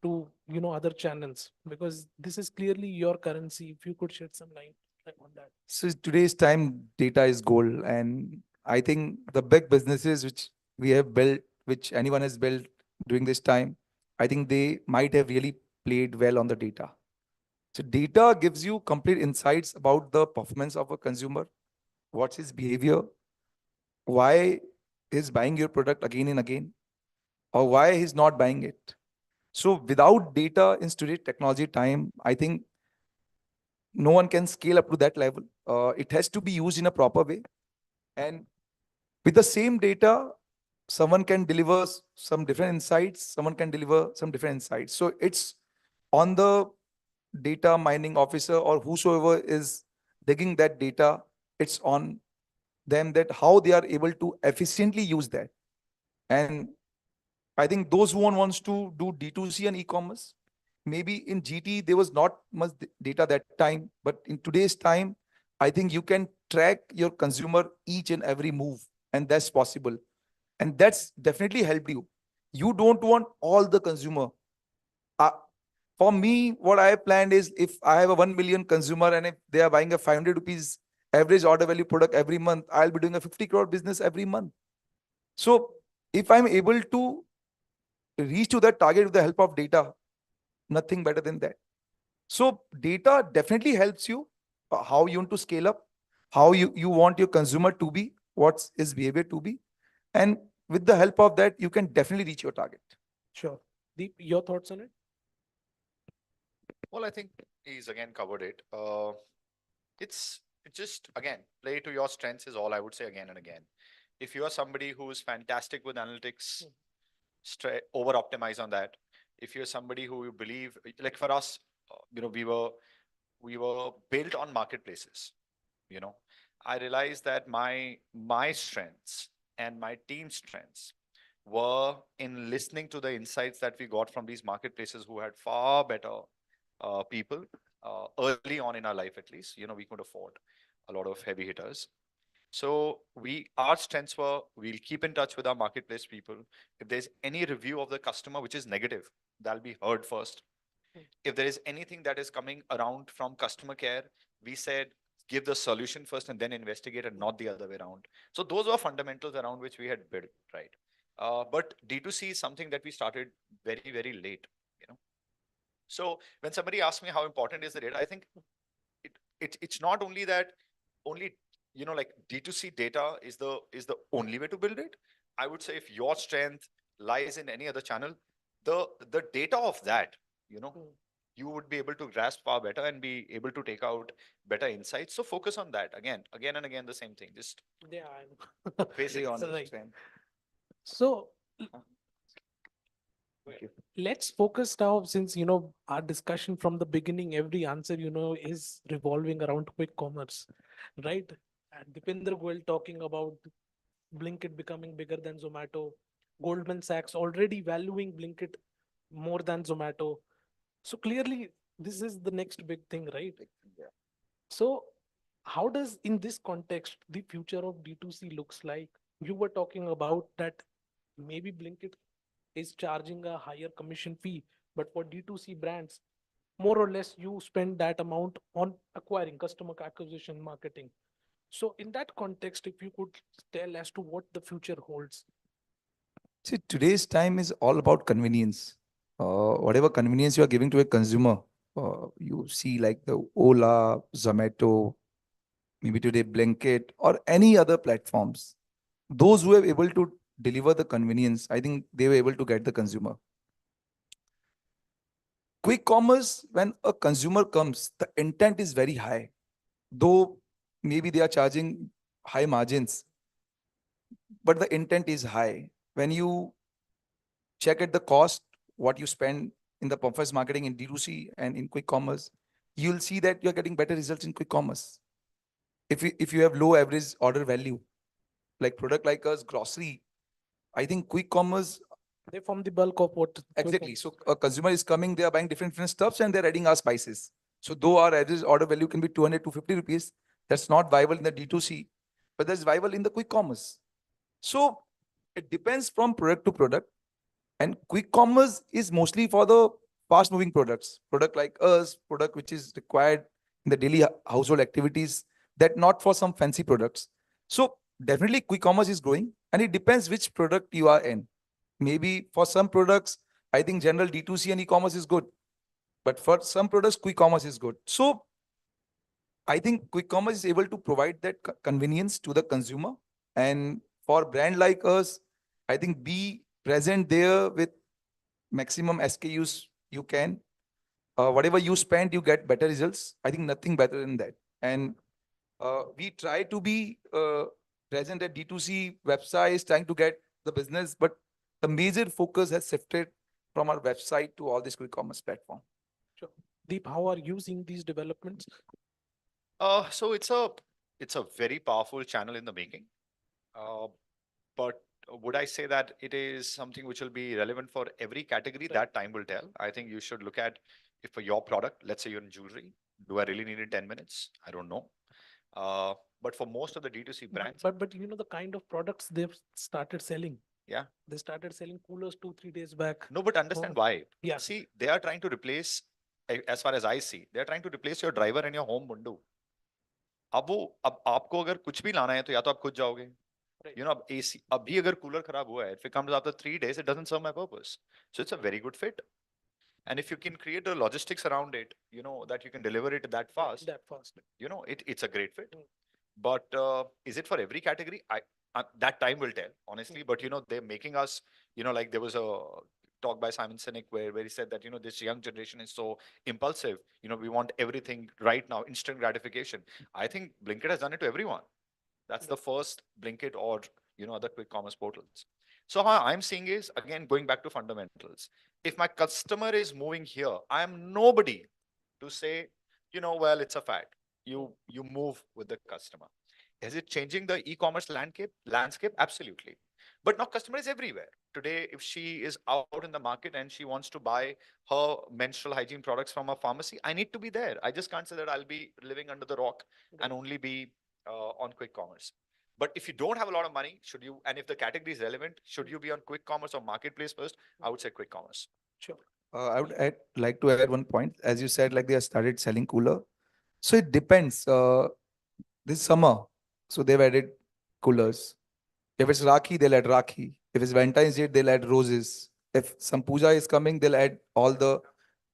to, other channels? Because this is clearly your currency. If you could shed some light on that. So today's time, data is gold. And I think the big businesses which we have built, which anyone has built during this time, I think they might have really played well on the data. So data gives you complete insights about the performance of a consumer, what's his behavior, why he's buying your product again and again, or why he's not buying it. So without data in today's technology time, I think no one can scale up to that level. It has to be used in a proper way. And with the same data, someone can deliver some different insights, someone can deliver some different insights. So it's on the data mining officer or whosoever is digging that data, it's on them that how they are able to efficiently use that. And I think those who wants to do D2C and e-commerce, maybe in GT, there was not much data that time, but in today's time, I think you can track your consumer each and every move, and that's possible. And that's definitely helped you. You don't want all the consumer. For me, what I have planned is if I have a 1 million consumer and if they are buying a 500 rupees average order value product every month, I'll be doing a 50 crore business every month. So if I'm able to reach to that target with the help of data, nothing better than that. So data definitely helps you how you want to scale up, how you want your consumer to be, what's his behavior to be. And with the help of that, you can definitely reach your target. Sure. Deep, your thoughts on it? Well, I think he's again covered it. It's just, again, play to your strengths is all I would say again and again. If you are somebody who is fantastic with analytics, over optimize on that. If you're somebody who you believe, like for us, we were built on marketplaces. I realized that my strengths and my team's strengths were in listening to the insights that we got from these marketplaces who had far better people early on in our life, at least. We could afford a lot of heavy hitters. So our strengths were, we'll keep in touch with our marketplace people. If there's any review of the customer which is negative, that'll be heard first. If there is anything that is coming around from customer care, we said, give the solution first and then investigate, and not the other way around. So those were fundamentals around which we had built, right? But D2C is something that we started very, very late. So when somebody asks me how important is the data, I think it's not only that only, like D2C data is the only way to build it. I would say if your strength lies in any other channel, the data of that, you would be able to grasp far better and be able to take out better insights. So focus on that again and again, the same thing. Just Yeah, I basic know. on Right. strength. So Thank you. let's focus now, since our discussion from the beginning, every answer is revolving around quick commerce, right? And Dipender Goyal talking about Blinkit becoming bigger than Zomato, Goldman Sachs already valuing Blinkit more than Zomato. So clearly, this is the next big thing, right? So how does, in this context, the future of D2C looks like? You were talking about that maybe Blinkit is charging a higher commission fee, but for D2C brands, more or less you spend that amount on acquiring customer acquisition marketing. So in that context, if you could tell as to what the future holds. See, today's time is all about convenience. Whatever convenience you are giving to a consumer, you see like the Ola, Zomato, maybe today Blinkit or any other platforms. Those who are able to deliver the convenience, I think they were able to get the consumer. Quick commerce, when a consumer comes, the intent is very high. Though maybe they are charging high margins, but the intent is high. When you check at the cost, what you spend in the performance marketing in D2C and in quick commerce, you'll see that you're getting better results in quick commerce. If you have low average order value, like product like us, grocery, I think quick commerce. They form the bulk of what. Exactly. So a consumer is coming, they are buying different stuffs and they're adding our spices. So though our average order value can be 200 to 50 rupees, that's not viable in the D2C, but that's viable in the quick commerce. So it depends from product to product. And quick commerce is mostly for the fast moving products, product like us, product which is required in the daily household activities, that not for some fancy products. So definitely quick commerce is growing, and it depends which product you are in. Maybe for some products, I think general D2C and e-commerce is good. But for some products, quick commerce is good. So I think quick commerce is able to provide that convenience to the consumer. And for brand like us, I think be present there with maximum SKUs you can. Whatever you spend, you get better results. I think nothing better than that. And we try to be present at D2C websites, trying to get the business, but the major focus has shifted from our website to all this quick commerce platform. Sure. Deep, how are you seeing these developments? So it's a very powerful channel in the making. But would I say that it is something which will be relevant for every category? That time will tell. I think you should look at, if for your product, let's say you're in jewelry, do I really need it 10 minutes? I don't know. But for most of the D2C brands, But the kind of products they've started selling. yeah. They started selling coolers 2-3 days back. No, but understand why. Yeah. See, they are trying to replace, as far as I see, they're trying to replace your driver and your home bundu. अब आपको अगर कुछ भी लाना है तो या तो आप खुद जाओगे, अब AC, अभी अगर कूलर खराब हुआ है, if it comes after 3 days, it doesn't serve my purpose. So it's a very good fit. And if you can create the logistics around it, that you can deliver it that fast, it's a great fit. But is it for every category? That time will tell, honestly. But they're making us, like there was a talk by Simon Sinek where he said that this young generation is so impulsive. We want everything right now, instant gratification. I think Blinkit has done it to everyone. That's the first Blinkit or other quick commerce portals. So how I'm seeing is, again, going back to fundamentals. If my customer is moving here, I am nobody to say, well, it's a fad. You move with the customer. Is it changing the e-commerce landscape? Absolutely. But now customer is everywhere. Today, if she is out in the market and she wants to buy her menstrual hygiene products from a pharmacy, I need to be there. I just can't say that I'll be living under the rock and only be on quick commerce. But if you don't have a lot of money, and if the category is relevant, should you be on quick commerce or marketplace first? I would say quick commerce. Sure. I would like to add one point. As you said, like they have started selling cooler. So it depends. This summer, so they've added coolers. If it's Rakhi, they'll add Rakhi. If it's Valentine's Day, they'll add roses. If some puja is coming, they'll add all the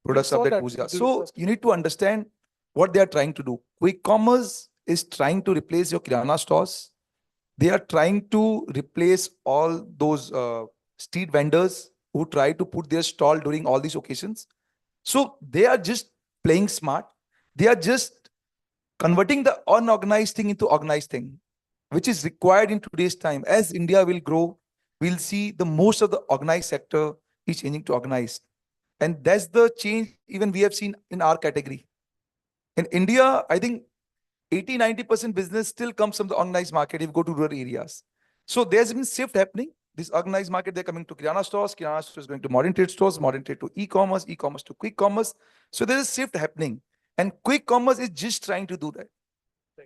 products of that puja. So you need to understand what they are trying to do. quick commerce is trying to replace your kirana stores. They are trying to replace all those street vendors who try to put their stall during all these occasions. So they are just playing smart. They are just converting the unorganized thing into organized thing, which is required in today's time. As India will grow, we'll see the most of the organized sector is changing to organized. And that's the change even we have seen in our category. In India, I think 80-90% business still comes from the organized market if you go to rural areas. So there's been shift happening. This organized market, they're coming to kirana stores going to modern trade stores, modern trade to e-commerce to quick commerce. So there's a shift happening. And quick commerce is just trying to do that.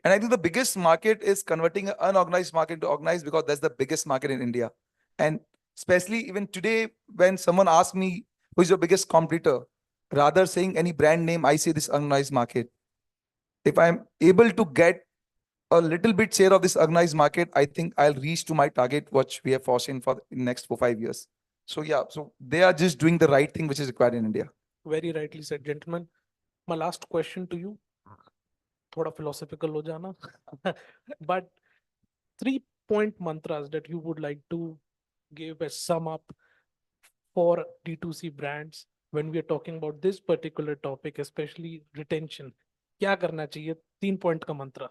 And I think the biggest market is converting an unorganized market to organized because that's the biggest market in India. And especially even today, when someone asks me, who is your biggest competitor? Rather saying any brand name, I say this unorganized market. If I'm able to get a little bit share of this organized market, I think I'll reach to my target, which we have foreseen for the next 4-5 years. So yeah, so they are just doing the right thing, which is required in India. Very rightly said, gentlemen. My last question to you, thoda philosophical ho jana, but 3-point mantras that you would like to give a sum up for D2C brands when we are talking about this particular topic, especially retention. क्या करना चाहिए? 3 point का mantra.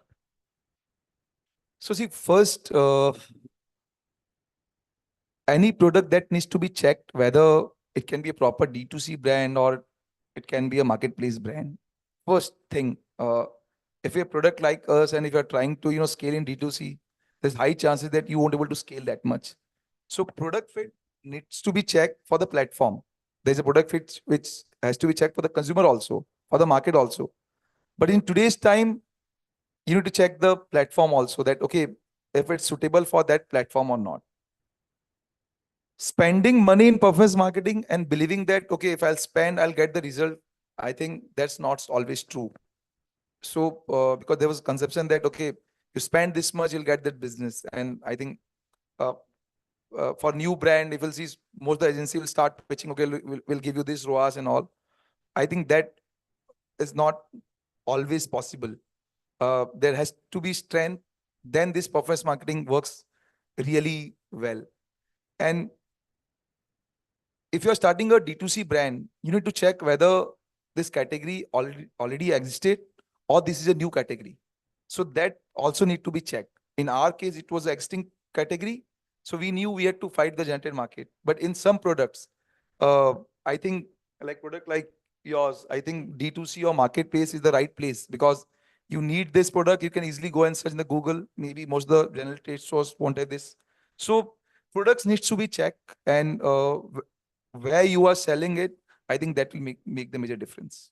So see, first, any product that needs to be checked, whether it can be a proper D2C brand or it can be a marketplace brand. First thing, if a product like us and if you're trying to scale in D2C, there's high chances that you won't be able to scale that much. So product fit needs to be checked for the platform. There's a product fit which has to be checked for the consumer also, for the market also. But in today's time, you need to check the platform also that, okay, if it's suitable for that platform or not. Spending money in performance marketing and believing that, okay, if I'll spend, I'll get the result. I think that's not always true. So, because there was a conception that, okay, you spend this much, you'll get that business. And I think for new brand, if you'll see most of the agency will start pitching, okay, we'll give you this ROAS and all. I think that is not always possible. There has to be strength. Then this performance marketing works really well. And if you're starting a D2C brand, you need to check whether this category already existed or this is a new category. So that also need to be checked. In our case, it was an existing category. So we knew we had to fight the generated market. But in some products, I think like product like yours, I think D2C or marketplace is the right place because you need this product. You can easily go and search in the Google. Maybe most of the general trade stores won't have this. So products needs to be checked and where you are selling it, I think that will make the major difference.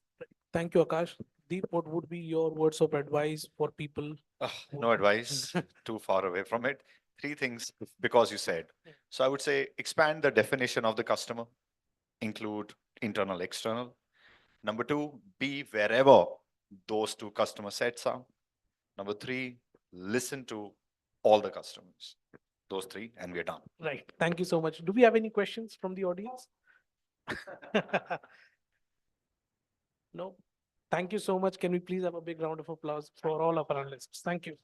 Thank you, Akash. Deep, what would be your words of advice for people? No advice, too far away from it. 3 things because you said. So I would say expand the definition of the customer, include internal, external. Number 2, be wherever those 2 customer sets are. Number 3, listen to all the customers. Those 3, and we're done. Right. Thank you so much. Do we have any questions from the audience? No. Thank you so much. Can we please have a big round of applause for all of our analysts? Thank you.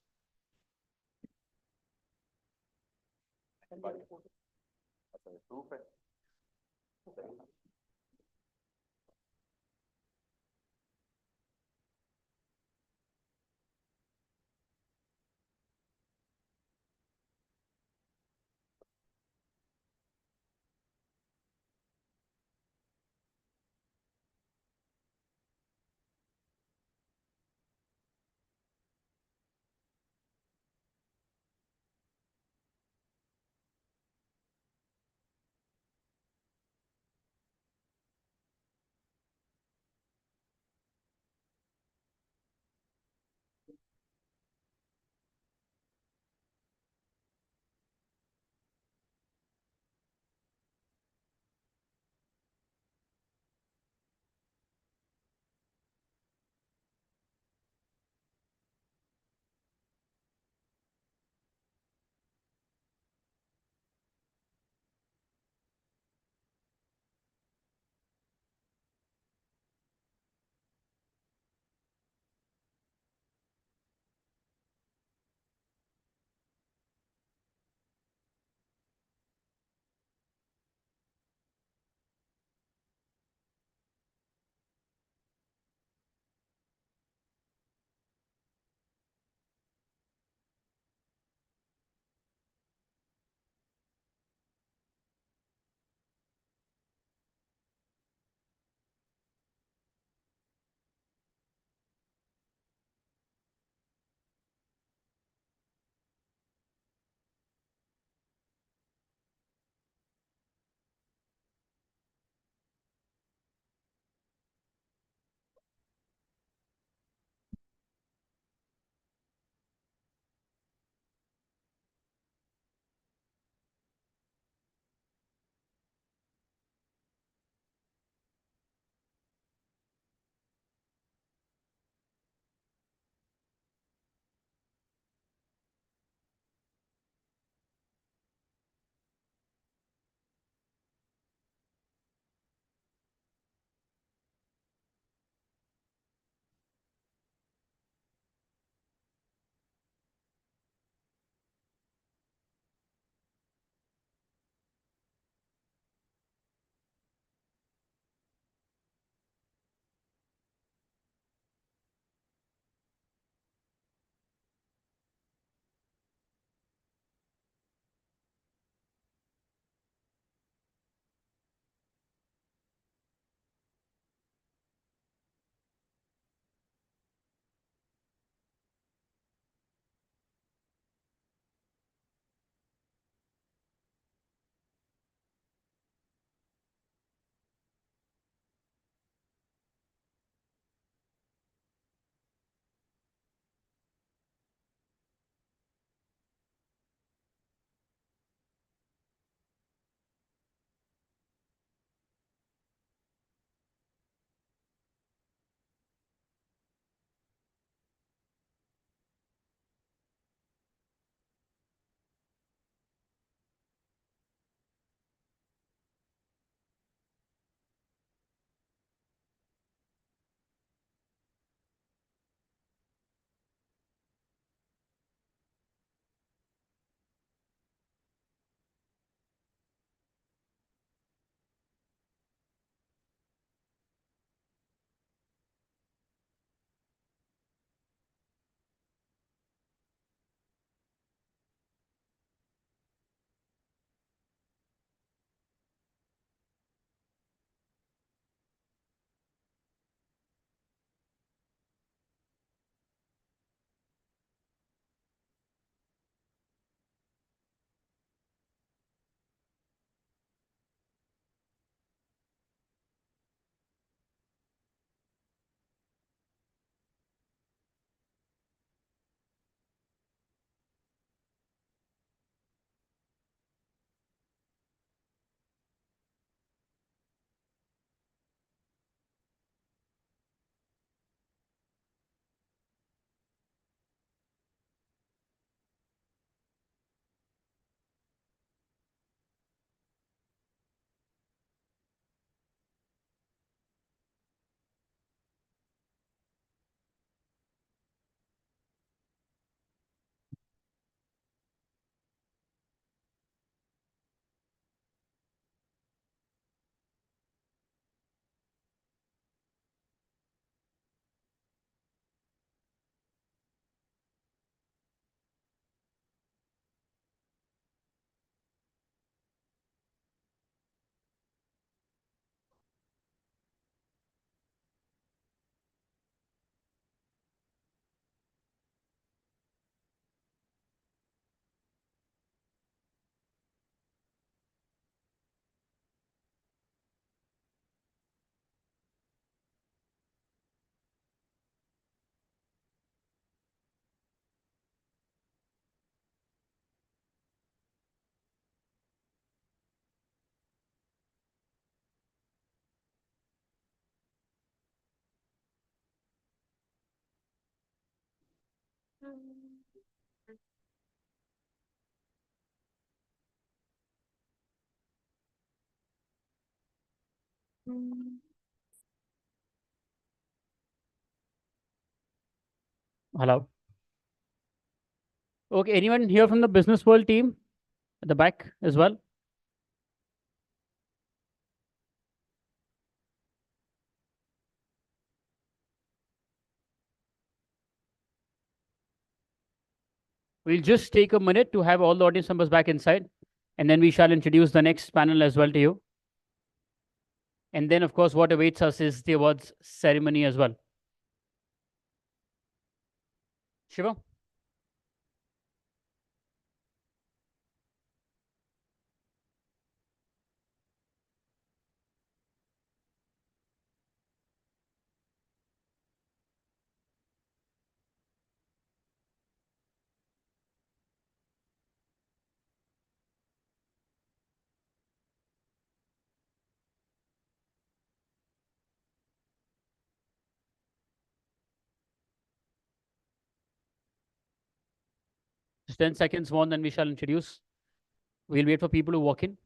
Hello. Okay, anyone here from the business world team at the back as well? We'll just take a minute to have all the audience members back inside, and then we shall introduce the next panel as well to you. And then, of course, what awaits us is the awards ceremony as well. Shiva? Just 10 seconds more, then we shall introduce. We'll wait for people to walk in.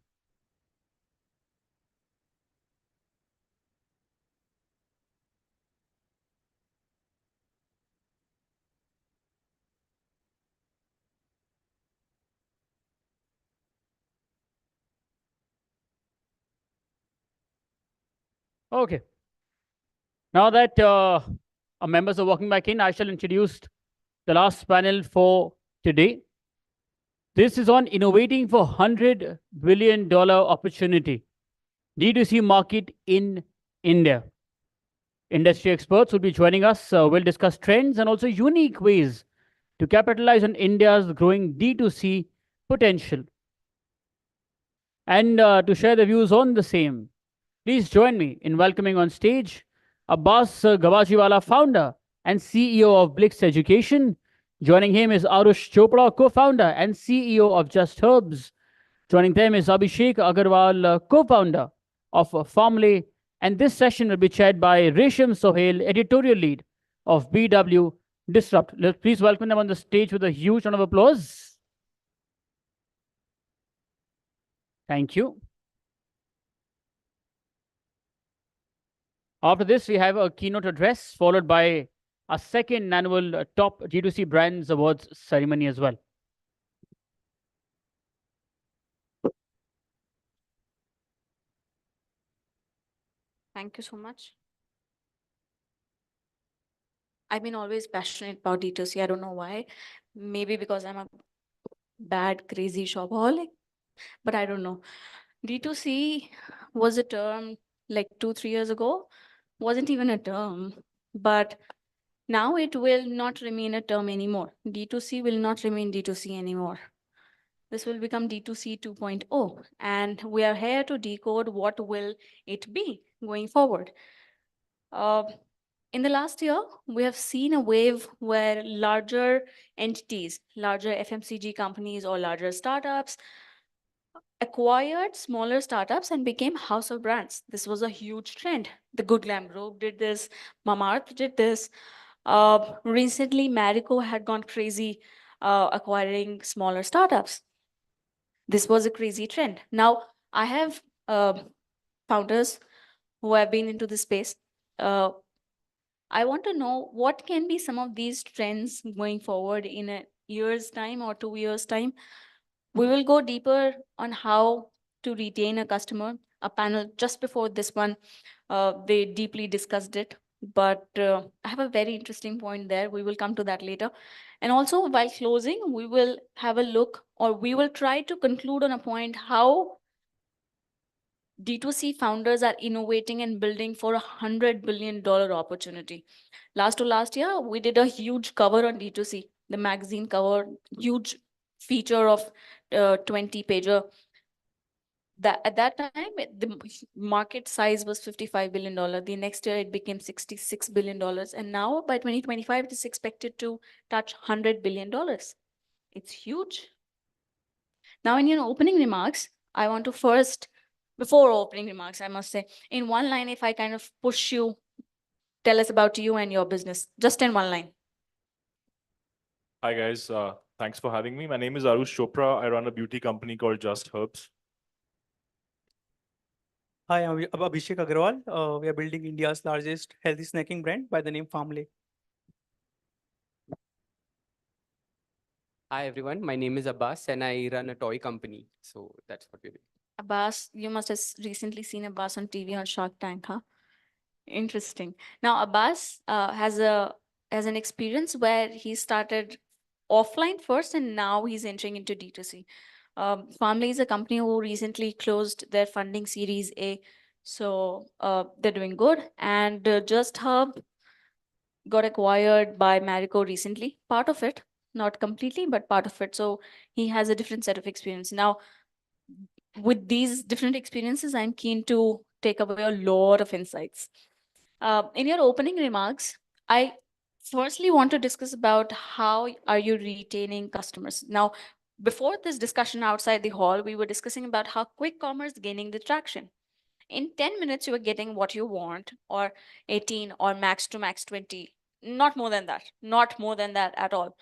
Okay. Now that our members are walking back in, I shall introduce the last panel for today. This is on innovating for $100 billion opportunity, D2C market in India. Industry experts will be joining us. We'll discuss trends and also unique ways to capitalize on India's growing D2C potential. And to share the views on the same, please join me in welcoming on stage Abbas Gawajiwala, founder and CEO of Blix Education. Joining him is Arush Chopra, co-founder and CEO of Just Herbs. Joining them is Abhishek Agarwal, co-founder of Farmley. And this session will be chaired by Resham Sohail, editorial lead of BW Disrupt. Let's please welcome them on the stage with a huge round of applause. Thank you. After this, we have a keynote address followed by a second annual Top D2C Brands Awards ceremony as well. Thank you so much. I've been always passionate about D2C. I don't know why. Maybe because I'm a bad, crazy shopaholic, but I don't know. D2C was a term like 2-3 years ago, wasn't even a term, but now it will not remain a term anymore. D2C will not remain D2C anymore. This will become D2C 2.0, and we are here to decode what will it be going forward. In the last year, we have seen a wave where larger entities, larger FMCG companies or larger startups acquired smaller startups and became house of brands. This was a huge trend. The Good Glam Group did this, Mamaearth did this. Recently, Marico had gone crazy acquiring smaller startups. This was a crazy trend. Now, I have founders who have been into this space. I want to know what can be some of these trends going forward in a year's time or 2 years' time. We will go deeper on how to retain a customer. A panel just before this one, they deeply discussed it. But I have a very interesting point there. We will come to that later. And also, while closing, we will have a look, or we will try to conclude on a point how D2C founders are innovating and building for $100 billion opportunity. Last to last year, we did a huge cover on D2C, the magazine cover, huge feature of 20-pager. At that time, the market size was $55 billion. The next year, it became $66 billion. And now, by 2025, it is expected to touch $100 billion. It's huge. Now, in your opening remarks, I want to first, before opening remarks, I must say, in one line, if I kind of push you, tell us about you and your business, just in one line. Hi guys, thanks for having me. My name is Arush Chopra. I run a beauty company called Just Herbs. Hi, I'm Abhishek Agrawal. We are building India's largest healthy snacking brand by the name Farmley. Hi everyone, my name is Abbas and I run a toy company. So that's what we do. Abbas, you must have recently seen Abbas on TV on Shark Tank, huh? Interesting. Now, Abbas has an experience where he started offline first and now he's entering into D2C. Farmley is a company who recently closed their funding series A. So they're doing good. And Just Hub got acquired by Marico recently, part of it, not completely, but part of it. So he has a different set of experience. Now, with these different experiences, I'm keen to take away a lot of insights. In your opening remarks, I firstly want to discuss about how are you retaining customers. Now, before this discussion outside the hall, we were discussing about how quick commerce gaining the traction. In 10 minutes, you are getting what you want, or 18, or max to max 20. Not more than that. Not more than that at all.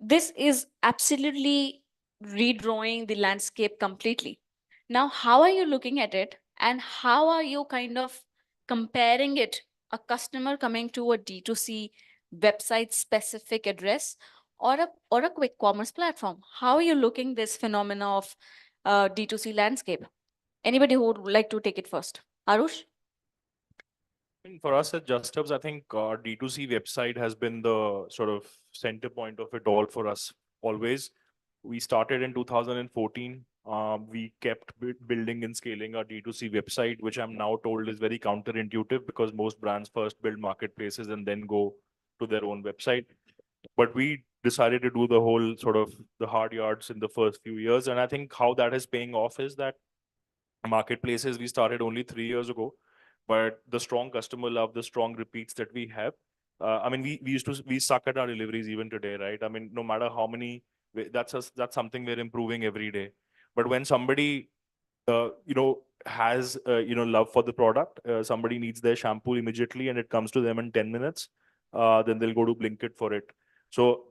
This is absolutely redrawing the landscape completely. Now, how are you looking at it, and how are you kind of comparing it, a customer coming to a D2C website specific address or a quick commerce platform? How are you looking this phenomena of D2C landscape? Anybody who would like to take it first? Arush? For us at Just Herbs, I think our D2C website has been the sort of center point of it all for us always. We started in 2014. We kept building and scaling our D2C website, which I'm now told is very counterintuitive because most brands first build marketplaces and then go to their own website. But we decided to do the whole sort of the hard yards in the first few years. And I think how that is paying off is that marketplaces we started only 3 years ago, but the strong customer love, the strong repeats that we have. I mean, we suck at our deliveries even today, right? I mean, no matter how many, that's something we're improving every day. But when somebody, has love for the product, somebody needs their shampoo immediately and it comes to them in 10 minutes, then they'll go to Blinkit for it. So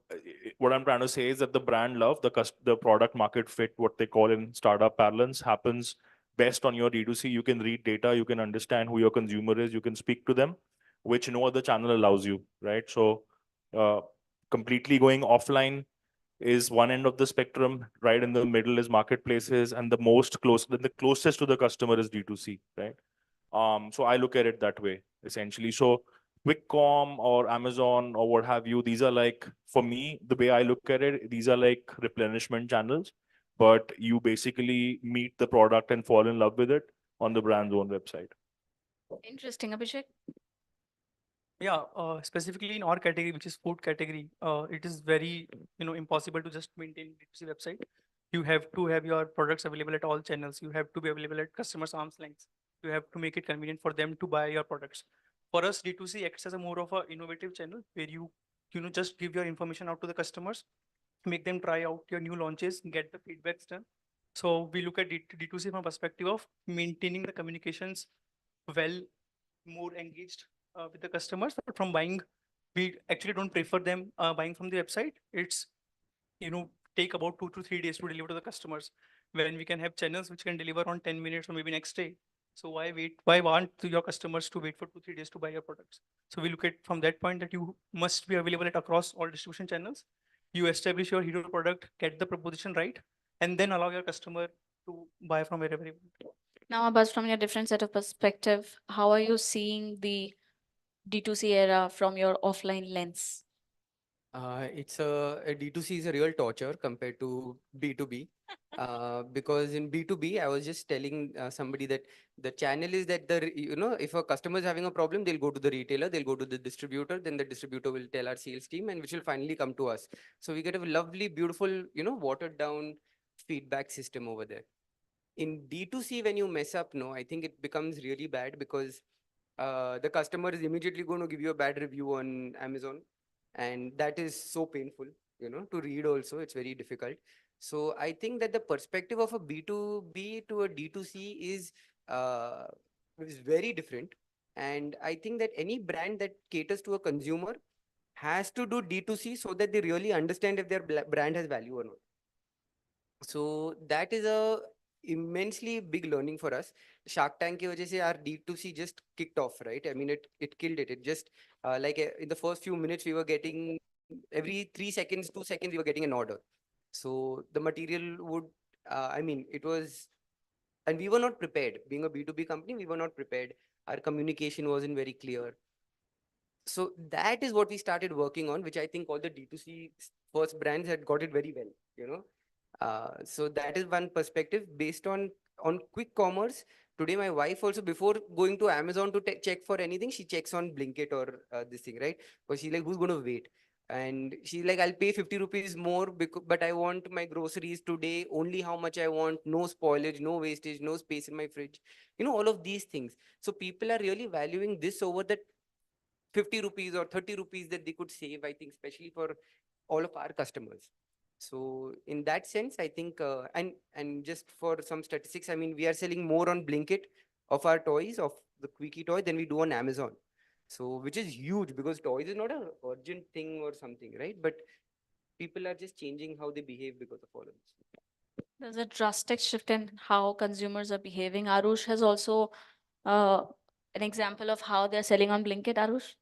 what I'm trying to say is that the brand love, the product market fit, what they call in startup parlance, happens best on your D2C. You can read data, you can understand who your consumer is, you can speak to them, which no other channel allows you, right? So completely going offline is one end of the spectrum. Right in the middle is marketplaces, and the closest to the customer is D2C, right? So I look at it that way, essentially. So Quickcom or Amazon or what have you, these are like, for me, the way I look at it, these are like replenishment channels, but you basically meet the product and fall in love with it on the brand's own website. Interesting, Abhishek. Yeah, specifically in our category, which is food category, it is very impossible to just maintain D2C website. You have to have your products available at all channels. You have to be available at customers' arm's length. You have to make it convenient for them to buy your products. For us, D2C acts as a more of an innovative channel where you just give your information out to the customers, make them try out your new launches, get the feedbacks done. So we look at D2C from a perspective of maintaining the communications well, more engaged with the customers. But from buying, we actually don't prefer them buying from the website. It's take about 2 to 3 days to deliver to the customers, when we can have channels which can deliver on 10 minutes or maybe next day. So why wait? Why want your customers to wait for 2 3 days to buy your products? So we look at from that point that you must be available at across all distribution channels. You establish your hero product, get the proposition right, and then allow your customer to buy from wherever you want. Now, Abbas, from your different set of perspective, how are you seeing the D2C era from your offline lens? It's a D2C is a real torture compared to B2B. Because in B2B, I was just telling somebody that the channel is that if a customer is having a problem, they'll go to the retailer, they'll go to the distributor, then the distributor will tell our sales team, and which will finally come to us. So we get a lovely, beautiful, watered down feedback system over there. In D2C, when you mess up, I think it becomes really bad because the customer is immediately going to give you a bad review on Amazon. And that is so painful, to read also. It's very difficult. So I think that the perspective of a B2B to a D2C is very different. And I think that any brand that caters to a consumer has to do D2C so that they really understand if their brand has value or not. So that is a immensely big learning for us. Shark Tank ki wajah se our D2C just kicked off, right? I mean, it killed it. It just in the first few minutes, we were getting every 3 seconds, 2 seconds, we were getting an order. So the material would, I mean, it was, and we were not prepared. Being a B2B company, we were not prepared. Our communication wasn't very clear. So that is what we started working on, which I think all the D2C first brands had got it very well, you know. So that is one perspective based on quick commerce. Today, my wife also, before going to Amazon to check for anything, she checks on Blinkit or this thing, right? Because she's like, who's going to wait? And she's like, I'll pay 50 rupees more, but I want my groceries today, only how much I want, no spoilage, no wastage, no space in my fridge. You know, all of these things. So people are really valuing this over that 50 rupees or 30 rupees that they could save, I think, especially for all of our customers. So in that sense, I think, and just for some statistics, I mean, we are selling more on Blinkit of our toys, of the Quickie toy, than we do on Amazon. So, which is huge because toys is not an urgent thing or something, right? But people are just changing how they behave because of all of this. There's a drastic shift in how consumers are behaving. Arush has also an example of how they're selling on Blinkit. Arush?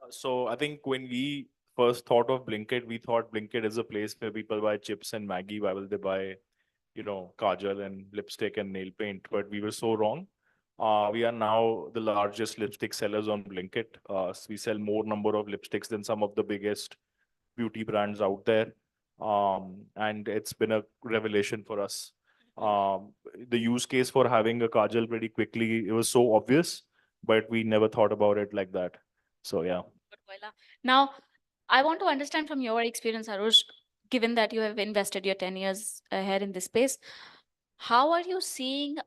So I think when we first thought of Blinkit, we thought Blinkit is a place where people buy chips and Maggie. Why will they buy, kajal and lipstick and nail paint? But we were so wrong. We are now the largest lipstick sellers on Blinkit. We sell more number of lipsticks than some of the biggest beauty brands out there. And it's been a revelation for us. The use case for having a kajal pretty quickly, it was so obvious, but we never thought about it like that. So yeah. Now, I want to understand from your experience, Arush, given that you have invested your 10 years ahead in this space, how are you seeing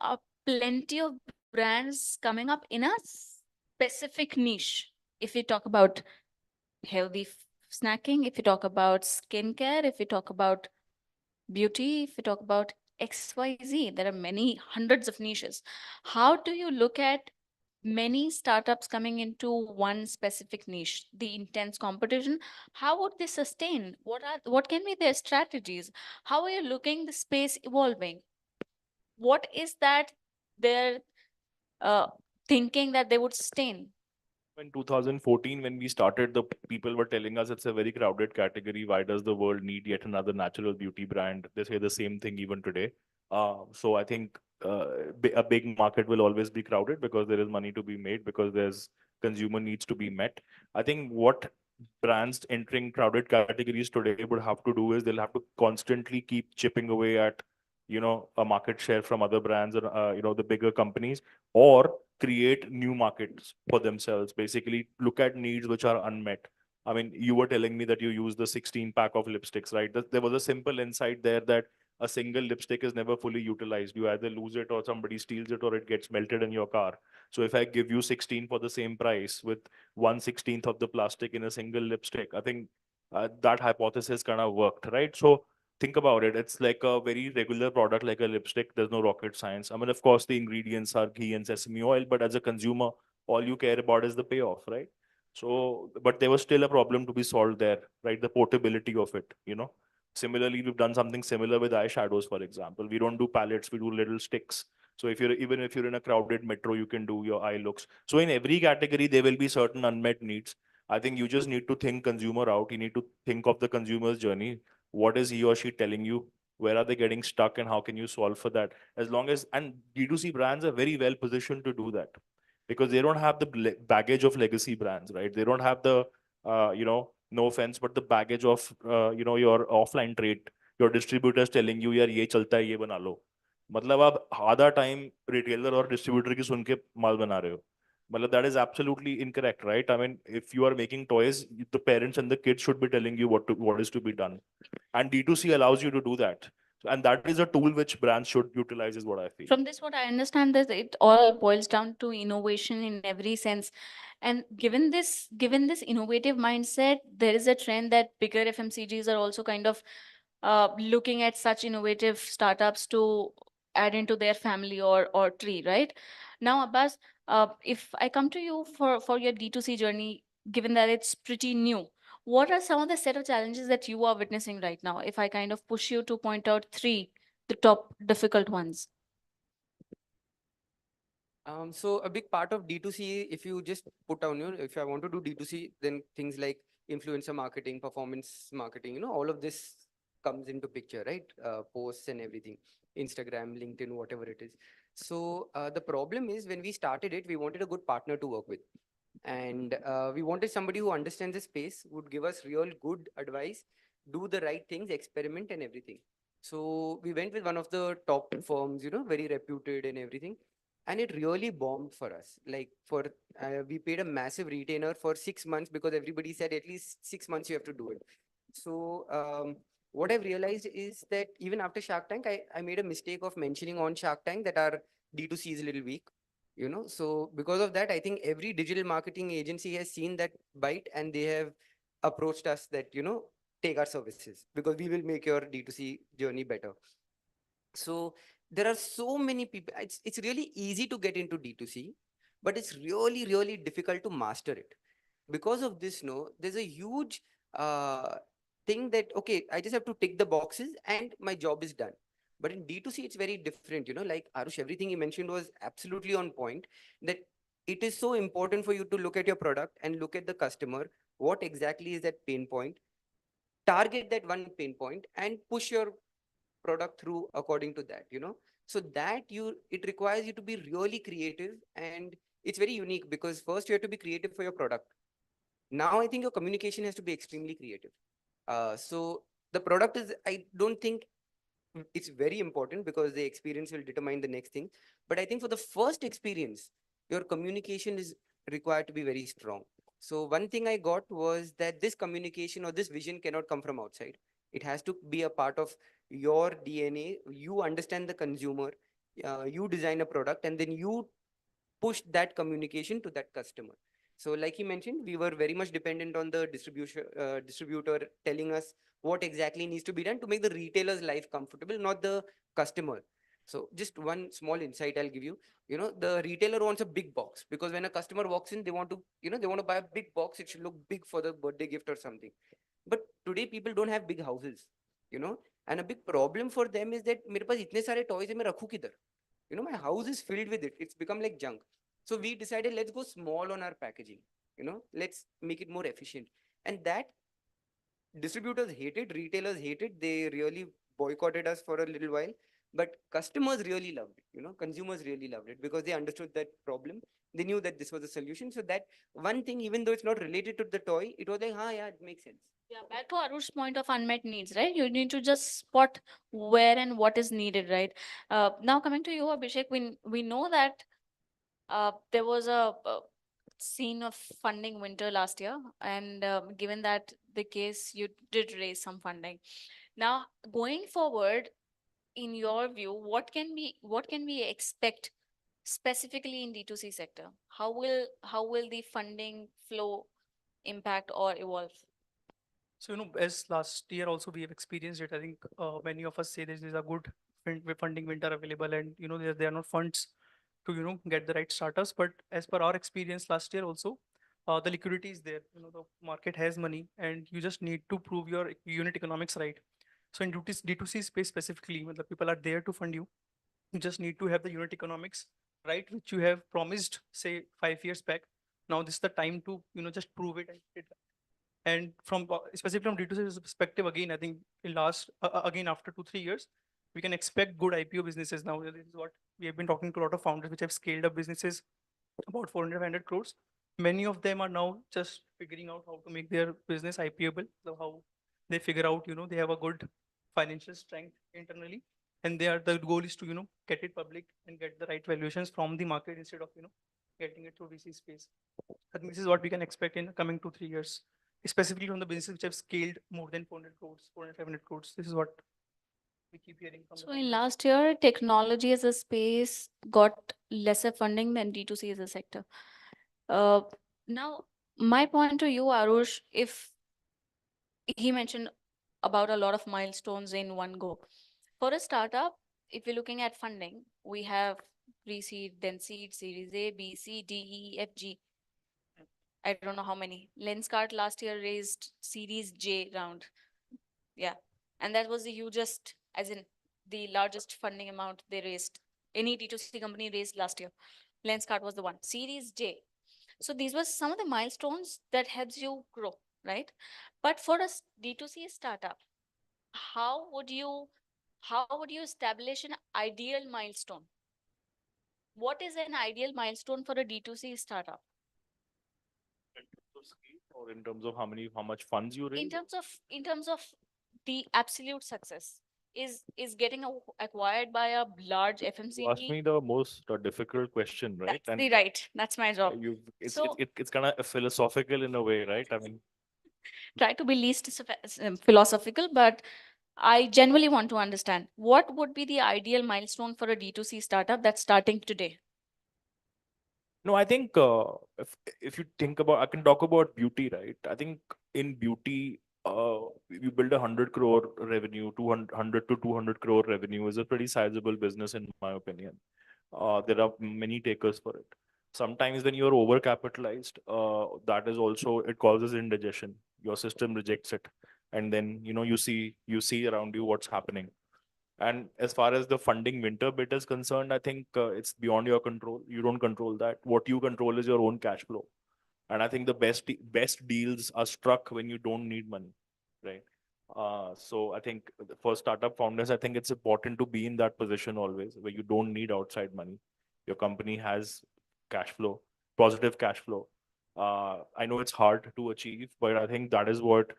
plenty of brands coming up in a specific niche? If we talk about healthy snacking, if you talk about skincare, if you talk about beauty, if you talk about XYZ, there are many hundreds of niches. How do you look at many startups coming into one specific niche, the intense competition? How would they sustain? What can be their strategies? How are you looking the space evolving? What is that they're thinking that they would sustain? In 2014, when we started, the people were telling us it's a very crowded category. Why does the world need yet another natural beauty brand? They say the same thing even today. So I think a big market will always be crowded because there is money to be made, because there's consumer needs to be met. I think what brands entering crowded categories today would have to do is they'll have to constantly keep chipping away at, a market share from other brands or, the bigger companies, or create new markets for themselves. Basically, look at needs which are unmet. I mean, you were telling me that you use the 16 pack of lipsticks, right? There was a simple insight there that a single lipstick is never fully utilized. You either lose it or somebody steals it or it gets melted in your car. So if I give you 16 for the same price with 1/16 of the plastic in a single lipstick, I think that hypothesis kind of worked, right? So think about it. It's like a very regular product, like a lipstick. There's no rocket science. I mean, of course, the ingredients are ghee and sesame oil, but as a consumer, all you care about is the payoff, right? So, but there was still a problem to be solved there, right? The portability of it. Similarly, we've done something similar with eyeshadows, for example. We don't do palettes, we do little sticks. So even if you're in a crowded metro, you can do your eye looks. So in every category, there will be certain unmet needs. I think you just need to think consumer out. You need to think of the consumer's journey. What is he or she telling you? Where are they getting stuck and how can you solve for that? And D2C brands are very well positioned to do that because they don't have the baggage of legacy brands, right? They don't have the, no offense, but the baggage of, your offline trade, your distributors telling you, yaar, ye chalta hai, ye bana lo. मतलब आप आधा time retailer और distributor की सुन के माल बना रहे हो. मतलब that is absolutely incorrect, right? I mean, if you are making toys, the parents and the kids should be telling you what is to be done. And D2C allows you to do that. And that is a tool which brands should utilize, is what I feel. From this, what I understand is it all boils down to innovation in every sense. And given this innovative mindset, there is a trend that bigger FMCGs are also kind of looking at such innovative startups to add into their family or tree, right? Now, Abbas, if I come to you for your D2C journey, given that it's pretty new. What are some of the set of challenges that you are witnessing right now? If I kind of push you to point out three, the top difficult ones. So a big part of D2C, if you just put down your, if I want to do D2C, then things like influencer marketing, performance marketing, all of this comes into picture, right? Posts and everything, Instagram, LinkedIn, whatever it is. So the problem is when we started it, we wanted a good partner to work with. And we wanted somebody who understands the space, would give us real good advice, do the right things, experiment and everything. So we went with one of the top firms, very reputed and everything. And it really bombed for us. Like we paid a massive retainer for 6 months because everybody said at least 6 months you have to do it. So what I've realized is that even after Shark Tank, I made a mistake of mentioning on Shark Tank that our D2C is a little weak. So because of that, I think every digital marketing agency has seen that bite and they have approached us that, take our services because we will make your D2C journey better. So there are so many people. It's really easy to get into D2C, but it's really, really difficult to master it. Because of this, there's a huge thing that, okay, I just have to tick the boxes and my job is done. But in D2C, it's very different, like Arush, everything you mentioned was absolutely on point, that it is so important for you to look at your product and look at the customer. What exactly is that pain point? Target that one pain point and push your product through according to that, so that it requires you to be really creative, and it's very unique because first you have to be creative for your product. Now I think your communication has to be extremely creative. So the product is, I don't think it's very important because the experience will determine the next thing. But I think for the first experience, your communication is required to be very strong. So one thing I got was that this communication or this vision cannot come from outside. It has to be a part of your DNA. You understand the consumer, you design a product, and then you push that communication to that customer. So like he mentioned, we were very much dependent on the distributor telling us what exactly needs to be done to make the retailer's life comfortable, not the customer. So just one small insight I'll give you. The retailer wants a big box because when a customer walks in, they want to buy a big box. It should look big for the birthday gift or something. But today people don't have big houses, and a big problem for them is that मेरे पास इतने सारे toys है, मैं रखूं किधर? My house is filled with it. It's become like junk. So we decided, let's go small on our packaging. Let's make it more efficient. And that distributors hated, retailers hated. They really boycotted us for a little while. But customers really loved it. Consumers really loved it because they understood that problem. They knew that this was a solution. So that one thing, even though it's not related to the toy, it was like, yeah, it makes sense. Yeah, back to Arush's point of unmet needs, right? You need to just spot where and what is needed, right? Now coming to you, Abhishek, we know that there was a scene of funding winter last year, and given that the case, you did raise some funding. Now, going forward, in your view, what can we expect specifically in D2C sector? How will the funding flow impact or evolve? So, as last year also we have experienced it. I think many of us say this is a good funding winter available, and there are no funds to get the right starters. But as per our experience last year also, the liquidity is there. The market has money, and you just need to prove your unit economics right. So in D2C space specifically, when the people are there to fund you, you just need to have the unit economics right, which you have promised, say 5 years back. Now this is the time to just prove it and get it right. And from specifically from D2C perspective, again, I think in last again after 2-3 years, we can expect good IPO businesses now. This is what we have been talking to a lot of founders which have scaled up businesses about 400 crores. Many of them are now just figuring out how to make their business IPOable. So how they figure out, they have a good financial strength internally, and the goal is to get it public and get the right valuations from the market instead of getting it through VC space. I think this is what we can expect in the coming 2-3 years, specifically from the businesses which have scaled more than 400 crores, 400-500 crores. This is what we keep hearing from. So in last year, technology as a space got lesser funding than D2C as a sector. Now, my point to you, Arush, if he mentioned about a lot of milestones in one go. For a startup, if you're looking at funding, we have pre-seed, then seed, series A, B, C, D, E, F, G. I don't know how many. Lenskart last year raised Series J round. Yeah. And that was the hugest, as in the largest funding amount they raised. Any D2C company raised last year. Lenskart was the one. Series J. So these were some of the milestones that helps you grow, right? But for a D2C startup, how would you establish an ideal milestone? What is an ideal milestone for a D2C startup? Or in terms of how much funds you raise? In terms of the absolute success, is getting acquired by a large You asked FMCG. me the most difficult question, right? That's the right. That's my job. So It's kind of philosophical in a way, right? I mean, try to be least philosophical, but I genuinely want to understand what would be the ideal milestone for a D2C startup that's starting today. no, I think if you think about, I can talk about beauty, right? I think in beauty, you build 100 crore revenue, 200 to 200 crore revenue is a pretty sizable business in my opinion. There are many takers for it. Sometimes when you're overcapitalized, that is also, it causes indigestion. Your system rejects it, and then you see around you what's happening. And as far as the funding winter bit is concerned, I think it's beyond your control. You don't control that. What you control is your own cash flow. And I think the best deals are struck when you don't need money, right? So I think for startup founders, I think it's important to be in that position always, where you don't need outside money. Your company has cash flow, positive cash flow. I know it's hard to achieve, but I think that is what,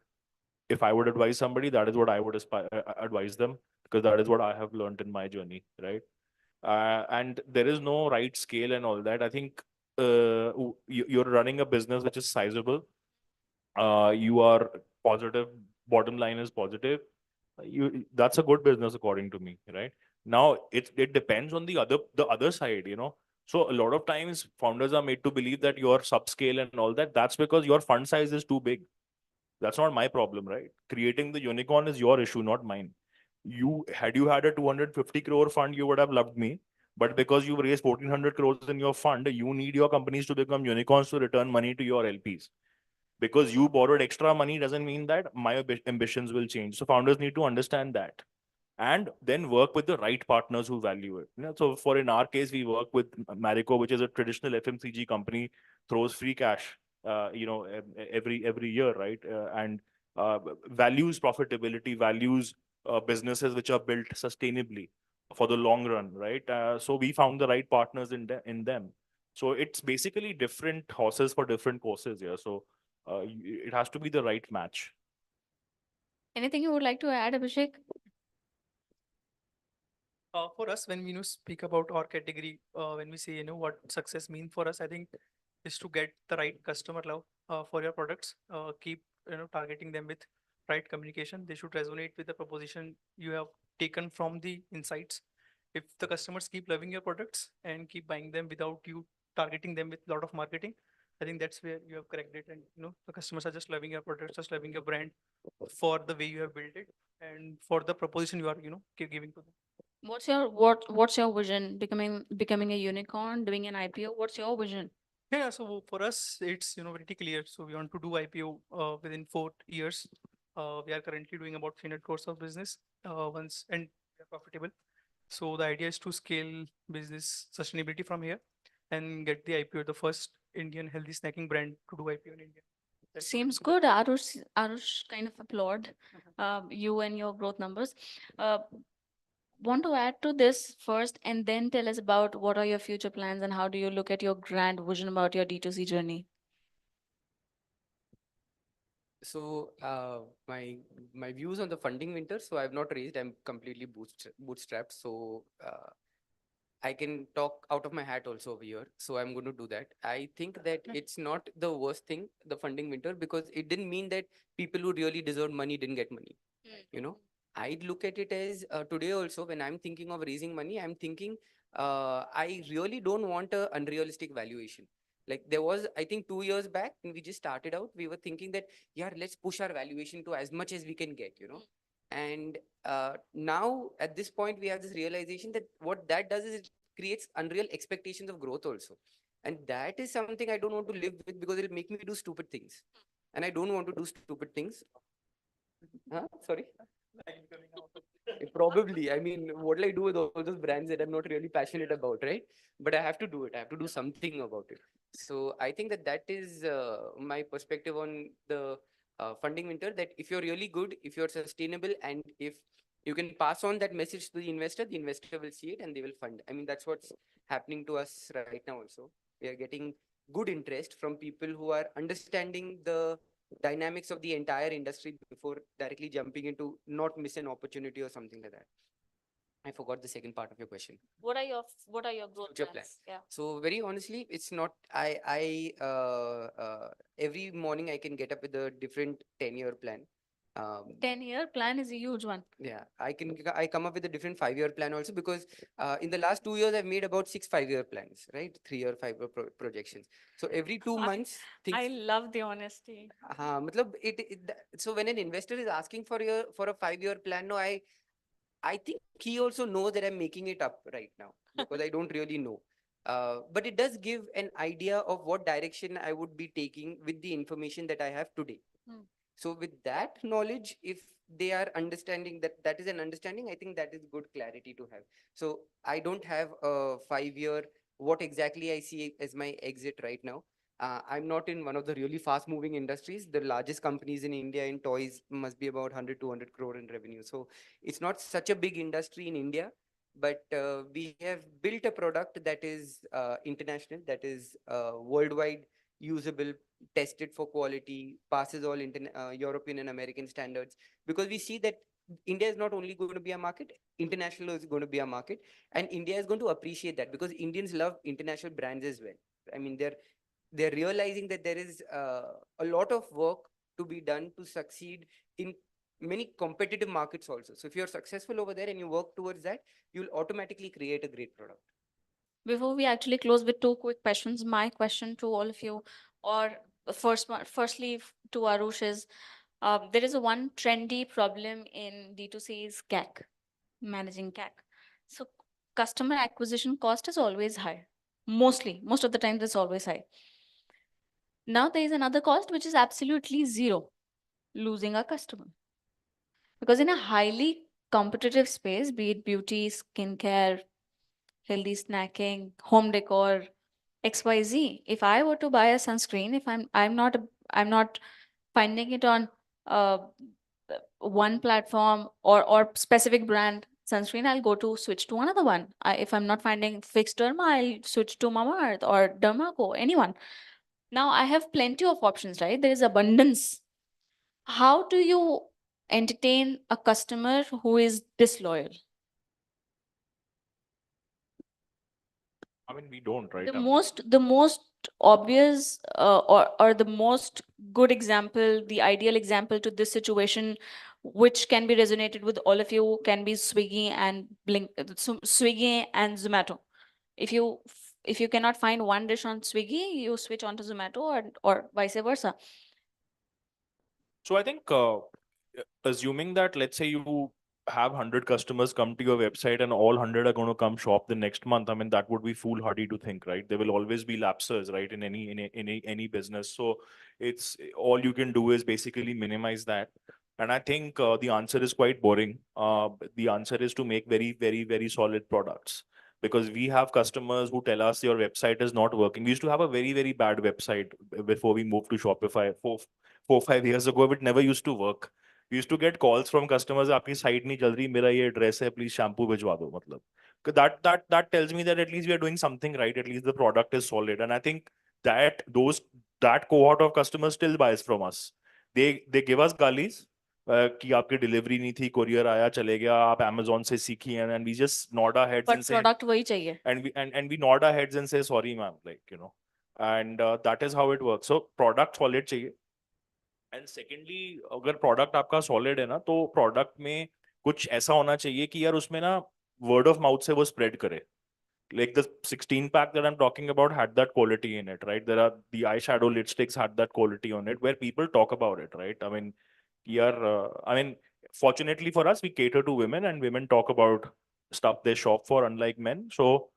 if I would advise somebody, that is what I would advise them, because that is what I have learned in my journey, right? And there is no right scale and all that. I think you're running a business which is sizable. You are positive. Bottom line is positive. That's a good business according to me, right? Now it depends on the other side, So a lot of times founders are made to believe that you're subscale and all that. That's because your fund size is too big. That's not my problem, right? Creating the unicorn is your issue, not mine. Had you had a 250 crore fund, you would have loved me. But because you've raised 1400 crores in your fund, you need your companies to become unicorns to return money to your LPs. Because you borrowed extra money doesn't mean that my ambitions will change. So founders need to understand that, and then work with the right partners who value it. So for in our case, we work with Marico, which is a traditional FMCG company, throws free cash, every year, right? And values profitability, values businesses which are built sustainably for the long run, right? So we found the right partners in them. So it's basically different horses for different courses here. So it has to be the right match. Anything you would like to add, Abhishek? For us, when we speak about our category, when we say what success means for us, I think is to get the right customer love for your products. Keep targeting them with right communication. They should resonate with the proposition you have taken from the insights. If the customers keep loving your products and keep buying them without you targeting them with a lot of marketing, I think that's where you have corrected. And the customers are just loving your products, just loving your brand for the way you have built it and for the proposition you are giving to them. What's your vision? Becoming a unicorn, doing an IPO. What's your vision? Yeah, so for us, it's pretty clear. So we want to do IPO within 4 years. We are currently doing about 300 crores of business once, and we are profitable. So the idea is to scale business sustainability from here and get the IPO, the first Indian healthy snacking brand to do IPO in India. Seems good. Arush kind of applaud you and your growth numbers. Want to add to this first and then tell us about what are your future plans and how do you look at your grand vision about your D2C journey? So my views on the funding winter. So I've not raised. I'm completely bootstrapped. So I can talk out of my hat also over here. So I'm going to do that. I think that it's not the worst thing, the funding winter, because it didn't mean that people who really deserve money didn't get money. I'd look at it as today also when I'm thinking of raising money, I'm thinking I really don't want a unrealistic valuation. Like there was, I think 2 years back when we just started out, we were thinking that, yeah, let's push our valuation to as much as we can get, And now at this point, we have this realization that what that does is it creates unreal expectations of growth also. And that is something I don't want to live with because it'll make me do stupid things. And I don't want to do stupid things. Huh? Sorry? Probably. I mean, what will I do with all those brands that I'm not really passionate about, right? But I have to do it. I have to do something about it. So I think that that is my perspective on the funding winter, that if you're really good, if you're sustainable, and if you can pass on that message to the investor will see it and they will fund. I mean, that's what's happening to us right now also. We are getting good interest from people who are understanding the dynamics of the entire industry before directly jumping into not miss an opportunity or something like that. I forgot the second part of your question. What are your growth Future plans? plans. So very honestly, it's not, every morning I can get up with a different 10-year plan. 10-year plan is a huge one. Yeah, I come up with a different 5-year plan also, because in the last 2 years I've made about 6 5-year plans, right? 3-year, 5-year projections. So every 2 months, I love the honesty. matlab so when an investor is asking for a 5-year plan, no, I think he also knows that I'm making it up right now because I don't really know. But it does give an idea of what direction I would be taking with the information that I have today. So with that knowledge, if they are understanding that is an understanding, I think that is good clarity to have. So I don't have a 5-year, what exactly I see as my exit right now. I'm not in one of the really fast moving industries. The largest companies in India in toys must be about 100-200 crore in revenue. So it's not such a big industry in India, but we have built a product that is international, that is worldwide usable, tested for quality, passes all European and American standards, because we see that India is not only going to be a market, international is going to be a market, and India is going to appreciate that because Indians love international brands as well. I mean, they're realizing that there is a lot of work to be done to succeed in many competitive markets also. So if you're successful over there and you work towards that, you'll automatically create a great product. Before we actually close with 2 quick questions, my question to all of you, or firstly to Arush, is there is a one trendy problem in D2C is CAC, managing CAC. So customer acquisition cost is always high. Most of the time it's always high. Now there is another cost which is absolutely zero, losing a customer. Because in a highly competitive space, be it beauty, skincare, healthy snacking, home decor, XYZ, if I were to buy a sunscreen, if I'm not finding it on one platform or specific brand sunscreen, I'll go to switch to another one. If I'm not finding fixed derma, I'll switch to Mamaearth or Dermaco, anyone. Now I have plenty of options, right? There is abundance. How do you entertain a customer who is disloyal? I mean, we don't, right? The most obvious or the most good example, the ideal example to this situation, which can be resonated with all of you, can be Swiggy and Swiggy and Zomato. If you cannot find one dish on Swiggy, you switch on to Zomato or vice versa. So I think assuming that, let's say you have 100 customers come to your website and all 100 are going to come shop the next month, I mean, that would be foolhardy to think, right? There will always be lapses, right, in any business. So it's all you can do is basically minimize that. And I think the answer is quite boring. The answer is to make very, very, very solid products. Because we have customers who tell us your website is not working. We used to have a very, very bad website before we moved to Shopify. 4-5 years ago, it never used to work. We used to get calls from customers, "Aapki site nahi chal rahi, mera ye address hai, please shampoo bhijwa do." Matlab. That tells me that at least we are doing something right. At least the product is solid. And I think that cohort of customers still buys from us. They give us galis. कि आपकी delivery नहीं थी, courier आया चले गया, आप Amazon से सीखी, and we just nod our heads and say product वही चाहिए. And we nod our heads and say sorry ma'am, and that is how it works. So product solid चाहिए. And secondly, अगर product आपका solid है ना, तो product में कुछ ऐसा होना चाहिए कि यार उसमें ना word of mouth से वो spread करे. Like the 16 pack that I'm talking about had that quality in it, right? The eyeshadow lipsticks had that quality on it where people talk about it, right? I mean, fortunately for us, we cater to women and women talk about stuff they shop for, unlike men. So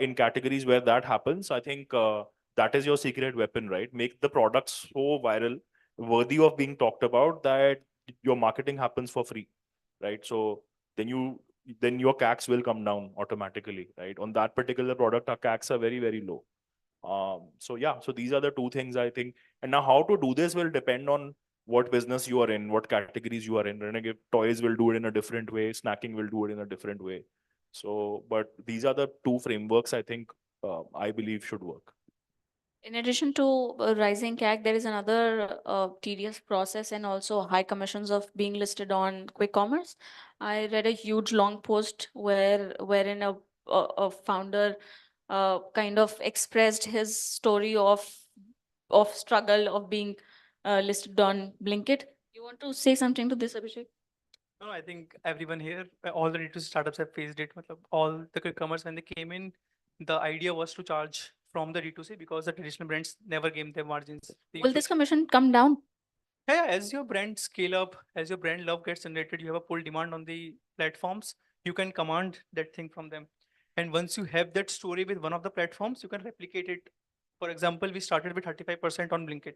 in categories where that happens, I think that is your secret weapon, right? Make the product so viral, worthy of being talked about, that your marketing happens for free, right? So then your CACs will come down automatically, right? On that particular product, our CACs are very, very low. So yeah, so these are the two things I think. And now how to do this will depend on what business you are in, what categories you are in. And if toys will do it in a different way, snacking will do it in a different way. So, but these are the two frameworks I think I believe should work. In addition to rising CAC, there is another tedious process and also high commissions of being listed on quick commerce. I read a huge long post wherein a founder kind of expressed his story of struggle of being listed on Blinkit. You want to say something to this, Abhishek? No, I think everyone here, all the D2C startups have faced it. matlab, All the quick commerce, when they came in, the idea was to charge from the D2C because the traditional brands never gave them margins. They Will used to this commission come down? Yeah, as your brand scale up, as your brand love gets generated, you have a pull demand on the platforms, you can command that thing from them. And once you have that story with one of the platforms, you can replicate it. For example, we started with 35% on Blinkit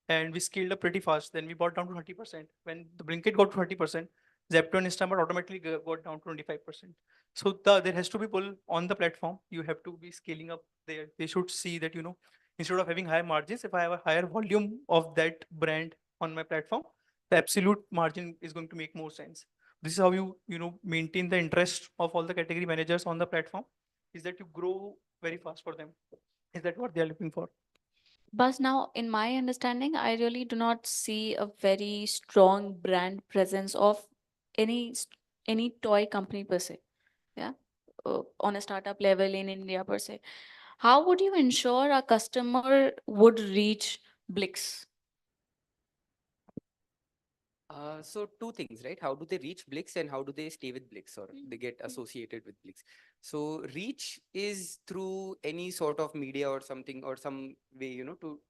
and we scaled up pretty fast. Then we brought down to 30%. When the Blinkit got to 30%, Zepto and Instamart automatically got down to 25%. So there has to be pull on the platform. You have to be scaling up there. They should see that, instead of having higher margins, if I have a higher volume of that brand on my platform, the absolute margin is going to make more sense. This is how you maintain the interest of all the category managers on the platform, is that you grow very fast for them. Is that what they are looking for? But now, in my understanding, I really do not see a very strong brand presence of any toy company per se. Yeah, on a startup level in India per se. How would you ensure a customer would reach Blix? So two things, right? How do they reach Blix and how do they stay with Blix or they get associated with Blix? So reach is through any sort of media or something or some way, to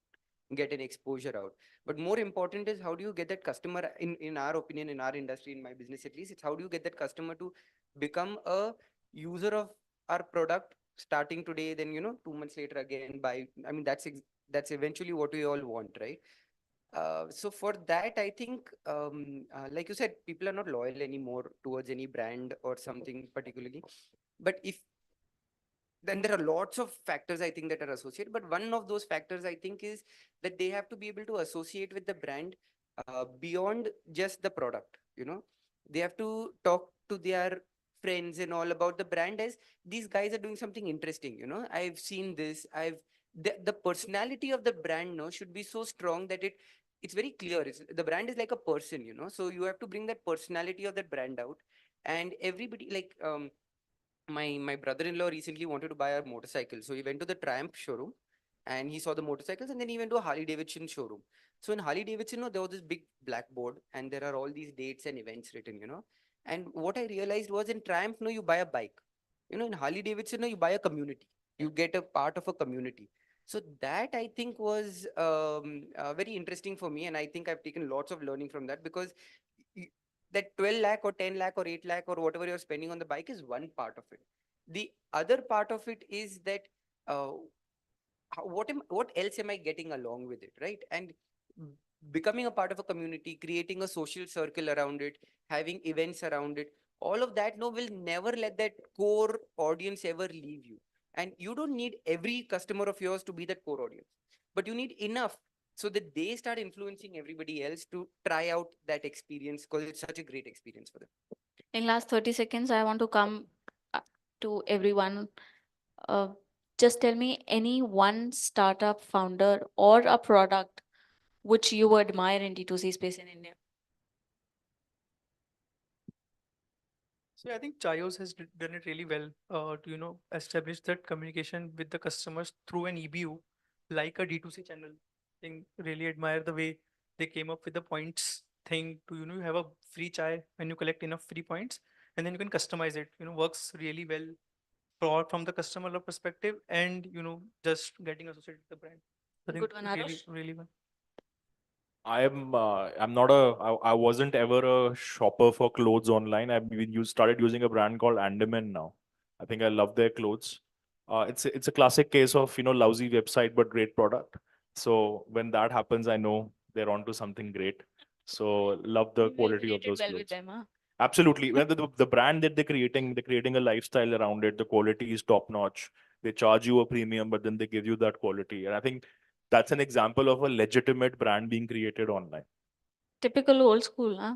get an exposure out. But more important is how do you get that customer, in our opinion, in our industry, in my business at least, it's how do you get that customer to become a user of our product starting today, then 2 months later again buy. I mean, that's eventually what we all want, right? So for that, I think, like you said, people are not loyal anymore towards any brand or something particularly. But then there are lots of factors I think that are associated. But one of those factors I think is that they have to be able to associate with the brand beyond just the product. They have to talk to their friends and all about the brand as these guys are doing something interesting. I've seen this. The personality of the brand should be so strong that it's very clear. The brand is like a person, so you have to bring that personality of that brand out. And everybody, like my brother-in-law recently wanted to buy a motorcycle, so he went to the Triumph showroom and he saw the motorcycles, and then he went to a Harley Davidson showroom. So in Harley Davidson, there was this big blackboard and there are all these dates and events written. And what I realized was in Triumph, you buy a bike. In Harley Davidson, you buy a community. You get a part of a community. So that I think was very interesting for me, and I think I've taken lots of learning from that, because that 12 lakh or 10 lakh or 8 lakh or whatever you're spending on the bike is one part of it. The other part of it is that what else am I getting along with it, right? And becoming a part of a community, creating a social circle around it, having events around it, all of that will never let that core audience ever leave you. And you don't need every customer of yours to be that core audience, but you need enough so that they start influencing everybody else to try out that experience, because it's such a great experience for them. In last 30 seconds, I want to come to everyone. Just tell me any one startup founder or a product which you admire in D2C space in India. So I think Chayos has done it really well to establish that communication with the customers through an EBU like a D2C channel. I think really admire the way they came up with the points thing to you have a free chai when you collect enough free points, and then you can customize it. Works really well from the customer perspective, and just getting associated with the brand. I think Good one, Arush. really well. I wasn't ever a shopper for clothes online. You started using a brand called Andaman now. I think I love their clothes. It's a classic case of, lousy website but great product. So when that happens, I know they're onto something great. So love the You quality of related those well with clothes. them, huh? Absolutely. Well, the brand that they're creating a lifestyle around it. The quality is top notch. They charge you a premium, but then they give you that quality. And I think that's an example of a legitimate brand being created online. Typical old school, huh?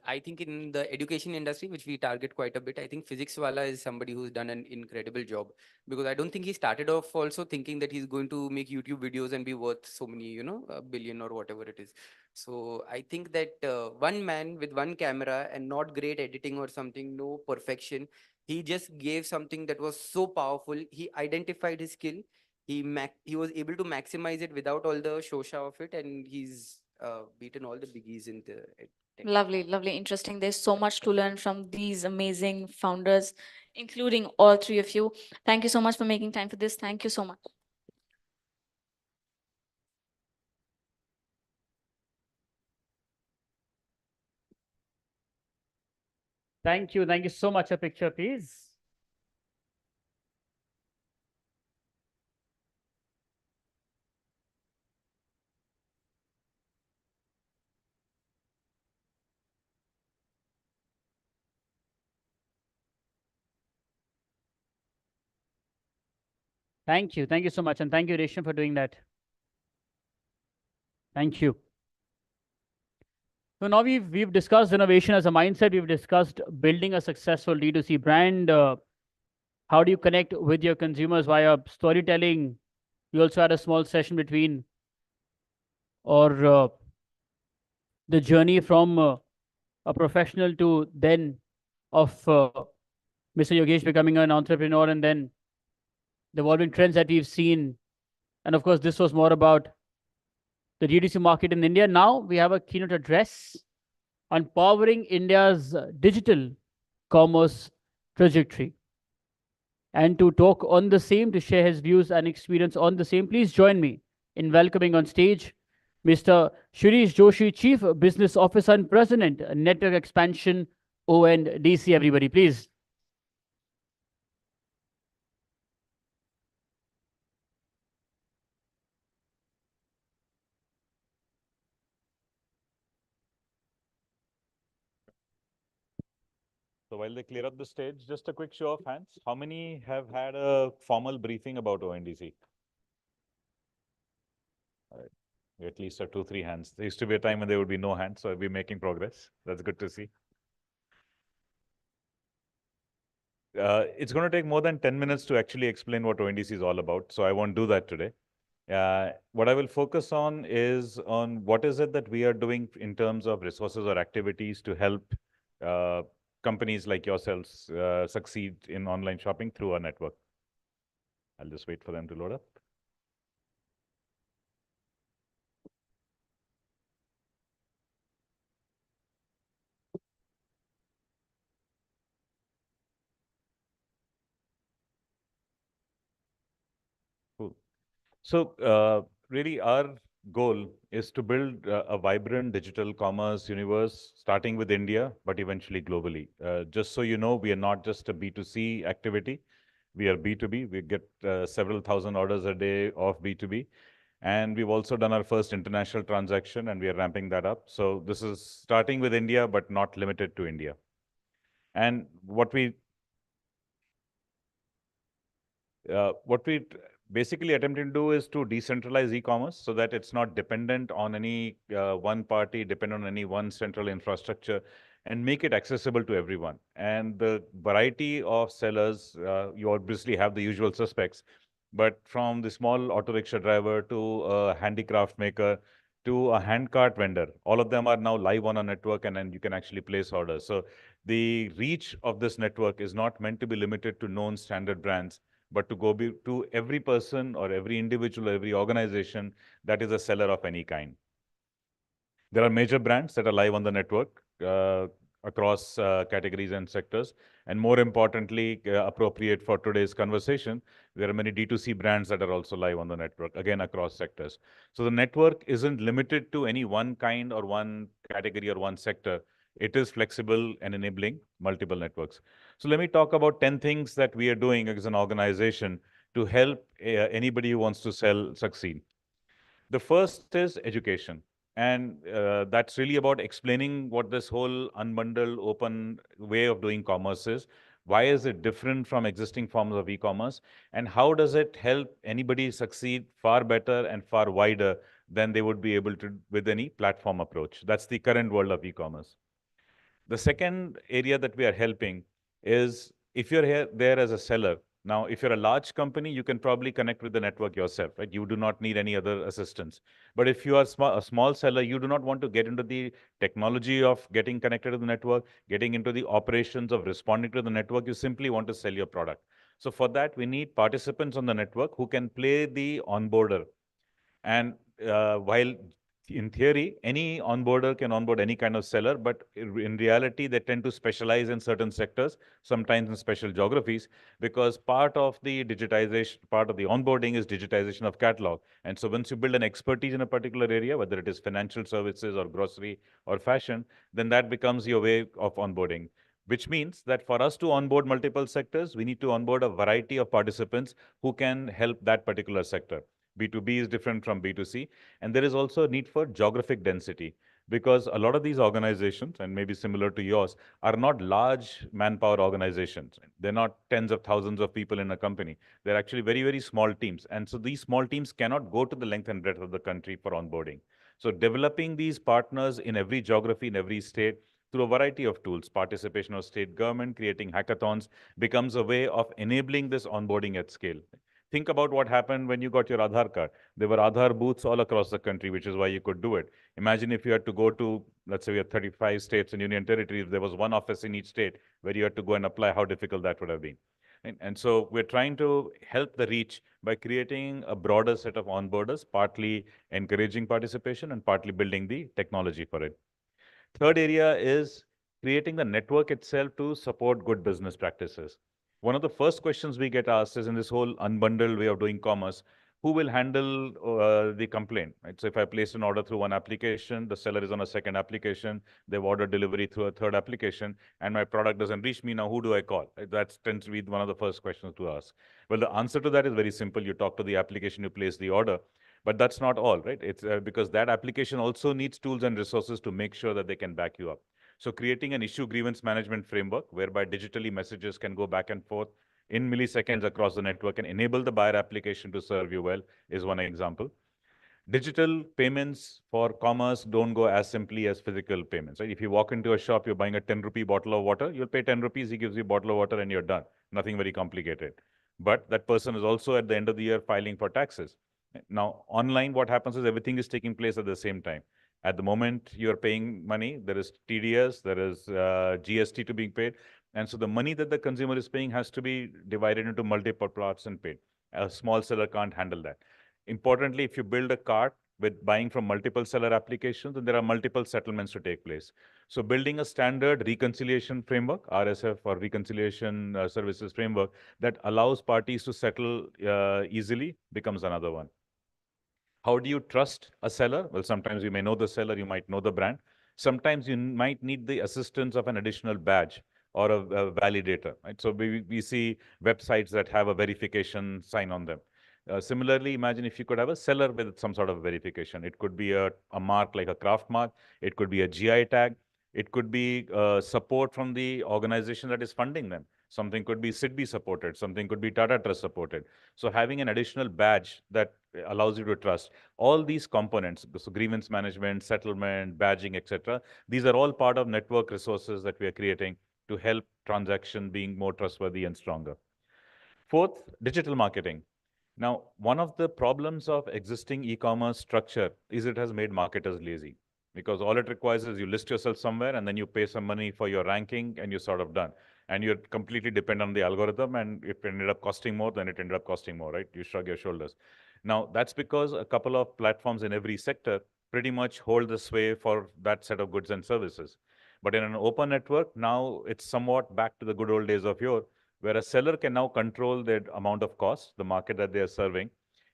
I think in the education industry, which we target quite a bit, I think Physics Wala is somebody who's done an incredible job, because I don't think he started off also thinking that he's going to make YouTube videos and be worth so many, a billion or whatever it is. So I think that one man with one camera and not great editing or something, no perfection, he just gave something that was so powerful. He identified his skill. He was able to maximize it without all the shosha of it, and he's beaten all the biggies in the tech. Lovely, lovely, interesting. There's so much to learn from these amazing founders, including all three of you. Thank you so much for making time for this. Thank you so much. Thank you. Thank you so much. A picture, please. Thank you. Thank you so much. And thank you, Resham, for doing that. Thank you. So now we've discussed innovation as a mindset. We've discussed building a successful D2C brand. How do you connect with your consumers via storytelling? We also had a small session between, or the journey from a professional to then of Mr. Yogesh becoming an entrepreneur, and then the evolving trends that we've seen. And of course, this was more about the D2C market in India. Now we have a keynote address on powering India's digital commerce trajectory. And to talk on the same, to share his views and experience on the same, please join me in welcoming on stage Mr. Shirish Joshi, Chief Business Officer and President, Network Expansion, ONDC. Everybody, please. So while they clear up the stage, just a quick show of hands. How many have had a formal briefing about ONDC? All right. At least 2-3 hands. There used to be a time when there would be no hands, so I'll be making progress. That's good to see. It's going to take more than 10 minutes to actually explain what ONDC is all about, so I won't do that today. What I will focus on is on what is it that we are doing in terms of resources or activities to help companies like yourselves succeed in online shopping through our network. I'll just wait for them to load up. Cool. So really our goal is to build a vibrant digital commerce universe, starting with India, but eventually globally. Just so you know, we are not just a B2C activity. We are B2B. We get several thousand orders a day of B2B. And we've also done our first international transaction, and we are ramping that up. So this is starting with India, but not limited to India. And what we basically attempting to do is to decentralize e-commerce so that it's not dependent on any one party, dependent on any one central infrastructure, and make it accessible to everyone. And the variety of sellers, you obviously have the usual suspects, but from the small auto rickshaw driver to a handicraft maker to a handcart vendor, all of them are now live on a network, and then you can actually place orders. So the reach of this network is not meant to be limited to known standard brands, but to go to every person or every individual, every organization that is a seller of any kind. There are major brands that are live on the network across categories and sectors. And more importantly, appropriate for today's conversation, there are many D2C brands that are also live on the network, again, across sectors. So the network isn't limited to any one kind or one category or one sector. It is flexible and enabling multiple networks. So let me talk about 10 things that we are doing as an organization to help anybody who wants to sell succeed. The first is education. And that's really about explaining what this whole unbundled, open way of doing commerce is. Why is it different from existing forms of e-commerce? And how does it help anybody succeed far better and far wider than they would be able to with any platform approach? That's the current world of e-commerce. The second area that we are helping is if you're here there as a seller. Now, if you're a large company, you can probably connect with the network yourself, right? You do not need any other assistance. But if you are a small seller, you do not want to get into the technology of getting connected to the network, getting into the operations of responding to the network. You simply want to sell your product. So for that, we need participants on the network who can play the onboarder. And while in theory, any onboarder can onboard any kind of seller, but in reality, they tend to specialize in certain sectors, sometimes in special geographies, because part of the digitization, part of the onboarding is digitization of catalog. And so once you build an expertise in a particular area, whether it is financial services or grocery or fashion, then that becomes your way of onboarding. Which means that for us to onboard multiple sectors, we need to onboard a variety of participants who can help that particular sector. B2B is different from B2C. And there is also a need for geographic density because a lot of these organizations, and maybe similar to yours, are not large manpower organizations. They're not tens of thousands of people in a company. They're actually very, very small teams. And so these small teams cannot go to the length and breadth of the country for onboarding. So developing these partners in every geography, in every state, through a variety of tools, participation of state government, creating hackathons, becomes a way of enabling this onboarding at scale. Think about what happened when you got your Aadhaar card. There were Aadhaar booths all across the country, which is why you could do it. Imagine if you had to go to, let's say we have 35 states and union territories, there was one office in each state where you had to go and apply, how difficult that would have been. And so we're trying to help the reach by creating a broader set of onboarders, partly encouraging participation and partly building the technology for it. Third area is creating the network itself to support good business practices. One of the first questions we get asked is in this whole unbundled way of doing commerce, who will handle the complaint? Right? So if I place an order through one application, the seller is on a second application, they've ordered delivery through a third application, and my product doesn't reach me, now who do I call? Right? That tends to be one of the first questions to ask. Well, the answer to that is very simple. You talk to the application, you place the order. But that's not all, right? It's because that application also needs tools and resources to make sure that they can back you up. So creating an issue grievance management framework whereby digitally messages can go back and forth in milliseconds across the network and enable the buyer application to serve you well is one example. Digital payments for commerce don't go as simply as physical payments. Right? If you walk into a shop, you're buying a 10 rupee bottle of water, you'll pay 10 rupees, he gives you a bottle of water and you're done. Nothing very complicated. But that person is also at the end of the year filing for taxes. Now, online, what happens is everything is taking place at the same time. At the moment you're paying money, there is TDS, there is GST to being paid. And so the money that the consumer is paying has to be divided into multiple parts and paid. A small seller can't handle that. Importantly, if you build a cart with buying from multiple seller applications, then there are multiple settlements to take place. So building a standard reconciliation framework, RSF or reconciliation services framework that allows parties to settle easily becomes another one. How do you trust a seller? Well, sometimes you may know the seller, you might know the brand. Sometimes you might need the assistance of an additional badge or a validator. Right? So we see websites that have a verification sign on them. Similarly, imagine if you could have a seller with some sort of verification. It could be a mark like a craft mark. It could be a GI tag. It could be support from the organization that is funding them. Something could be SIDBI supported. Something could be Tata Trust supported. So having an additional badge that allows you to trust. All these components, so grievance management, settlement, badging, etc., these are all part of network resources that we are creating to help transaction being more trustworthy and stronger. Fourth, digital marketing. Now, one of the problems of existing e-commerce structure is it has made marketers lazy because all it requires is you list yourself somewhere and then you pay some money for your ranking and you're sort of done. And you're completely dependent on the algorithm, and if it ended up costing more, then it ended up costing more, right? You shrug your shoulders. Now, that's because a couple of platforms in every sector pretty much hold the sway for that set of goods and services. But in an open network, now it's somewhat back to the good old days of yore, where a seller can now control their amount of cost, the market that they are serving,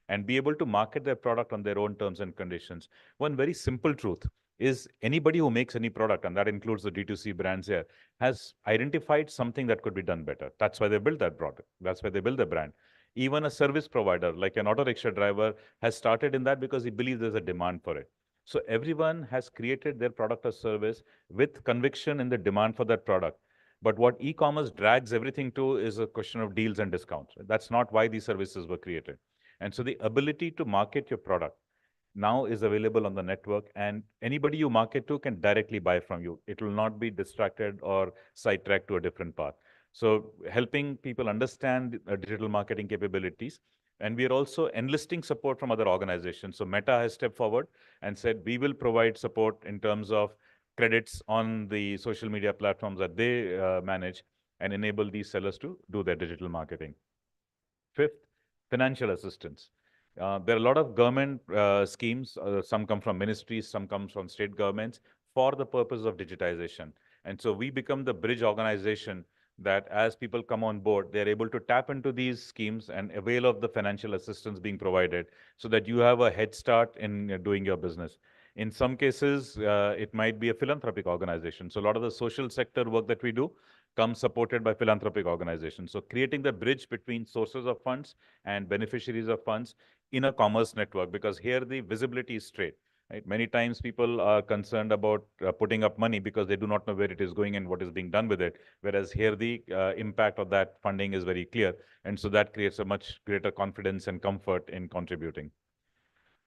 and be able to market their product on their own terms and conditions. One very simple truth is anybody who makes any product, and that includes the D2C brands here, has identified something that could be done better. That's why they built that product. That's why they built the brand. Even a service provider, like an auto rickshaw driver, has started in that because he believes there's a demand for it. So everyone has created their product or service with conviction in the demand for that product. But what e-commerce drags everything to is a question of deals and discounts. That's not why these services were created. And so the ability to market your product now is available on the network, and anybody you market to can directly buy from you. It will not be distracted or sidetracked to a different path. So helping people understand digital marketing capabilities. And we are also enlisting support from other organizations. So Meta has stepped forward and said, we will provide support in terms of credits on the social media platforms that they manage and enable these sellers to do their digital marketing. Fifth, financial assistance. There are a lot of government schemes. Some come from ministries, some come from state governments for the purpose of digitization. And so we become the bridge organization that as people come on board, they're able to tap into these schemes and avail of the financial assistance being provided so that you have a head start in doing your business. In some cases, it might be a philanthropic organization. So a lot of the social sector work that we do comes supported by philanthropic organizations. So creating the bridge between sources of funds and beneficiaries of funds in a commerce network, because here the visibility is straight. Right? Many times people are concerned about putting up money because they do not know where it is going and what is being done with it. Whereas here the impact of that funding is very clear. And so that creates a much greater confidence and comfort in contributing.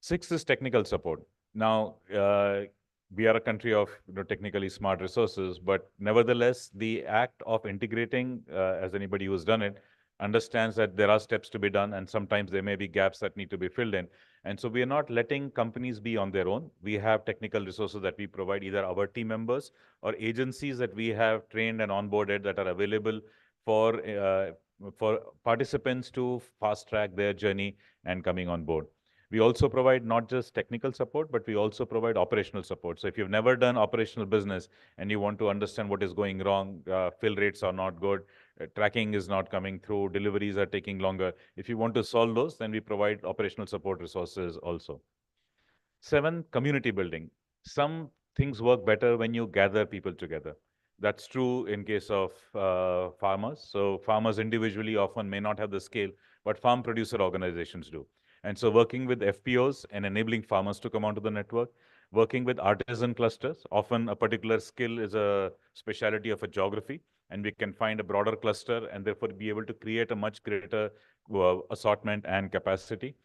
Sixth is technical support. Now, we are a country of technically smart resources, but nevertheless, the act of integrating, as anybody who's done it, understands that there are steps to be done, and sometimes there may be gaps that need to be filled in. And so we are not letting companies be on their own. We have technical resources that we provide, either our team members or agencies that we have trained and onboarded that are available for participants to fast track their journey and coming on board. We also provide not just technical support, but we also provide operational support. So if you've never done operational business and you want to understand what is going wrong, fill rates are not good, tracking is not coming through, deliveries are taking longer. If you want to solve those, then we provide operational support resources also. 7, community building. Some things work better when you gather people together. That's true in case of farmers. So farmers individually often may not have the scale, but farm producer organizations do. And so working with FPOs and enabling farmers to come onto the network, working with artisan clusters, often a particular skill is a specialty of a geography, and we can find a broader cluster and therefore be able to create a much greater assortment and capacity.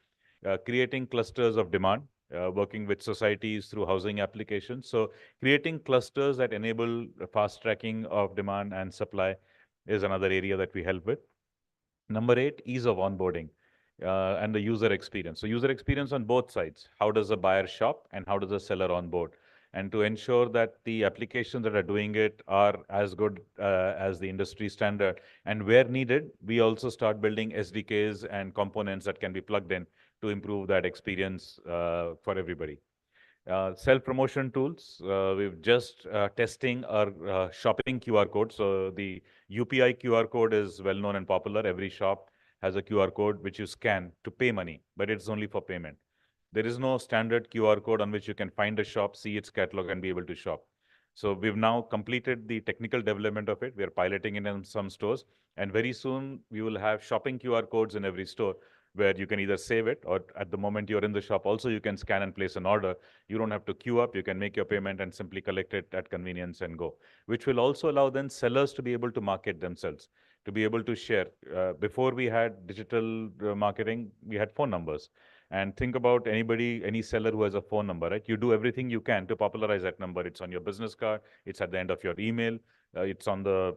Creating clusters of demand, working with societies through housing applications. So creating clusters that enable fast tracking of demand and supply is another area that we help with. Number 8, ease of onboarding. And the user experience. So user experience on both sides. How does a buyer shop and how does a seller onboard? And to ensure that the applications that are doing it are as good as the industry standard. And where needed, we also start building SDKs and components that can be plugged in to improve that experience for everybody. Self-promotion tools, we've just testing our shopping QR code. So the UPI QR code is well known and popular. Every shop has a QR code which you scan to pay money, but it's only for payment. There is no standard QR code on which you can find a shop, see its catalog, and be able to shop. So we've now completed the technical development of it. We are piloting it in some stores, and very soon we will have shopping QR codes in every store where you can either save it or at the moment you're in the shop also you can scan and place an order. You don't have to queue up, you can make your payment and simply collect it at convenience and go, which will also allow then sellers to be able to market themselves, to be able to share. Before we had digital marketing, we had phone numbers. And think about anybody, any seller who has a phone number, right? You do everything you can to popularize that number. It's on your business card, it's at the end of your email, it's on the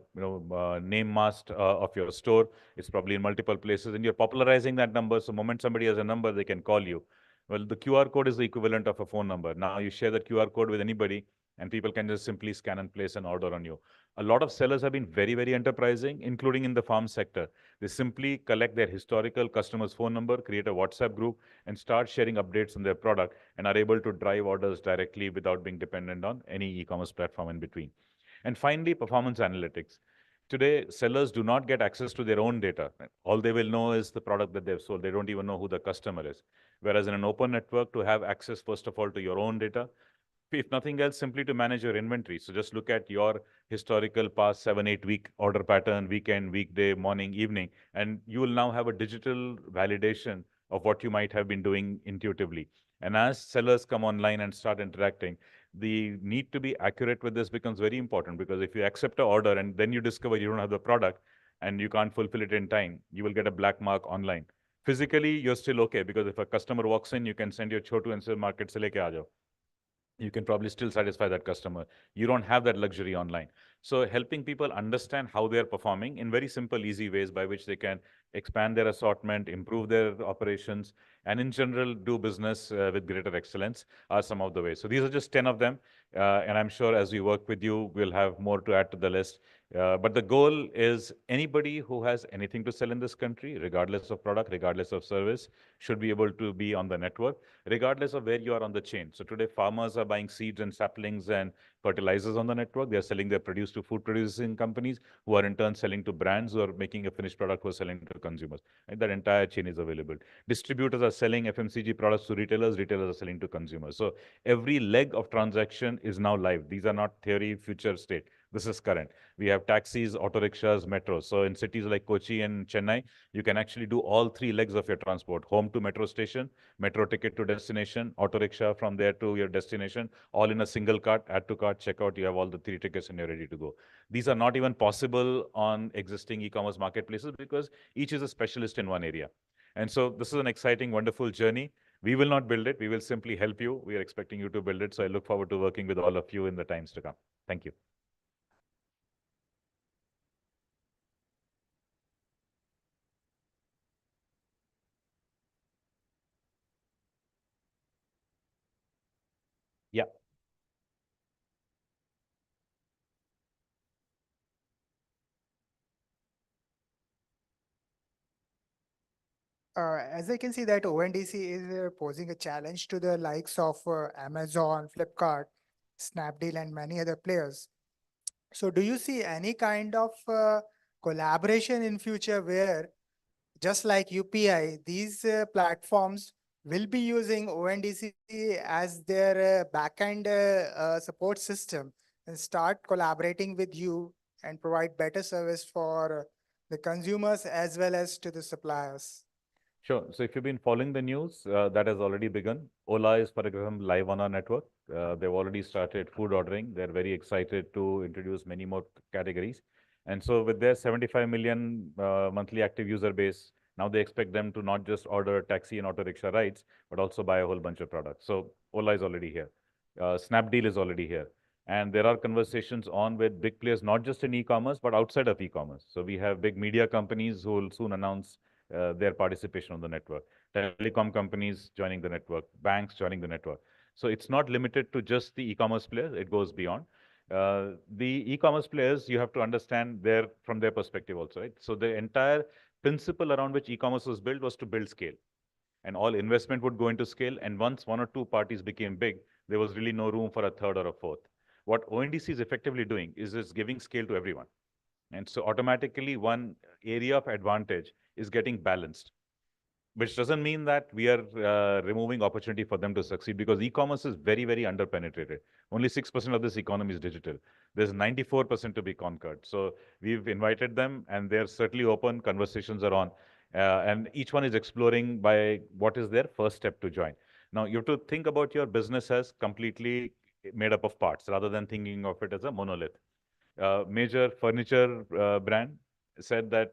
name mast of your store. It's probably in multiple places, and you're popularizing that number. So the moment somebody has a number, they can call you. Well, the QR code is the equivalent of a phone number. Now you share that QR code with anybody, and people can just simply scan and place an order on you. A lot of sellers have been very, very enterprising, including in the farm sector. They simply collect their historical customer's phone number, create a WhatsApp group, and start sharing updates on their product, and are able to drive orders directly without being dependent on any e-commerce platform in between. And finally, performance analytics. Today, sellers do not get access to their own data. All they will know is the product that they've sold. They don't even know who the customer is. Whereas in an open network, to have access, first of all, to your own data, if nothing else, simply to manage your inventory. So just look at your historical past 7, 8 week order pattern, weekend, weekday, morning, evening, and you will now have a digital validation of what you might have been doing intuitively. And as sellers come online and start interacting, the need to be accurate with this becomes very important, because if you accept an order and then you discover you don't have the product and you can't fulfill it in time, you will get a black mark online. Physically, you're still okay, because if a customer walks in, you can send your chotu and say, market se leke aa jao. You can probably still satisfy that customer. You don't have that luxury online. So helping people understand how they're performing in very simple, easy ways by which they can expand their assortment, improve their operations, and in general do business with greater excellence are some of the ways. So these are just 10 of them. And I'm sure as we work with you, we'll have more to add to the list. But the goal is anybody who has anything to sell in this country, regardless of product, regardless of service, should be able to be on the network, regardless of where you are on the chain. So today, farmers are buying seeds and saplings and fertilizers on the network. They are selling their produce to food producing companies, who are in turn selling to brands who are making a finished product who are selling to consumers. And that entire chain is available. Distributors are selling FMCG products to retailers. Retailers are selling to consumers. So every leg of transaction is now live. These are not theory, future state. This is current. We have taxis, auto rickshaws, metros. So in cities like Kochi and Chennai, you can actually do all 3 legs of your transport: home to metro station, metro ticket to destination, auto rickshaw from there to your destination, all in a single cart. Add to cart, check out, you have all the 3 tickets and you're ready to go. These are not even possible on existing e-commerce marketplaces, because each is a specialist in one area. And so this is an exciting, wonderful journey. We will not build it. We will simply help you. We are expecting you to build it. So I look forward to working with all of you in the times to come. Thank you. Yeah. As I can see that ONDC is posing a challenge to the likes of Amazon, Flipkart, Snapdeal, and many other players. So do you see any kind of collaboration in future where, just like UPI, these platforms will be using ONDC as their backend support system and start collaborating with you and provide better service for the consumers as well as to the suppliers? Sure. So if you've been following the news, that has already begun. Ola is, for example, live on our network. They've already started food ordering. They're very excited to introduce many more categories. And so with their 75 million monthly active user base, now they expect them to not just order taxi and auto rickshaw rides, but also buy a whole bunch of products. So Ola is already here. Snapdeal is already here. And there are conversations on with big players, not just in e-commerce, but outside of e-commerce. So we have big media companies who will soon announce their participation on the network, telecom companies joining the network, banks joining the network. So it's not limited to just the e-commerce players, it goes beyond. The e-commerce players, you have to understand from their perspective also, right? So the entire principle around which e-commerce was built was to build scale. And all investment would go into scale. And once 1 or 2 parties became big, there was really no room for a third or a fourth. What ONDC is effectively doing is it's giving scale to everyone. And so automatically one area of advantage is getting balanced, which doesn't mean that we are removing opportunity for them to succeed, because e-commerce is very, very underpenetrated. Only 6% of this economy is digital. There's 94% to be conquered. So we've invited them and they're certainly open. Conversations are on. And each one is exploring by what is their first step to join. Now, you have to think about your business as completely made up of parts rather than thinking of it as a monolith. Major furniture brand said that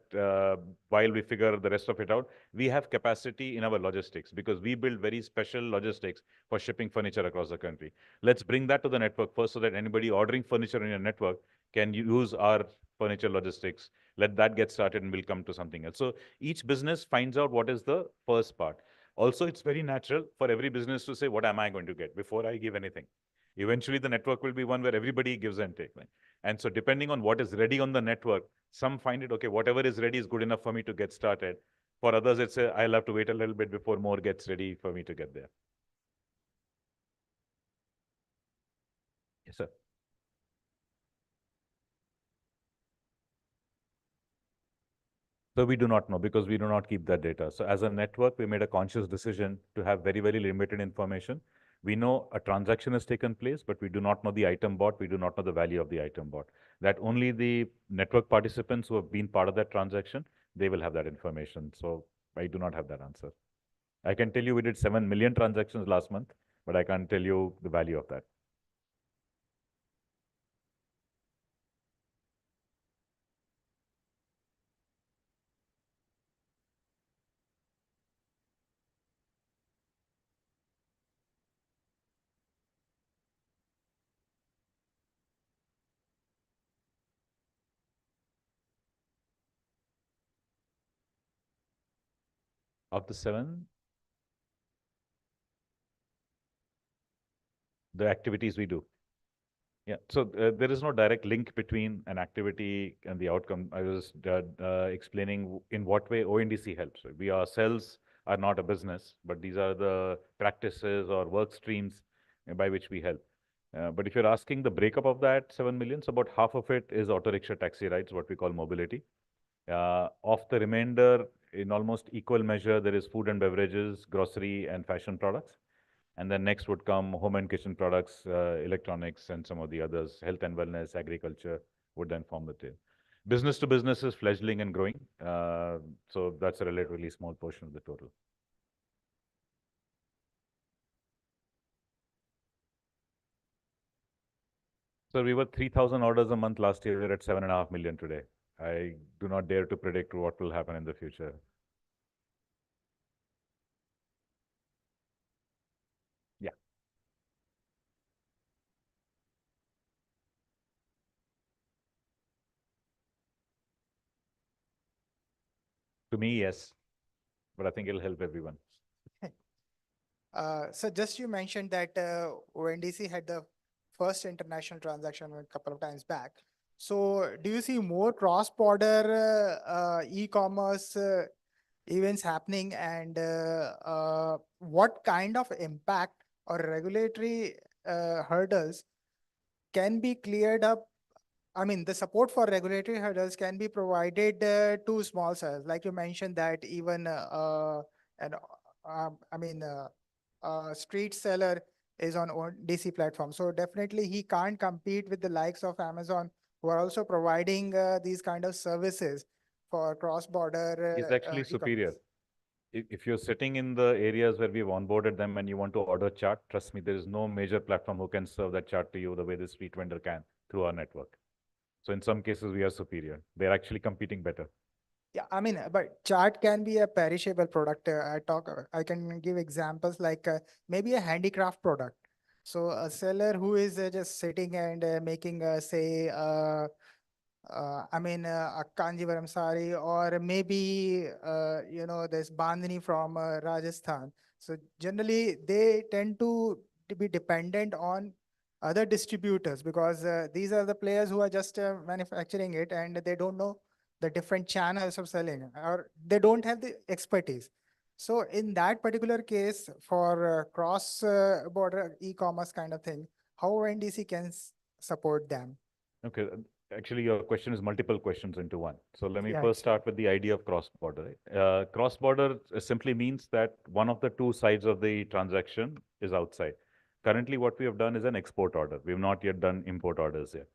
while we figure the rest of it out, we have capacity in our logistics because we build very special logistics for shipping furniture across the country. Let's bring that to the network first so that anybody ordering furniture in your network can use our furniture logistics. Let that get started and we'll come to something else. So each business finds out what is the first part. Also, it's very natural for every business to say, what am I going to get before I give anything? Eventually, the network will be one where everybody gives and takes. And so depending on what is ready on the network, some find it, okay, whatever is ready is good enough for me to get started. For others, it's I'll have to wait a little bit before more gets ready for me to get there. Yes, sir. So we do not know because we do not keep that data. So as a network, we made a conscious decision to have very, very limited information. We know a transaction has taken place, but we do not know the item bought. We do not know the value of the item bought. That only the network participants who have been part of that transaction, they will have that information. So I do not have that answer. I can tell you we did 7 million transactions last month, but I can't tell you the value of that. Of the 7, the activities we do. Yeah, so there is no direct link between an activity and the outcome. I was explaining in what way ONDC helps. We ourselves are not a business, but these are the practices or work streams by which we help. But if you're asking the breakup of that 7 million, so about half of it is auto rickshaw taxi rides, what we call mobility. Of the remainder, in almost equal measure, there is food and beverages, grocery and fashion products. And then next would come home and kitchen products, electronics, and some of the others, health and wellness, agriculture would then form the tail. Business to business is fledgling and growing. So that's a relatively small portion of the total. So we were 3,000 orders a month last year. We're at 7.5 million today. I do not dare to predict what will happen in the future. Yeah. To me, yes. But I think it'll help everyone. So just you mentioned that ONDC had the first international transaction a couple of times back. So do you see more cross-border e-commerce events happening, and what kind of impact or regulatory hurdles can be cleared up? I mean, the support for regulatory hurdles can be provided to small sellers, like you mentioned that even street seller is on DC platform. So definitely he can't compete with the likes of Amazon, who are also providing these kind of services for cross-border. Is actually superior. If you're sitting in the areas where we've onboarded them and you want to order chart, trust me, there is no major platform who can serve that chart to you the way the street vendor can through our network. So in some cases, we are superior. They're actually competing better. Yeah, I mean, but chart can be a perishable product. I can give examples like maybe a handicraft product. So a seller who is just sitting and making, say, a Kanjivaram sari, or maybe, this bandhani from Rajasthan. So generally they tend to be dependent on other distributors, because these are the players who are just manufacturing it, and they don't know the different channels of selling, or they don't have the expertise. So in that particular case, for cross border e-commerce kind of thing, how NDC can support them? Okay, actually your question is multiple questions into one. So let me Yeah, first start with the idea of cross-border. Cross-border simply means that one of the two sides of the transaction is outside. Currently, what we have done is an export order. We have not yet done import orders yet.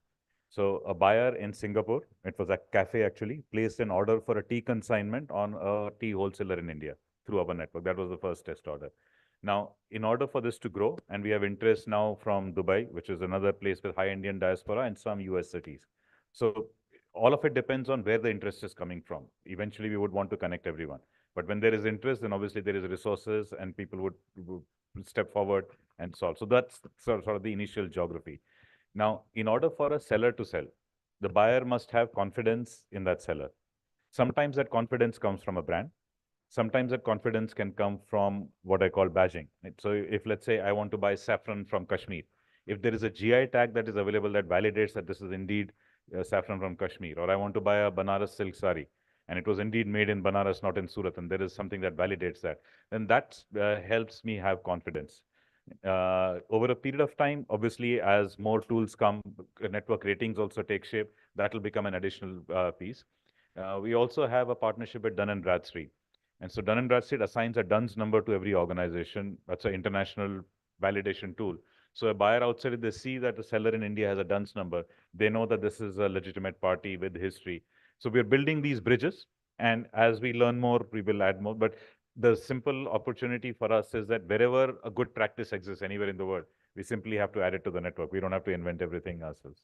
So a buyer in Singapore, it was a cafe actually, placed an order for a tea consignment on a tea wholesaler in India through our network. That was the first test order. Now, in order for this to grow, and we have interest now from Dubai, which is another place with high Indian diaspora, and some US cities. So all of it depends on where the interest is coming from. Eventually, we would want to connect everyone. But when there is interest, then obviously there is resources and people would step forward and solve. So that's sort of the initial geography. Now, in order for a seller to sell, the buyer must have confidence in that seller. Sometimes that confidence comes from a brand. Sometimes that confidence can come from what I call badging. So if, let's say, I want to buy saffron from Kashmir, if there is a GI tag that is available that validates that this is indeed saffron from Kashmir, or I want to buy a Banaras silk sari, and it was indeed made in Banaras, not in Surat, and there is something that validates that, then that helps me have confidence. Over a period of time, obviously, as more tools come, network ratings also take shape. That will become an additional piece. We also have a partnership with Dun & Bradstreet. And so Dun & Bradstreet assigns a DUNS number to every organization. That's an international validation tool. So a buyer outside, if they see that the seller in India has a DUNS number, they know that this is a legitimate party with history. So we're building these bridges, and as we learn more, we will add more. But the simple opportunity for us is that wherever a good practice exists anywhere in the world, we simply have to add it to the network. We don't have to invent everything ourselves.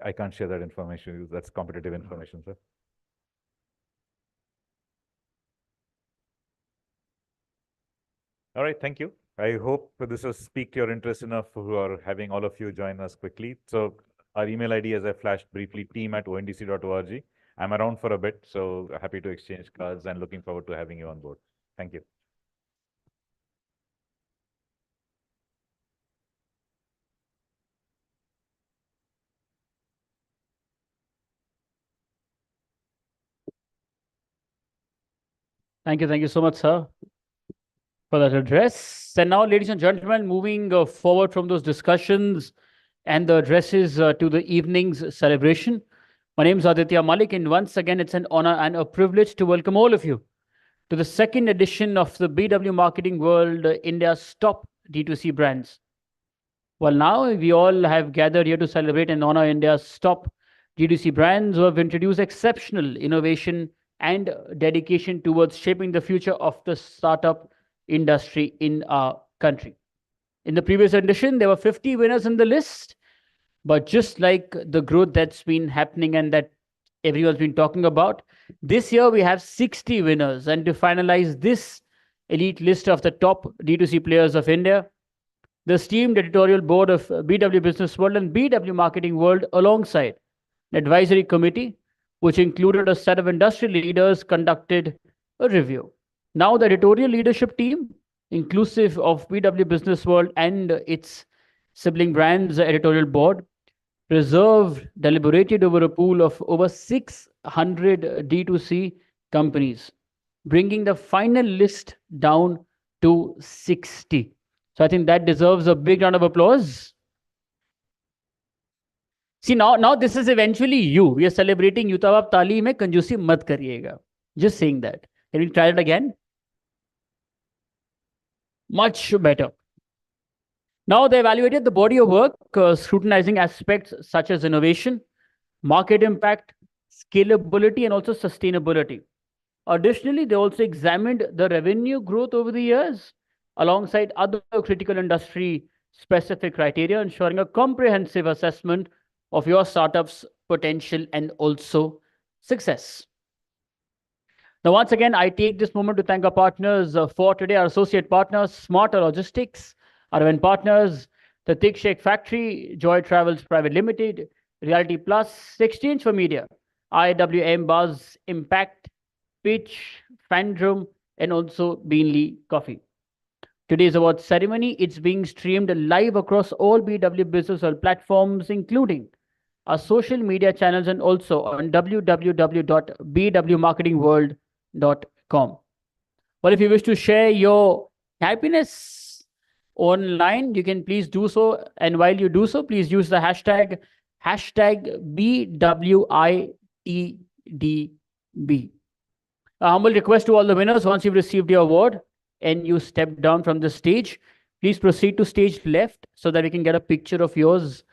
I can't share that information. That's competitive information, sir. All right, thank you. I hope this has piqued your interest enough who are having all of you join us quickly. So our email ID, as I flashed briefly, team@ondc.org. I'm around for a bit, so happy to exchange cards and looking forward to having you on board. Thank you. Thank you so much, sir, for that address. And now, ladies and gentlemen, moving forward from those discussions and the addresses to the evening's celebration. My name is Aditya Malik, and once again, it's an honor and a privilege to welcome all of you to the second edition of the BW Marketing World India's top D2C brands. Well, now we all have gathered here to celebrate and honor India's top D2C brands who have introduced exceptional innovation and dedication towards shaping the future of the startup industry in our country. In the previous edition, there were 50 winners in the list, but just like the growth that's been happening and that everyone's been talking about, this year we have 60 winners. And to finalize this elite list of the top D2C players of India, the esteemed editorial board of BW Business World and BW Marketing World, alongside an advisory committee, which included a set of industry leaders, conducted a review. Now, the editorial leadership team, inclusive of BW Business World and its sibling brands editorial board, deliberated over a pool of over 600 D2C companies, bringing the final list down to 60. So I think that deserves a big round of applause. See, now this is eventually you. We are celebrating you. तो अब आप ताली में कंजूसी मत करिएगा. Just saying that. Can we try it again? Much better. Now they evaluated the body of work, scrutinizing aspects such as innovation, market impact, scalability, and also sustainability. Additionally, they also examined the revenue growth over the years, alongside other critical industry specific criteria, ensuring a comprehensive assessment of your startup's potential and also success. Now, once again, I take this moment to thank our partners for today, our associate partners, Smarter Logistics, our event partners, the Thick Shake Factory, Joy Travels Private Limited, Reality Plus, Exchange for Media, IWM Buzz, Impact, Pitch, Fandom, and also Beanley Coffee. Today's award ceremony, it's being streamed live across all BW Business World platforms, including our social media channels and also on www.bwmarketingworld.com. Well, if you wish to share your happiness online, you can please do so. And while you do so, please use the hashtag BWITDB. A humble request to all the winners: once you've received your award and you step down from the stage, please proceed to stage left so that we can get a picture of yours.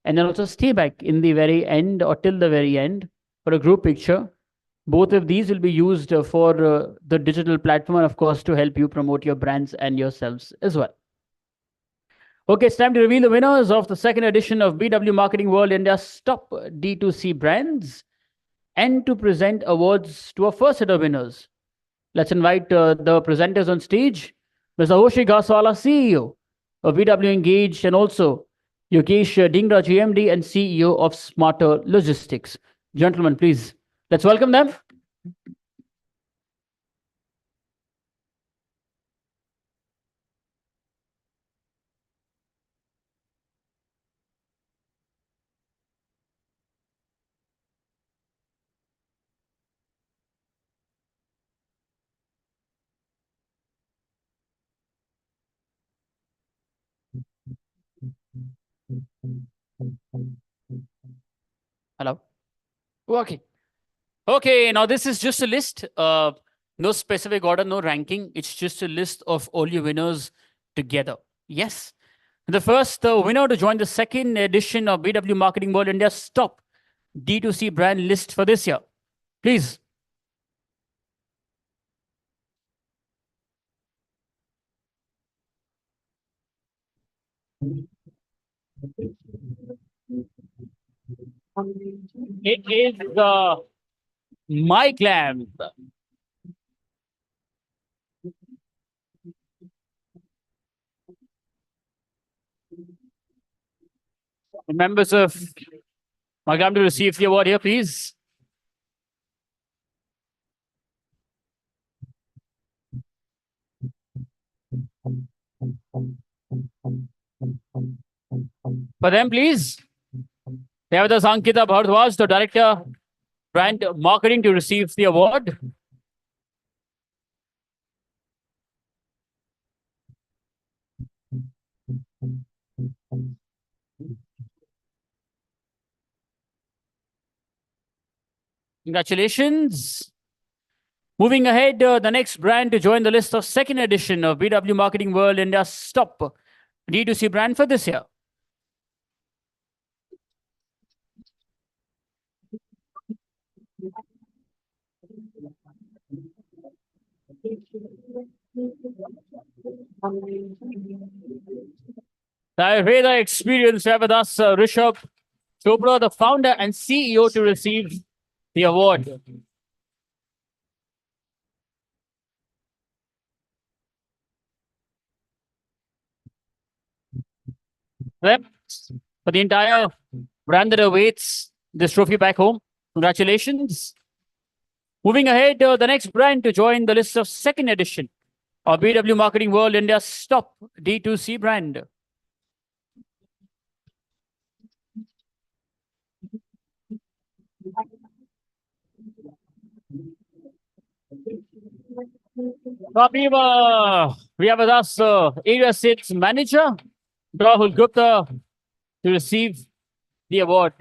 And then also stay back in the very end or till the very end for a group picture. Both of these will be used for the digital platform and, of course, to help you promote your brands and yourselves as well. Okay, it's time to reveal the winners of the second edition of BW Marketing World India's top D2C brands and to present awards to our first set of winners. Let's invite the presenters on stage. Mr. Hoshi Gaswala, CEO of BW Engaged, and also Yogesh Dhingra, GMD and CEO of Smarter Logistics. Gentlemen, please, let's welcome them. Hello. Okay. Okay, now this is just a list. No specific order, no ranking. It's just a list of all your winners together. Yes. The first winner to join the second edition of BW Marketing World India's top D2C brand list for this year. Please. It is Mike Lamb. The members of Mike Lamb to receive the award here, please. For them, please. We have with us Ankita Bhardwaj, the Director, Brand Marketing, to receive the award. Congratulations. Moving ahead, the next brand to join the list of second edition of BW Marketing World India's top D2C brand for this year. Ayurveda Experience, we have with us Rishabh Chopra, the founder and CEO, to receive the award. Yep. For the entire brand that awaits this trophy back home. Congratulations. Moving ahead, the next brand to join the list of second edition of BW Marketing World India's top D2C brand. Kapiva, we have with us Area Sales Manager, Rahul Gupta, to receive the award.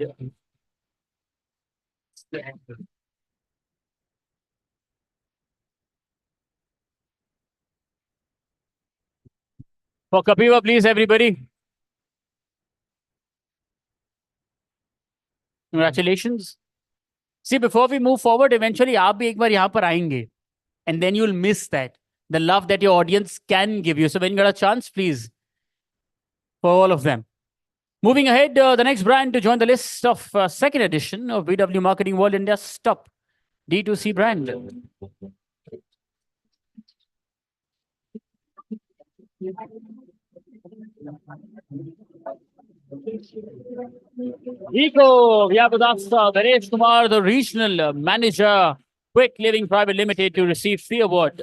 For Kapiva, please, everybody. Congratulations. See, before we move forward, eventually आप भी एक बार यहाँ पर आएंगे. And then you'll miss that. The love that your audience can give you. So when you get a chance, please, for all of them. Moving ahead, the next brand to join the list of second edition of BW Marketing World India's top D2C brand. Eco, we have with us Ganesh Kumar, the Regional Manager, Quick Living Private Limited, to receive the award.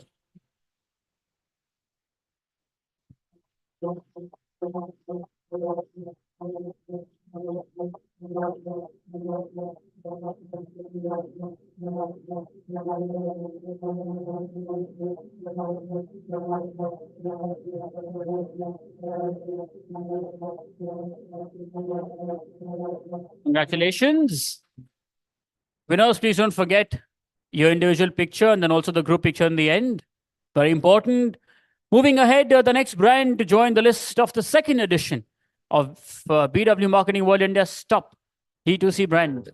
Congratulations. Winners, please don't forget your individual picture and then also the group picture in the end. Very important. Moving ahead, the next brand to join the list of the second edition of BW Marketing World India's top D2C brand.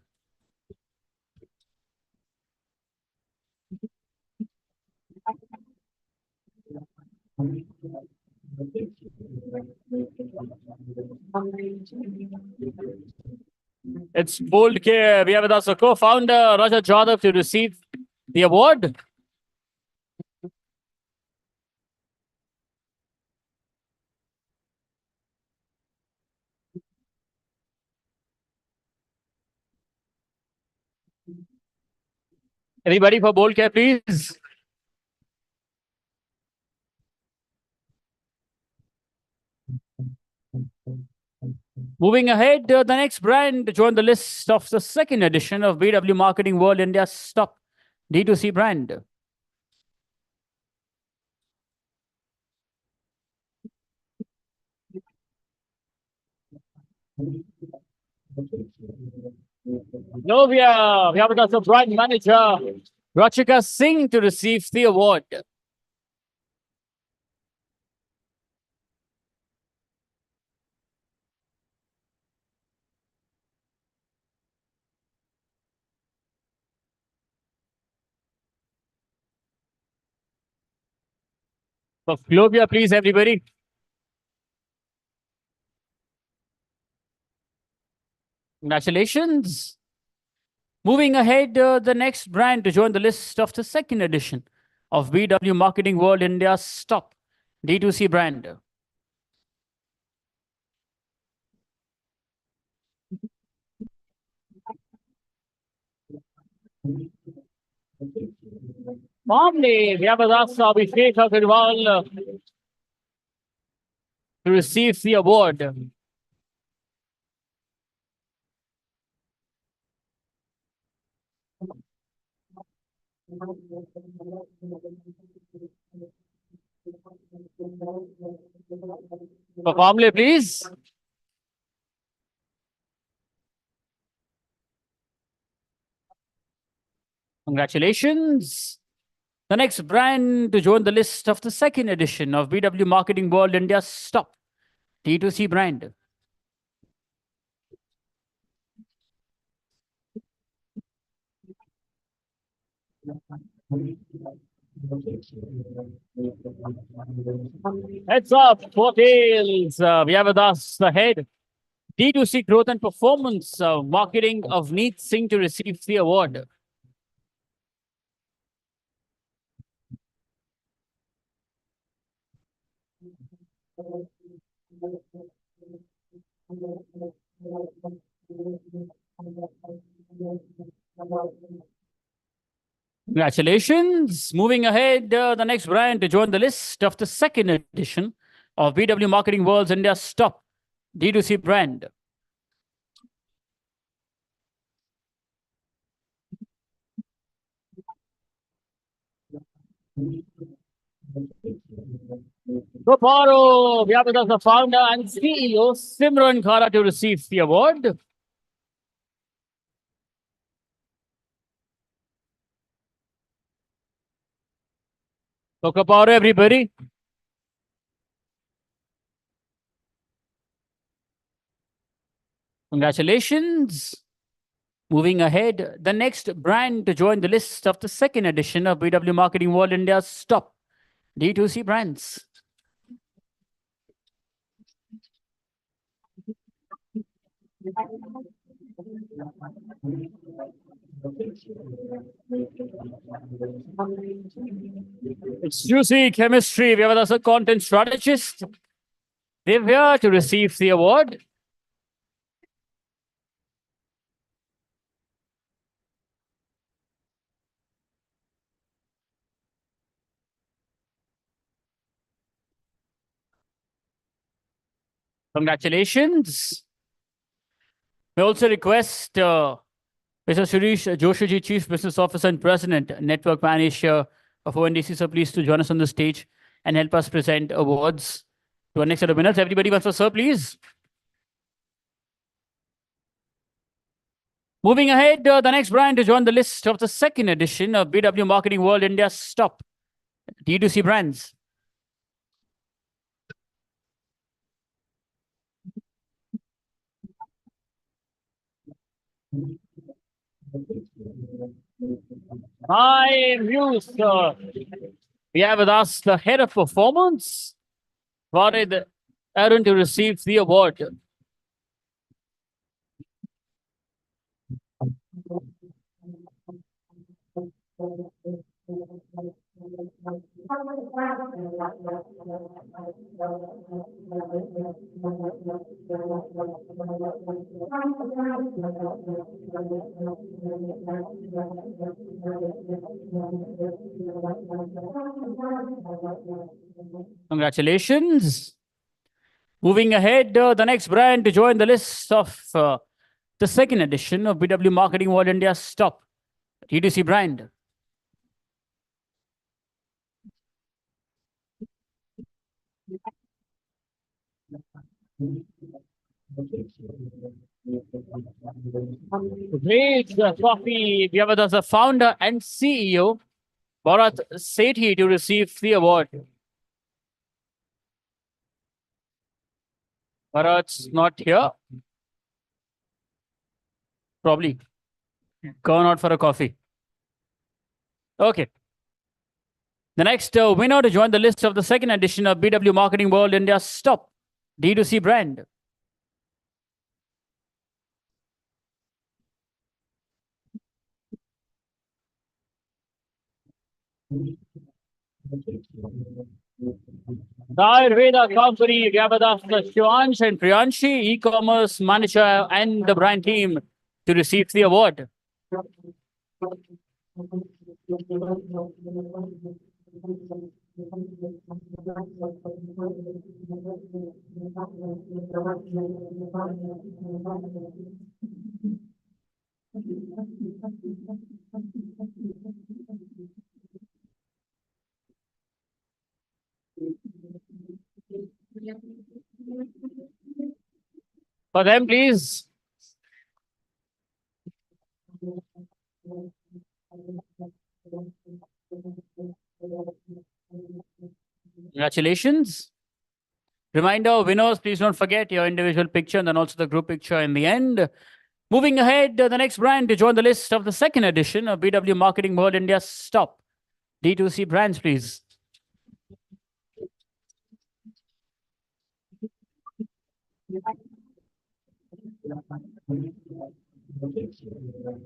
It's Bold Care. We have with us a co-founder, Raja Jadhav, to receive the award. Anybody for Bold Care, please? Moving ahead, the next brand to join the list of the second edition of BW Marketing World India's top D2C brand. Novia, we have with us the brand manager, Rachika Singh, to receive the award. For Flovia, please, everybody. Congratulations. Moving ahead, the next brand to join the list of the second edition of BW Marketing World India's top D2C brand. Warmly, we have with us Abhishek Agarwal to receive the award. For Warmly, please. Congratulations. The next brand to join the list of the second edition of BW Marketing World India's top D2C brand. Heads up, for tails. We have with us the head D2C growth and performance marketing of Neet Singh to receive the award. Congratulations. Moving ahead, the next brand to join the list of the second edition of BW Marketing World's India's top D2C brand. Tomorrow, we have with us the founder and CEO, Simran Khara, to receive the award. Tomorrow, everybody. Congratulations. Moving ahead, the next brand to join the list of the second edition of BW Marketing World India's top D2C brands. It's Juicy Chemistry. We have with us a content strategist. They're here to receive the award. Congratulations. We also request Mr. Shirish Joshiji, Chief Business Officer and President, Network Manager of ONDC, sir, please to join us on the stage and help us present awards to our next set of winners. Everybody once for sir, please. Moving ahead, the next brand to join the list of the second edition of BW Marketing World India's top D2C brands. Hi, Muse. We have with us the head of performance, Farid Aaron, to receive the award. Congratulations. Moving ahead, the next brand to join the list of the second edition of BW Marketing World India's top D2C brand. Great coffee. We have with us the founder and CEO, Bharat Sethi, to receive the award. Bharat's not here. Probably gone out for a coffee. Okay. The next winner to join the list of the second edition of BW Marketing World India's top D2C brand. The Ayurveda company, we have with us the Shivansh and Priyanshi, e-commerce manager and the brand team to receive the award. For them, please. Congratulations. Reminder, winners, please don't forget your individual picture and then also the group picture in the end. Moving ahead, the next brand to join the list of the second edition of BW Marketing World India's top D2C brands, please.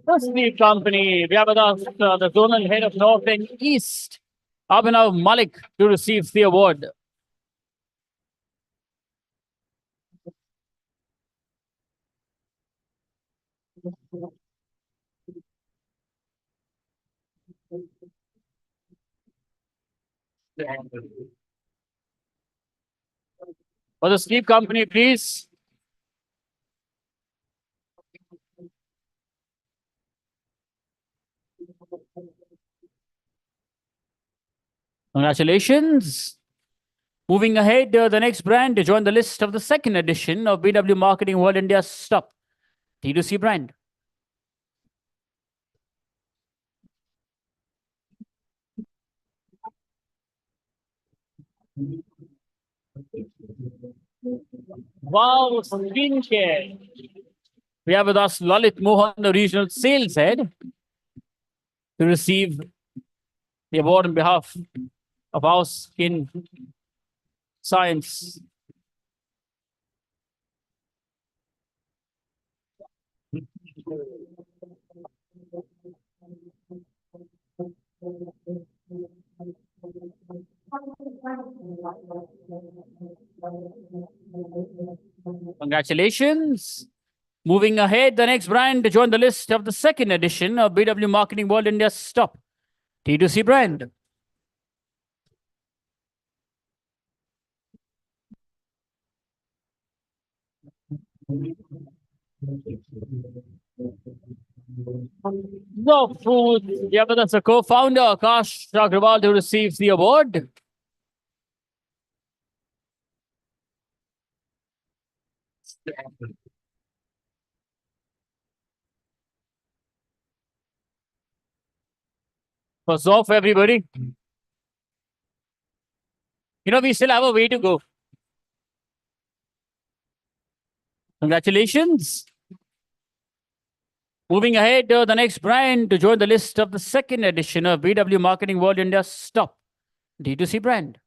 The Sleep Company, we have with us the zonal head of North and East, Abhinav Malik, to receive the award. For the Sleep Company, please. Congratulations. Moving ahead, the next brand to join the list of the second edition of BW Marketing World India's top D2C brand. Wow, skincare. We have with us Lalit Mohan, the regional sales head, to receive the award on behalf of our skin science. Congratulations. Moving ahead, the next brand to join the list of the second edition of BW Marketing World India's top D2C brand. No food. We have with us a co-founder, Akash Agrawal, who receives the award. First off, everybody. You know, we still have a way to go. Congratulations. Moving ahead, the next brand to join the list of the second edition of BW Marketing World India's top D2C brand.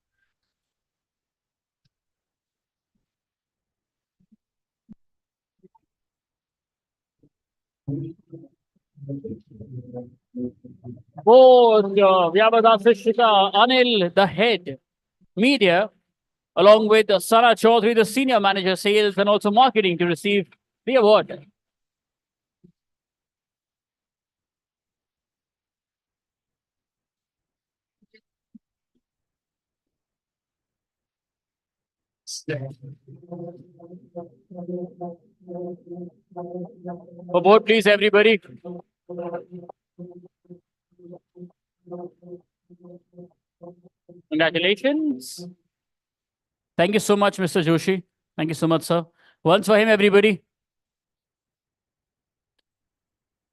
Both, we have with us Shika Anil, the head media, along with Sara Chaudhary, the senior manager sales and also marketing, to receive the award. For board, please, everybody. Congratulations. Thank you so much, Mr. Joshi. Thank you so much, sir. Once for him, everybody.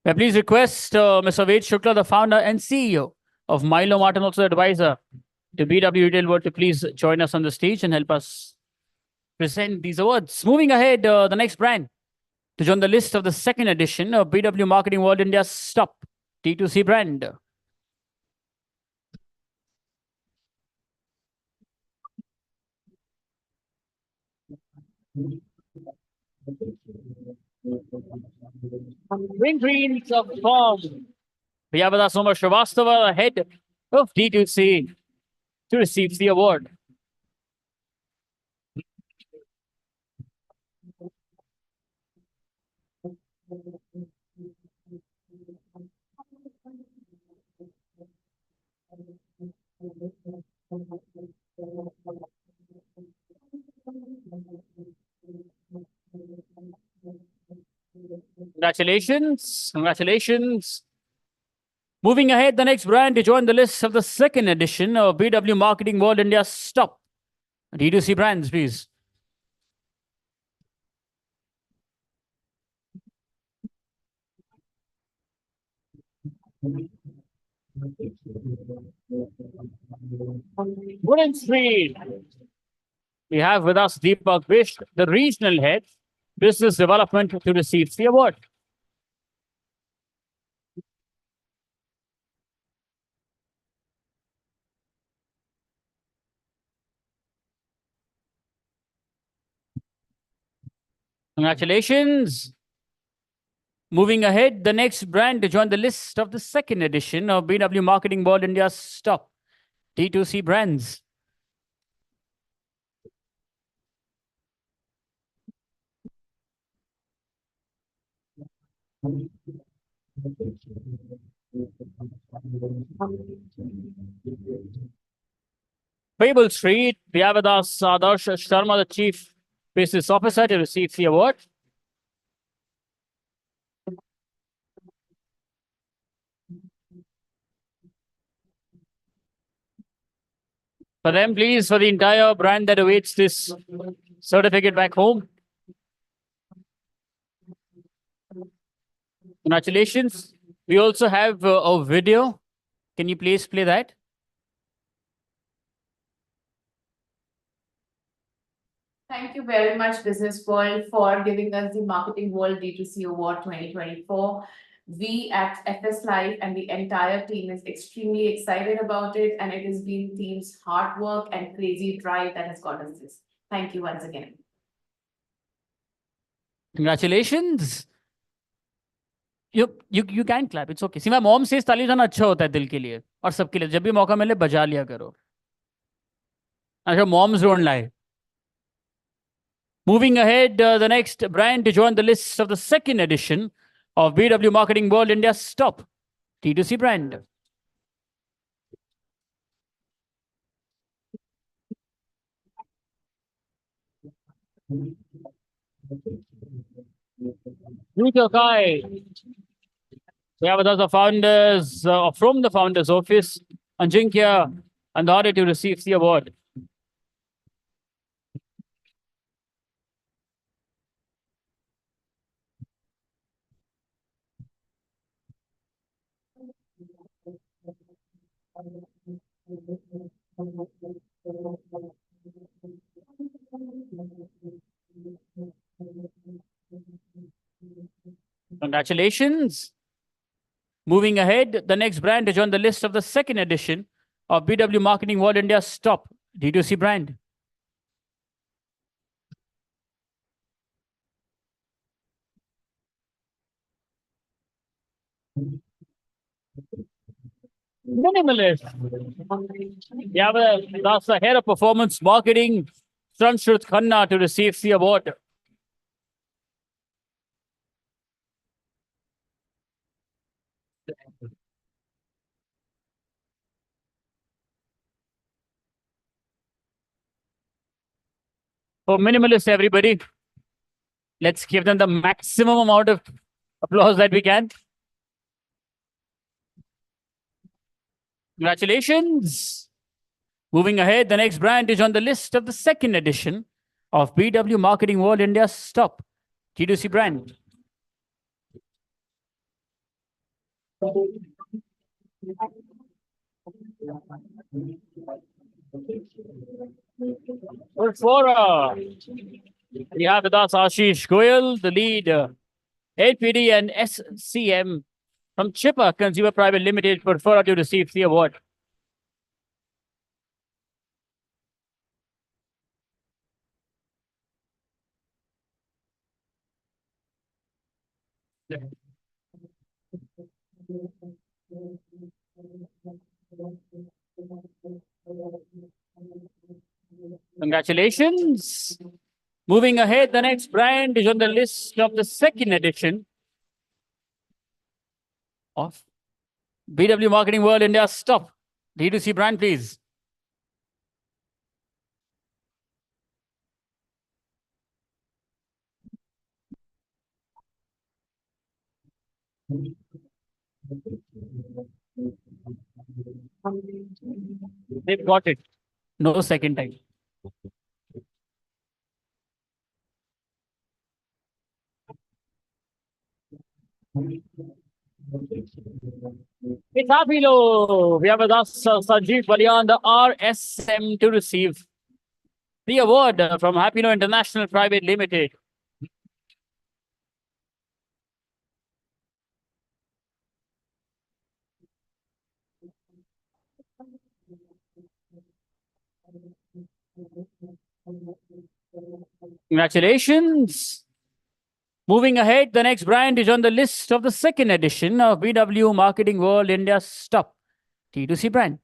May I please request Mr. Ved Shukla, the founder and CEO of Milo Mart and also advisor to BW Retail World, to please join us on the stage and help us present these awards. Moving ahead, the next brand to join the list of the second edition of BW Marketing World India's top D2C brand. Greens of form. We have with us Umar Shrivastava, head of D2C, to receive the award. Congratulations. Congratulations. Moving ahead, the next brand to join the list of the second edition of BW Marketing World India's top D2C brands, please. Wooden Street. We have with us Deepak Bish, the regional head, business development, to receive the award. Congratulations. Moving ahead, the next brand to join the list of the second edition of BW Marketing World India's top D2C brands. Fable Street, we have with us Adarsh Sharma, the Chief Business Officer, to receive the award. For them, please, for the entire brand that awaits this certificate back home. Congratulations. We also have a video. Can you please play that? Thank you very much, Business World, for giving us the Marketing World D2C Award 2024. We at FS Live and the entire team is extremely excited about it, and it has been team's hard work and crazy drive that has got us this. Thank you once again. Congratulations. You can clap. It's okay. See, my mom says ताली बजाना अच्छा होता है दिल के लिए और सबके लिए. जब भी मौका मिले बजा लिया करो. अच्छा, moms don't lie. Moving ahead, the next brand to join the list of the second edition of BW Marketing World India's top D2C brand. Kai. We have with us the founders from the founders office, Anjinkya, and the honor to receive the award. Congratulations. Moving ahead, the next brand to join the list of the second edition of BW Marketing World India's top D2C brand. Minimalist. Yeah, that's the head of performance marketing, Sanshruth Khanna, to receive the award. For minimalist, everybody, let's give them the maximum amount of applause that we can. Congratulations. Moving ahead, the next brand is on the list of the second edition of BW Marketing World India's top D2C brand. For we have with us Ashish Goyal, the lead LPD and SCM from Chipper Consumer Private Limited. For Fora to receive the award. Congratulations. Moving ahead, the next brand is on the list of the second edition of BW Marketing World India Stop. D2C brand, please. They've got it. No second time. It's happy low. We have with us Sanjeev Balian, the RSM, to receive the award from Happino International Private Limited. Congratulations. Moving ahead, the next brand is on the list of the second edition of BW Marketing World India Stop. D2C brand.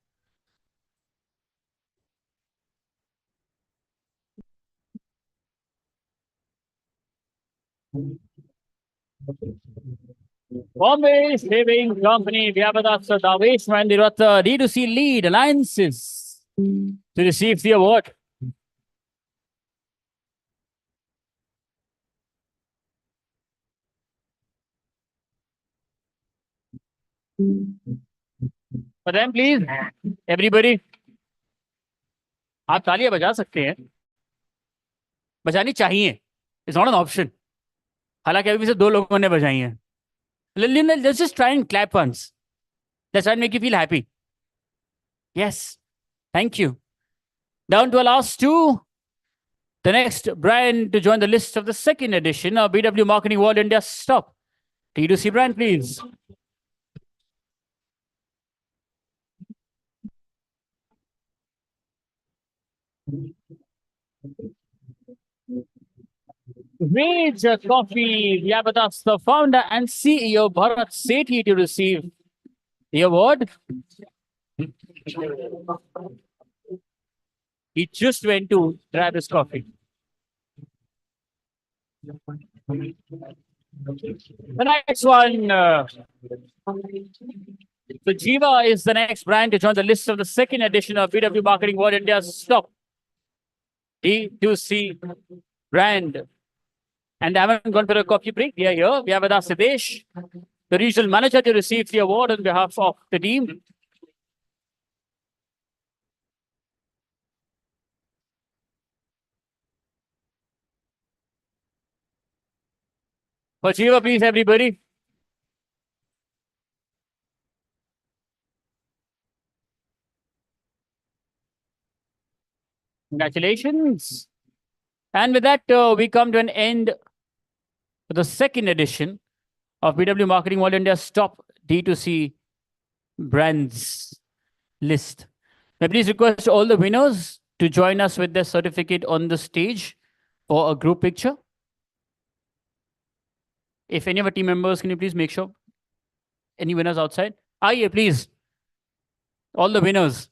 Bombay Saving Company, we have with us Davesh Mandiratha, D2C Lead Alliances, to receive the award. For them, please, everybody. आप तालियां बजा सकते हैं, बजानी चाहिए. It's not an option. हालांकि अभी से 2 लोगों ने बजाई हैं. Let's just try and clap once. That's try and make you feel happy. Yes. Thank you. Down to our last 2. The next brand to join the list of the second edition of BW Marketing World India Stop. D2C brand, please. Rage Coffee, we have with us the founder and CEO Bharat Sethi to receive the award. He just went to grab his coffee. The next one, the Jiva is the next brand to join the list of the second edition of BW Marketing World India Stop. D2C brand. And they haven't gone for a coffee break. They are here. We have with us Sidesh, the regional manager, to receive the award on behalf of the team. For Jiva, please, everybody. Congratulations. And with that, we come to an end for the second edition of BW Marketing World India's top D2C brands list. May I please request all the winners to join us with their certificate on the stage for a group picture. If any of our team members, can you please make sure? Any winners outside? Aye, please. All the winners.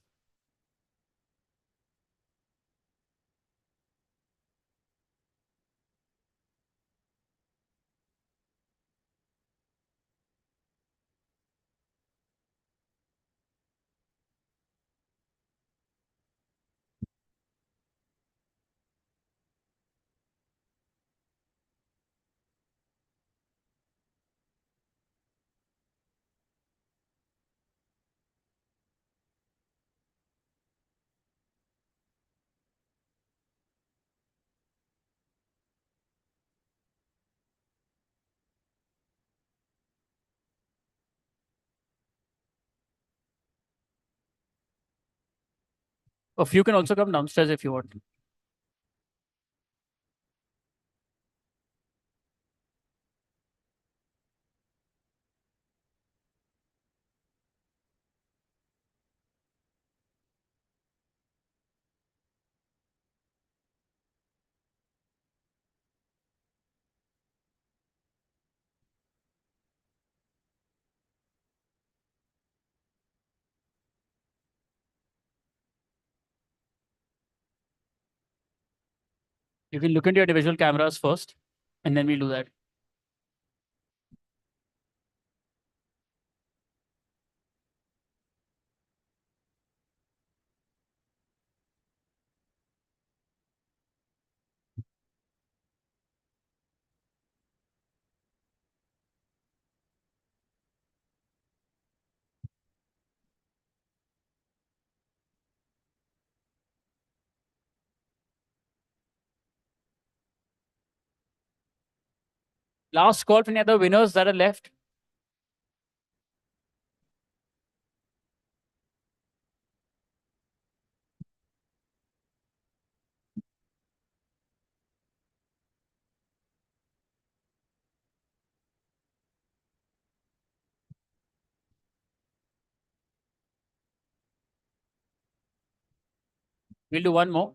A few can also come downstairs if you want. You can look into your individual cameras first, and then we'll do that. Last call for any other winners that are left. We'll do one more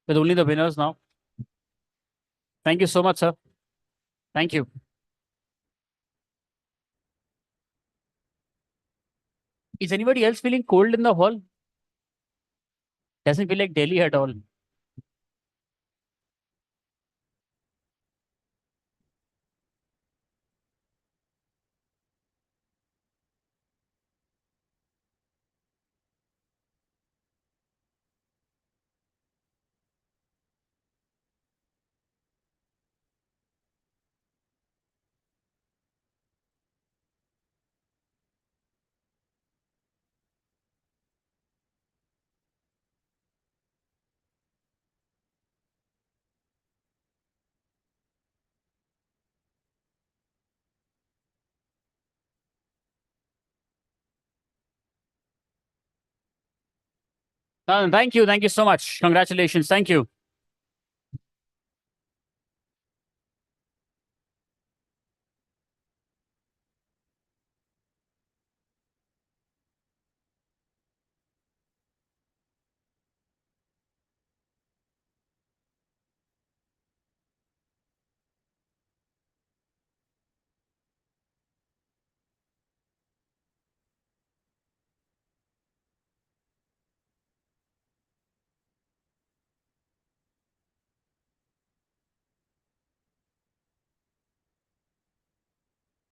with only the winners now. Thank you so much, sir. Thank you. Is anybody else feeling cold in the hall? Doesn't feel like Delhi at all. Thank you. Thank you so much. Congratulations. Thank you.